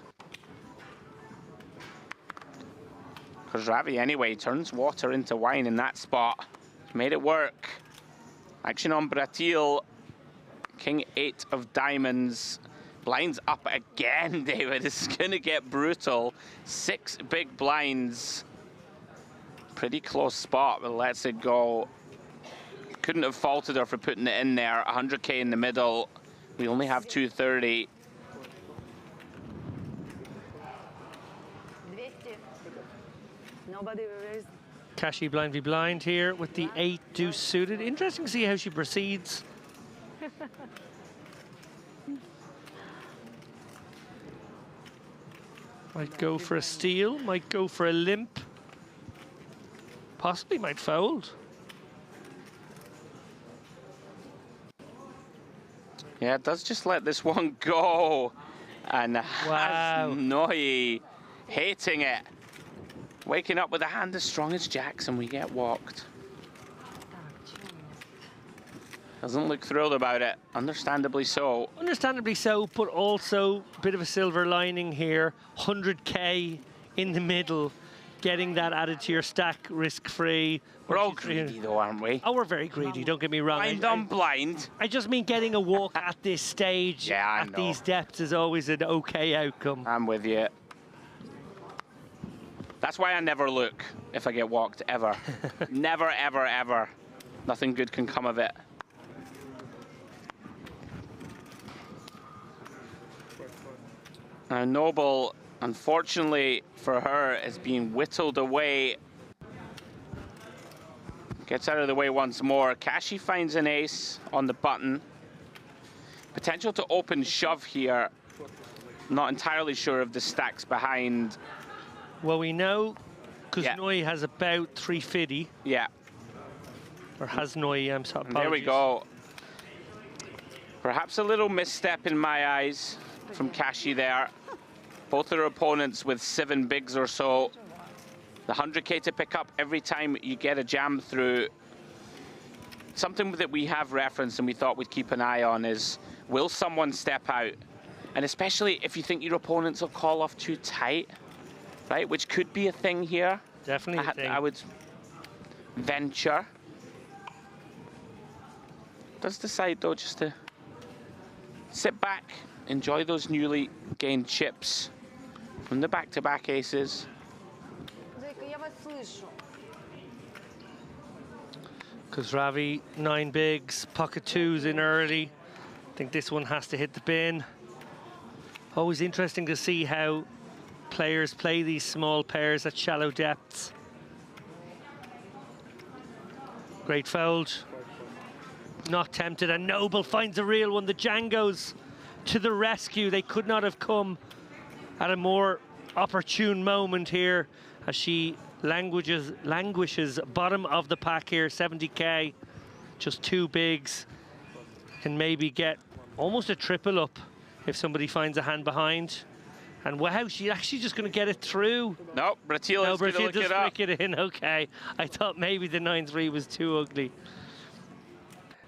Speaker 3: Khosravi, anyway, turns water into wine in that spot. Made it work. Action on Bratil. King 8 of diamonds. Blinds up again, David. It's going to get brutal. 6 big blinds. Pretty close spot, but lets it go. Couldn't have faulted her for putting it in there. 100k in the middle. We only have 230.
Speaker 17: Nobody raised.
Speaker 9: Kashi blind v blind here with the 8 deuce suited. Interesting to see how she proceeds. Might go for a steal, might go for a limp. Possibly might fold.
Speaker 3: Yeah, it does just let this one go. And
Speaker 9: wow.
Speaker 3: Noi hating it. Waking up with a hand as strong as Jack's and we get walked. Doesn't look thrilled about it, understandably so.
Speaker 9: Understandably so, but also a bit of a silver lining here. 100k in the middle. getting that added to your stack risk-free.
Speaker 3: We're all greedy though, aren't we?
Speaker 9: Oh, we're very greedy, don't get me wrong.
Speaker 3: Blind on blind.
Speaker 9: I just mean getting a walk at this stage, at these depths, is always an okay outcome.
Speaker 3: I'm with you. That's why I never look if I get walked, ever. Never, ever, ever. Nothing good can come of it. Now, Noble, unfortunately for her, is being whittled away. Gets out of the way once more. Kashi finds an ace on the button. Potential to open shove here. Not entirely sure of the stacks behind.
Speaker 9: Well, we know Kuznoi has about 350.
Speaker 3: Yeah.
Speaker 9: Or has Noi, I'm sorry.
Speaker 3: There we go. Perhaps a little misstep in my eyes from Kashi there. Both her opponents with 7 bigs or so. The 100K to pick up every time you get a jam through. Something that we have referenced and we thought we'd keep an eye on is, will someone step out? And especially if you think your opponents will call off too tight, right? Which could be a thing here.
Speaker 9: Definitely a thing.
Speaker 3: I would venture. Does decide though just to sit back, enjoy those newly gained chips from the back-to-back aces.
Speaker 9: Ravi, 9 bigs, pocket 2s in early. I think this one has to hit the bin. Always interesting to see how players play these small pairs at shallow depths. Great fold. Not tempted, and Noble finds a real one. The Django's to the rescue. They could not have come at a more opportune moment here as she languishes bottom of the pack here, 70K. Just 2 bigs. Can maybe get almost a triple up if somebody finds a hand behind. And wow, she's actually just going to get it through.
Speaker 3: Nope, Bratil is going to look it up.
Speaker 9: Flick it in, okay. I thought maybe the 9-3 was too ugly.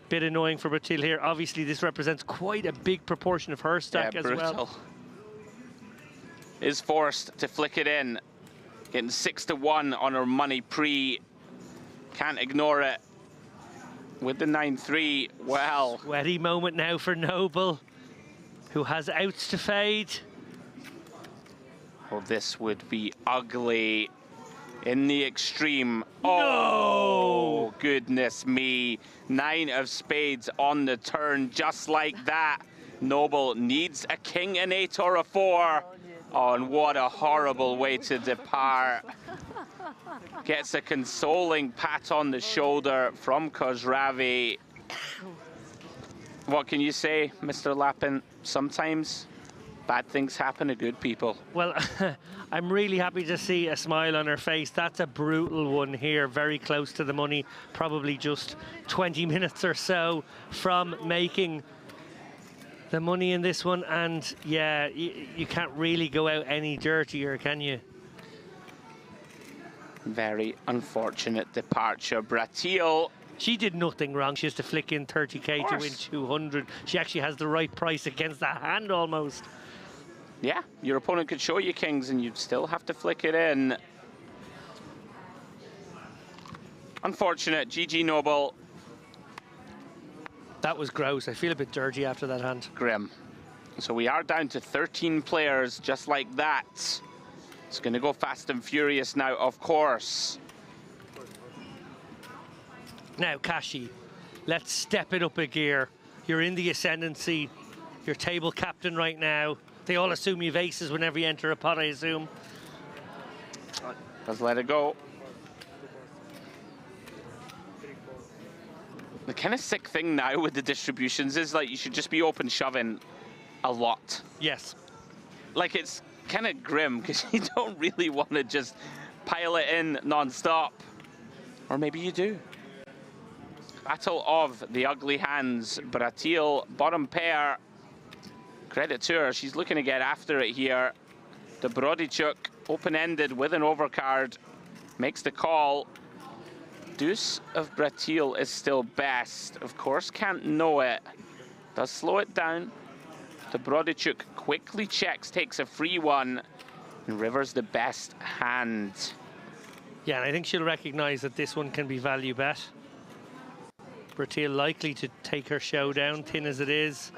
Speaker 9: Bit annoying for Bratil here. Obviously, this represents quite a big proportion of her stack as well.
Speaker 3: Is forced to flick it in. Getting 6-1 on her money pre. Can't ignore it. With the 9-3, well.
Speaker 9: Sweaty moment now for Noble, who has outs to fade.
Speaker 3: Oh, this would be ugly in the extreme.
Speaker 9: No!
Speaker 3: Oh, goodness me. 9 of spades on the turn, just like that. Noble needs a king, an 8, or a 4. Oh, and what a horrible way to depart. Gets a consoling pat on the shoulder from Khosravi. What can you say, Mr. Lappin? Sometimes bad things happen to good people.
Speaker 9: Well, I'm really happy to see a smile on her face. That's a brutal one here, very close to the money, probably just 20 minutes or so from making the money in this one. And yeah, you can't really go out any dirtier, can you?
Speaker 3: Very unfortunate departure. Bratil.
Speaker 9: She did nothing wrong. She has to flick in 30K to win 200. She actually has the right price against that hand almost.
Speaker 3: Yeah, your opponent could show you kings and you'd still have to flick it in. Unfortunate. GG Noble.
Speaker 9: That was gross. I feel a bit dirty after that hand.
Speaker 3: Grim. So we are down to 13 players just like that. It's going to go fast and furious now, of course.
Speaker 9: Now, Kashi, let's step it up a gear. You're in the ascendancy. You're table captain right now. They all assume you've aces whenever you enter a pot, I assume.
Speaker 3: Let's let it go. The kind of sick thing now with the distributions is like you should just be open shoving a lot.
Speaker 9: Yes.
Speaker 3: Like it's kind of grim because you don't really want to just pile it in non-stop. Or maybe you do. Battle of the ugly hands. Bratil, bottom pair. Credit to her, she's looking to get after it here. The Brodichuk, open-ended with an overcard, makes the call. Deuce of Bratil is still best. Of course, can't know it. Does slow it down. The Brodichuk quickly checks, takes a free one, and River's the best hand.
Speaker 9: Yeah, and I think she'll recognise that this one can be value bet. Bertil likely to take her show down, thin as it is.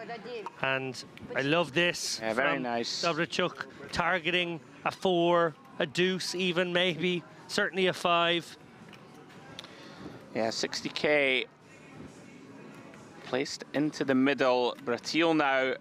Speaker 9: And I love this.
Speaker 3: Yeah, very nice.
Speaker 9: Dobrachuk targeting a 4, a deuce even maybe, certainly a 5.
Speaker 3: Yeah, 60k placed into the middle. Bertil now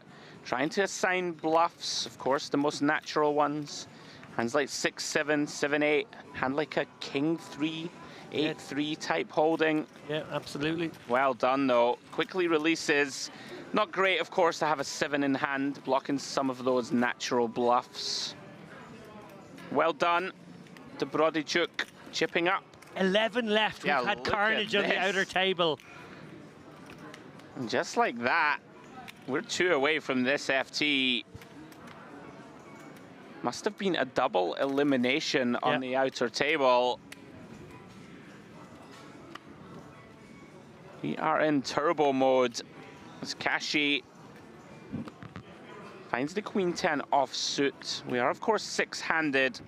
Speaker 3: trying to assign bluffs, of course, the most natural ones. Hands like 6-7, 7-8, hand like a king 3, 8-3 type holding.
Speaker 9: Yeah, absolutely.
Speaker 3: Well done, though. Quickly releases. Not great, of course, to have a 7 in hand, blocking some of those natural bluffs. Well done. Dobrodichuk chipping up.
Speaker 9: 11 left.
Speaker 3: Yeah,
Speaker 9: We've had
Speaker 3: look at
Speaker 9: carnage on the
Speaker 3: this.
Speaker 9: outer table.
Speaker 3: And just like that, we're 2 away from this FT. Must have been a double elimination on the outer table. We are in turbo mode as Kashi finds the Queen 10 offsuit. We are, of course, 6-handed.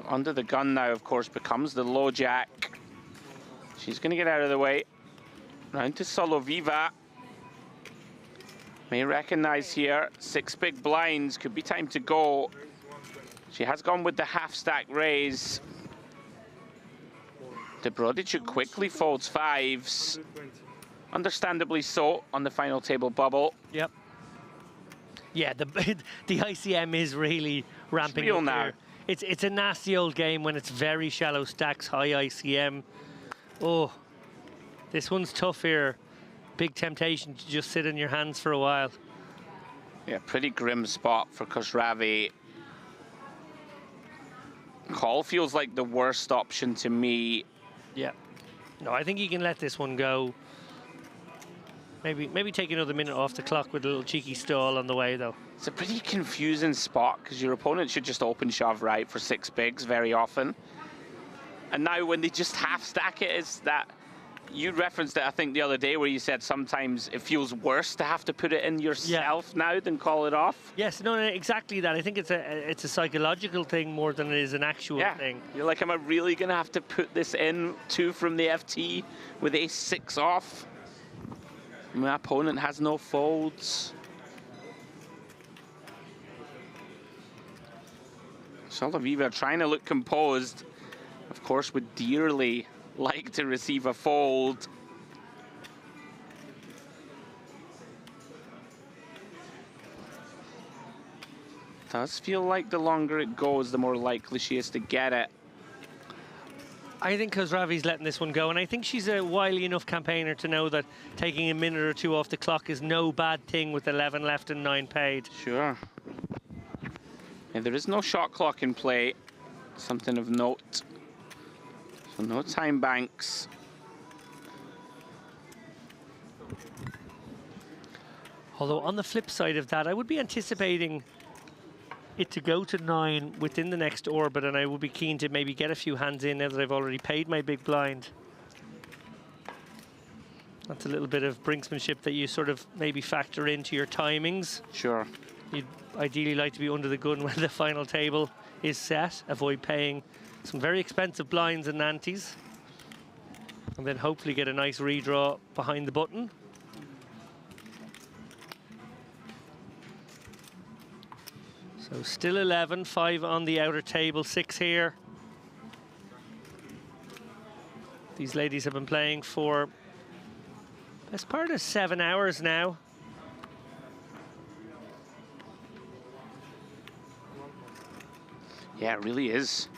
Speaker 3: Under the gun now, of course, becomes the low jack. She's going to get out of the way. Round to Solo Viva. May recognize here, 6 big blinds, could be time to go. She has gone with the half-stack raise. Dobrodichuk quickly folds 5s. Understandably so on the final table bubble.
Speaker 9: Yep. Yeah, the ICM is really ramping
Speaker 3: real
Speaker 9: up
Speaker 3: now.
Speaker 9: here. It's a nasty old game when it's very shallow stacks, high ICM. Oh, this one's tough here. Big temptation to just sit in your hands for a while.
Speaker 3: Yeah, pretty grim spot for Khosravi. Call feels like the worst option to me.
Speaker 9: Yeah. No, I think you can let this one go. Maybe take another minute off the clock with a little cheeky stall on the way, though.
Speaker 3: It's a pretty confusing spot because your opponent should just open shove right for 6 bigs very often. And now when they just half stack it, is that you referenced it, I think, the other day where you said sometimes it feels worse to have to put it in yourself now than call it off.
Speaker 9: Yes, no, exactly that. I think it's a psychological thing more than it is an actual thing.
Speaker 3: You're like, am I really going to have to put this in 2 from the FT with ace-6 off? My opponent has no folds. Soloviva trying to look composed. Of course, would dearly like to receive a fold. Does feel like the longer it goes, the more likely she is to get it.
Speaker 9: I think Khosravi's letting this one go, and I think she's a wily enough campaigner to know that taking a minute or 2 off the clock is no bad thing with 11 left and 9 paid.
Speaker 3: Sure. And there is no shot clock in play, something of note. So no time banks.
Speaker 9: Although on the flip side of that, I would be anticipating it to go to 9 within the next orbit, and I would be keen to maybe get a few hands in now that I've already paid my big blind. That's a little bit of brinksmanship that you sort of maybe factor into your timings.
Speaker 3: Sure.
Speaker 9: You'd ideally like to be under the gun when the final table is set. Avoid paying some very expensive blinds and nanties. And then hopefully get a nice redraw behind the button. So still 11, 5 on the outer table, 6 here. These ladies have been playing for best part of 7 hours now.
Speaker 3: Yeah, it really is.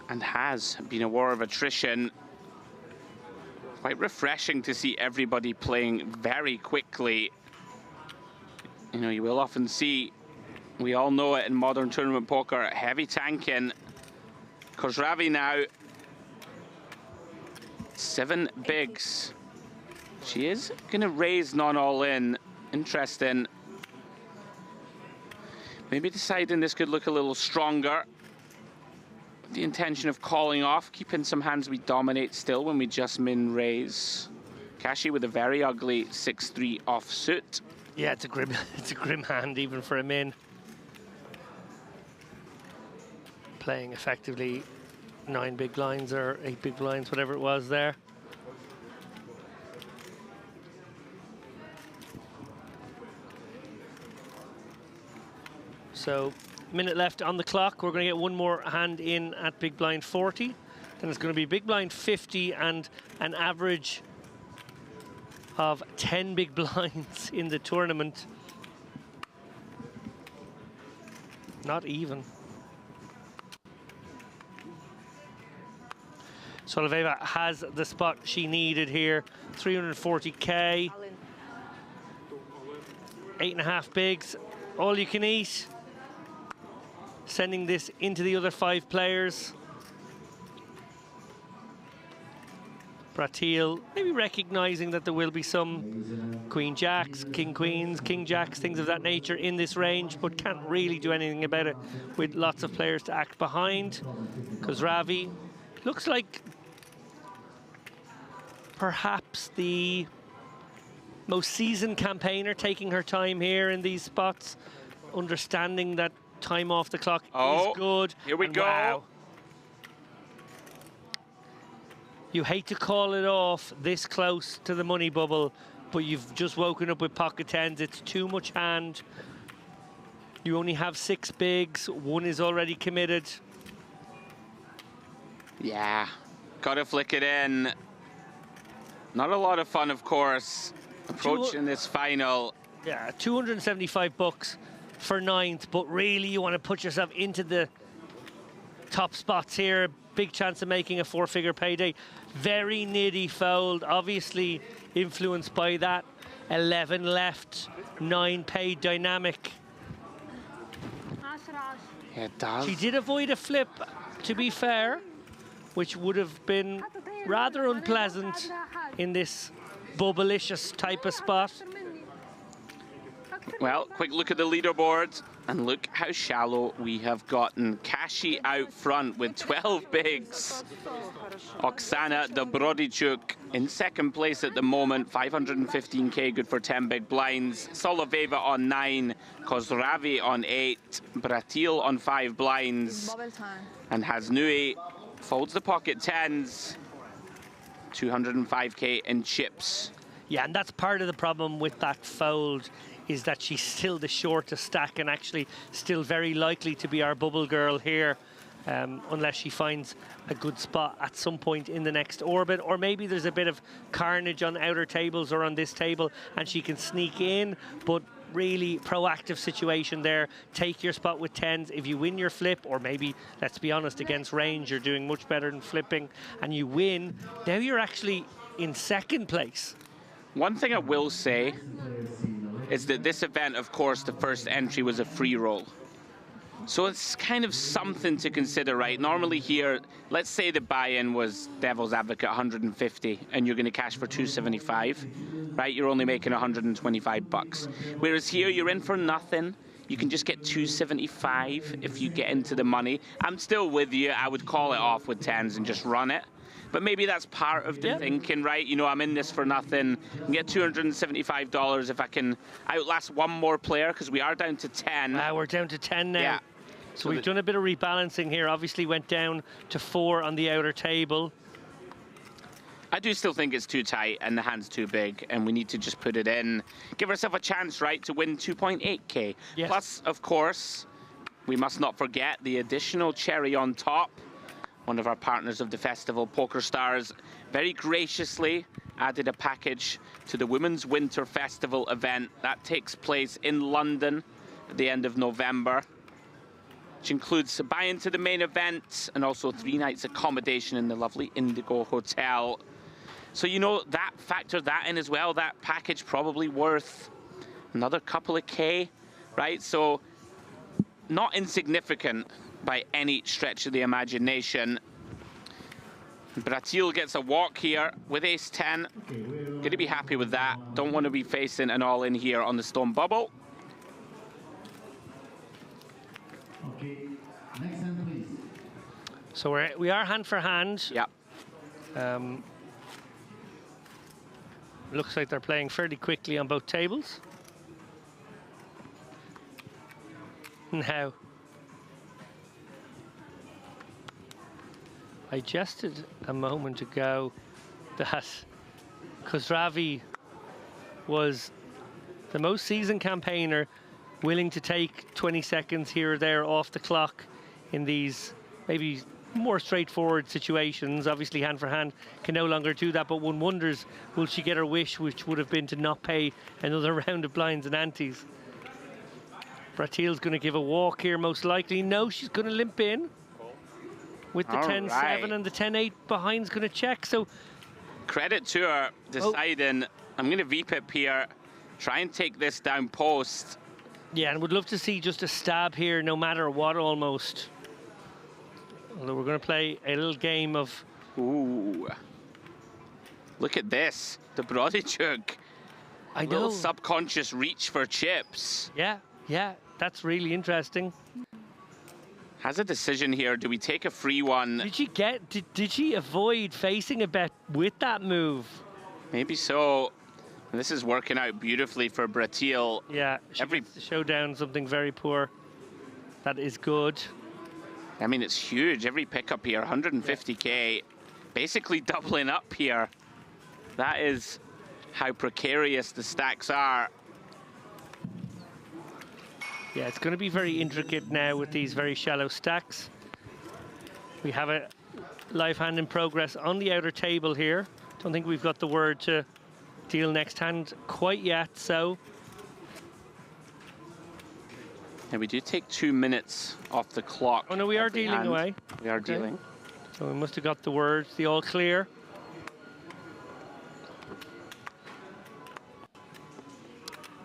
Speaker 3: And has been a war of attrition. Quite refreshing to see everybody playing very quickly. You know, you will often see, we all know it in modern tournament poker, heavy tanking. Khosravi now, 7 bigs. She is going to raise non-all-in. Interesting. Maybe deciding this could look a little stronger. The intention of calling off, keeping some hands we dominate still when we just min raise. Kashi with a very ugly 6-3 offsuit.
Speaker 9: Yeah, it's a grim hand even for a min. playing effectively 9 big blinds or 8 big blinds, whatever it was there. So, minute left on the clock. We're going to get one more hand in at big blind 40. Then it's going to be big blind 50 and an average of 10 big blinds in the tournament. Not even. Soloveva has the spot she needed here. 340k. 8.5 bigs. All you can eat. Sending this into the other 5 players. Bratil maybe recognizing that there will be some queen jacks, king queens, king jacks, things of that nature in this range, but can't really do anything about it with lots of players to act behind. Because Ravi looks like perhaps the most seasoned campaigner, taking her time here in these spots, understanding that time off the clock is good.
Speaker 3: Here we go.
Speaker 9: Wow. You hate to call it off this close to the money bubble, but you've just woken up with pocket tens. It's too much hand. You only have 6 bigs. 1 is already committed.
Speaker 3: Yeah, gotta flick it in. Not a lot of fun, of course, approaching this final.
Speaker 9: Yeah, 275 bucks for 9th, but really you want to put yourself into the top spots here. Big chance of making a 4-figure payday. Very nitty fold, obviously influenced by that 11 left, 9 paid dynamic.
Speaker 3: It does.
Speaker 9: She did avoid a flip, to be fair, which would have been rather unpleasant in this bubblicious type of spot.
Speaker 3: Well, quick look at the leaderboard, and look how shallow we have gotten. Kashi out front with 12 bigs. Oksana Dobrodichuk in second place at the moment, 515k, good for 10 big blinds. Soloveva on 9, Kozravi on 8, Bratil on 5 blinds, and Hasnui folds the pocket tens, 205k in chips.
Speaker 9: Yeah, and that's part of the problem with that fold, is that she's still the shortest stack and actually still very likely to be our bubble girl here, unless she finds a good spot at some point in the next orbit, or maybe there's a bit of carnage on outer tables or on this table and she can sneak in. But really proactive situation there. Take your spot with 10s. If you win your flip, or maybe, let's be honest, against range, you're doing much better than flipping, and you win, now you're actually in second place.
Speaker 3: One thing I will say is that this event, of course, the first entry was a free roll. So it's kind of something to consider, right? Normally here, let's say the buy-in was devil's advocate 150 and you're going to cash for 275, right? You're only making 125 bucks. Whereas here, you're in for nothing. You can just get 275 if you get into the money. I'm still with you. I would call it off with 10s and just run it. But maybe that's part of the thinking, right? You know, I'm in this for nothing. I can get $275 if I can outlast one more player, because we are down to 10.
Speaker 9: We're down to 10 now.
Speaker 3: Yeah.
Speaker 9: So we've done a bit of rebalancing here. Obviously went down to 4 on the outer table.
Speaker 3: I do still think it's too tight and the hand's too big, and we need to just put it in. Give ourselves a chance, right, to win 2.8k.
Speaker 9: Yes.
Speaker 3: Plus, of course, we must not forget the additional cherry on top. One of our partners of the festival, Poker Stars, very graciously added a package to the Women's Winter Festival event. That takes place in London at the end of November, which includes a buy-in to the main event and also 3 nights accommodation in the lovely Indigo Hotel. So, you know, that factor that in as well. That package probably worth another couple of K, right? So not insignificant by any stretch of the imagination. Bratil gets a walk here with ace-10. Going to be happy with that. Don't want to be facing an all-in here on the stone bubble.
Speaker 9: So we are hand for hand.
Speaker 3: Yeah.
Speaker 9: Looks like they're playing fairly quickly on both tables. Now, I jested a moment ago that Khosravi was the most seasoned campaigner, willing to take 20 seconds here or there off the clock in these maybe more straightforward situations. Obviously, hand for hand can no longer do that, but one wonders, will she get her wish, which would have been to not pay another round of blinds and antes? Bratil's going to give a walk here, most likely. No, she's going to limp in with the 10-7, and the 10-8 behind's going to check. So
Speaker 3: credit to her deciding, I'm going to VPIP here, try and take this down post.
Speaker 9: Yeah, and would love to see just a stab here, no matter what, almost. Although we're going to play a little game of...
Speaker 3: Ooh. Look at this. The Brodachuk.
Speaker 9: I know.
Speaker 3: Little subconscious reach for chips.
Speaker 9: Yeah, yeah. That's really interesting.
Speaker 3: Has a decision here. Do we take a free one?
Speaker 9: Did she get... Did she avoid facing a bet with that move?
Speaker 3: Maybe so. This is working out beautifully for Bratil.
Speaker 9: Yeah, she gets to show down something very poor. That is good.
Speaker 3: I mean, it's huge. Every pickup here, 150K. Basically doubling up here. That is how precarious the stacks are.
Speaker 9: Yeah, it's going to be very intricate now with these very shallow stacks. We have a live hand in progress on the outer table here. Don't think we've got the word to deal next hand quite yet, so.
Speaker 3: And we do take 2 minutes off the clock.
Speaker 9: Oh no, we are dealing away.
Speaker 3: We are dealing.
Speaker 9: So we must have got the word, the all clear.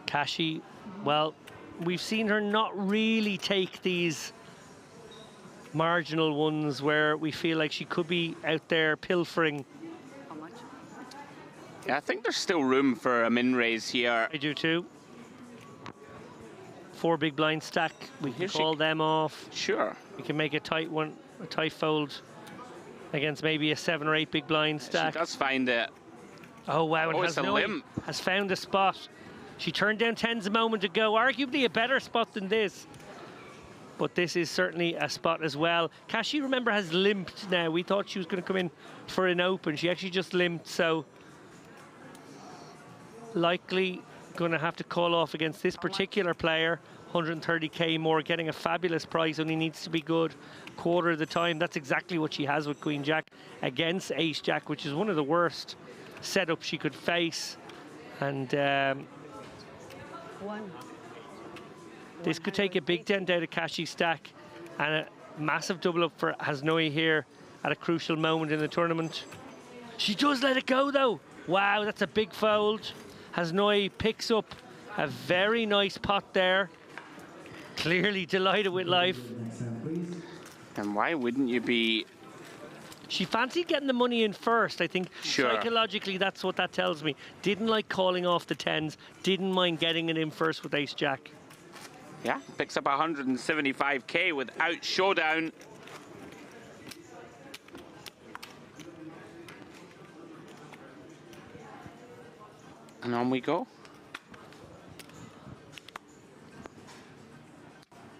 Speaker 9: Kashi, well, we've seen her not really take these marginal ones where we feel like she could be out there pilfering.
Speaker 3: How much? Yeah, I think there's still room for a min raise here.
Speaker 9: I do too. 4 big blind stack. We can call them off.
Speaker 3: Sure.
Speaker 9: We can make a tight one, a tight fold against maybe a 7 or 8 big blind stack.
Speaker 3: She does find it.
Speaker 9: Oh wow! And
Speaker 3: it's a limp.
Speaker 9: Has found a spot. She turned down 10s a moment ago. Arguably a better spot than this. But this is certainly a spot as well. Kashi, remember, has limped now. We thought she was going to come in for an open. She actually just limped, so likely going to have to call off against this particular player. 130K more, getting a fabulous price, only needs to be good quarter of the time. That's exactly what she has with Queen Jack against Ace Jack, which is one of the worst setups she could face. And this could take a big dent out of Kashi's stack, and a massive double up for Hasnoi here at a crucial moment in the tournament. She does let it go though. Wow, that's a big fold. Hasnoi picks up a very nice pot there. Clearly delighted with life.
Speaker 3: And why wouldn't you be?
Speaker 9: She fancied getting the money in first, I think.
Speaker 3: Sure.
Speaker 9: Psychologically, that's what that tells me. Didn't like calling off the 10s, didn't mind getting it in first with Ace Jack.
Speaker 3: Yeah, picks up 175K without showdown. And on we go.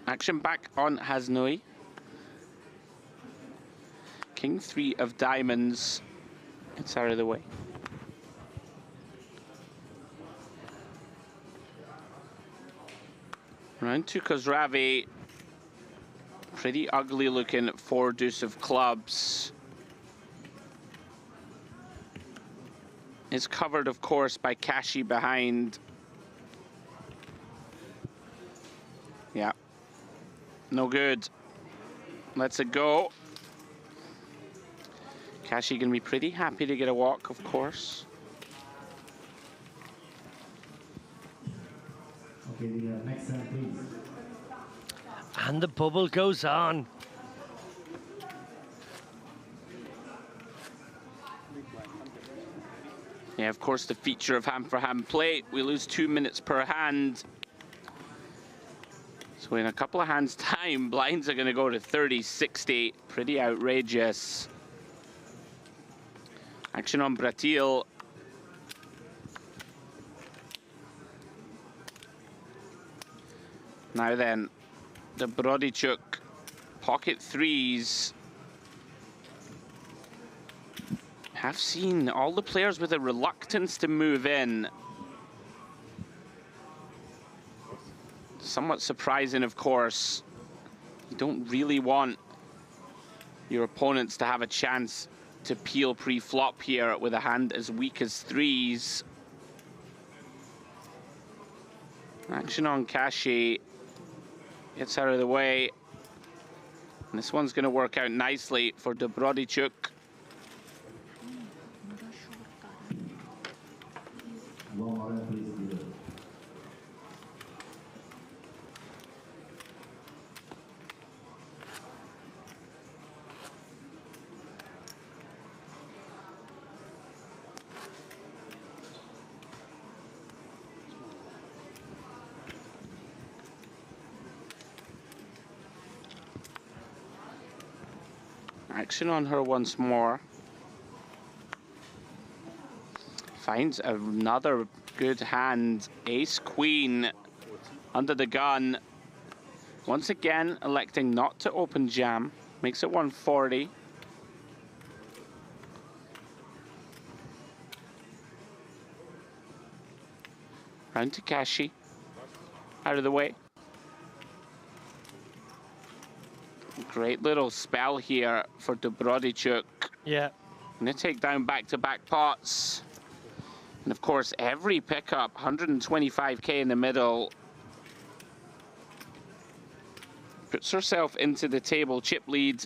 Speaker 3: Action back on Hasnoi. King 3 of diamonds. It's out of the way. Round to Khosravi. Pretty ugly looking 4 deuce of clubs. It's covered, of course, by Kashi behind. Yeah. No good. Lets it go. Kashi gonna be pretty happy to get a walk, of course.
Speaker 21: Okay, next time, please.
Speaker 9: And the bubble goes on.
Speaker 3: Yeah, of course, the feature of hand-for-hand play. We lose 2 minutes per hand. So in a couple of hands' time, blinds are going to go to 30, 60. Pretty outrageous. Action on Bratil. Now then, the Brodachuk pocket 3s. have seen all the players with a reluctance to move in. Somewhat surprising, of course. You don't really want your opponents to have a chance to peel pre-flop here with a hand as weak as threes. Action on Kashi. Gets out of the way. And this one's going to work out nicely for Dobrodichuk.
Speaker 21: One more, please.
Speaker 3: Action on her once more. Finds another good hand. Ace Queen under the gun. Once again, electing not to open jam. Makes it 140. Round to Kashi. Out of the way. Great little spell here for Dobrodichuk.
Speaker 9: Yeah.
Speaker 3: Gonna take down back-to-back pots. And of course, every pickup, 125k in the middle. Puts herself into the table chip lead.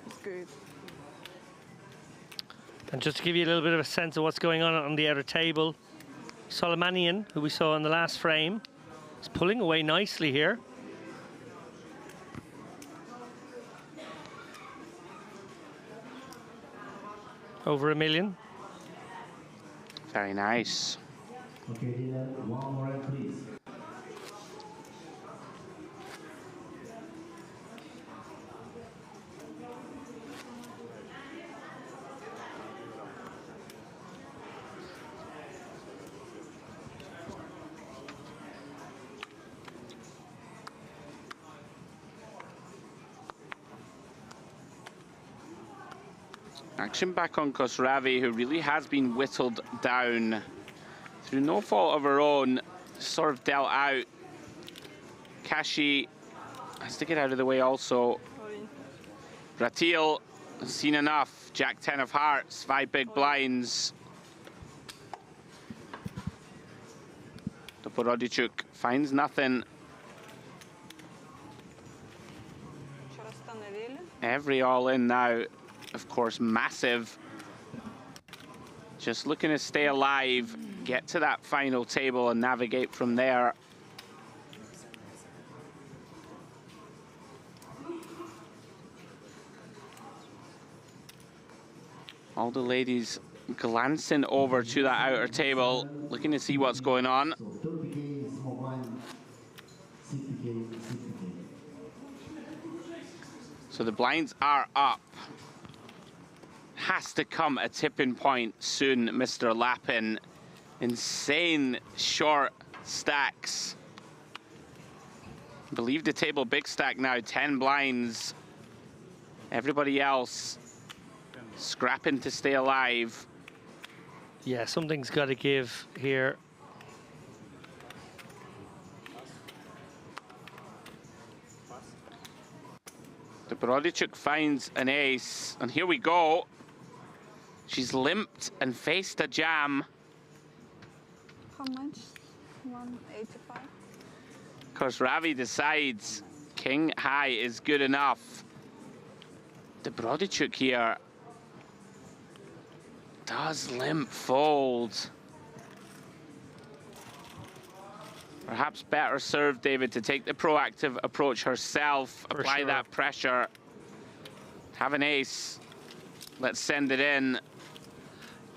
Speaker 7: It's good.
Speaker 9: And just to give you a little bit of a sense of what's going on the outer table, Solomanian, who we saw in the last frame, is pulling away nicely here. Over $1 million.
Speaker 3: Very nice.
Speaker 21: Okay, Dylan, one more, please.
Speaker 3: Action back on Khosravi, who really has been whittled down through no fault of her own, sort of dealt out. Kashi has to get out of the way also. Ratil has seen enough. Jack 10 of hearts, 5 big blinds. Dobrodichuk finds nothing. Every all in now, of course, massive. Just looking to stay alive, get to that final table and navigate from there. All the ladies glancing over to that outer table, looking to see what's going on.
Speaker 21: So 30k small blind, 60k, 60k.
Speaker 3: So the blinds are up. Has to come a tipping point soon, Mr. Lappin. Insane short stacks. I believe the table big stack now, 10 blinds. Everybody else scrapping to stay alive.
Speaker 9: Yeah, something's got to give here.
Speaker 3: Dobrodichuk finds an ace, and here we go. She's limped and faced a jam.
Speaker 7: How much? 185.
Speaker 3: Of course, Ravi decides king high is good enough. Dobrodichuk here does limp fold. Perhaps better serve, David, to take the proactive approach herself, apply that pressure. Have an ace. Let's send it in.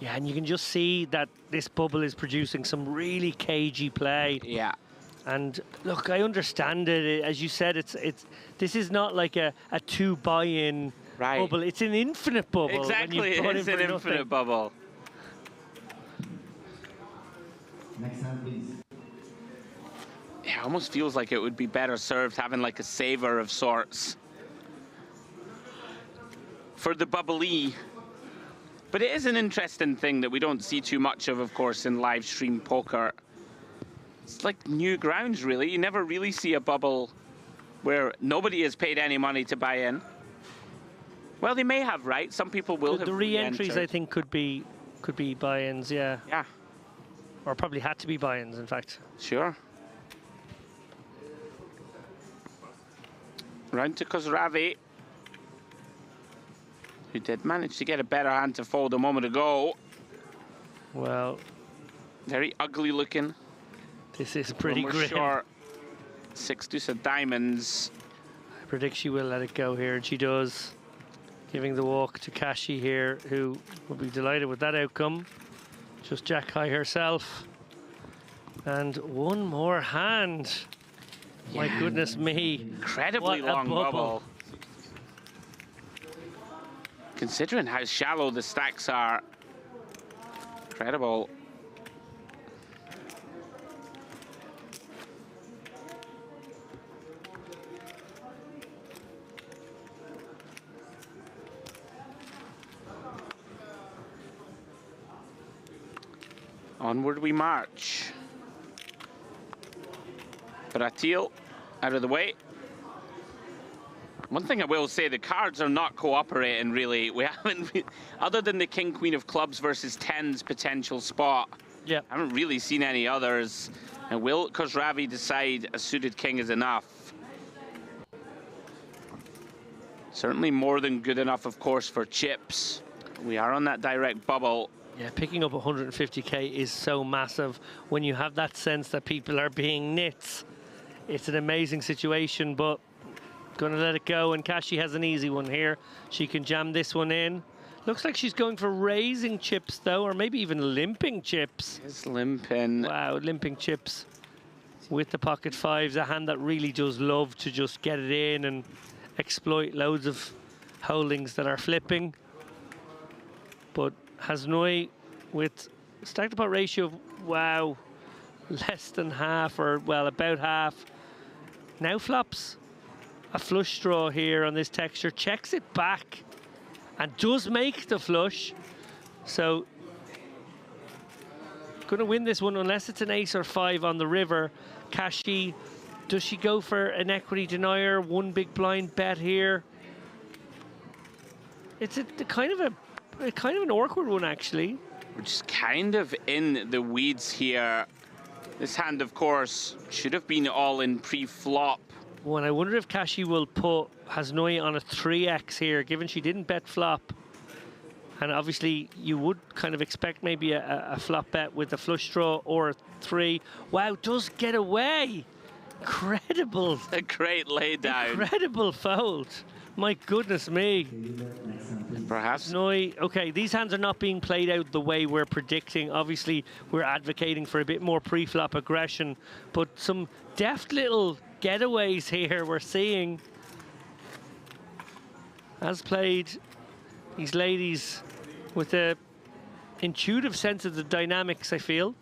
Speaker 9: Yeah, and you can just see that this bubble is producing some really cagey play.
Speaker 3: Yeah.
Speaker 9: And look, I understand it. As you said, this is not like a 2 buy-in bubble. It's an infinite bubble.
Speaker 3: Exactly, it's an infinite bubble.
Speaker 21: Next hand.
Speaker 3: almost feels like it would be better served having like a saver of sorts for the bubbly. But it is an interesting thing that we don't see too much of course, in live stream poker. It's like new grounds, really. You never really see a bubble where nobody has paid any money to buy in. Well, they may have, right? Some people will have
Speaker 9: the re-entries,
Speaker 3: re-entered.
Speaker 9: I think, could be buy-ins, yeah.
Speaker 3: Yeah.
Speaker 9: Or probably had to be buy-ins, in fact.
Speaker 3: Sure. Round to Khosravi, who did manage to get a better hand to fold a moment ago.
Speaker 9: Well,
Speaker 3: very ugly looking.
Speaker 9: This is pretty
Speaker 3: When we're
Speaker 9: grim.
Speaker 3: short, 6 deuce of diamonds.
Speaker 9: I predict she will let it go here, and she does. Giving the walk to Kashi here, who will be delighted with that outcome. Just jack high herself. And one more hand. My goodness me.
Speaker 3: Incredibly
Speaker 9: What a
Speaker 3: long bubble. Considering how shallow the stacks are. Incredible. Onward we march. Bratil out of the way. One thing I will say, the cards are not cooperating really. We haven't, other than the King Queen of Clubs versus tens potential spot.
Speaker 9: Yeah.
Speaker 3: I haven't really seen any others. And will Khosravi decide a suited king is enough? Certainly more than good enough, of course, for chips. We are on that direct bubble.
Speaker 9: Yeah, picking up 150k is so massive when you have that sense that people are being nits. It's an amazing situation, but gonna let it go, and Kashi has an easy one here. She can jam this one in. Looks like she's going for raising chips though, or maybe even limping chips.
Speaker 3: It's limping.
Speaker 9: Wow, limping chips with the pocket fives, a hand that really does love to just get it in and exploit loads of holdings that are flipping. But Hasnoi with stack to pot ratio of, wow, less than half, or well, about half. Now flops a flush draw here on this texture, checks it back and does make the flush. So gonna win this one unless it's an ace or 5 on the river. Kashi, does she go for an equity denier? One big blind bet here. It's a kind of an awkward one, actually.
Speaker 3: We're just kind of in the weeds here. This hand, of course, should have been all in pre-flop.
Speaker 9: Well, I wonder if Kashi will put Hasnoi on a 3x here, given she didn't bet flop. And obviously, you would kind of expect maybe a flop bet with a flush draw or a 3. Wow, does get away. Incredible.
Speaker 3: A great laydown.
Speaker 9: Incredible fold. My goodness me.
Speaker 3: Perhaps.
Speaker 9: Okay, these hands are not being played out the way we're predicting. Obviously, we're advocating for a bit more pre-flop aggression, but some deft little getaways here we're seeing. As played, these ladies with a intuitive sense of the dynamics, I feel.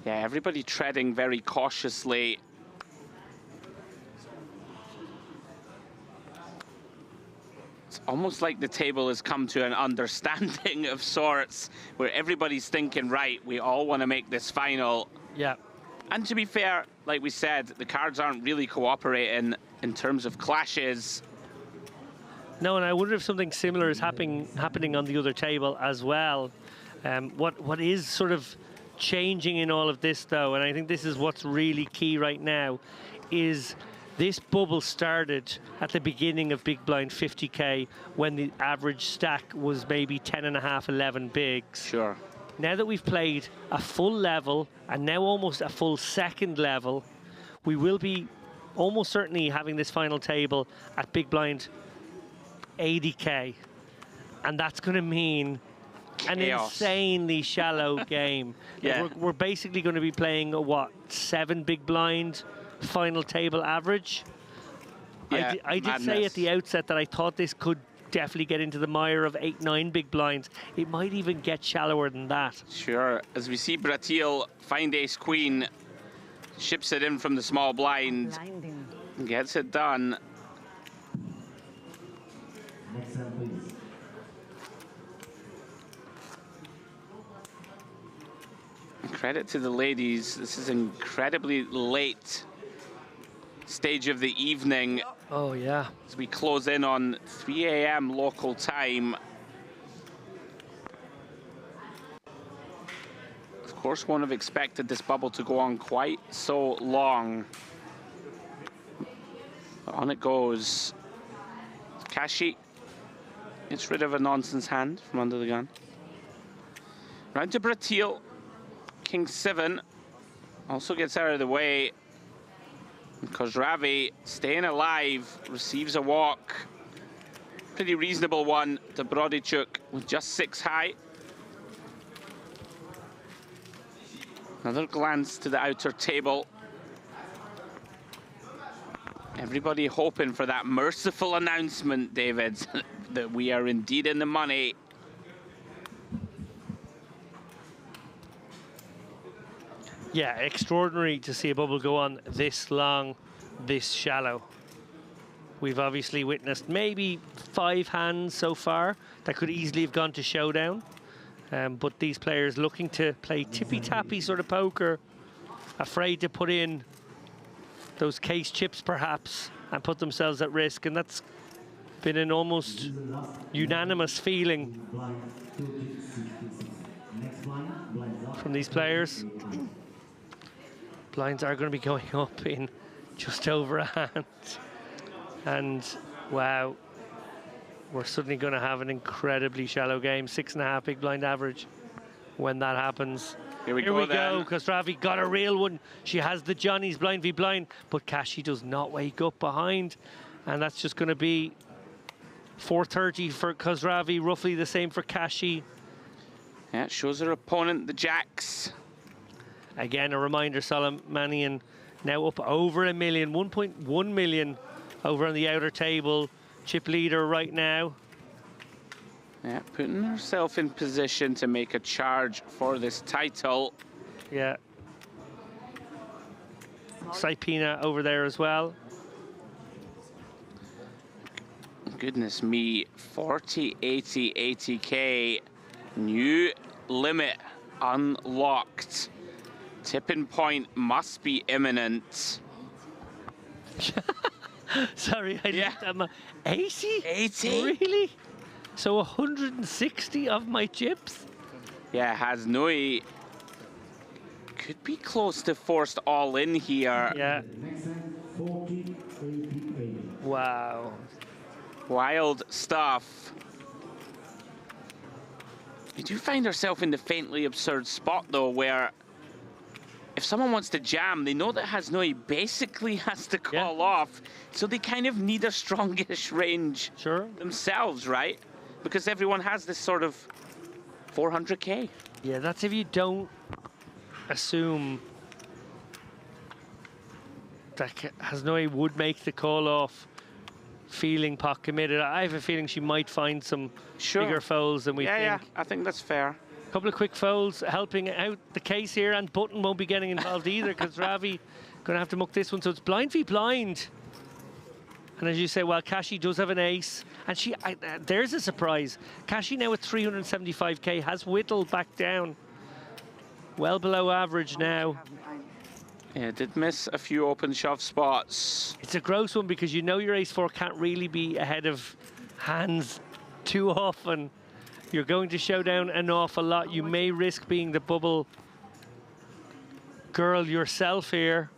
Speaker 3: Yeah, everybody treading very cautiously. It's almost like the table has come to an understanding of sorts, where everybody's thinking, right, we all want to make this final.
Speaker 9: Yeah.
Speaker 3: And to be fair, like we said, the cards aren't really cooperating in terms of clashes.
Speaker 9: No, and I wonder if something similar is happening on the other table as well. What is sort of changing in all of this, though, and I think this is what's really key right now, is this bubble started at the beginning of Big Blind 50k when the average stack was maybe 10.5, 11 bigs.
Speaker 3: Sure.
Speaker 9: Now that we've played a full level and now almost a full second level, we will be almost certainly having this final table at Big Blind 80k. And that's going to mean an insanely shallow game.
Speaker 3: Yeah.
Speaker 9: We're basically going to be playing a, what, 7 Big Blind final table average.
Speaker 3: Yeah,
Speaker 9: I did say at the outset that I thought this could definitely get into the mire of 8, 9 big blinds. It might even get shallower than that.
Speaker 3: Sure. As we see Bratil find ace queen, Ships it in from the small blind. Gets it done.
Speaker 21: Next hand, please.
Speaker 3: Credit to the ladies. This is incredibly late stage of the evening.
Speaker 9: Oh, yeah.
Speaker 3: As we close in on 3 a.m. local time. Of course, won't have expected this bubble to go on quite so long. But on it goes. Kashi gets rid of a nonsense hand from under the gun. Round to Bratil. King 7 also gets out of the way. Khosravi staying alive, receives a walk. Pretty reasonable one to Brodichuk with just 6 high. Another glance to the outer table. Everybody hoping for that merciful announcement, David, that we are indeed in the money.
Speaker 9: Yeah, extraordinary to see a bubble go on this long, this shallow. We've obviously witnessed maybe 5 hands so far that could easily have gone to showdown. But these players looking to play tippy-tappy sort of poker, afraid to put in those case chips perhaps and put themselves at risk. And that's been an almost unanimous feeling from these players. Blinds are going to be going up in just over a hand. And wow, we're suddenly going to have an incredibly shallow game. 6.5 big blind average when that happens.
Speaker 3: Here we go,
Speaker 9: because Ravi got a real one. She has the Johnny's blind v blind, but Kashi does not wake up behind. And that's just going to be 430 for Khosravi, roughly the same for Kashi.
Speaker 3: Yeah, it shows her opponent the jacks.
Speaker 9: Again, a reminder, Salamanian now up over $1 million, 1.1 million over on the outer table. Chip leader right now.
Speaker 3: Yeah, putting herself in position to make a charge for this title.
Speaker 9: Yeah. Saipina over there as well.
Speaker 3: Goodness me, 40, 80, 80K. New limit unlocked. Tipping point must be imminent.
Speaker 9: Sorry, I looked at my 80?
Speaker 3: 80?
Speaker 9: Really? So 160 of my chips?
Speaker 3: Yeah, Hasnoi could be close to forced all in here.
Speaker 9: Yeah. Wow.
Speaker 3: Wild stuff. You do find yourself in the faintly absurd spot, though, where if someone wants to jam, they know that Hasnoi basically has to call off, so they kind of need a strongish range themselves, right? Because everyone has this sort of 400K.
Speaker 9: Yeah, that's if you don't assume that Hasnoi would make the call off feeling pot committed. I have a feeling she might find some bigger folds than we think.
Speaker 3: Yeah, I think that's fair.
Speaker 9: A couple of quick folds helping out the case here, and Button won't be getting involved either because Ravi going to have to muck this one. So it's blind v blind. And as you say, well, Kashi does have an ace. And there's a surprise. Kashi now at 375K has whittled back down. Well below average now.
Speaker 3: Yeah, did miss a few open shove spots.
Speaker 9: It's a gross one because you know your ace-4 can't really be ahead of hands too often. You're going to show down an awful lot. You may risk being the bubble girl yourself here.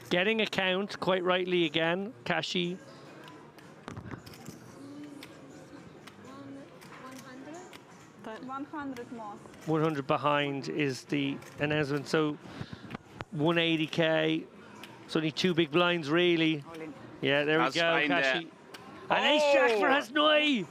Speaker 9: Getting a count, quite rightly again, Kashi.
Speaker 7: 100 more.
Speaker 9: 100 behind is the announcement. So 180K. It's only 2 big blinds, really. Yeah, there we go, Kashi. An ace-jack for Hasnoi.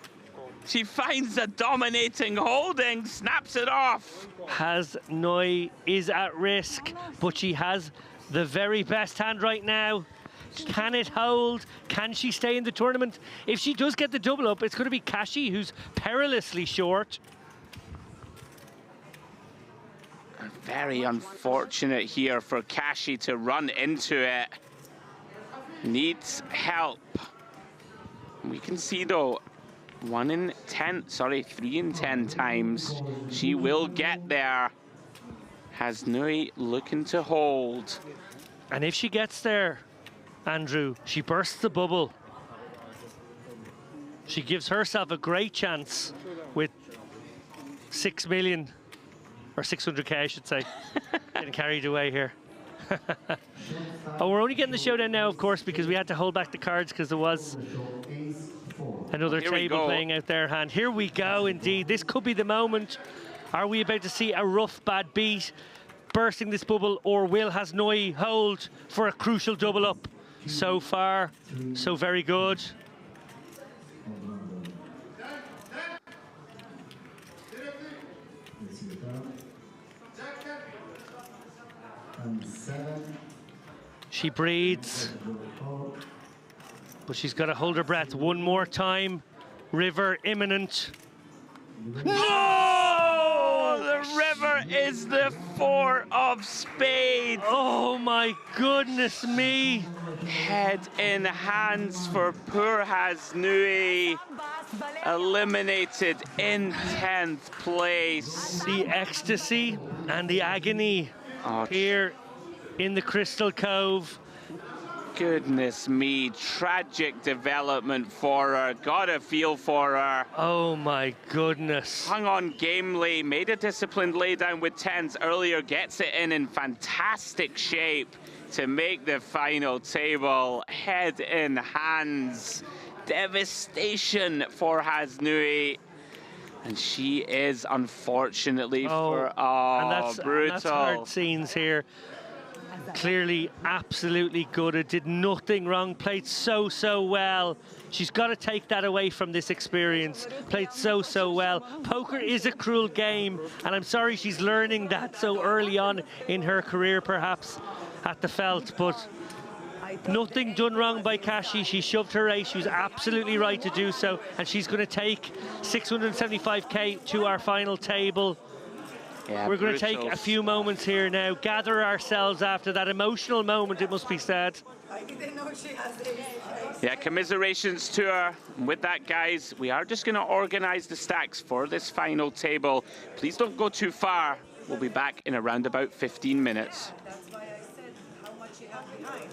Speaker 3: She finds a dominating holding, snaps it off.
Speaker 9: Hasnoi is at risk, but she has the very best hand right now. Can it hold? Can she stay in the tournament? If she does get the double up, it's going to be Kashi, who's perilously short.
Speaker 3: Very unfortunate here for Kashi to run into it. Needs help. We can see though, 3 in 10 times she will get there. Hasnui looking to hold.
Speaker 9: And if she gets there, Andrew, she bursts the bubble. She gives herself a great chance with 6 million, or 600k I should say. Getting carried away here. Oh, we're only getting the showdown now, of course, because we had to hold back the cards because there was another table playing out their hand. Here we go, indeed. This could be the moment. Are we about to see a rough, bad beat bursting this bubble, or will Hasnui hold for a crucial double up? So far, so very good. She breathes, but she's got to hold her breath one more time. River imminent.
Speaker 3: No! The river is the 4 of spades.
Speaker 9: Oh my goodness me.
Speaker 3: Head in hands for poor Hasnui. Eliminated in 10th place.
Speaker 9: The ecstasy and the agony here in the Crystal Cove.
Speaker 3: Goodness me, tragic development for her. Got a feel for her.
Speaker 9: Oh my goodness.
Speaker 3: Hung on gamely, made a disciplined laydown with 10s earlier, gets it in fantastic shape to make the final table. Head in hands. Devastation for Hasnui. And she is unfortunately brutal.
Speaker 9: And that's hard scenes here. Clearly absolutely good. It did nothing wrong, played so well. She's got to take that away from this experience. Played so well. Poker is a cruel game, and I'm sorry she's learning that so early on in her career perhaps at the felt, but nothing done wrong by Kashi. She shoved her ace. She was absolutely right to do so, and she's going to take 675k to our final table.
Speaker 3: Yeah,
Speaker 9: we're going to take a few moments here now, gather ourselves after that emotional moment, it must be said.
Speaker 17: I didn't know she has ace.
Speaker 3: Yeah, commiserations to her. With that, guys, we are just going to organize the stacks for this final table. Please don't go too far. We'll be back in around about 15 minutes.
Speaker 17: That's why I said how much you have behind.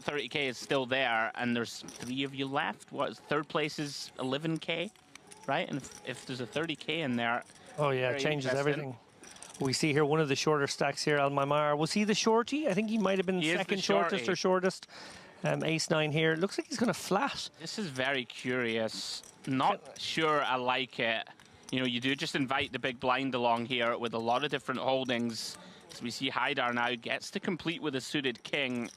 Speaker 3: 30k is still there, and there's 3 of you left. What, third place is 11k, right? And if there's a 30k in there,
Speaker 9: oh yeah, it changes everything. We see here one of the shorter stacks here, Al-Mamar. Was he the shorty? I think he might have been second shortest or shortest. Ace-9 here. Looks like he's going to flat.
Speaker 3: This is very curious. Not sure I like it. You know, you do just invite the big blind along here with a lot of different holdings. So we see Haidar now gets to complete with a suited king.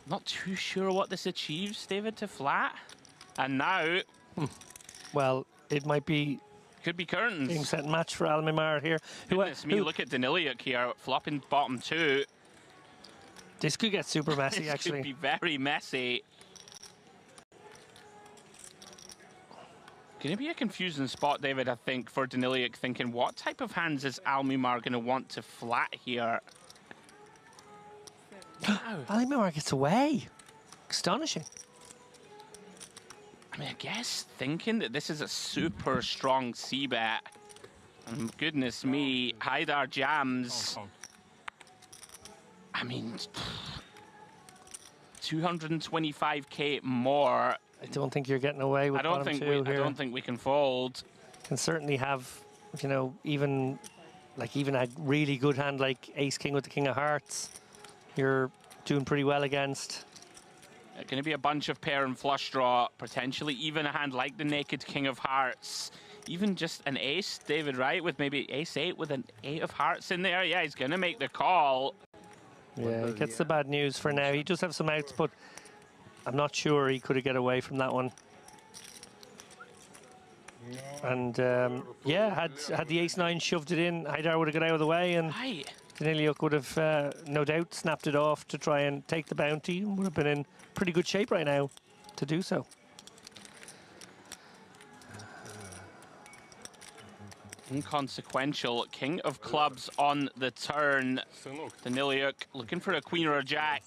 Speaker 3: Not too sure what this achieves, David, to flat. And now...
Speaker 9: Well, it might be...
Speaker 3: Could be curtains.
Speaker 9: Game, set, match for Al-Mamar here.
Speaker 3: Goodness me, look at Daniliuk here, flopping bottom 2.
Speaker 9: This could get super messy, actually.
Speaker 3: This could be very messy. Going to be a confusing spot, David, I think, for Daniliuk, thinking, what type of hands is Al-Mamar going to want to flat here?
Speaker 9: Al-Mamar gets away. Astonishing.
Speaker 3: I mean, I guess thinking that this is a super strong C-bet. And goodness me, Haidar jams. I mean, 225k more.
Speaker 9: I don't think you're getting away with bottom 2 here.
Speaker 3: I don't think we can fold.
Speaker 9: Can certainly have, you know, even a really good hand like Ace-King with the King of Hearts. You're doing pretty well against.
Speaker 3: Going to be a bunch of pair and flush draw, potentially even a hand like the naked King of Hearts. Even just an ace, David, right? With maybe ace-8 with an 8 of hearts in there. Yeah, he's going to make the call.
Speaker 9: Yeah, he gets the bad news for now. He does have some outs, but I'm not sure he could have get away from that one. And yeah, had the ace-9 shoved it in, Haidar would have got out of the way, and Daniliuk would have no doubt snapped it off to try and take the bounty, and would have been in pretty good shape right now to do so.
Speaker 3: inconsequential. King of clubs on the turn. Daniliuk looking for a queen or a jack.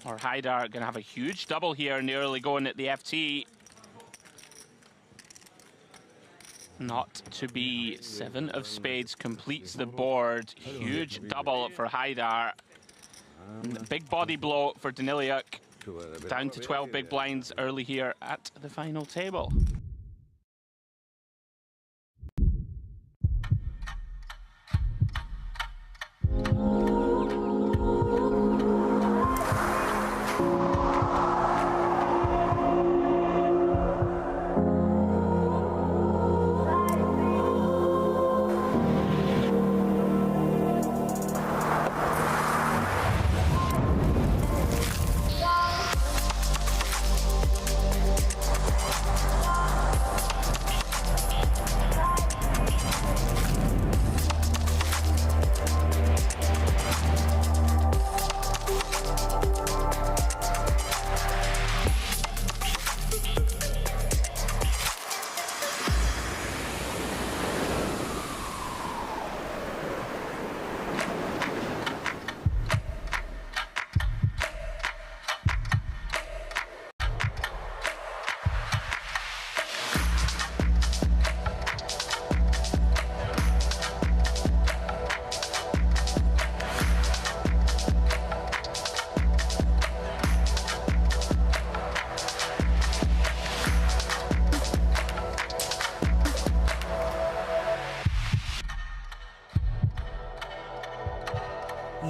Speaker 3: Or Haidar going to have a huge double here in the early going at the FT. Not to be. 7 of spades completes the board. Huge double for Haidar. Big body blow for Daniliuk. Down to 12 big blinds early here at the final table.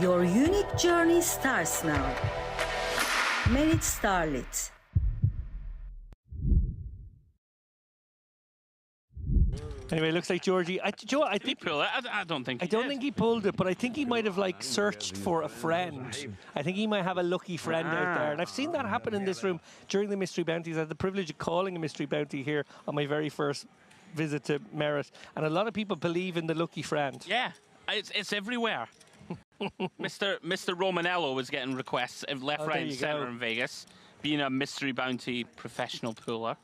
Speaker 8: Your unique journey starts now. Merit Starlet.
Speaker 9: Anyway, it looks like Georgie. Joe, I think
Speaker 3: he pull it. I don't think.
Speaker 9: I don't think he pulled it, but I think he might have like searched for a friend. I think he might have a lucky friend out there, and I've seen that happen in this room during the mystery bounties. I had the privilege of calling a mystery bounty here on my very first visit to Merit, and a lot of people believe in the lucky friend.
Speaker 3: Yeah, it's everywhere. Mr. Romanello was getting requests left, right, and centre in Vegas, being a mystery bounty professional pooler.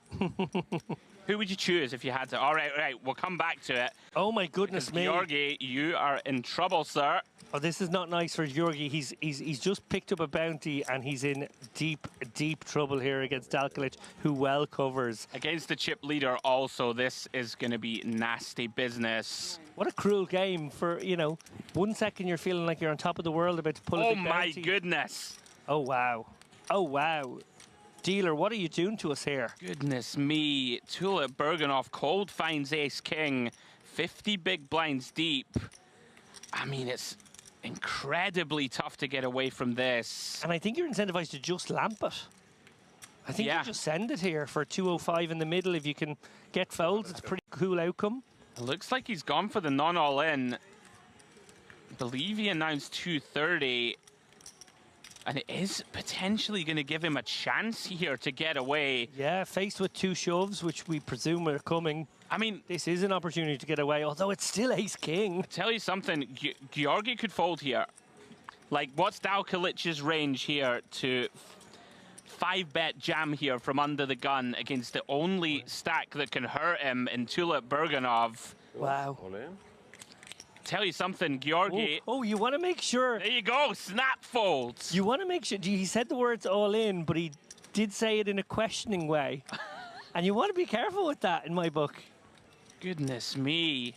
Speaker 3: Who would you choose if you had to? All right, we'll come back to it.
Speaker 9: Oh my goodness me,
Speaker 3: Georgi, you are in trouble, sir.
Speaker 9: Oh, this is not nice for Georgi. He's just picked up a bounty and he's in deep trouble here against Dalkalic, who well covers.
Speaker 3: Against the chip leader also, this is going to be nasty business.
Speaker 9: What a cruel game for, 1 second you're feeling like you're on top of the world about to pull a big bounty.
Speaker 3: Oh my goodness.
Speaker 9: Oh wow. Oh wow. Dealer, what are you doing to us here?
Speaker 3: Goodness me. Tulip Berganoff cold finds ace king. 50 big blinds deep. I mean, it's incredibly tough to get away from this.
Speaker 9: And I think you're incentivized to just lamp it. I think you just send it here for 205 in the middle. If you can get folds, it's a pretty cool outcome.
Speaker 3: It looks like he's gone for the non-all-in. I believe he announced 230. And it is potentially going to give him a chance here to get away.
Speaker 9: Yeah, faced with 2 shoves, which we presume are coming.
Speaker 3: I mean,
Speaker 9: this is an opportunity to get away, although it's still ace-king.
Speaker 3: I'll tell you something, Georgi could fold here. Like, what's Dalkalic's range here to 5-bet jam here from under the gun against the only stack that can hurt him in Tulip Berganov?
Speaker 9: Wow.
Speaker 3: Tell you something, Georgi.
Speaker 9: Oh, you want to make sure.
Speaker 3: There you go, snap folds.
Speaker 9: You want to make sure. He said the words all in, but he did say it in a questioning way. And you want to be careful with that in my book.
Speaker 3: Goodness me.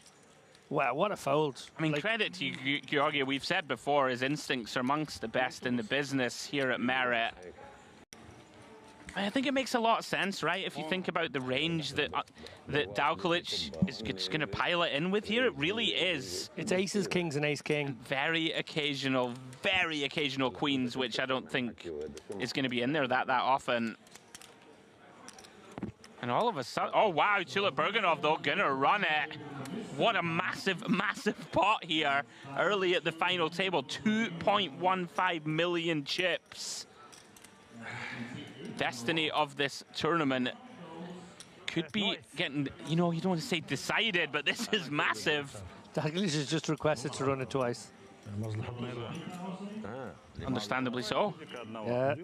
Speaker 9: Wow, what a fold.
Speaker 3: I mean, credit to you, Georgi. We've said before, his instincts are amongst the best in the business here at Merit. I think it makes a lot of sense, right? If you think about the range that Dalkalic is just going to pile it in with here, it really is.
Speaker 9: It's aces, kings, and ace-king.
Speaker 3: Very occasional queens, which I don't think is going to be in there that often. And all of a sudden, oh wow, Tulip Berganov though, going to run it. What a massive pot here early at the final table. 2.15 million chips. Destiny of this tournament could be getting, you don't want to say decided, but this is massive.
Speaker 9: Dalkalic has just requested to run it twice.
Speaker 3: Understandably so.
Speaker 9: Yeah,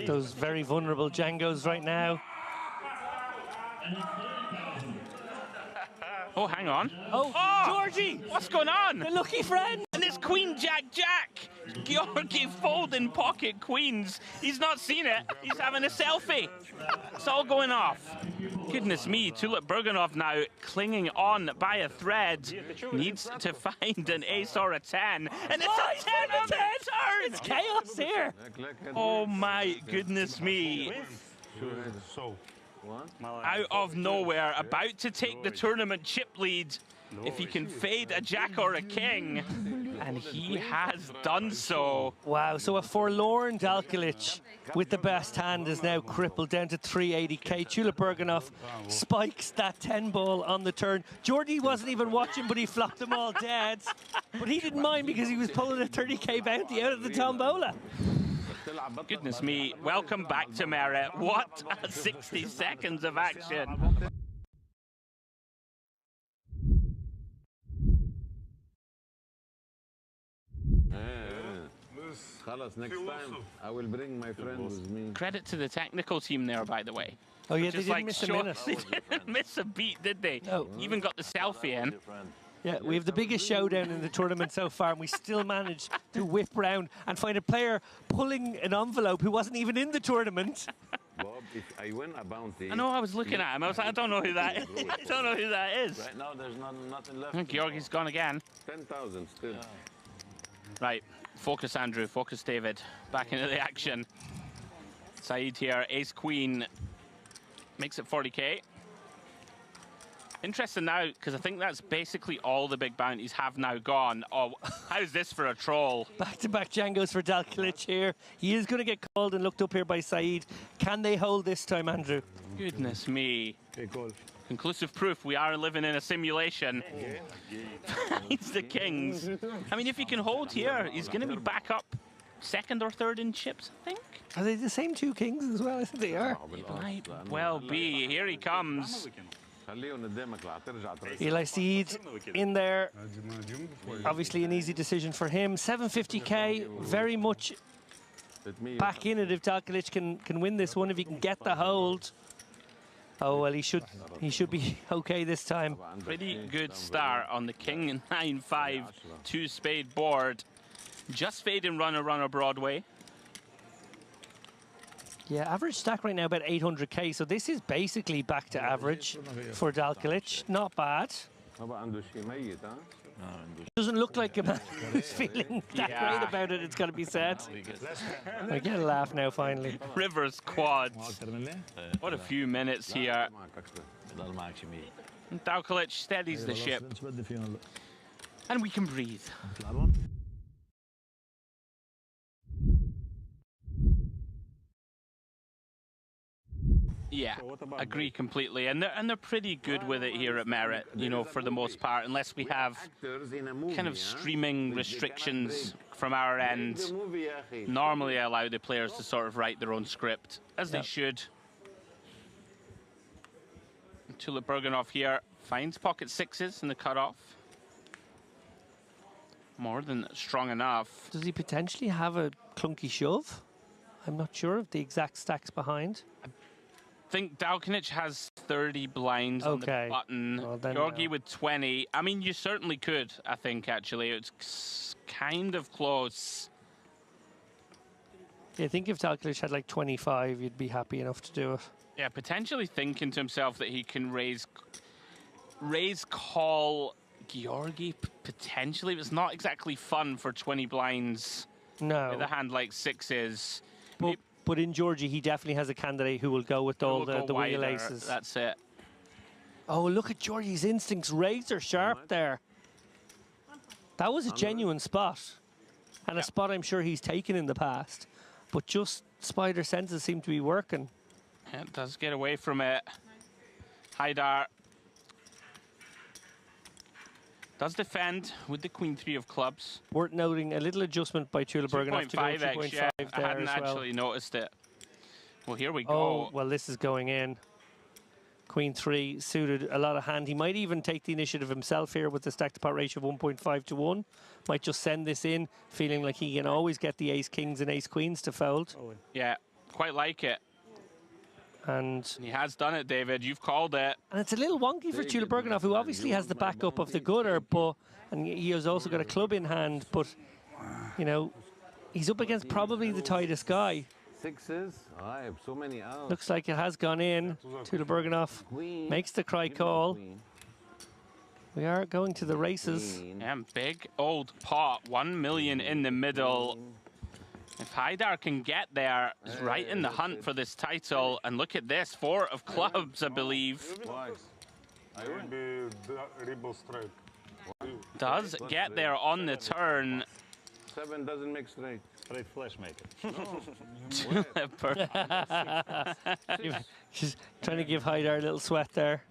Speaker 9: those very vulnerable Django's right now.
Speaker 3: Oh, hang on.
Speaker 9: Oh, Georgie!
Speaker 3: What's going on?
Speaker 9: The lucky friend!
Speaker 3: And it's Queen Jack Jack. Georgi folding pocket queens. He's not seen it. He's having a selfie. It's all going off. Goodness me, Tulip Burganov now clinging on by a thread. Needs to find an ace or a 10. And it's a 10 on the turn!
Speaker 9: It's chaos here.
Speaker 3: Oh my goodness me. Out of nowhere, about to take the tournament chip lead. If he can fade a jack or a king, and he has done so.
Speaker 9: Wow, so a forlorn Dalkilic with the best hand is now crippled down to 380k. Tulip Burganov spikes that 10 ball on the turn. Geordie wasn't even watching, but he flopped them all dead. But he didn't mind because he was pulling a 30k bounty out of the tombola.
Speaker 3: Goodness me, welcome back to Merritt. What a 60 seconds of action.
Speaker 10: Next time, I will bring my friend with me.
Speaker 3: Credit to the technical team there, by the way.
Speaker 9: Oh yeah, they didn't miss a minute.
Speaker 3: They didn't miss a beat, did they?
Speaker 9: No.
Speaker 3: Even got the selfie in.
Speaker 9: Yeah, we have the biggest showdown in the tournament so far, and we still managed to whip round and find a player pulling an envelope who wasn't even in the tournament.
Speaker 10: Bob, if I win a bounty...
Speaker 3: I know, I was looking at him. I was like, I don't know who that is. I don't know who that is.
Speaker 10: Right now, there's nothing left.
Speaker 3: I think Georgie's gone again.
Speaker 10: 10,000 still.
Speaker 3: Right, focus Andrew, focus David. Back into the action. Saeed here, ace queen. Makes it 40k. Interesting now, because I think that's basically all the big bounties have now gone. Oh, how's this for a troll?
Speaker 9: Back-to-back Django's for Dalkilic here. He is going to get called and looked up here by Saeed. Can they hold this time, Andrew?
Speaker 3: Goodness me. Conclusive proof we are living in a simulation. It's the kings. I mean, if he can hold here, he's going to be back up second or third in chips, I think.
Speaker 9: Are they the same two kings as well? I think they are.
Speaker 3: It might well be. Here he comes.
Speaker 9: Eli Saeed in there. Obviously an easy decision for him. 750k, very much back in it if Dalkilic can win this one, if he can get the hold. Oh, well, he should be okay this time.
Speaker 3: Pretty good start on the king 9-5 two-spade board. Just fading runner Broadway.
Speaker 9: Yeah, average stack right now about 800k, so this is basically back to average for Dalkilic. Not bad. Doesn't look like a man who's feeling that great about it, it's got to be said. I get a laugh now, finally.
Speaker 3: Rivers quads. What a few minutes here. Dalkilic steadies the ship. And we can breathe. Yeah, agree completely, and they're pretty good with it here at Merritt, you know, for the most part, unless we have kind of streaming restrictions from our end. Normally I allow the players to sort of write their own script, as they should. Tulip Burganov here finds pocket sixes in the cutoff. More than strong enough.
Speaker 9: Does he potentially have a clunky shove? I'm not sure of the exact stacks behind.
Speaker 3: I think Dalkilic has 30 blinds on the button.
Speaker 9: Well,
Speaker 3: Georgi with 20. I mean, you certainly could, I think, actually. It's kind of close.
Speaker 9: Yeah, I think if Dalkilic had like 25, you'd be happy enough to do it.
Speaker 3: Yeah, potentially thinking to himself that he can raise call Georgi, potentially. It's not exactly fun for 20 blinds.
Speaker 9: No.
Speaker 3: With a hand like sixes.
Speaker 9: But in Georgie, he definitely has a candidate who will go with all the wheel aces.
Speaker 3: That's it.
Speaker 9: Oh, look at Georgie's instincts, razor sharp there. That was a genuine spot. And a spot I'm sure he's taken in the past. But just spider senses seem to be working.
Speaker 3: Yeah, it does get away from it. Haidar does defend with the queen three of clubs.
Speaker 9: Worth noting a little adjustment by Tulip Burganov to go 2.5
Speaker 3: yeah,
Speaker 9: there
Speaker 3: I hadn't
Speaker 9: as well.
Speaker 3: actually noticed it. Well, here we go.
Speaker 9: Oh, well, this is going in. Queen three suited a lot of hand. He might even take the initiative himself here with the stack to pot ratio of 1.5 to 1. Might just send this in, feeling like he can always get the ace kings and ace queens to fold.
Speaker 3: Yeah, quite like it.
Speaker 9: And
Speaker 3: he has done it, David. You've called it.
Speaker 9: And it's a little wonky for Tula Bergenhoff, who obviously has the backup of the gutter, and he has also got a club in hand, but, you know, he's up against probably the tightest guy.
Speaker 10: Sixes. I have so many outs.
Speaker 9: Looks like it has gone in. Tula Bergenhoff makes the cry call. We are going to the races.
Speaker 3: And big old pot, 1 million in the middle. If Haidar can get there, he's right in the hunt for this title. And look at this, 4 of clubs, I believe. Does get there on the turn.
Speaker 10: 7 doesn't make straight.
Speaker 14: Straight flash maker.
Speaker 9: She's trying to give Haidar a little sweat there.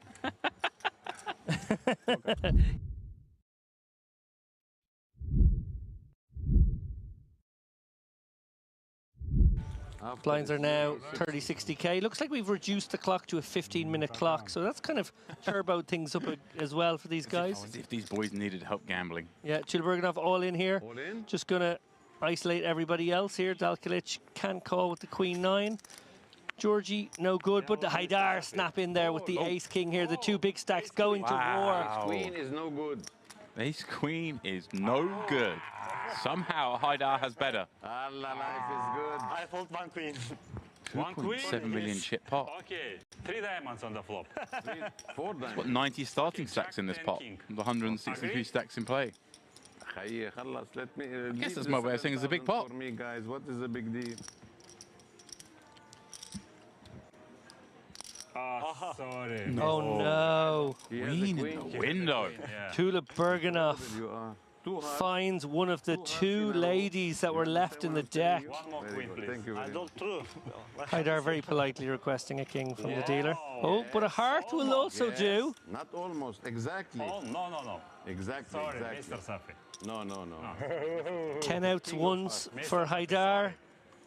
Speaker 9: Blinds are now 30-60K. Looks like we've reduced the clock to a 15-minute clock, so that's kind of turboed things up as well for these guys.
Speaker 1: As if these boys needed help gambling.
Speaker 9: Yeah, Tula Bergenhoff all in here.
Speaker 10: All in.
Speaker 9: Just going to isolate everybody else here. Dalkalic can't call with the Queen 9. Georgie, no good, but the Haidar snap in there with the Ace-King here. The 2 big stacks going to war.
Speaker 10: Queen is no good.
Speaker 1: Ace-Queen is no good. Somehow Haidar has better.
Speaker 10: Allah, life is good.
Speaker 14: I fold 1 queen. 1 queen?
Speaker 1: 7 million chip pot.
Speaker 14: Okay, 3 diamonds on the flop.
Speaker 10: 4 diamonds.
Speaker 1: What, 90 starting stacks in this pot? 163 stacks in play.
Speaker 10: I
Speaker 1: guess that's my way of saying it's a big pot.
Speaker 10: For me, guys, what is the big deal?
Speaker 14: Oh, sorry.
Speaker 9: Oh no.
Speaker 1: Queen in the window.
Speaker 9: Tula Bergenhoff finds one of the 2 ladies that were left in the deck.
Speaker 14: One more queen, please.
Speaker 10: Thank you very much.
Speaker 9: Haidar very politely requesting a king from the dealer. Oh, but a heart will also do.
Speaker 10: Not almost, exactly.
Speaker 14: Oh, no.
Speaker 10: Exactly,
Speaker 14: Sorry,
Speaker 10: exactly.
Speaker 14: Mr. Safi.
Speaker 10: No.
Speaker 9: 10 outs once for Haidar.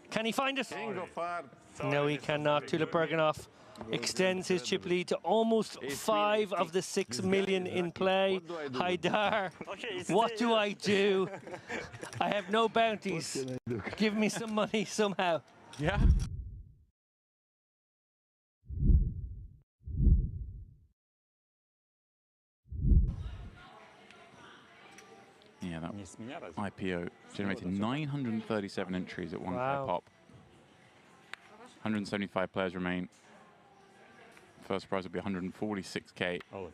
Speaker 9: Can he find it?
Speaker 10: King of hearts.
Speaker 9: No, he cannot. Tula Bergenhoff extends his chip lead to almost 5 of the 6 million in play. Haidar, what do I do? I have no bounties. Give me some money somehow.
Speaker 1: Yeah. Yeah, that IPO generated 937 entries at 1K pop. 175 players remain. First prize will be 146K.
Speaker 9: Oh,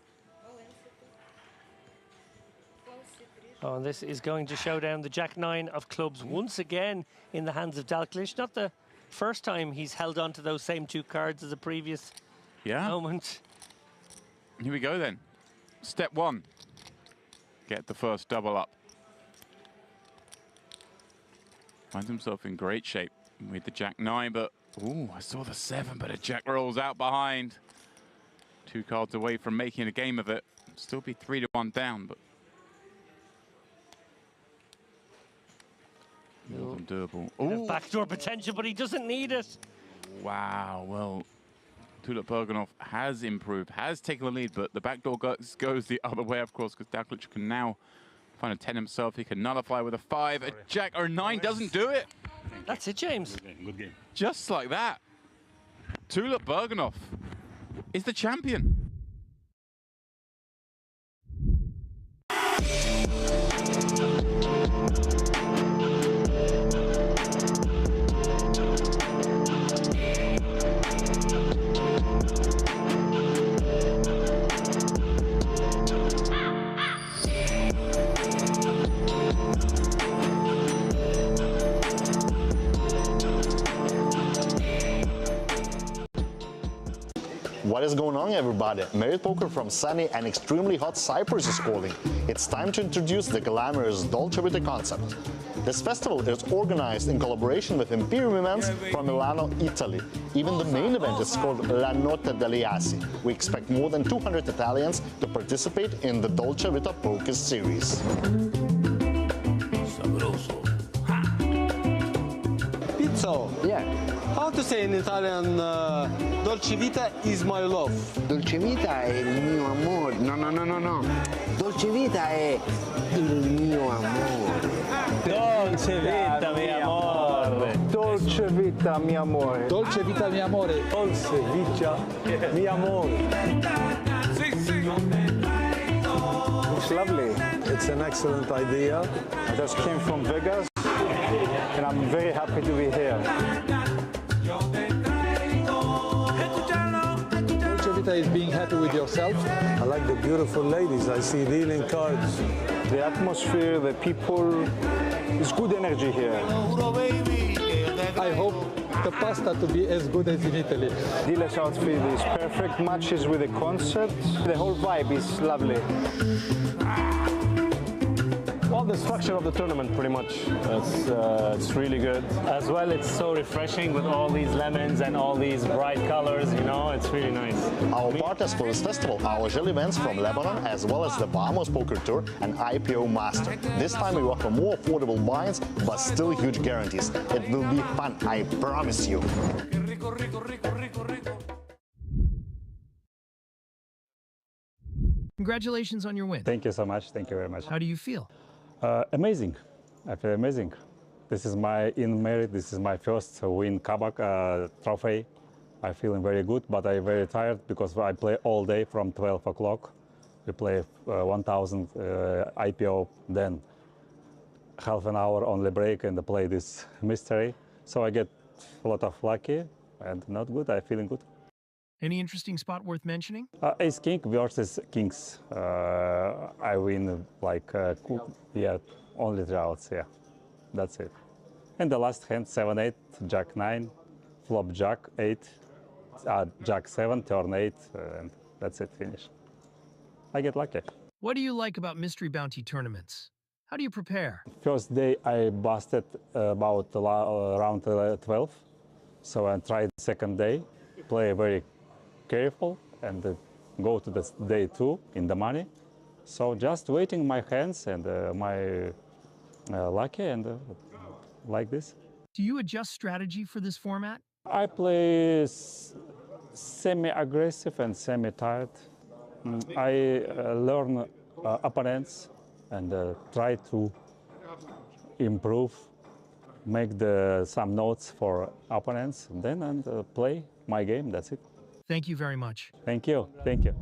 Speaker 9: and this is going to show down the Jack 9 of clubs once again in the hands of Dalkalic. Not the first time he's held on to those same 2 cards as the previous moment.
Speaker 1: Here we go then. Step 1. Get the first double up. Finds himself in great shape with the Jack 9, but ooh, I saw the 7, but a Jack rolls out behind. 2 cards away from making a game of it. Still be 3-1 down, but more than doable.
Speaker 9: Ooh. Backdoor potential, but he doesn't need it.
Speaker 1: Wow, well, Tula Bergenhoff has improved, has taken the lead, but the backdoor goes the other way, of course, because Dalkalic can now find a 10 himself. He can nullify with a 5. A Jack or 9 doesn't do it.
Speaker 9: That's it, James.
Speaker 14: Good game.
Speaker 1: Just like that. Tula Bergenhoff is the champion.
Speaker 18: What is going on, everybody? Merit Poker from sunny and extremely hot Cyprus is calling. It's time to introduce the glamorous Dolce Vita concept. This festival is organized in collaboration with Imperium Events from Milano, Italy. Even the main event is called La Notte degli Assi. We expect more than 200 Italians to participate in the Dolce Vita Poker series.
Speaker 19: Pizza.
Speaker 20: Yeah.
Speaker 19: How to say in Italian, Dolce Vita is my love?
Speaker 20: Dolce Vita è il mio amore. No. Dolce Vita è il mio amore.
Speaker 9: Dolce Vita, mi amore.
Speaker 12: Dolce Dolce Vita, mi amore.
Speaker 19: Dolce Vita, mi amore.
Speaker 12: Dolce Vita, mi amore. It's lovely. It's an excellent idea. I just came from Vegas, and I'm very happy to be here.
Speaker 19: Dolce Vita is being happy with yourself.
Speaker 12: I like the beautiful ladies. I see dealing cards. The atmosphere, the people, it's good energy here.
Speaker 19: I hope the pasta to be as good as in Italy.
Speaker 12: Dila's outfit is perfect, matches with the concept. The whole vibe is lovely.
Speaker 11: Well, the structure of the tournament, pretty much. It's really good. As well, it's so refreshing with all these lemons and all these bright colors, you know, it's really nice.
Speaker 18: Our partners for this festival are Ojel events from Lebanon, as well as the Bahamas Poker Tour and IPO Master. This time we offer more affordable buy-ins, but still huge guarantees. It will be fun, I promise you.
Speaker 13: Congratulations on your win.
Speaker 14: Thank you so much. Thank you very much.
Speaker 13: How do you feel?
Speaker 14: Amazing. I feel amazing. This is my this is my first win Kabak trophy. I'm feeling very good, but I'm very tired because I play all day from 12 o'clock. We play 1,000 IPO, then half an hour only break and play this mystery. So I get a lot of lucky and not good. I'm feeling good.
Speaker 13: Any interesting spot worth mentioning?
Speaker 14: Ace King versus Kings. I win like, only 3 outs, yeah. That's it. And the last hand, 7-8, Jack 9, flop Jack 8, Jack 7, turn 8, and that's it, finish. I get lucky.
Speaker 13: What do you like about Mystery Bounty tournaments? How do you prepare?
Speaker 14: First day I busted about around 12, so I tried second day, play very careful and go to the day 2 in the money. So just waiting my hands and my lucky and like this.
Speaker 13: Do you adjust strategy for this format?
Speaker 14: I play semi-aggressive and semi-tired. I learn opponents and try to improve, make some notes for opponents, then and play my game. That's it.
Speaker 13: Thank you very much.
Speaker 14: Thank you. Thank you.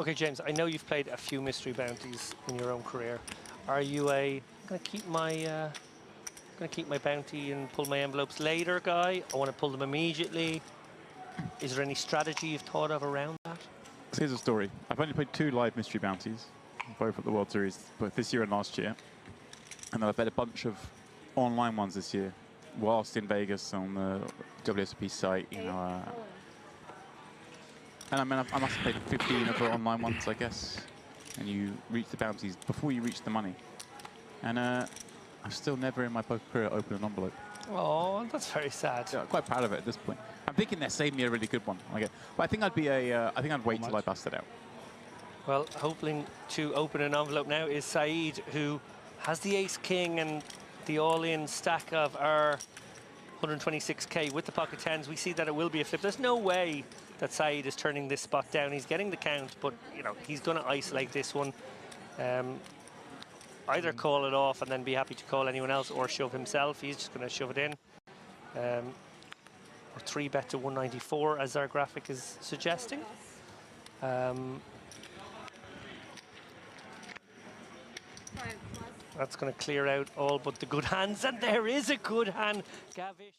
Speaker 9: Okay, James, I know you've played a few mystery bounties in your own career. Are you gonna keep my bounty and pull my envelopes later guy? I want to pull them immediately. Is there any strategy you've thought of around that?
Speaker 1: Here's a story. I've only played 2 live mystery bounties, both at the World Series, both this year and last year. And then I've played a bunch of online ones this year, whilst in Vegas on the WSOP site, you know. And I mean, I must have played 15 of the online ones, I guess. And you reach the bounties before you reach the money. And I've still never in my poker career opened an envelope.
Speaker 9: Oh, that's very sad.
Speaker 1: Yeah, I'm quite proud of it at this point. I'm thinking they're saving me a really good one. Okay, but I think I'd be I think I'd wait till I bust it out.
Speaker 9: Well, hoping to open an envelope now is Saeed, who has the ace king and the all-in stack of our 126k with the pocket tens. We see that it will be a flip. There's no way that Saeed is turning this spot down. He's getting the count, but you know he's going to isolate this one. Either call it off and then be happy to call anyone else, or shove himself. He's just going to shove it in. Or 3-bet to 194, as our graphic is suggesting. That's going to clear out all but the good hands, and there is a good hand. Gavish.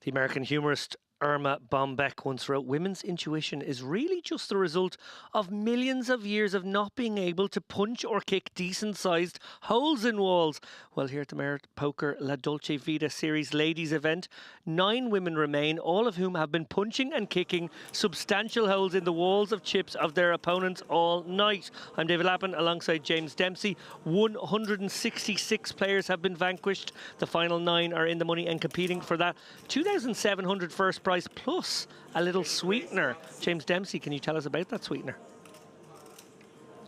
Speaker 9: The American humorist Irma Bombeck once wrote, "Women's intuition is really just the result of millions of years of not being able to punch or kick decent-sized holes in walls." Well, here at the Merit Poker La Dolce Vita Series ladies event, 9 women remain, all of whom have been punching and kicking substantial holes in the walls of chips of their opponents all night. I'm David Lappin alongside James Dempsey. 166 players have been vanquished. The final 9 are in the money and competing for that 2,700 first prize plus a little sweetener. James Dempsey, can you tell us about that sweetener?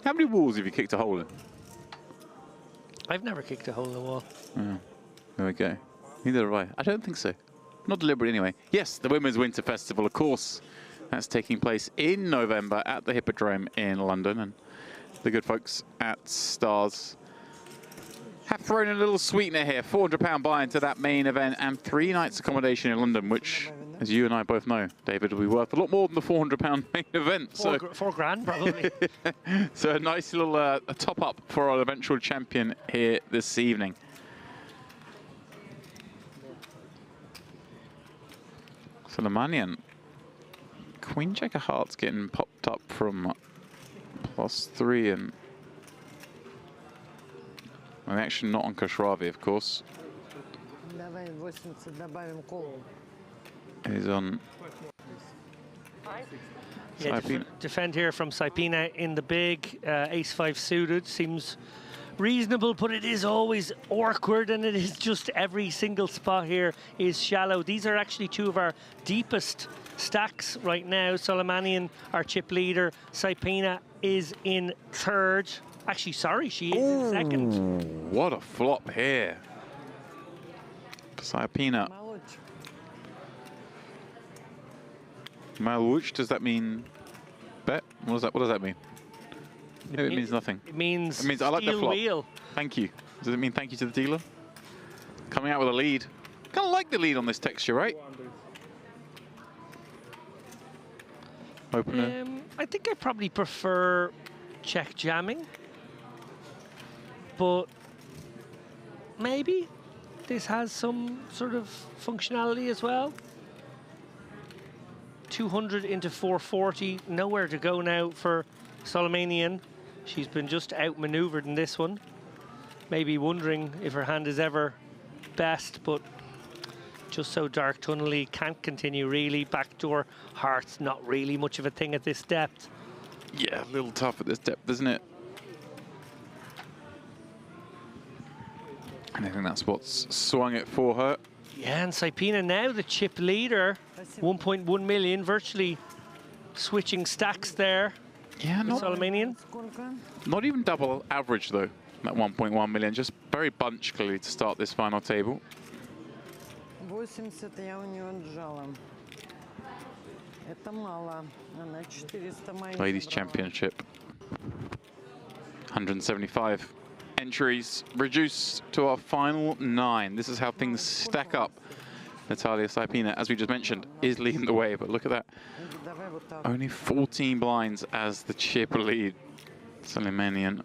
Speaker 1: How many walls have you kicked a hole in?
Speaker 9: I've never kicked a hole in the wall.
Speaker 1: There we go. Neither have I. I don't think so. Not deliberately anyway. Yes, the Women's Winter Festival, of course. That's taking place in November at the Hippodrome in London. And the good folks at Stars have thrown a little sweetener here. £400 buy into that main event and 3 nights accommodation in London, which, as you and I both know, David, will be worth a lot more than the £400 main event.
Speaker 9: Four grand, probably.
Speaker 1: So a nice little a top up for our eventual champion here this evening. Suleimanian. Queen Jack of Hearts getting popped up from +3 and well, actually not on Khosravi, of course. He's on
Speaker 9: yeah, defend here from Saipina in the big ace-5 suited. Seems reasonable, but it is always awkward, and it is just every single spot here is shallow. These are actually 2 of our deepest stacks right now. Suleimanian, our chip leader. Saipina is in 3rd. Actually, sorry, she is in 2nd.
Speaker 1: What a flop here. Saipina. Maluch, does that mean bet? What does that mean? It means nothing.
Speaker 9: It means
Speaker 1: I like the flop.
Speaker 9: Wheel.
Speaker 1: Thank you. Does it mean thank you to the dealer? Coming out with a lead. Kind of like the lead on this texture, right? Opener.
Speaker 9: I think I probably prefer check jamming, but maybe this has some sort of functionality as well. 200 into 440, nowhere to go now for Suleimanian. She's been just outmaneuvered in this one. Maybe wondering if her hand is ever best, but just so dark tunnely, can't continue really. Backdoor hearts, not really much of a thing at this depth.
Speaker 1: Yeah, a little tough at this depth, isn't it? And I think that's what's swung it for her.
Speaker 9: Yeah, and Saipina now the chip leader, 1.1 million, virtually switching stacks there.
Speaker 1: Yeah, not even double average though, that 1.1 million. Just very bunch clearly to start this final table.
Speaker 5: 80 я у нее отжала. Это мало. Она 400 моих.
Speaker 1: Ladies Championship. 175 entries reduced to our final 9. This is how things stack up. Natalia Saipina, as we just mentioned, is leading the way, but look at that. Only 14 blinds as the chip lead. Suleimanian,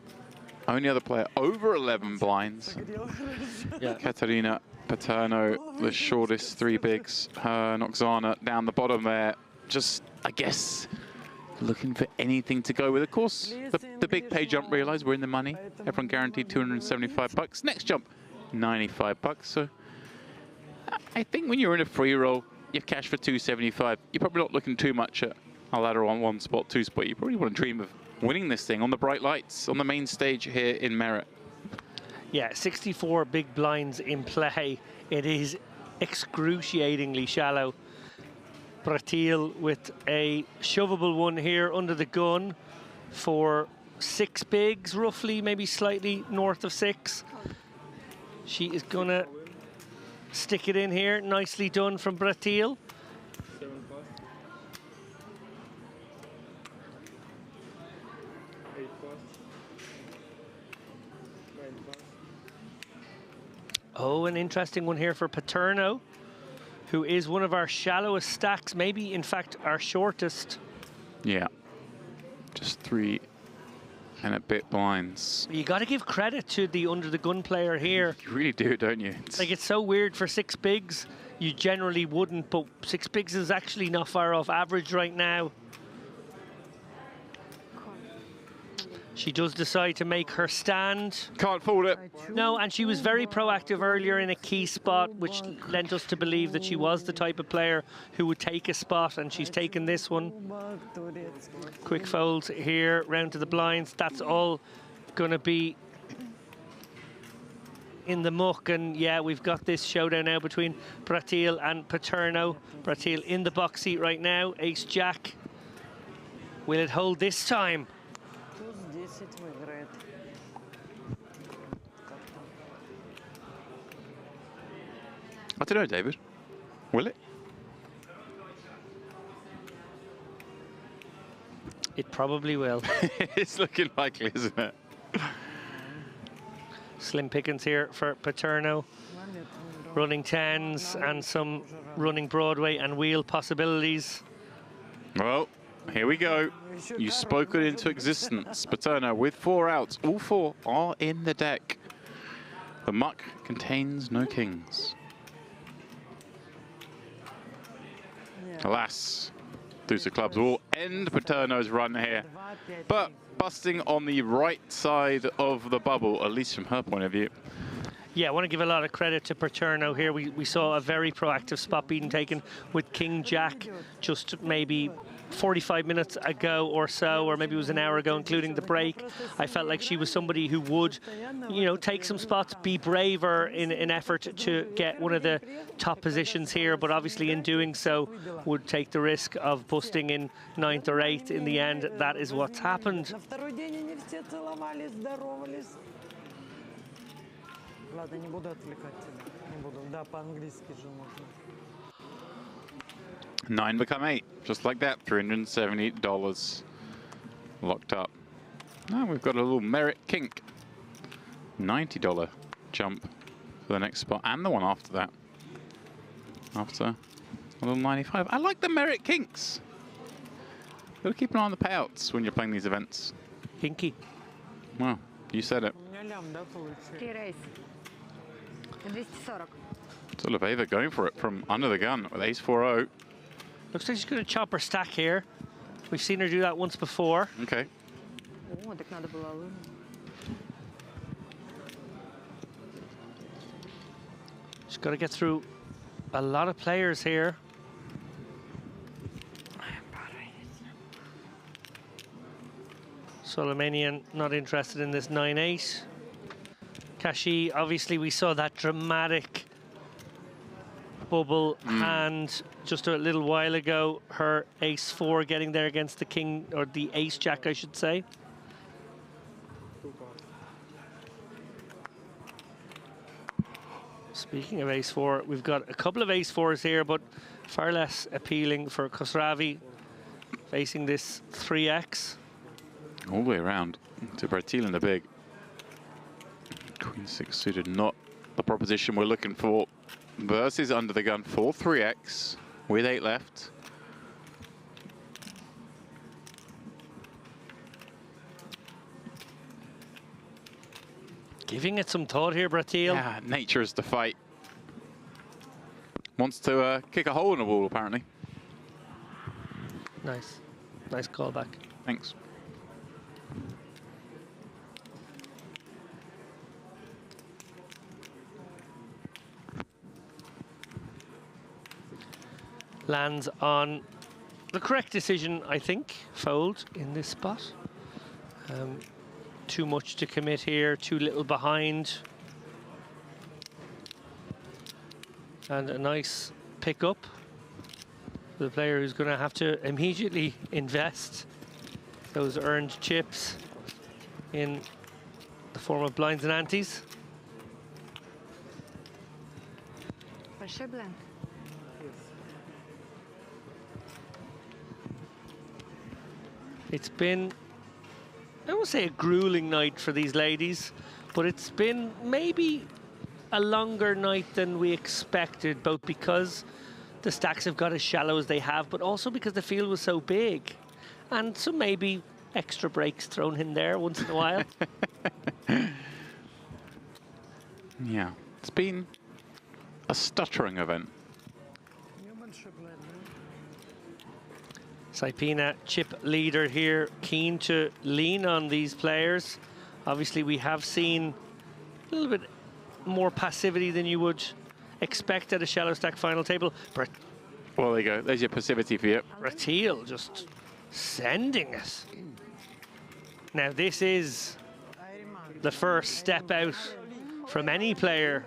Speaker 1: only other player over 11 blinds. Yeah. Katerina Paterno, the shortest 3 bigs. Noxana down the bottom there. Just, I guess, looking for anything to go with. Of course, the big pay jump realized we're in the money. Everyone guaranteed 275 bucks. Next jump, 95 bucks. So I think when you're in a free roll, you've cashed for 275. You're probably not looking too much at a ladder on 1 spot, 2 spot. You probably want to dream of winning this thing on the bright lights on the main stage here in Merit.
Speaker 9: Yeah, 64 big blinds in play. It is excruciatingly shallow. Bratil with a shovable one here under the gun for 6 bigs, roughly, maybe slightly north of 6. She is gonna stick it in here. Nicely done from Bratil. Oh, an interesting one here for Paterno, who is one of our shallowest stacks, maybe in fact our shortest.
Speaker 1: Yeah, just 3 and a bit blinds.
Speaker 9: You got to give credit to the under the gun player here.
Speaker 1: You really do, don't you?
Speaker 9: Like, it's so weird for 6 bigs. You generally wouldn't, but 6 bigs is actually not far off average right now. She does decide to make her stand.
Speaker 1: Can't fault it.
Speaker 9: No, and she was very proactive earlier in a key spot, which lent us to believe that she was the type of player who would take a spot, and she's taken this one. Quick folds here, round to the blinds. That's all going to be in the muck, and yeah, we've got this showdown now between Bratil and Paterno. Bratil in the box seat right now, ace-jack. Will it hold this time?
Speaker 1: I don't know, David. Will it?
Speaker 9: It probably will.
Speaker 1: It's looking likely, isn't it?
Speaker 9: Slim pickings here for Paterno. Running 10s and some running Broadway and wheel possibilities.
Speaker 1: Well, here we go. You spoke it into existence. Paterno with 4 outs. All 4 are in the deck. The muck contains no kings. Alas, deuce of clubs will end Paterno's run here. But busting on the right side of the bubble, at least from her point of view.
Speaker 9: Yeah, I want to give a lot of credit to Paterno here. We saw a very proactive spot being taken with King Jack just maybe 45 minutes ago or so, or maybe it was an hour ago, including the break. I felt like she was somebody who would, you know, take some spots, be braver in an effort to get one of the top positions here, but obviously in doing so would take the risk of busting in 9th or 8th in the end. That is what's happened.
Speaker 5: Ладно, не буду отвлекать тебя. Не буду. Да, по-английски же можно.
Speaker 1: 9 become 8, just like that. $370 locked up. Now we've got a little merit kink. $90 jump for the next spot, and the one after that. After a little 95. I like the merit kinks. Gotta keep an eye on the payouts when you're playing these events.
Speaker 9: Kinky.
Speaker 1: Well, you said it. Soloveva going for it from under the gun with ace-4-0.
Speaker 9: Looks like she's going to chop her stack here. We've seen her do that once before.
Speaker 1: Okay.
Speaker 9: She's got to get through a lot of players here. Solomanian not interested in this 9-8. Kashi, obviously we saw that dramatic bubble hand just a little while ago. Her ace-4 getting there against the king, or the ace-jack, I should say. Speaking of ace-4, we've got a couple of ace-4s here, but far less appealing for Khosravi facing this 3x.
Speaker 1: All the way around to Bratil in the big. Queen 6 suited, not the proposition we're looking for. Versus under the gun for 3x with 8 left.
Speaker 9: Giving it some thought here, Bratil.
Speaker 1: Yeah, nature is the fight. Wants to kick a hole in the wall, apparently.
Speaker 9: Nice. Nice callback.
Speaker 1: Thanks.
Speaker 9: Lands on the correct decision, I think. Fold in this spot. Too much to commit here, too little behind. And a nice pick up for the player who's going to have to immediately invest those earned chips in the form of blinds and antes. It's been, I won't say a grueling night for these ladies, but it's been maybe a longer night than we expected, both because the stacks have got as shallow as they have, but also because the field was so big. And some maybe extra breaks thrown in there once in a while.
Speaker 1: Yeah, it's been a stuttering event.
Speaker 9: Saipina, chip leader here, keen to lean on these players. Obviously, we have seen a little bit more passivity than you would expect at a shallow stack final table.
Speaker 1: Well, there you go. There's your passivity for you.
Speaker 9: Bratil just sending it. Now, this is the first step out from any player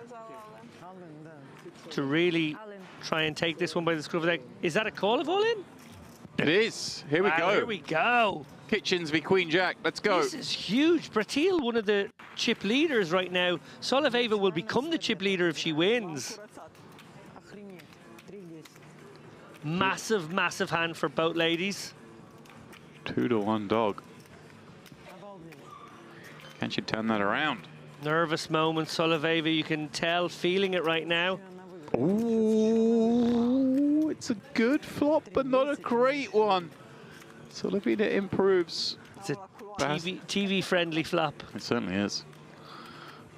Speaker 9: to really try and take this one by the scruff of the neck. Is that a call of all in?
Speaker 1: It is. Here we go.
Speaker 9: Here we go.
Speaker 1: Kitchens v Queen Jack. Let's go.
Speaker 9: This is huge. Bratil, one of the chip leaders right now. Soloveva will become the chip leader if she wins. Massive, massive hand for both ladies.
Speaker 1: 2-1 dog. Can she turn that around?
Speaker 9: Nervous moment, Soloveva, you can tell, feeling it right now.
Speaker 1: Ooh, it's a good flop, but not a great one. Soloveva improves.
Speaker 9: It's a TV-friendly flop.
Speaker 1: It certainly is.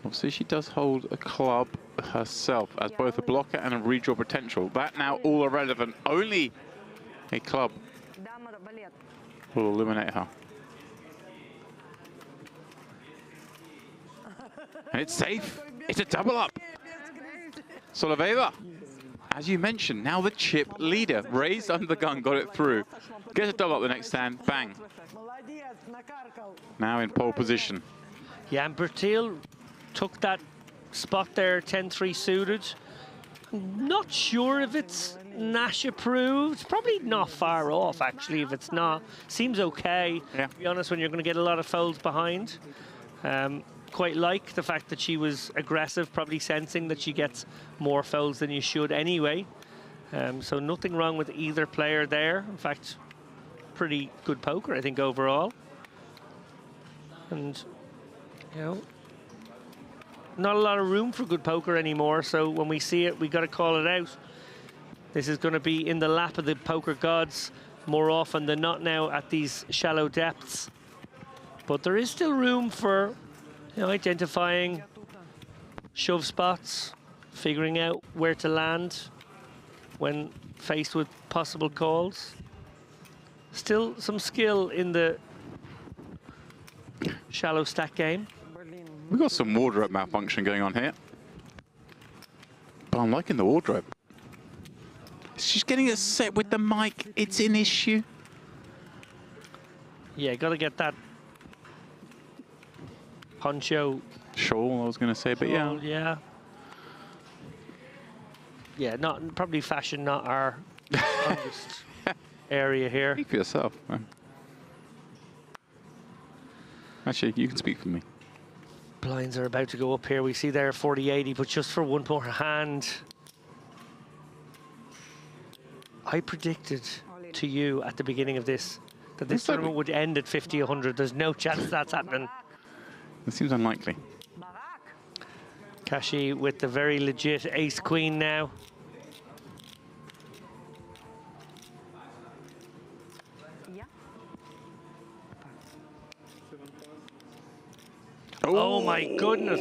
Speaker 1: Obviously, she does hold a club herself as both a blocker and a redraw potential. That now all irrelevant. Only a club will eliminate her. And it's safe. It's a double up. Soloveva, as you mentioned, now the chip leader. Raised under the gun, got it through. Gets a double up the next stand, bang. Now in pole position.
Speaker 9: Yeah, and Bertil took that spot there, 10-3 suited. I'm not sure if it's Nash approved. Probably not far off, actually, if it's not. Seems okay, to be honest, when you're going to get a lot of folds behind. Quite like the fact that she was aggressive, probably sensing that she gets more folds than you should anyway. So nothing wrong with either player there. In fact, pretty good poker, I think, overall. And, you know, not a lot of room for good poker anymore, so when we see it, we got to call it out. This is going to be in the lap of the poker gods more often than not now at these shallow depths. But there is still room for, you know, identifying shove spots, figuring out where to land when faced with possible calls. Still some skill in the shallow stack game.
Speaker 1: We've got some wardrobe malfunction going on here. But I'm liking the wardrobe. She's getting it set with the mic. It's an issue.
Speaker 9: Yeah, got to get that poncho.
Speaker 1: Shawl, I was going to say, but yeah.
Speaker 9: Yeah. Yeah, not probably fashion, not our strongest area here.
Speaker 1: Speak for yourself, man. Actually, you can speak for me.
Speaker 9: Blinds are about to go up here. We see there 40-80, but just for one more hand. I predicted to you at the beginning of this that this tournament would end at 50-100. There's no chance that's happening.
Speaker 1: It seems unlikely.
Speaker 9: Kashi with the very legit ace-queen now. Oh my goodness.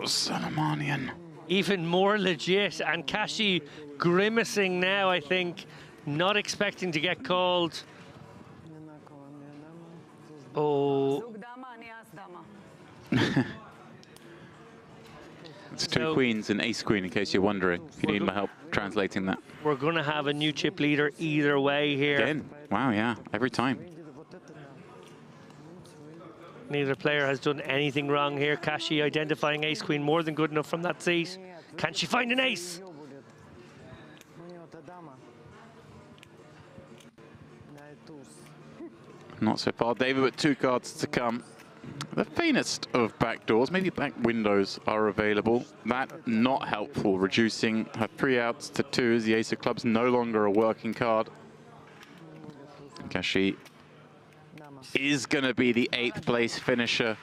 Speaker 1: Solomonian.
Speaker 9: Even more legit. And Kashi grimacing now, I think, not expecting to get called. Oh.
Speaker 1: It's two queens and ace queen, in case you're wondering. If you need my help translating that.
Speaker 9: We're going to have a new chip leader either way here.
Speaker 1: Again. Wow, yeah. Every time.
Speaker 9: Neither player has done anything wrong here. Kashi identifying ace-queen more than good enough from that seat. Can she find an ace?
Speaker 1: Not so far, David, but two cards to come. The faintest of back doors, maybe back windows are available. That not helpful, reducing her 3 outs to 2 as the ace of clubs no longer a working card. Kashi is going to be the 8th place finisher.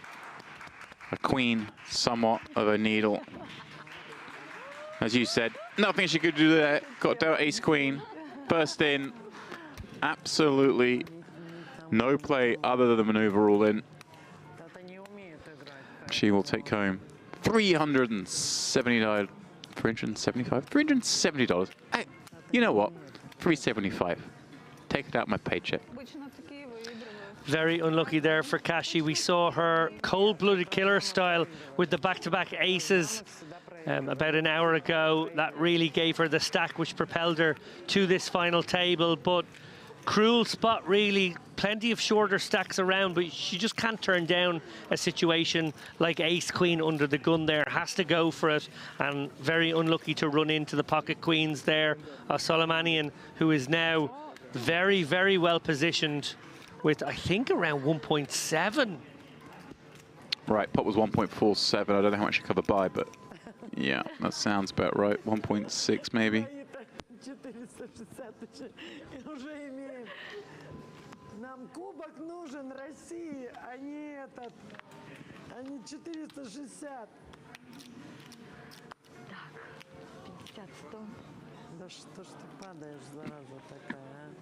Speaker 1: A queen, somewhat of a needle. As you said, nothing she could do there. Got dealt ace queen, first in. Absolutely no play other than the maneuver all in. She will take home $370. $370. Hey, you know what? $375. Take it out of my paycheck.
Speaker 9: Very unlucky there for Kashi. We saw her cold-blooded killer style with the back-to-back aces about an hour ago. That really gave her the stack which propelled her to this final table. But cruel spot, really. Plenty of shorter stacks around, but she just can't turn down a situation like ace-queen under the gun there. Has to go for it, and very unlucky to run into the pocket queens there. Solomonian, who is now very, very well positioned with, I think, around 1.7.
Speaker 1: Right, pot was 1.47. I don't know how much you covered by, but yeah, that sounds about right. 1.6 maybe.
Speaker 5: Нам кубок нужен России, а не этот, а не 460.
Speaker 17: Так, 50, 100.
Speaker 5: Да что ж ты падаешь, зараза такая, а?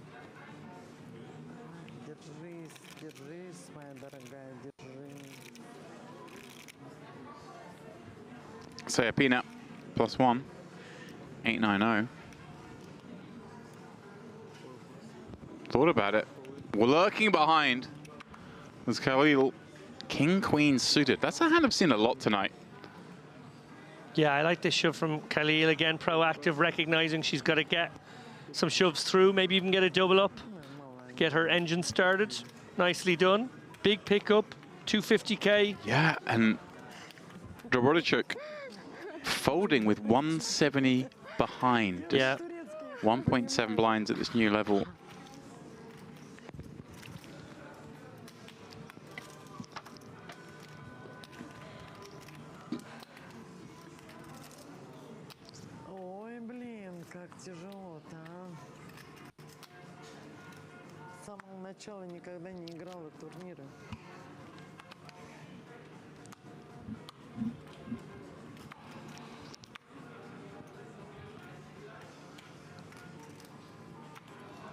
Speaker 5: Держись, держись, моя дорогая, держись.
Speaker 1: So yeah, peanut +1, 890. Thought about it. Lurking behind was Khalil. King, queen suited. That's a hand I've seen a lot tonight.
Speaker 9: Yeah, I like this shove from Khalil again, proactive, recognizing she's got to get some shoves through, maybe even get a double up, get her engine started. Nicely done. Big pickup, 250k.
Speaker 1: Yeah, and Dobrodichuk folding with 170 behind.
Speaker 9: Yeah.
Speaker 1: 1.7 blinds at this new level.
Speaker 5: Ой, блин, как тяжело-то, а. С самого начала никогда не играла в турниры.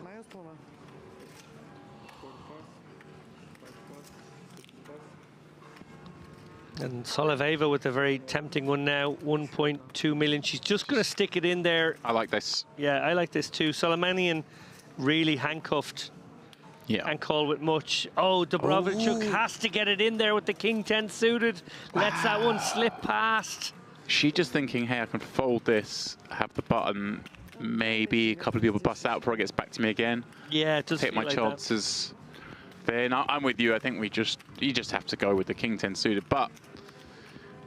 Speaker 5: Мое слово.
Speaker 9: And Soloveva with a very tempting one now, 1.2 million. She's just going to stick it in there.
Speaker 1: I like this.
Speaker 9: Yeah, I like this too. Solomanian really handcuffed.
Speaker 1: Yeah.
Speaker 9: And call with much. Oh, Dobrodichuk has to get it in there with the King 10 suited. Lets that one slip past.
Speaker 1: She just thinking, hey, I can fold this, have the button, maybe a couple of people bust out before it gets back to me again.
Speaker 9: Yeah, it does
Speaker 1: take
Speaker 9: feel
Speaker 1: my
Speaker 9: like
Speaker 1: chances. Then I'm with you. I think you just have to go with the King 10 suited. But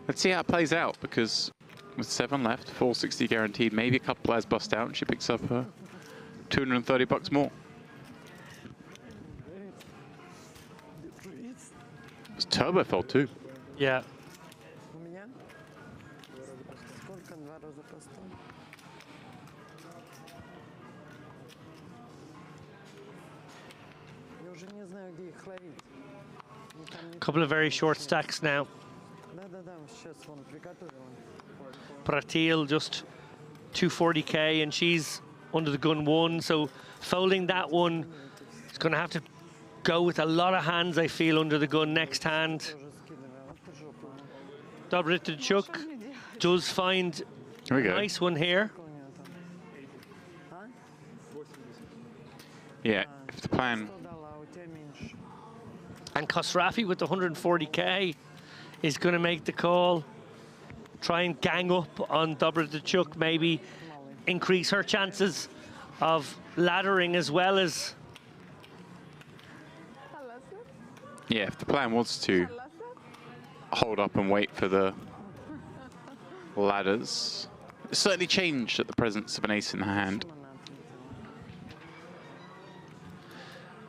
Speaker 1: let's see how it plays out, because with 7 left, 460 guaranteed, maybe a couple players bust out and she picks up her $230 more. It's turbo fold too.
Speaker 9: Yeah.
Speaker 5: У меня? Сколько 2 раза поставил? Я уже не знаю, где их ловить.
Speaker 9: Couple of very short stacks now.
Speaker 5: Да-да-да, сейчас вон приготовил.
Speaker 9: Pratil just 240k, and she's under the gun 1, so folding that one is going to have to go with a lot of hands, I feel, under the gun next hand. Dobrodichuk does find a nice one here.
Speaker 1: Yeah, if the plan...
Speaker 9: And Khosravi with the 140k is going to make the call. Try and gang up on Dobrodichuk, maybe increase her chances of laddering as well as...
Speaker 1: Yeah, if the plan was to hold up and wait for the ladders, it's certainly changed at the presence of an ace in the hand.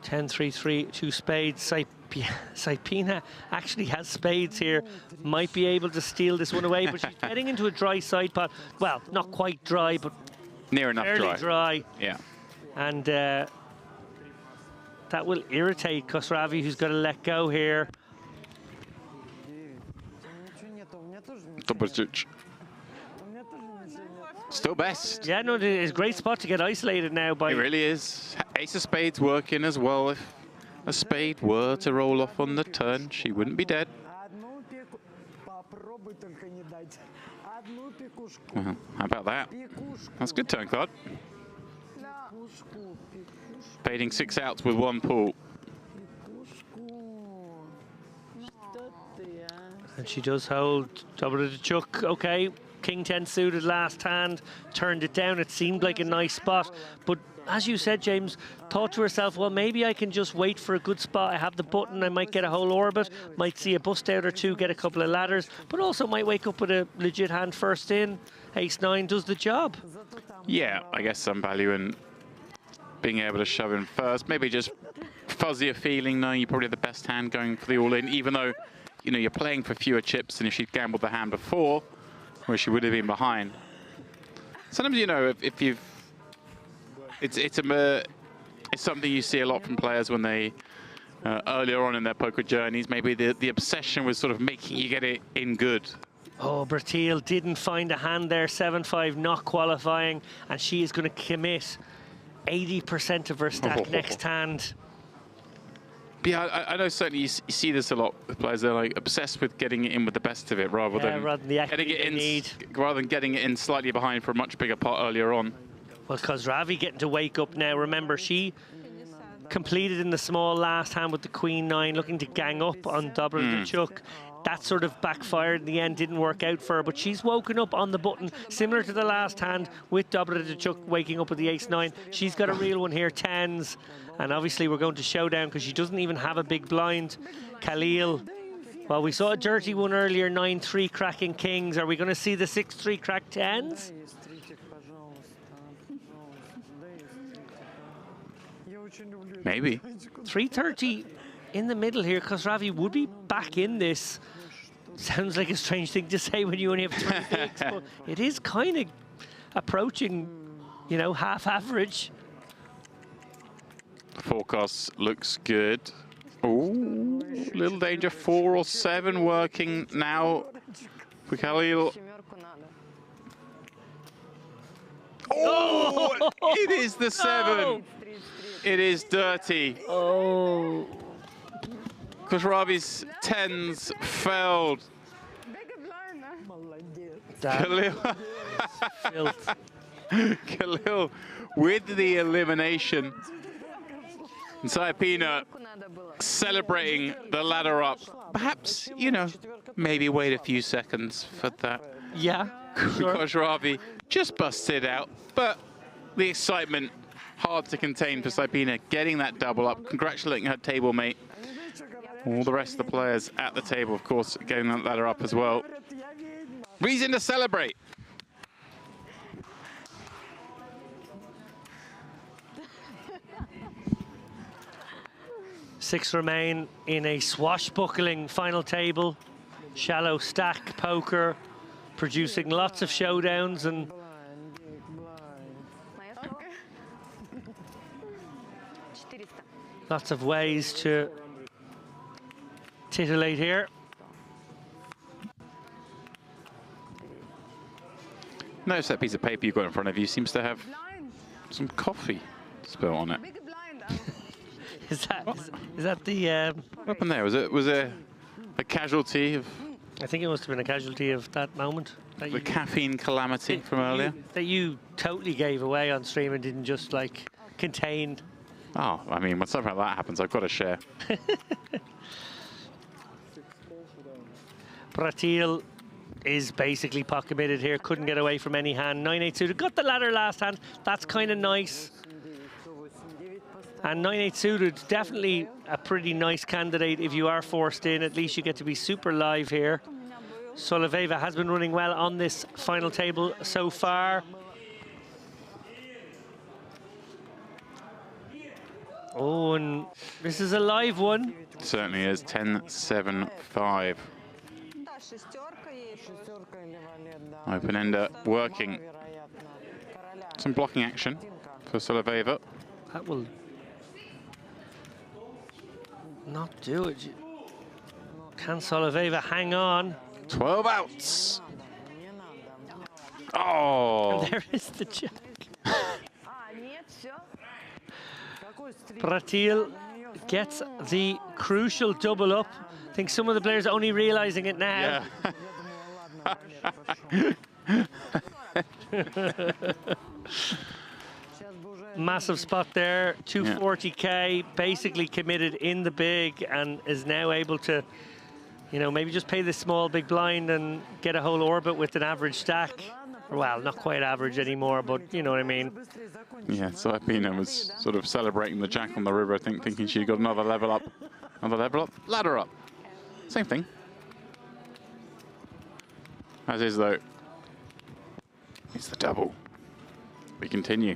Speaker 9: 10-3-3, 2 spades. Saipina actually has spades here. Might be able to steal this one away, but she's getting into a dry side pot. Well, not quite dry, but
Speaker 1: near enough
Speaker 9: fairly dry.
Speaker 1: Yeah.
Speaker 9: And that will irritate Khosravi, who's got to let go here.
Speaker 1: Still best.
Speaker 9: Yeah, no, it's a great spot to get isolated now by...
Speaker 1: It really is. Ace of spades working as well. If a spade were to roll off on the turn, she wouldn't be dead. Well, how about that? That's a good turn card. Fading 6 outs with 1 pull.
Speaker 9: And she does hold Dobrodichuk. Okay, King 10 suited last hand, turned it down. It seemed like a nice spot, but as you said, James, thought to herself, well, maybe I can just wait for a good spot. I have the button, I might get a whole orbit, might see a bust out or two, get a couple of ladders, but also might wake up with a legit hand first in. Ace-9 does the job.
Speaker 1: Yeah, I guess some value in being able to shove in first. Maybe just fuzzier feeling, knowing you probably have the best hand going for the all-in, even though, you know, you're playing for fewer chips than if she'd gambled the hand before, where she would have been behind. Sometimes, you know, if you've... It's something you see a lot from players when they, earlier on in their poker journeys, maybe the obsession was sort of making you get it in good.
Speaker 9: Oh, Bertil didn't find a hand there, 7-5, not qualifying, and she is going to commit 80% of her stack next hand.
Speaker 1: Yeah, I know certainly you see this a lot with players. They're like obsessed with getting it in with the best of it rather than
Speaker 9: the
Speaker 1: getting it in, rather than getting it in slightly behind for a much bigger pot earlier on.
Speaker 9: Well, because Ravi getting to wake up now. Remember, she completed in the small last hand with the Queen 9, looking to gang up on Dobradichuk. That sort of backfired in the end, didn't work out for her, but she's woken up on the button, similar to the last hand with Dobradichuk waking up with the Ace-9. She's got a real one here, 10s, and obviously we're going to showdown because she doesn't even have a big blind. Khalil, well, we saw a dirty one earlier, 9-3 cracking kings. Are we going to see the 6-3 crack 10s?
Speaker 1: Maybe.
Speaker 9: 330 in the middle here, because Ravi would be back in this. Sounds like a strange thing to say when you only have 3 bigs, but it is kind of approaching, you know, half average.
Speaker 1: Forecast looks good. Ooh, little danger, 4 or 7 working now for Khalil. Oh, it is the 7. It is dirty.
Speaker 9: Oh.
Speaker 1: Khosravi's 10s failed. Khalil. Khalil with the elimination. And Saipina celebrating the ladder up. Perhaps, you know, maybe wait a few seconds for that.
Speaker 9: Yeah, sure.
Speaker 1: Khosravi just busted out, but the excitement hard to contain for Saipina, getting that double up, congratulating her table mate. All the rest of the players at the table, of course, getting that ladder up as well. Reason to celebrate.
Speaker 9: Six remain in a swashbuckling final table. Shallow stack poker, producing lots of showdowns and lots of ways to titillate here.
Speaker 1: Notice that piece of paper you've got in front of you seems to have some coffee spill on it.
Speaker 9: Is that the
Speaker 1: what happened there? Was it a casualty of?
Speaker 9: I think it must have been a casualty of that moment.
Speaker 1: The caffeine calamity from earlier?
Speaker 9: That you totally gave away on stream and didn't just like contain.
Speaker 1: Oh, I mean, when something like that happens, I've got to share.
Speaker 9: Bertil is basically pot committed here, couldn't get away from any hand. 9-8 suited, got the ladder last hand, that's kind of nice. And 9-8 suited, definitely a pretty nice candidate if you are forced in. At least you get to be super live here. Soloveva has been running well on this final table so far. Oh, and this is a live one.
Speaker 1: Certainly is, 10-7-5. Open-ender working. Some blocking action for Soloveva.
Speaker 9: That will not do it. Can Soloveva hang on?
Speaker 1: 12 outs. Oh.
Speaker 9: And there is the jack. Bertil gets the crucial double up. I think some of the players are only realizing it now.
Speaker 1: Yeah.
Speaker 9: Massive spot there, 240k, basically committed in the big and is now able to, you know, maybe just pay the small big blind and get a whole orbit with an average stack. Well, not quite average anymore, but you know what I mean.
Speaker 1: Yeah, Saipina was sort of celebrating the jack on the river, I think, thinking she got another level up. Another level up, ladder up. Same thing. As is, though, it's the double. We continue.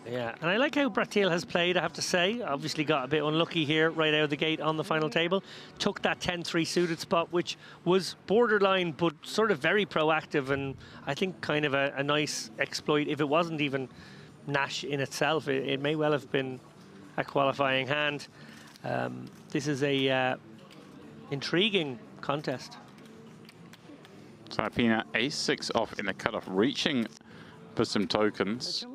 Speaker 9: Yeah, and I like how Bertil has played, I have to say. Obviously got a bit unlucky here right out of the gate on the final table. Took that 10-3 suited spot, which was borderline, but sort of very proactive, and I think kind of a nice exploit if it wasn't even Nash in itself. It may well have been a qualifying hand. This is a intriguing contest.
Speaker 1: Saipina ace-6 off in the cutoff, reaching for some tokens.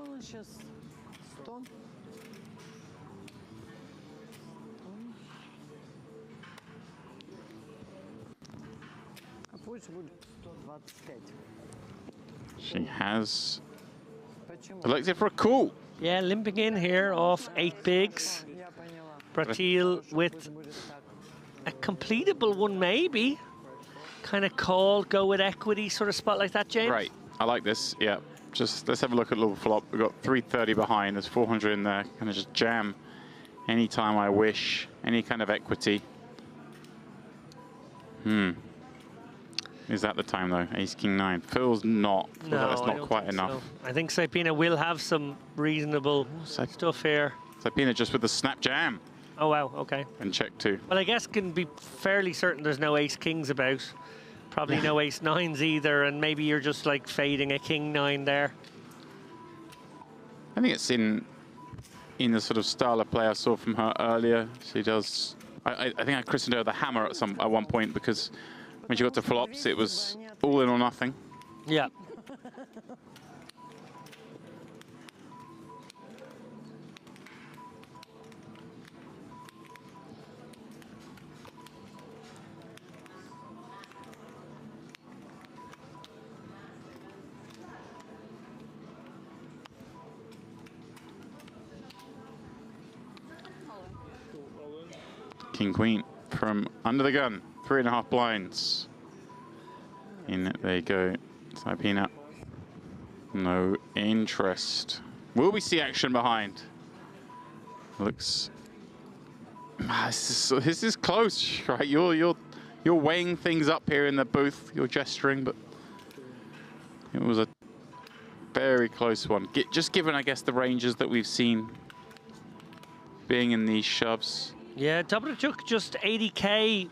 Speaker 1: She has elected for a call.
Speaker 9: Yeah, limping in here off 8 bigs. Bratil with a completable one, maybe. Kind of call, go with equity sort of spot like that, James?
Speaker 1: Right, I like this, yeah. Just let's have a look at little flop. We've got 330 behind, there's 400 in there. Kind of just jam anytime I wish, any kind of equity. Is that the time though? Ace, King, 9. Feels not. Feels
Speaker 9: No,
Speaker 1: like that's
Speaker 9: I
Speaker 1: not
Speaker 9: don't
Speaker 1: quite
Speaker 9: think
Speaker 1: enough.
Speaker 9: so. I think Saipina will have some reasonable stuff here.
Speaker 1: Saipina just with the snap jam.
Speaker 9: Oh, wow, okay.
Speaker 1: And check 2.
Speaker 9: Well, I guess can be fairly certain there's no ace kings about. Probably no ace 9s either, and maybe you're just like fading a king 9 there.
Speaker 1: I think it's in the sort of style of play I saw from her earlier. She does. I think I christened her the hammer at one point, because when she got to flops, it was all in or nothing.
Speaker 9: Yeah.
Speaker 1: King, Queen from under the gun. 3.5 blinds. In they go. Saipina. No interest. Will we see action behind? Looks. This is close, right? You're weighing things up here in the booth. You're gesturing, but it was a very close one. Just given, I guess, the ranges that we've seen being in these shoves.
Speaker 9: Yeah, Dobrik took just 80k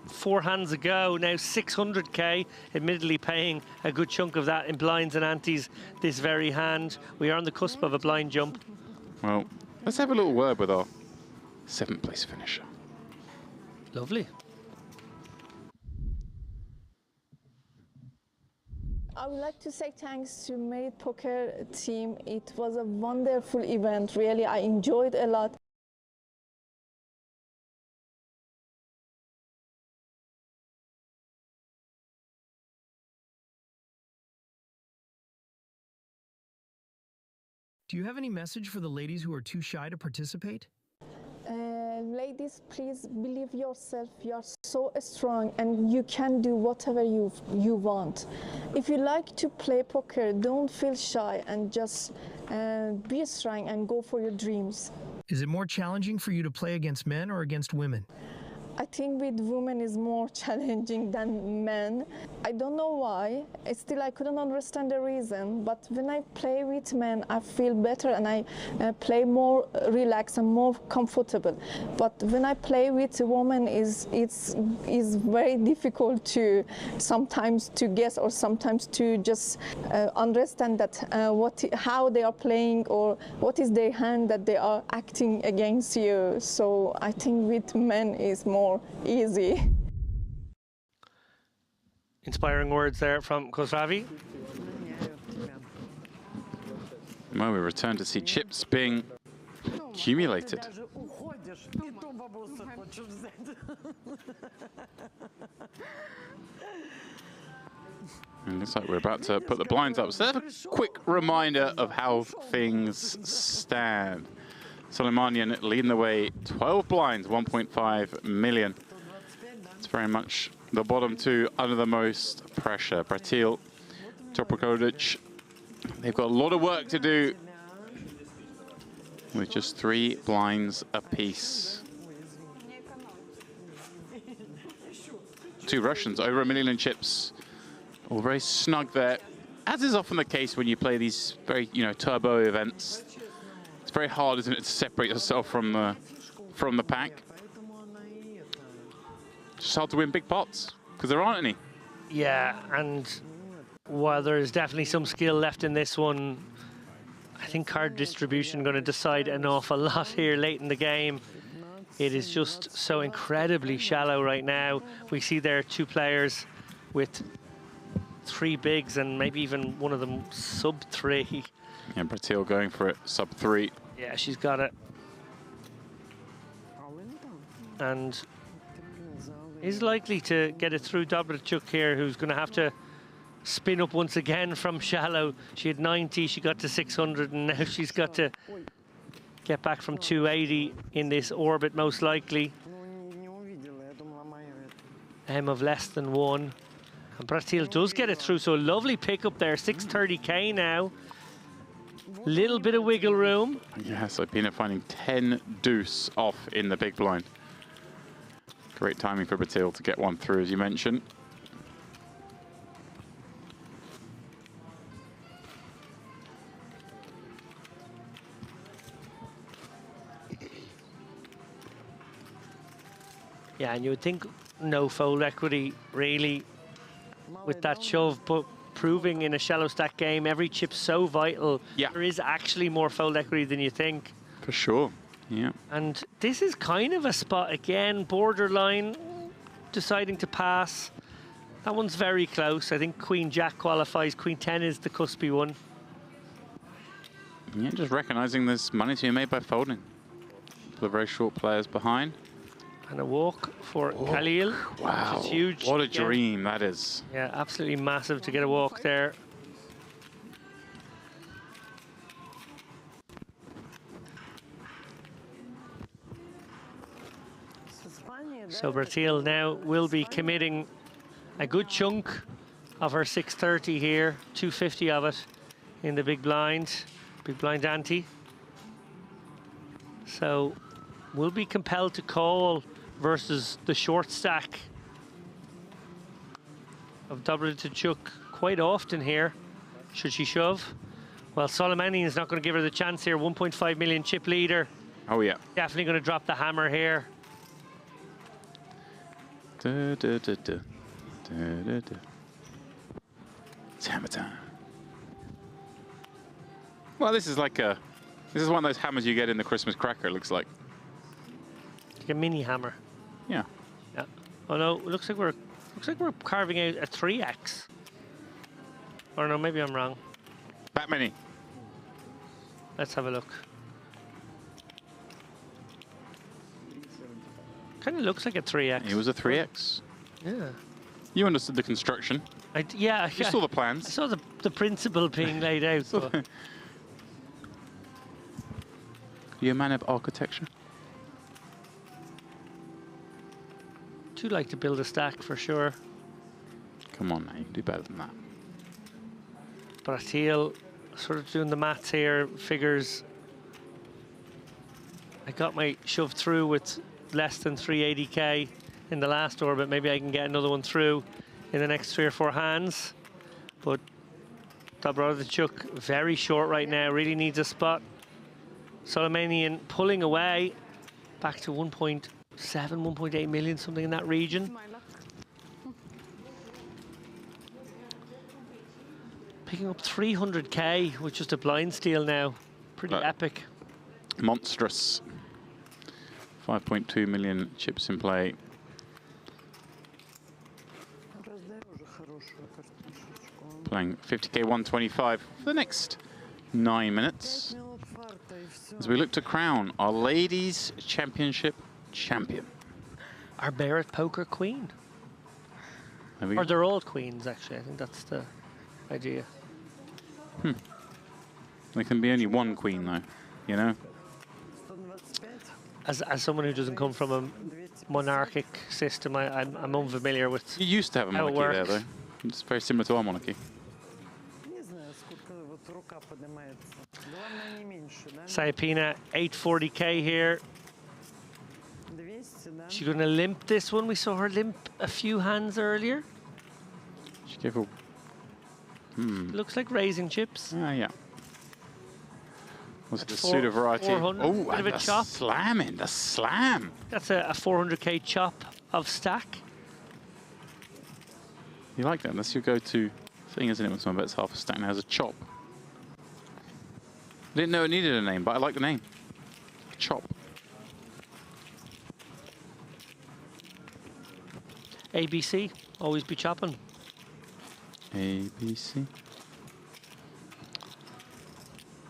Speaker 9: 4 hands ago, now 600k, admittedly paying a good chunk of that in blinds and antes this very hand. We are on the cusp of a blind jump.
Speaker 1: Well, let's have a little word with our 7th place finisher.
Speaker 9: Lovely.
Speaker 7: I would like to say thanks to Merit Poker team. It was a wonderful event. Really, I enjoyed a lot.
Speaker 13: Do you have any message for the ladies who are too shy to participate?
Speaker 7: Ladies, please believe yourself. You are so strong and you can do whatever you want. If you like to play poker, don't feel shy and just be strong and go for your dreams.
Speaker 13: Is it more challenging for you to play against men or against women?
Speaker 7: I think with women is more challenging than men. I don't know why. Still, I couldn't understand the reason. But when I play with men, I feel better and I play more relaxed and more comfortable. But when I play with a woman, it's very difficult to sometimes to guess or sometimes to just understand that how they are playing or what is their hand that they are acting against you. So I think with men is more easy.
Speaker 9: Inspiring words there from Khosravi.
Speaker 1: Well, we return to see chips being accumulated. And it looks like we're about to put the blinds up. So that's a quick reminder of how things stand. Soleimanian leading the way, 12 blinds, 1.5 million. It's very much the bottom two under the most pressure. Bratil, Toprokodic, they've got a lot of work to do with just 3 blinds apiece. 2 Russians, over 1 million in chips. All very snug there, as is often the case when you play these very, turbo events. It's very hard, isn't it, to separate yourself from the pack. It's hard to win big pots because there aren't any.
Speaker 9: Yeah, and while there is definitely some skill left in this one, I think card distribution going to decide an awful lot here late in the game. It is just so incredibly shallow right now. We see there 2 players with 3 bigs and maybe even one of them sub 3.
Speaker 1: Yeah, Bratil going for it, sub 3.
Speaker 9: Yeah, she's got it. And is likely to get it through Dobrachuk here, who's going to have to spin up once again from shallow. She had 90, she got to 600, and now she's got to get back from 280 in this orbit, most likely. M of less than 1. And Bratil does get it through, so a lovely pickup there, 630k now. Little bit of wiggle room.
Speaker 1: Yeah, so Pina finding 10 deuce off in the big blind. Great timing for Bratil to get one through, as you mentioned.
Speaker 9: Yeah, and you would think no fold equity, really, with that shove, but proving in a shallow stack game, every chip's so vital.
Speaker 1: Yeah.
Speaker 9: There is actually more fold equity than you think.
Speaker 1: For sure, yeah.
Speaker 9: And this is kind of a spot, again, borderline, deciding to pass. That one's very close. I think Queen Jack qualifies. Queen 10 is the cuspy one.
Speaker 1: Yeah, just recognizing there's money to be made by folding. The very short players behind.
Speaker 9: And a walk for Khalil.
Speaker 1: Wow,
Speaker 9: which is huge.
Speaker 1: what a dream that is.
Speaker 9: Yeah, absolutely massive to get a walk there. So Bratil now will be committing a good chunk of her 630 here, 250 of it in the big blind ante. So will be compelled to call versus the short stack of Dobrachuk quite often here, should she shove. Well, Soleimani is not going to give her the chance here. 1.5 million chip leader.
Speaker 1: Oh, yeah.
Speaker 9: Definitely going to drop the hammer here.
Speaker 1: It's hammer time. Well, this is like a... This is one of those hammers you get in the Christmas cracker, it looks like.
Speaker 9: Like a mini hammer.
Speaker 1: Yeah.
Speaker 9: Yeah. Oh no, it looks like we're carving out a 3x. Or no, maybe I'm wrong.
Speaker 1: That many.
Speaker 9: Let's have a look. Kind of looks like a 3x.
Speaker 1: It was a 3x.
Speaker 9: Yeah.
Speaker 1: You understood the construction.
Speaker 9: Yeah.
Speaker 1: You saw the plans.
Speaker 9: I saw the principle being laid out. But
Speaker 1: You're a man of architecture.
Speaker 9: Do like to build a stack for sure.
Speaker 1: Come on, now, you can do better than that.
Speaker 9: Bratil sort of doing the maths here, figures. I got my shove through with less than 380k in the last orbit. Maybe I can get another one through in the next 3 or 4 hands. But Dobrachuk very short right now, really needs a spot. Soleimanian pulling away back to 1.7, 1.8 million, something in that region. Picking up 300k with just a blind steal now. Pretty epic.
Speaker 1: Monstrous. 5.2 million chips in play. Playing 50k 125 for the next 9 minutes. As we look to crown our Ladies Championship champion.
Speaker 9: Our Barrett Poker Queen. Or they're all queens, actually. I think that's the idea.
Speaker 1: There can be only one queen, though, you know?
Speaker 9: As someone who doesn't come from a monarchic system, I'm unfamiliar with.
Speaker 1: You used to have a monarchy there, though. It's very similar to our monarchy.
Speaker 9: Sayapina, 840k here. She's going to limp this one. We saw her limp a few hands earlier.
Speaker 1: She gave a...
Speaker 9: Looks like raising chips.
Speaker 1: Yeah. Was it the pseudo variety? Oh,
Speaker 9: bit of a chop.
Speaker 1: Slamming, the slam.
Speaker 9: That's a 400k chop of stack.
Speaker 1: You like that? Unless you go to thing, isn't it? When someone bets half a stack now has a chop. I didn't know it needed a name, but I like the name. Chop.
Speaker 9: ABC, always be chopping.
Speaker 1: ABC.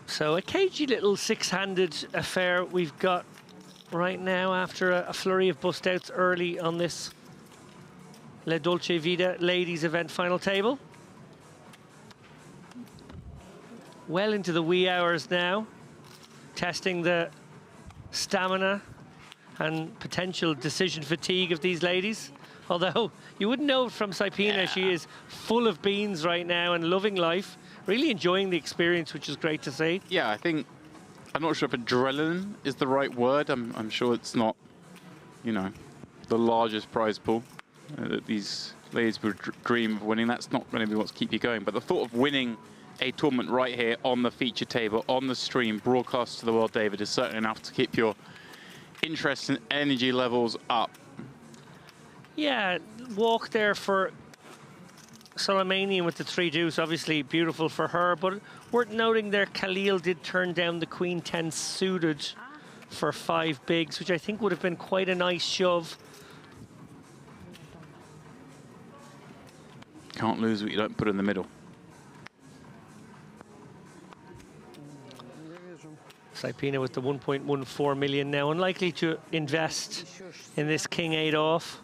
Speaker 9: So a cagey little six-handed affair we've got right now after a flurry of bust-outs early on this Le Dolce Vita ladies event final table. Well into the wee hours now, testing the stamina and potential decision fatigue of these ladies. Although you wouldn't know from Saipina, she is full of beans right now and loving life, really enjoying the experience, which is great to see.
Speaker 1: Yeah, I'm not sure if adrenaline is the right word. I'm sure it's not, you know, the largest prize pool that these ladies would dream of winning. That's not going to be what's keep you going. But the thought of winning a tournament right here on the feature table, on the stream, broadcast to the world, David, is certainly enough to keep your interest and energy levels up.
Speaker 9: Yeah, walk there for Soleimanian with the 3 deuce, obviously beautiful for her, but worth noting there, Khalil did turn down the Queen 10 suited for 5 bigs, which I think would have been quite a nice shove.
Speaker 1: Can't lose what you don't put in the middle.
Speaker 9: Saipina with the 1.14 million now, unlikely to invest in this King 8 off.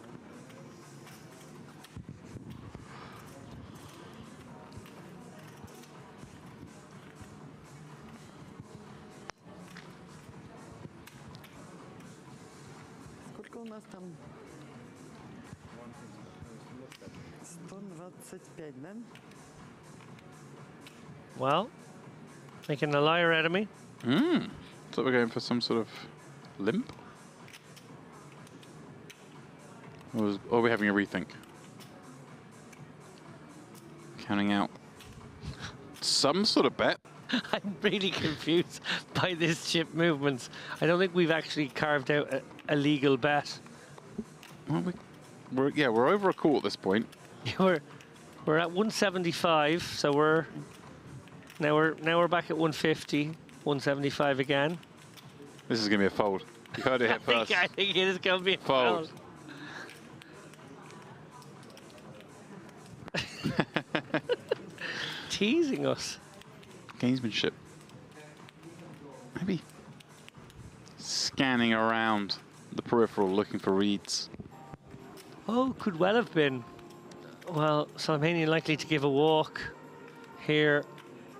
Speaker 5: Сколько у нас там? 125, да?
Speaker 9: Well, making a liar out of me.
Speaker 1: So we're going for some sort of limp? Or are we having a rethink? Counting out some sort of bet.
Speaker 9: I'm really confused by this chip movements. I don't think we've actually carved out a legal bet.
Speaker 1: Well, we're over a call at this point.
Speaker 9: We're at 175, so we're back at 150, 175 again.
Speaker 1: This is going to be a fold. You heard it here first.
Speaker 9: I think it is going to be a fold. Teasing us.
Speaker 1: Gamesmanship. Maybe scanning around the peripheral looking for reads.
Speaker 9: Oh, could well have been. Well, Soleimanian likely to give a walk here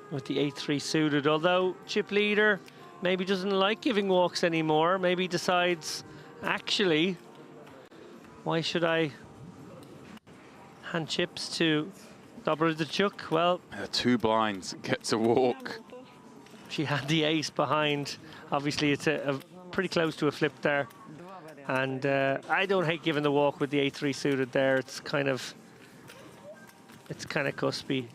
Speaker 9: with the 8-3 suited, although chip leader maybe doesn't like giving walks anymore. Maybe decides, actually, why should I hand chips to Dobrodichuk? Well,
Speaker 1: 2 blinds, gets a walk.
Speaker 9: She had the ace behind. Obviously, it's a pretty close to a flip there. And I don't hate giving the walk with the 8-3 suited there. It's kind of cuspy.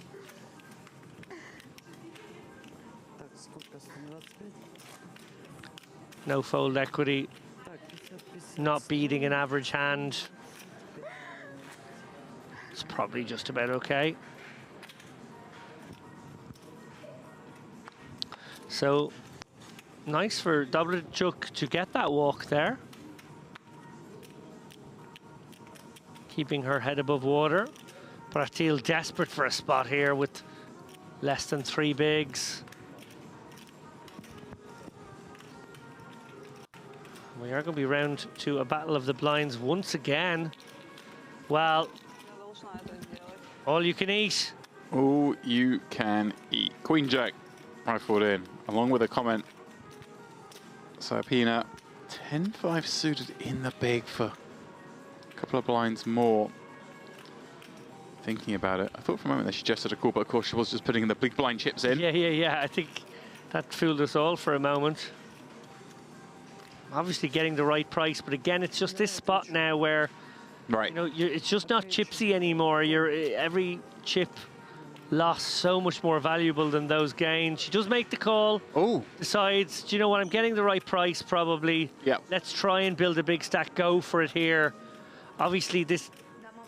Speaker 9: No fold equity. Not beating an average hand. It's probably just about okay. So nice for Dobrodichuk to get that walk there. Keeping her head above water. Bratil desperate for a spot here with less than 3 bigs. We are going to be round to a battle of the blinds once again. Well, all you can eat.
Speaker 1: All you can eat. Queen Jack rifled in, along with a comment. Saipina, 10-5 suited in the big for a couple of blinds more. Thinking about it, I thought for a moment that she suggested a call, but of course she was just putting the big blind chips in.
Speaker 9: Yeah. I think that fooled us all for a moment. Obviously getting the right price, but again, it's just this spot now where,
Speaker 1: right,
Speaker 9: you know, it's just not chipsy anymore. Every chip loss so much more valuable than those gains. She does make the call.
Speaker 1: Oh,
Speaker 9: decides, do you know what? I'm getting the right price, probably.
Speaker 1: Yeah.
Speaker 9: Let's try and build a big stack. Go for it here. Obviously, this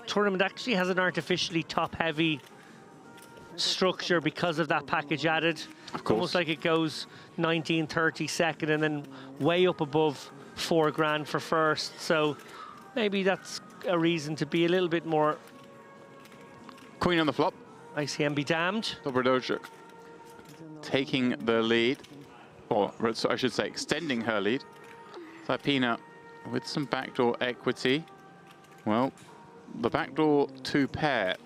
Speaker 9: tournament actually has an artificially top-heavy structure because of that package added.
Speaker 1: Of course.
Speaker 9: Almost like it goes 1930 second and then way up above $4 for first. So maybe that's a reason to be a little bit more.
Speaker 1: Queen on the flop.
Speaker 9: ICM be damned.
Speaker 1: Dobrodojczyk taking the lead, or I should say extending her lead. Cypina with some backdoor equity. Well, the backdoor 2-pair,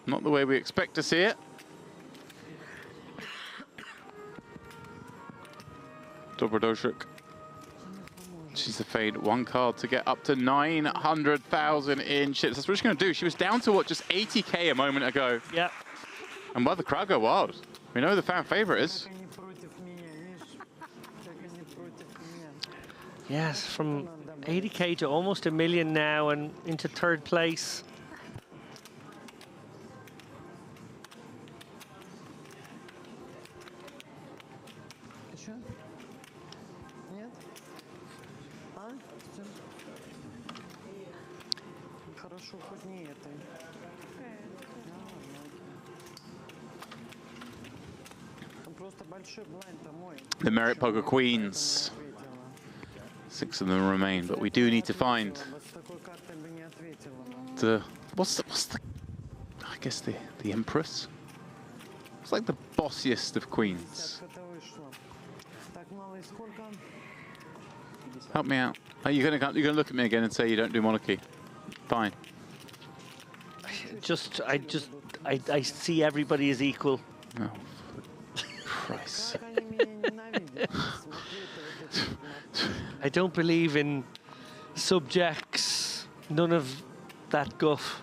Speaker 1: not the way we expect to see it. Dobrodojczyk. She's a fade 1 card to get up to 900,000 in chips. That's what she's going to do. She was down to, what, just 80K a moment ago.
Speaker 9: Yeah.
Speaker 1: And well, the crowd go wild. We know who the fan favorite is.
Speaker 9: Yes, from 80K to almost $1 million now and into 3rd place.
Speaker 1: The Merit Poker Queens. 6 of them remain, but we do need to find the what's the I guess the Empress. It's like the bossiest of queens. Help me out. Are you gonna look at me again and say you don't do monarchy? Fine.
Speaker 9: I see everybody as equal.
Speaker 1: Oh, for Christ's sake.
Speaker 9: I don't believe in subjects, none of that guff.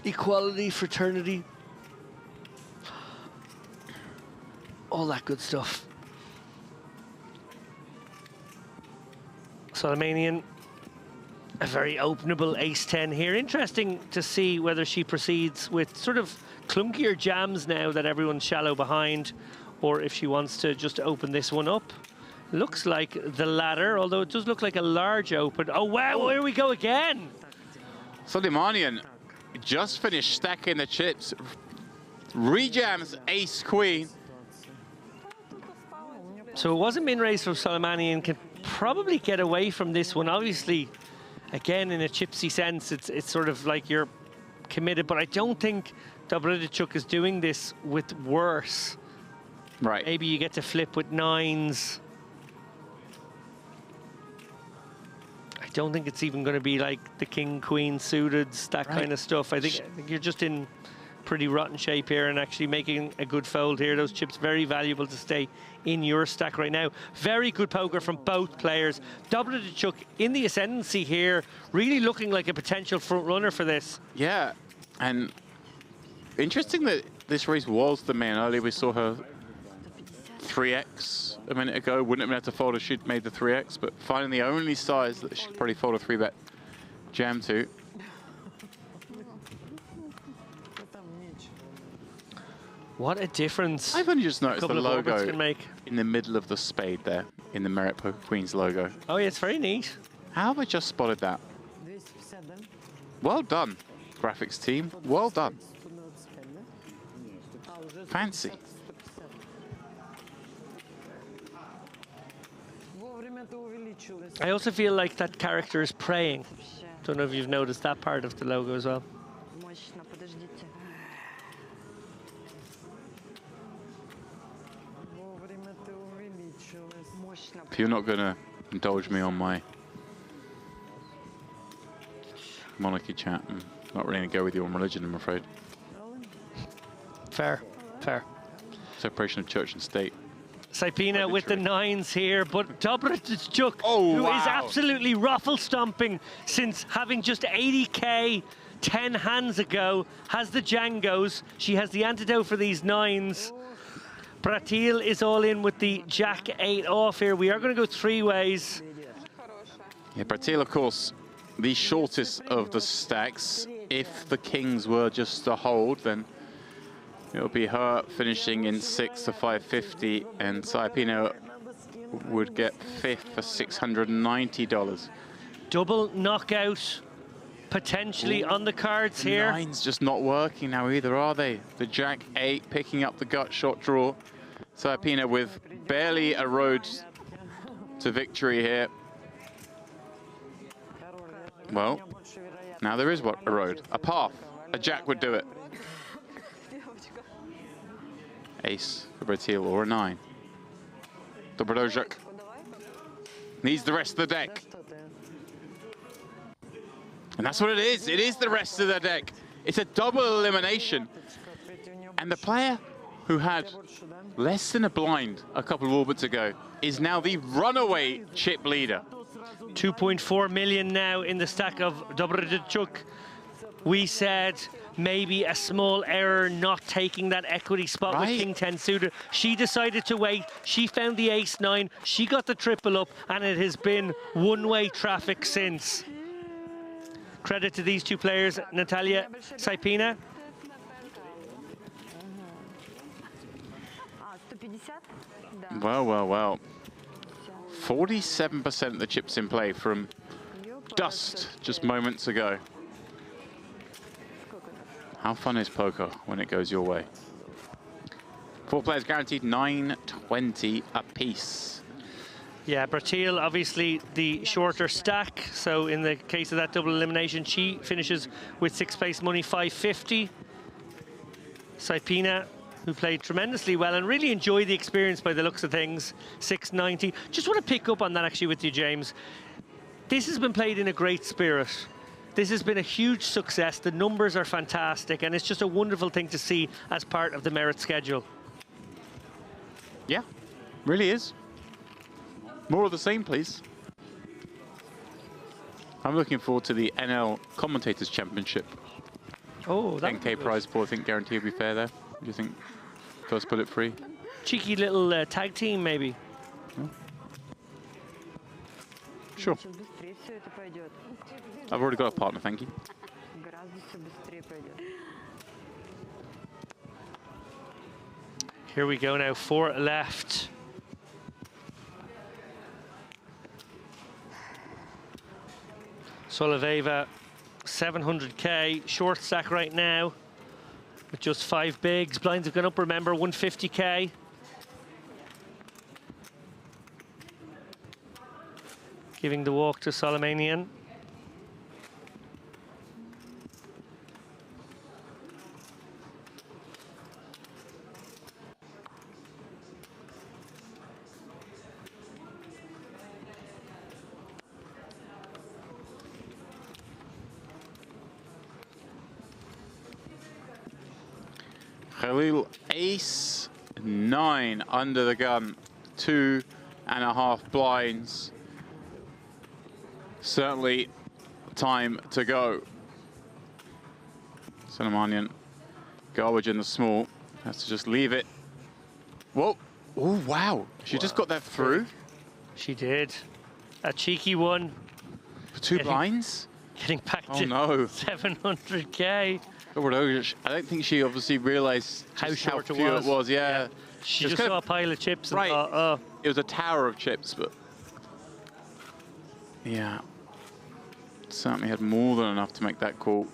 Speaker 9: Equality, fraternity, all that good stuff. Soleimanian, a very openable ace-10 here. Interesting to see whether she proceeds with sort of clunkier jams now that everyone's shallow behind, or if she wants to just open this one up. Looks like the latter, although it does look like a large open. Oh, wow, here we go again.
Speaker 1: Soleimanian just finished stacking the chips. Rejams ace-queen.
Speaker 9: So it wasn't min-raise from Soleimanian, can probably get away from this one. Obviously, again, in a chipsy sense, it's sort of like you're committed, but I don't think Dobrodojczyk is doing this with worse.
Speaker 1: Right.
Speaker 9: Maybe you get to flip with 9s. I don't think it's even going to be like the king, queen suited, that kind of stuff. I think you're just in pretty rotten shape here and actually making a good fold here. Those chips very valuable to stay in your stack right now. Very good poker from both players. Dobrodojczyk in the ascendancy here, really looking like a potential front runner for this.
Speaker 1: Yeah, and interesting that this race was the main. Earlier we saw her 3x a minute ago. Wouldn't have been able to fold if she'd made the 3x, but finding the only size that she could probably fold a 3-bet jam to.
Speaker 9: What a difference.
Speaker 1: I've only just noticed the logo
Speaker 9: can make.
Speaker 1: In the middle of the spade there, in the Merit Poker Queens logo.
Speaker 9: Oh yeah, it's very neat.
Speaker 1: How have I just spotted that? Well done, graphics team. Well done. Fancy.
Speaker 9: I also feel like that character is praying. Don't know if you've noticed that part of the logo as well.
Speaker 1: If you're not going to indulge me on my monarchy chat, I'm not really going to go with you on religion, I'm afraid.
Speaker 9: Fair, fair.
Speaker 1: Separation of church and state.
Speaker 9: Cypina with the 9s here, but Dobrodojczyk, who is absolutely ruffle stomping since having just 80K 10 hands ago, has the Django's. She has the antidote for these 9s. Bratil is all in with the Jack 8 off here. We are going to go 3 ways.
Speaker 1: Yeah, Bratil, of course, the shortest of the stacks. If the kings were just to hold, then it'll be her finishing in 6 to 550, and Cypina would get 5th for $690.
Speaker 9: Double knockout potentially on the cards here.
Speaker 1: Nine's just not working now either, are they? The Jack 8 picking up the gut shot draw. Saipina with barely a road to victory here. Well, now there is a road, a path. A Jack would do it. Ace for Bratil or a 9. Dobrodojek needs the rest of the deck. And that's what it is. It is the rest of the deck. It's a double elimination. And the player who had less than a blind a couple of orbits ago is now the runaway chip leader.
Speaker 9: 2.4 million now in the stack of Dobrodojuk. We said maybe a small error not taking that equity spot with King 10 suited. She decided to wait. She found the ace 9. She got the triple up, and it has been one-way traffic since. Credit to these two players, Natalia, Saipina.
Speaker 1: Well, well, well. 47% of the chips in play from Dust just moments ago. How fun is poker when it goes your way? 4 players guaranteed 920 apiece.
Speaker 9: Yeah, Bratil obviously the shorter stack. So in the case of that double elimination, she finishes with 6th place money, 550. Saipina, who played tremendously well and really enjoyed the experience by the looks of things, 690. Just want to pick up on that actually with you, James. This has been played in a great spirit. This has been a huge success. The numbers are fantastic, and it's just a wonderful thing to see as part of the merit schedule.
Speaker 1: Yeah, really is. More of the same, please. I'm looking forward to the NL Commentators Championship.
Speaker 9: Oh, that
Speaker 1: 10K prize pool, I think guarantee will be fair there. What do you think? First put it free.
Speaker 9: Cheeky little tag team, maybe.
Speaker 1: Yeah. Sure. I've already got a partner, thank you.
Speaker 9: Here we go now, 4 left. Soloveva, 700k, short stack right now, with just 5 bigs. Blinds have gone up, remember, 150k. Giving the walk to Solomanian.
Speaker 1: Khalil, ace 9 under the gun, 2.5 blinds. Certainly time to go. Solomanian, garbage in the small, has to just leave it. Whoa, oh wow, she just got that through.
Speaker 9: She did. A cheeky one.
Speaker 1: For 2 blinds?
Speaker 9: Getting back to
Speaker 1: no.
Speaker 9: 700k.
Speaker 1: I don't think she obviously realised
Speaker 9: how short
Speaker 1: few it was. Yeah.
Speaker 9: She just saw a pile of chips and thought, oh.
Speaker 1: It was a tower of chips, but yeah, certainly had more than enough to make that call.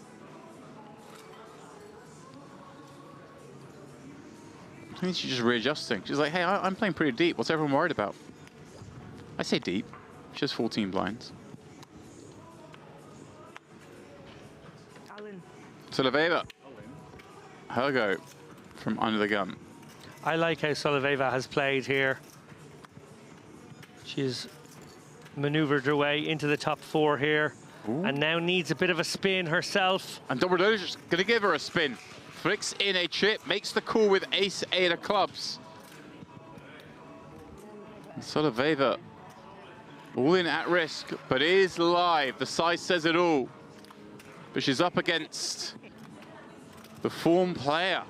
Speaker 1: I think she's just readjusting. She's like, hey, I'm playing pretty deep. What's everyone worried about? I say deep. She has 14 blinds. Soloveva, her go from under the gun.
Speaker 9: I like how Soloveva has played here. She's maneuvered her way into the top 4 here. Ooh. And now needs a bit of a spin herself.
Speaker 1: And Dobrodojic's going to give her a spin. Flicks in a chip, makes the call with ace 8 of clubs. And Soloveva, all in at risk, but is live. The size says it all. But she's up against the form player.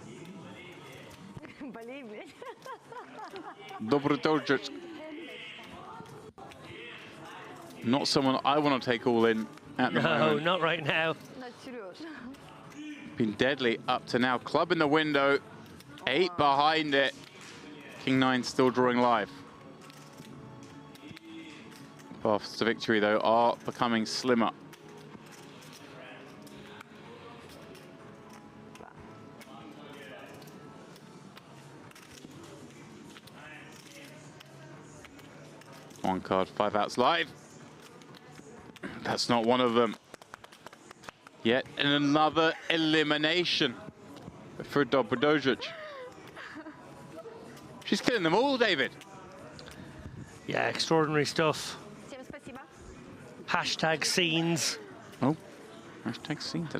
Speaker 1: Dobrodojic. Not someone I want to take all in at the moment.
Speaker 9: No, not right now.
Speaker 1: Been deadly up to now. Club in the window, 8 behind it. King 9 still drawing live. Paths to victory, though, are becoming slimmer. card, 5 outs live. That's not one of them. Yet another elimination for Dobrdojic. She's killing them all, David.
Speaker 9: Yeah, extraordinary stuff. Hashtag scenes.
Speaker 1: Oh, hashtag scenes.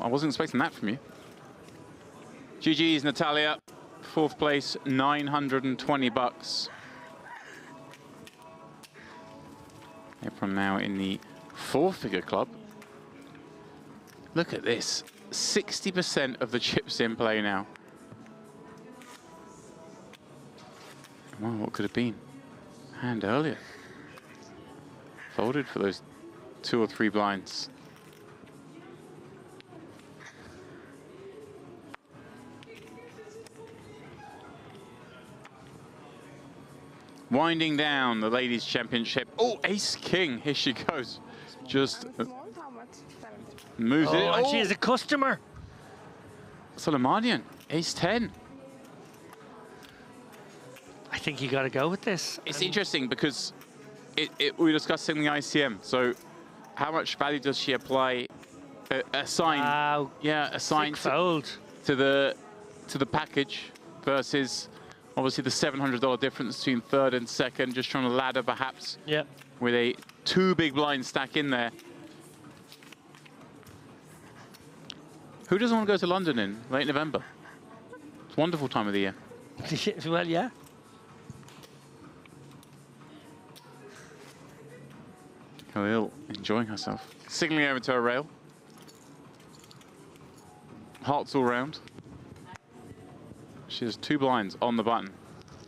Speaker 1: I wasn't expecting that from you. GG's, Natalia. 4th place, $920. Everyone now in the 4-figure club. Look at this. 60% of the chips in play now. Well, what could have been? Hand earlier. Folded for those 2 or 3 blinds. Winding down the Ladies' Championship. Oh, Ace King. Here she goes. Just moves it.
Speaker 9: And she is a customer.
Speaker 1: Soleimanian, Ace 10.
Speaker 9: I think you got to go with this.
Speaker 1: It's interesting because we were discussing the ICM. So how much value does she apply, assign?
Speaker 9: Wow.
Speaker 1: Yeah, assign to the package versus obviously the $700 difference between 3rd and 2nd. Just trying to ladder perhaps.
Speaker 9: Yeah.
Speaker 1: With a 2 big blind stack in there. Who doesn't want to go to London in late November? It's a wonderful time of the year.
Speaker 9: Well, yeah.
Speaker 1: Khalil enjoying herself. Signaling over to her rail. Hearts all round. She has 2 blinds on the button.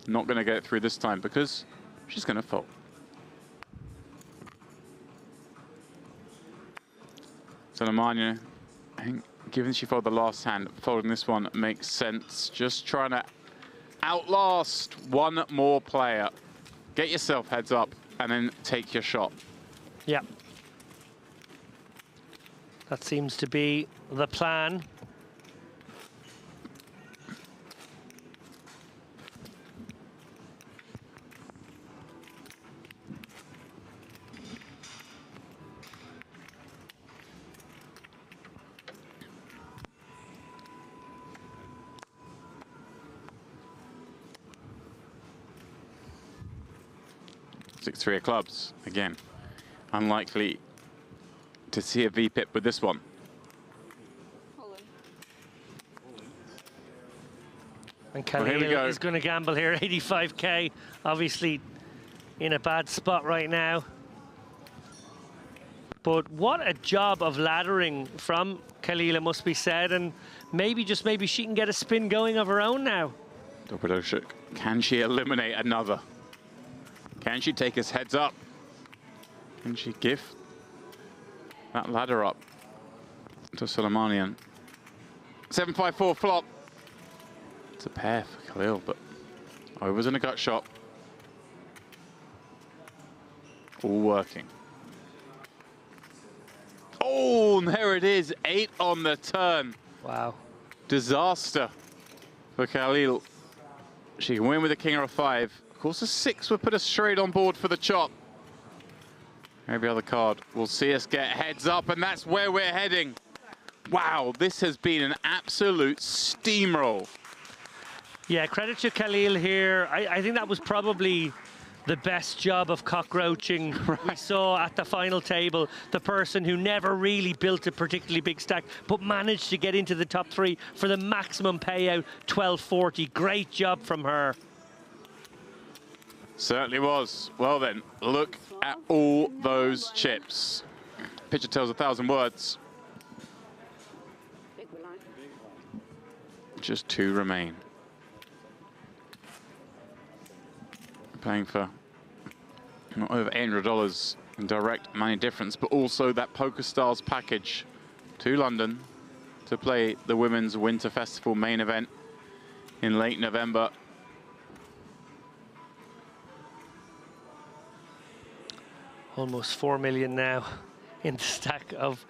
Speaker 1: Not going to get it through this time because she's going to fold. Soleimanian, I think, given she folded the last hand, folding this one makes sense. Just trying to outlast one more player. Get yourself heads up and then take your shot.
Speaker 9: Yeah. That seems to be the plan.
Speaker 1: Six 3 of clubs, again. Unlikely to see a VPIP with this one.
Speaker 9: And Khalil is going to gamble here, 85k, obviously in a bad spot right now. But what a job of laddering from Khalil, it must be said, and maybe, just maybe, she can get a spin going of her own now.
Speaker 1: Dobrdojic, can she eliminate another? Can she take us heads up? Can she give that ladder up to Soleimanian? 7-5-4 flop. It's a pair for Khalil, but it was in a gut shot. All working. Oh, and there it is. 8 on the turn.
Speaker 9: Wow.
Speaker 1: Disaster for Khalil. She can win with a king or a 5. Of course, a 6 would put us straight on board for the chop. Every other card will see us get heads up, and that's where we're heading. Wow, this has been an absolute steamroll.
Speaker 9: Yeah, credit to Khalil here. I think that was probably the best job of cockroaching we saw at the final table. The person who never really built a particularly big stack, but managed to get into the top 3 for the maximum payout, 1240. Great job from her.
Speaker 1: Certainly was. Well then, look at all those chips. Picture tells 1,000 words. Just 2 remain. Paying for not over $800 in direct money difference, but also that PokerStars package to London to play the Women's Winter Festival main event in late November.
Speaker 9: Almost 4 million now in the stack of...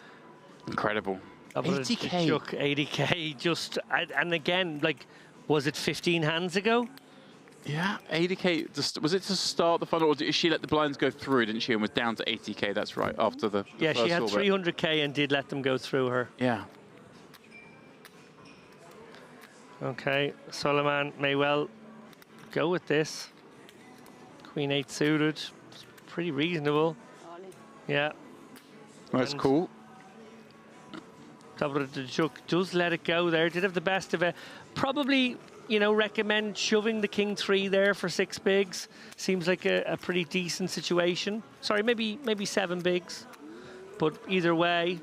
Speaker 1: Incredible.
Speaker 9: 80k. 80k, just, and again, like, was it 15 hands ago?
Speaker 1: Yeah, 80k. Was it to start the final, or did she let the blinds go through, didn't she? And was down to 80k, that's right, after the
Speaker 9: Yeah,
Speaker 1: first
Speaker 9: she had
Speaker 1: orbit.
Speaker 9: 300k and did let them go through her.
Speaker 1: Yeah.
Speaker 9: Okay, Solomon may well go with this. Queen 8 suited. It's pretty reasonable. Yeah.
Speaker 1: That's cool.
Speaker 9: Dabrowitz does let it go there. Did have the best of it. Probably, you know, recommend shoving the king 3 there for 6 bigs. Seems like a pretty decent situation. Sorry, maybe 7 bigs. But either way,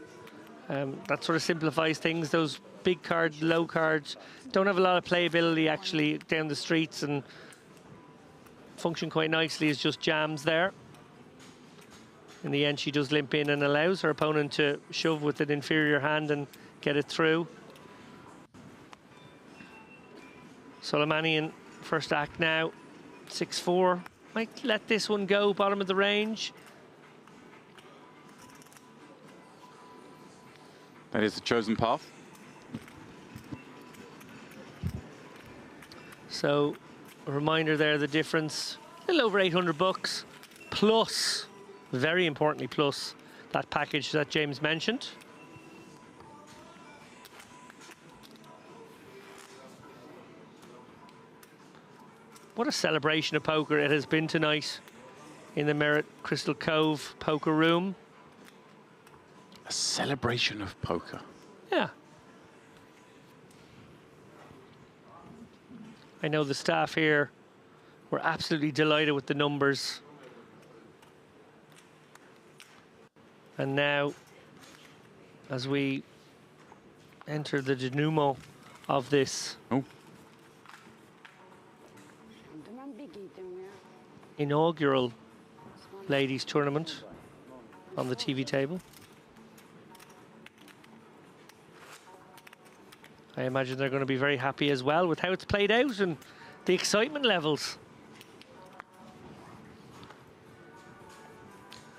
Speaker 9: that sort of simplifies things. Those big cards, low cards, don't have a lot of playability actually down the streets and function quite nicely as just jams there. In the end, she does limp in and allows her opponent to shove with an inferior hand and get it through. Soleimanian, first act now, 6-4. Might let this one go, bottom of the range.
Speaker 1: That is the chosen path.
Speaker 9: So, a reminder there, the difference, a little over 800 bucks, plus, very importantly, plus that package that James mentioned. What a celebration of poker it has been tonight in the Merit Crystal Cove poker room.
Speaker 1: A celebration of poker.
Speaker 9: Yeah. I know the staff here were absolutely delighted with the numbers. And now, as we enter the denouement of this inaugural ladies tournament on the TV table. I imagine they're going to be very happy as well with how it's played out and the excitement levels.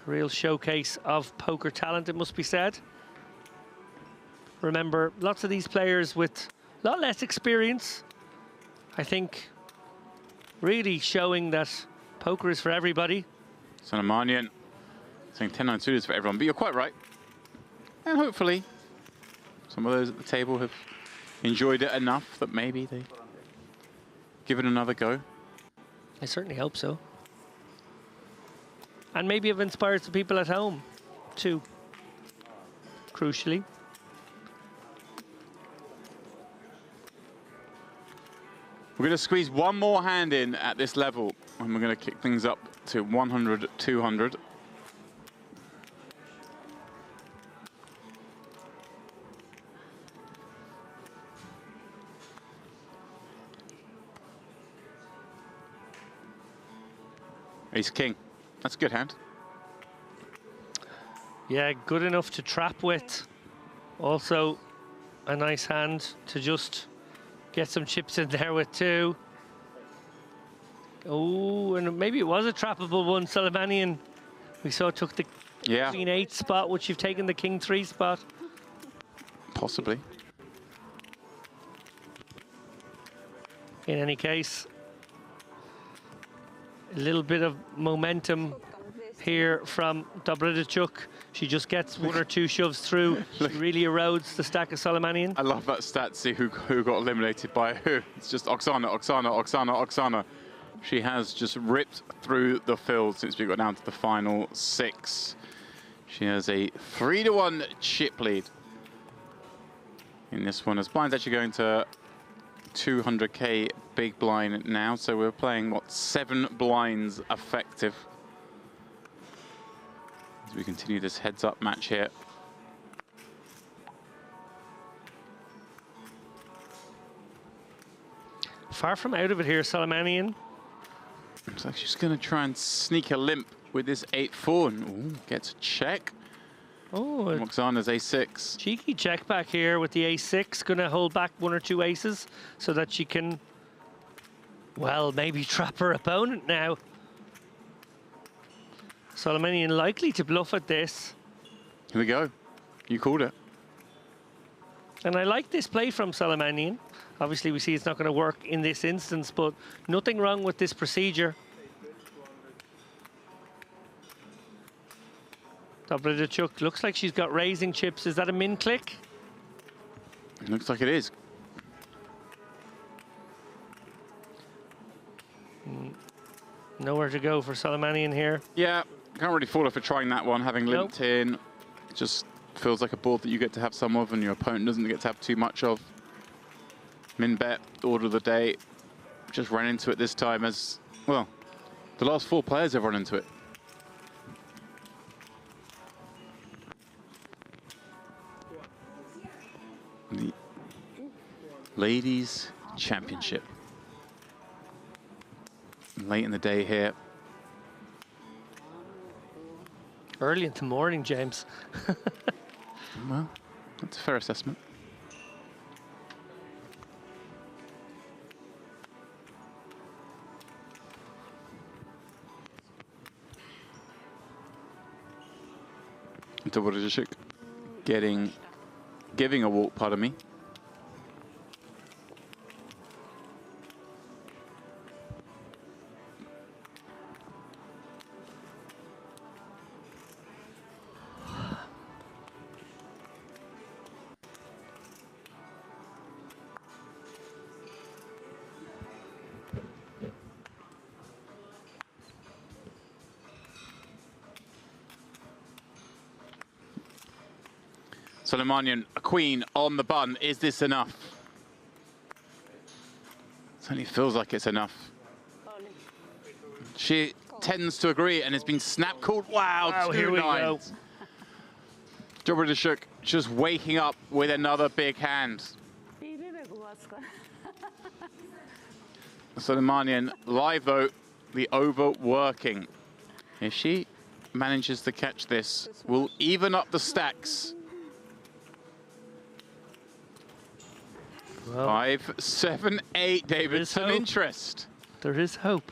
Speaker 9: A real showcase of poker talent, it must be said. Remember, lots of these players with a lot less experience. I think really showing that poker is for everybody.
Speaker 1: Soleimanian saying 10-9 suited is for everyone, but you're quite right. And hopefully some of those at the table have enjoyed it enough that maybe they give it another go.
Speaker 9: I certainly hope so. And maybe have inspired some people at home too, crucially.
Speaker 1: We're going to squeeze one more hand in at this level, and we're going to kick things up to 100, 200. Ace King. That's a good hand.
Speaker 9: Yeah, good enough to trap with. Also, a nice hand to just get some chips in there with too. Oh, and maybe it was a trappable one. Soleimanian, we saw, took the Queen 8 spot, which you've taken the King 3 spot.
Speaker 1: Possibly.
Speaker 9: In any case, a little bit of momentum here from Dabrowitz. She just gets 1 or 2 shoves through. She really erodes the stack of Soleimanian.
Speaker 1: I love that stat, see who got eliminated by who. It's just Oksana, Oksana, Oksana, Oksana. She has just ripped through the field since we got down to the final 6. She has a 3-1 chip lead in this one. As blind's actually going to 200k big blind now, so we're playing, what, 7 blinds effective as we continue this heads-up match here.
Speaker 9: Far from out of it here, Soleimanian.
Speaker 1: Looks like she's going to try and sneak a limp with this 8-4 and gets a check.
Speaker 9: Oh,
Speaker 1: Oksana's A6.
Speaker 9: Cheeky check back here with the A6. Going to hold back 1 or 2 aces so that she can, well, maybe trap her opponent now. Soleimanian likely to bluff at this.
Speaker 1: Here we go. You called it.
Speaker 9: And I like this play from Soleimanian. Obviously, we see it's not going to work in this instance, but nothing wrong with this procedure. Dobradichuk looks like she's got raising chips. Is that a min click?
Speaker 1: Looks like it is.
Speaker 9: Nowhere to go for Soleimanian here.
Speaker 1: Yeah, can't really fault her for trying that one, having limped in. It just feels like a board that you get to have some of and your opponent doesn't get to have too much of. Min bet, order of the day. Just ran into it this time as, well, the last 4 players have run into it. The Ladies Championship. Late in the day here.
Speaker 9: Early in the morning, James.
Speaker 1: Well, that's a fair assessment. Dobradichuk giving a walk, pardon me. Soleimanian, a queen on the bun. Is this enough? It certainly feels like it's enough. She tends to agree and has been snap called. Wow,
Speaker 9: here we go.
Speaker 1: Dobradichuk just waking up with another big hand. Soleimanian live though, the overworking. If she manages to catch this, will even up the stacks.
Speaker 9: Well,
Speaker 1: 5, 7, 8, David. Some interest.
Speaker 9: There is hope.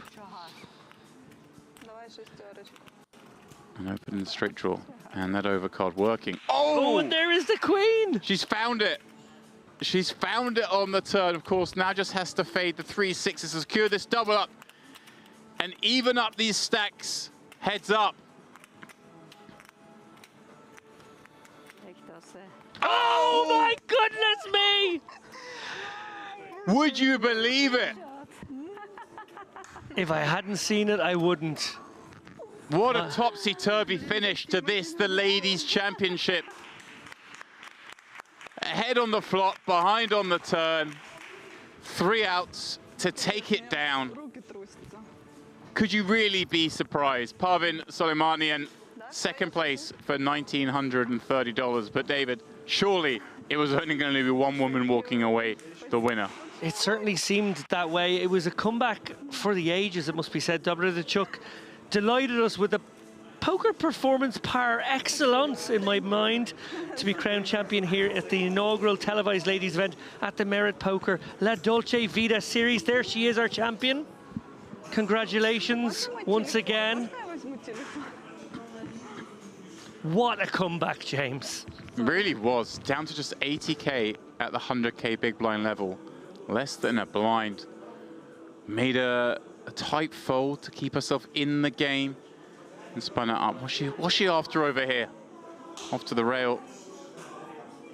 Speaker 1: An open and straight draw. And that overcard working.
Speaker 9: Oh, and there is the queen!
Speaker 1: She's found it. She's found it on the turn, of course. Now just has to fade the 3-6 to secure this double up. And even up these stacks. Heads up.
Speaker 9: Oh my goodness me!
Speaker 1: Would you believe it?
Speaker 9: If I hadn't seen it, I wouldn't.
Speaker 1: What a topsy-turvy finish to this, the Ladies' Championship. Ahead on the flop, behind on the turn. 3 outs to take it down. Could you really be surprised? Parvin Soleimanian, second place for $1,930. But David, surely it was only going to be one woman walking away the winner.
Speaker 9: It certainly seemed that way. It was a comeback for the ages, it must be said. Dobradichuk delighted us with a poker performance par excellence, in my mind, to be crowned champion here at the inaugural televised ladies event at the Merit Poker La Dolce Vita series. There she is, our champion. Congratulations once again. What a comeback, James.
Speaker 1: It really was. Down to just 80K at the 100K big blind level. Less than a blind. Made a tight fold to keep herself in the game and spun it up. What's she after over here? Off to the rail.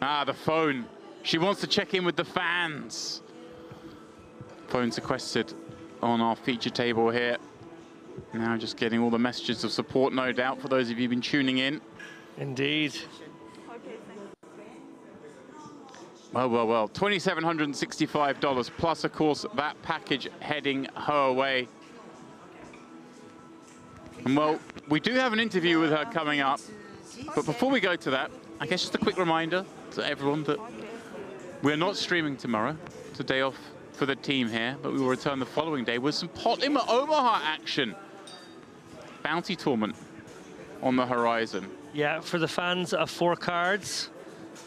Speaker 1: Ah, the phone. She wants to check in with the fans. Phone sequestered on our feature table here. Now just getting all the messages of support, no doubt, for those of you who've been tuning in.
Speaker 9: Indeed.
Speaker 1: Well, $2,765 plus, of course, that package heading her way. And well, we do have an interview with her coming up. But before we go to that, I guess just a quick reminder to everyone that we're not streaming tomorrow. It's a day off for the team here, but we will return the following day with some pot limit Omaha action. Bounty tournament on the horizon.
Speaker 9: Yeah, for the fans of 4 cards,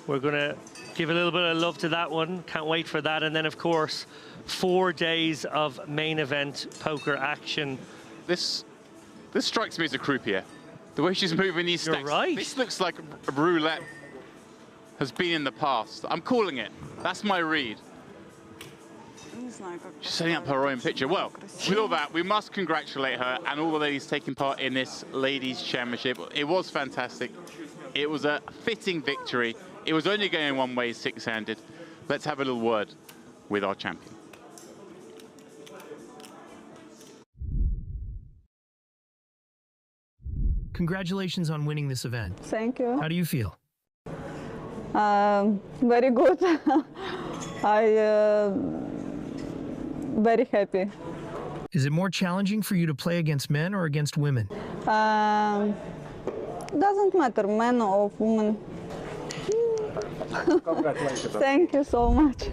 Speaker 9: we're going to give a little bit of love to that one. Can't wait for that. And then, of course, 4 days of main event poker action.
Speaker 1: This strikes me as a croupier. The way she's moving these stacks.
Speaker 9: You're right.
Speaker 1: This looks like roulette has been in the past. I'm calling it. That's my read. She's setting up her own picture. Well, with all that, we must congratulate her and all the ladies taking part in this ladies' championship. It was fantastic. It was a fitting victory. It was only going one way, six-handed. Let's have a little word with our champion.
Speaker 13: Congratulations on winning this event.
Speaker 15: Thank you.
Speaker 13: How do you feel?
Speaker 15: Very good. Very happy.
Speaker 13: Is it more challenging for you to play against men or against women?
Speaker 15: Doesn't matter, man or woman.
Speaker 14: Congratulations.
Speaker 15: Thank you so much.